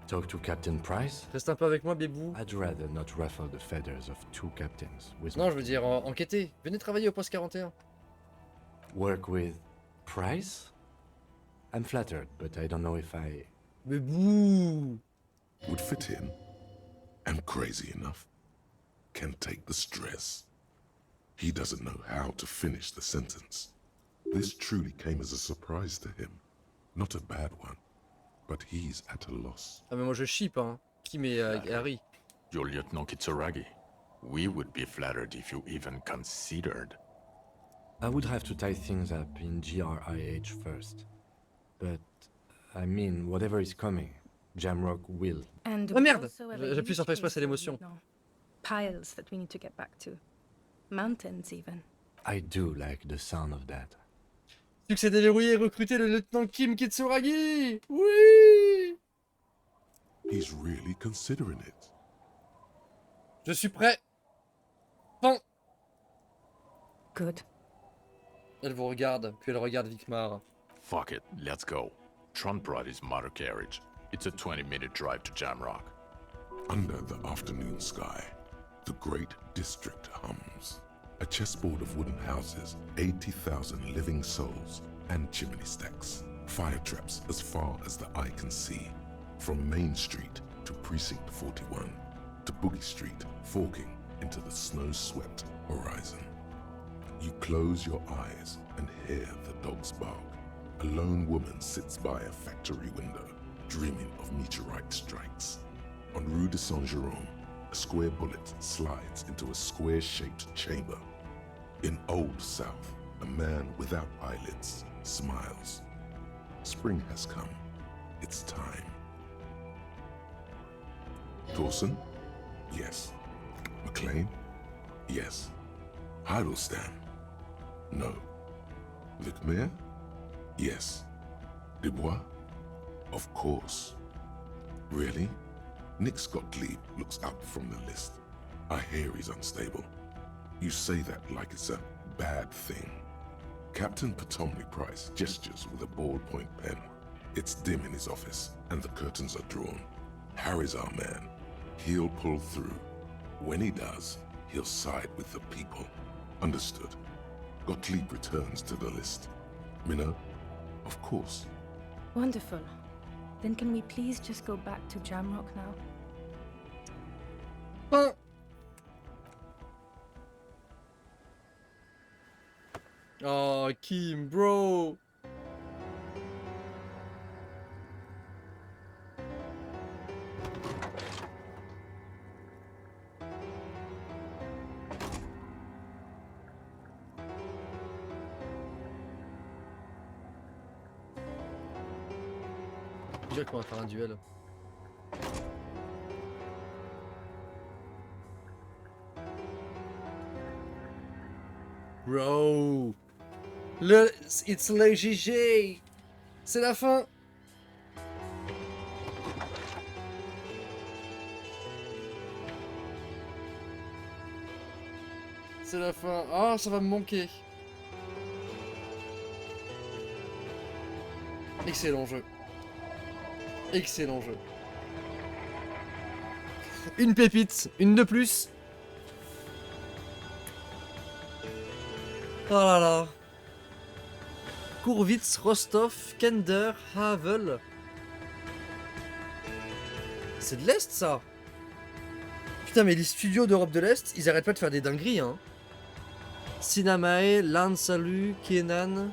C: Talk to Captain Price?
A: Reste un peu avec moi, bébou.
C: I'd rather not ruffle the feathers of 2 captains with
A: Non,
C: my
A: je veux dire enquêter. Venez travailler au poste 41.
C: work with Price? I'm flattered, but I don't know if I...
A: Bébou!
H: Would fit in. And crazy enough. Can take the stress. He doesn't know how to finish the sentence. This truly came as a surprise to him. Not a bad one. But he's at a loss.
A: Ah mais moi je ship hein. Kim et Harry.
I: Your Lieutenant Kitsuragi. We would be flattered if you even considered.
C: I would have to tie things up in GRIH first. But, I mean, whatever is coming, Jamrock will.
D: And
A: Oh
D: we
A: merde!
D: also have a
A: J'appuie sur
D: huge
A: F express, c'est
D: case
A: l'émotion.
D: of, piles that we need to get back to. Mountains, even.
C: I do like the sound of that.
A: Succès déverrouillé, recruter le lieutenant Kim Kitsuragi! Oui!
H: He's really considering it.
A: Je suis prêt. Pan!
D: Good.
A: Elle vous regarde, puis elle regarde Vicmar.
I: Fuck it, let's go. Tron brought his motor carriage. It's a 20-minute drive to Jamrock.
H: Under the afternoon sky, the great district hums. A chessboard of wooden houses, 80,000 living souls, and chimney stacks. Fire traps as far as the eye can see. From Main Street to Precinct 41, to Boogie Street, forking into the snow-swept horizon. You close your eyes and hear the dogs bark. A lone woman sits by a factory window, dreaming of meteorite strikes. On Rue de Saint-Jérôme, a square bullet slides into a square-shaped chamber. In Old South, a man without eyelids smiles. Spring has come. It's time. Dawson? Yes. McLean? Yes. Hiddleston? No. Vicmair? Yes. Dubois? Of course. Really? Nick Gottlieb looks up from the list. I hear he's unstable. You say that like it's a bad thing. Captain Ptolemy Price gestures with a ballpoint pen. It's dim in his office, and the curtains are drawn. Harry's our man. He'll pull through. When he does, he'll side with the people. Understood. Gottlieb returns to the list. Minnow? Of course.
D: Wonderful. Then can we please just go back to Jamrock now?
A: Fin. Oh, Kim, bro. Je dirais qu'on va faire un duel. Bro. It's le GG. C'est la fin. C'est la fin. Ah, ça va me manquer. Excellent jeu. Excellent jeu. Une pépite, une de plus. Oh là là. Kurwitz, Rostov, Kender, Havel. C'est de l'Est ça. Putain mais les studios d'Europe de l'Est, ils arrêtent pas de faire des dingueries hein. Sinamae, Lansalu, Kenan.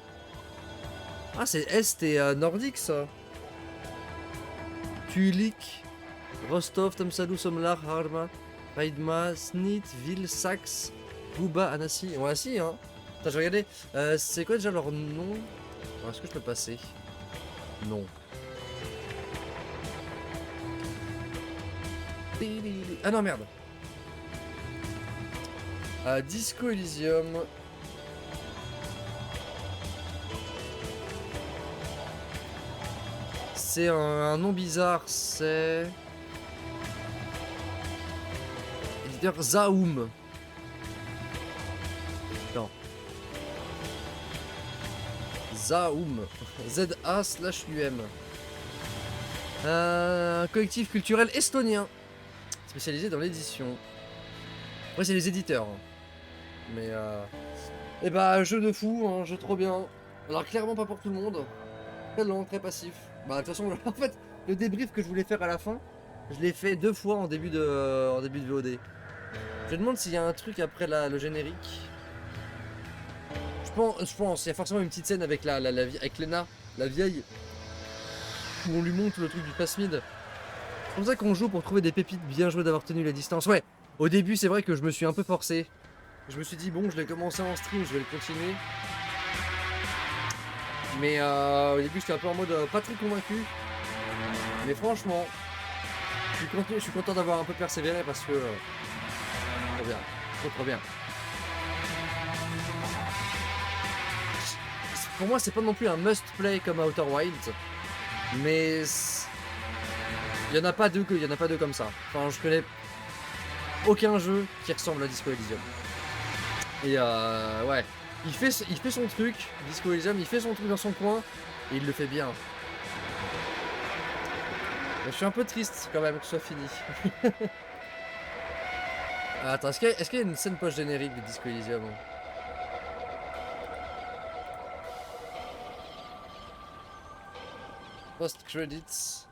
A: Ah c'est Est et nordique ça. Tulik, Rostov, Tamsadou, Somlar, Harma, Raidma, Snit, Ville, Sax, Bouba, Anassi. Ouais, si, hein. Attends, je vais regarder. C'est quoi déjà leur nom? Est-ce que je peux passer? Non. Ah non, merde. Disco Elysium. C'est un nom bizarre, c'est... Éditeur Zaoum. Non. Zaoum. Z-A/U-M. Un collectif culturel estonien. Spécialisé dans l'édition. Ouais, c'est les éditeurs. Mais eh bah, jeu de fou, hein, jeu trop bien. Alors, clairement pas pour tout le monde. Très lent, très passif. Bah, de toute façon, en fait, le débrief que je voulais faire à la fin, je l'ai fait 2 fois en début de VOD. Je me demande s'il y a un truc après le générique. Je pense, il y a forcément une petite scène avec avec Lena, la vieille, où on lui montre le truc du pass-mid. C'est pour ça qu'on joue pour trouver des pépites. Bien joué d'avoir tenu la distance. Ouais, au début, c'est vrai que je me suis un peu forcé. Je me suis dit, bon, je l'ai commencé en stream, je vais le continuer. Mais au début j'étais un peu en mode pas très convaincu. Mais franchement, je suis content d'avoir un peu persévéré parce que trop bien, trop bien. Pour moi c'est pas non plus un must play comme Outer Wilds, mais il y en a pas deux comme ça. Enfin je connais aucun jeu qui ressemble à Disco Elysium. Et ouais. Il fait son truc, Disco Elysium, il fait son truc dans son coin, et il le fait bien. Je suis un peu triste quand même que ce soit fini. Attends, est-ce qu'il y a une scène post-générique de Disco Elysium? Post-credits.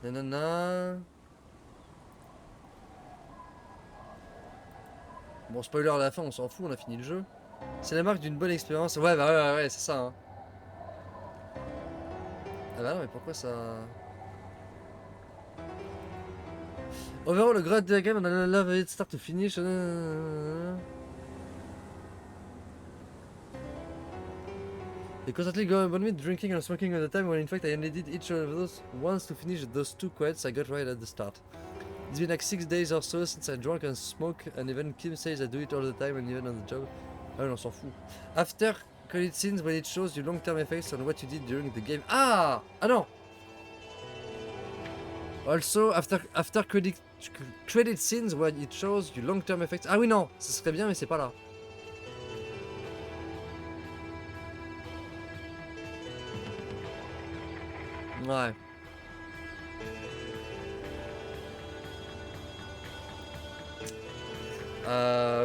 A: Nanana. Bon, spoiler à la fin, on s'en fout, on a fini le jeu. C'est la marque d'une bonne expérience. Ouais, bah ouais, c'est ça. Hein. Ah bah non, mais pourquoi ça... Overall, a great game and I love it, start to finish. They constantly go on me drinking and smoking all the time when in fact I only did each of those once to finish those 2 quests I got right at the start. It's been like 6 days or so since I drank and smoke, and even Kim says I do it all the time and even on the job. Ah on s'en fout. After credit scenes when it shows you long-term effects on what you did during the game. Ah non. Also after credit scenes when it shows you long-term effects. Ah oui non, ça serait bien mais c'est pas là. Ouais.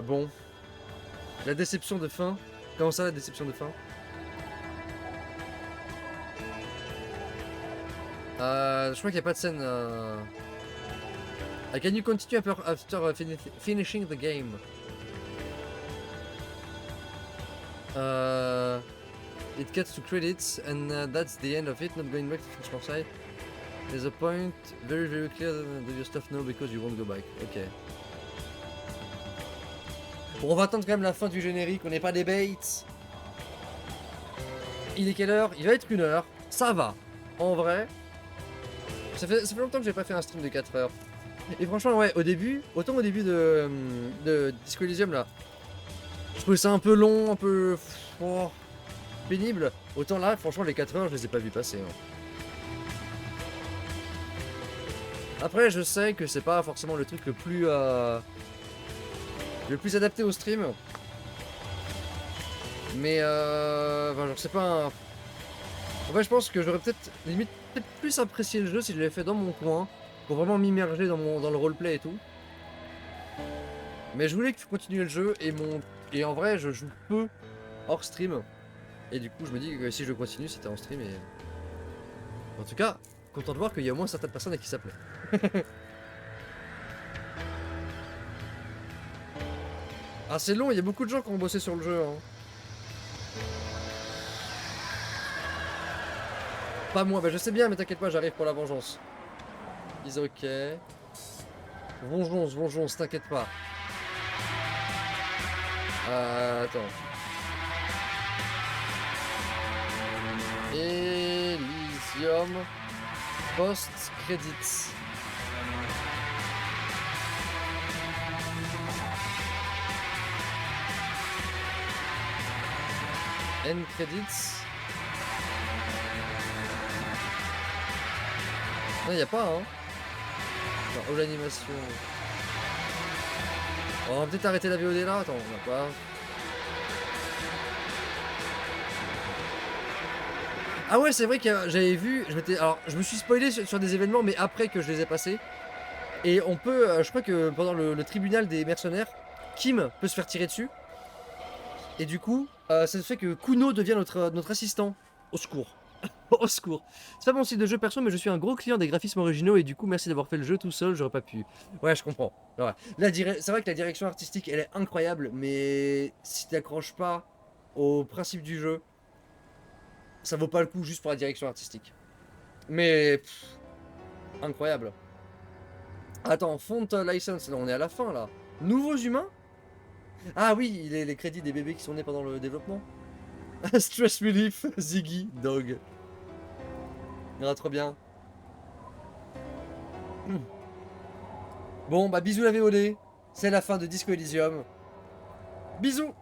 A: Bon. La déception de fin. Comment ça, la déception de fin? Je crois qu'il n'y a pas de scène. Can you continue after finishing the game? It gets to credits, and that's the end of it. Not going back to finish more side. There's a point very clear that your stuff now because you won't go back. Ok. Bon, on va attendre quand même la fin du générique. On n'est pas des baits. Il est quelle heure? Il va être 1 heure. Ça va. En vrai. Ça fait longtemps que j'ai pas fait un stream de 4 heures. Et franchement, ouais, autant au début de Disco Elysium là, je trouvais ça un peu long, un peu pénible. Autant là, franchement, les 4 heures, je les ai pas vus passer. Hein. Après, je sais que c'est pas forcément le truc le plus adapté au stream. Mais enfin, genre, c'est pas un... En fait, je pense que j'aurais peut-être plus apprécié le jeu si je l'avais fait dans mon coin, pour vraiment m'immerger dans le roleplay et tout. Mais je voulais que tu continues le jeu et en vrai, je joue peu hors stream. Et du coup, je me dis que si je continue, c'était en stream et... En tout cas, content de voir qu'il y a au moins certaines personnes à qui ça plaît. Ah, c'est long, il y a beaucoup de gens qui ont bossé sur le jeu. Hein. Pas moi, bah je sais bien, mais t'inquiète pas, j'arrive pour la vengeance. Ils ok. Vengeance, t'inquiète pas. Attends. Elysium. Post-credits. End credits. Non, y a pas, hein. Genre, l'animation. On va peut-être arrêter la VOD là. Attends, on va pas. Ah ouais, c'est vrai que j'avais vu. Alors, je me suis spoilé sur des événements, mais après que je les ai passés. Et on peut. Je crois que pendant le tribunal des mercenaires, Kim peut se faire tirer dessus. Et du coup, ça fait que Kuno devient notre assistant. Au secours. Au secours. C'est pas mon style de jeu perso, mais je suis un gros client des graphismes originaux et du coup, merci d'avoir fait le jeu tout seul, j'aurais pas pu. Ouais, je comprends. Ouais. C'est vrai que la direction artistique, elle est incroyable, mais si t'accroches pas au principe du jeu, ça vaut pas le coup juste pour la direction artistique. Mais incroyable. Attends, font license, là, on est à la fin là. Nouveaux humains? Ah oui, les crédits des bébés qui sont nés pendant le développement. Stress relief, Ziggy, dog. Il trop bien. Bon, bah bisous la VOD. C'est la fin de Disco Elysium. Bisous.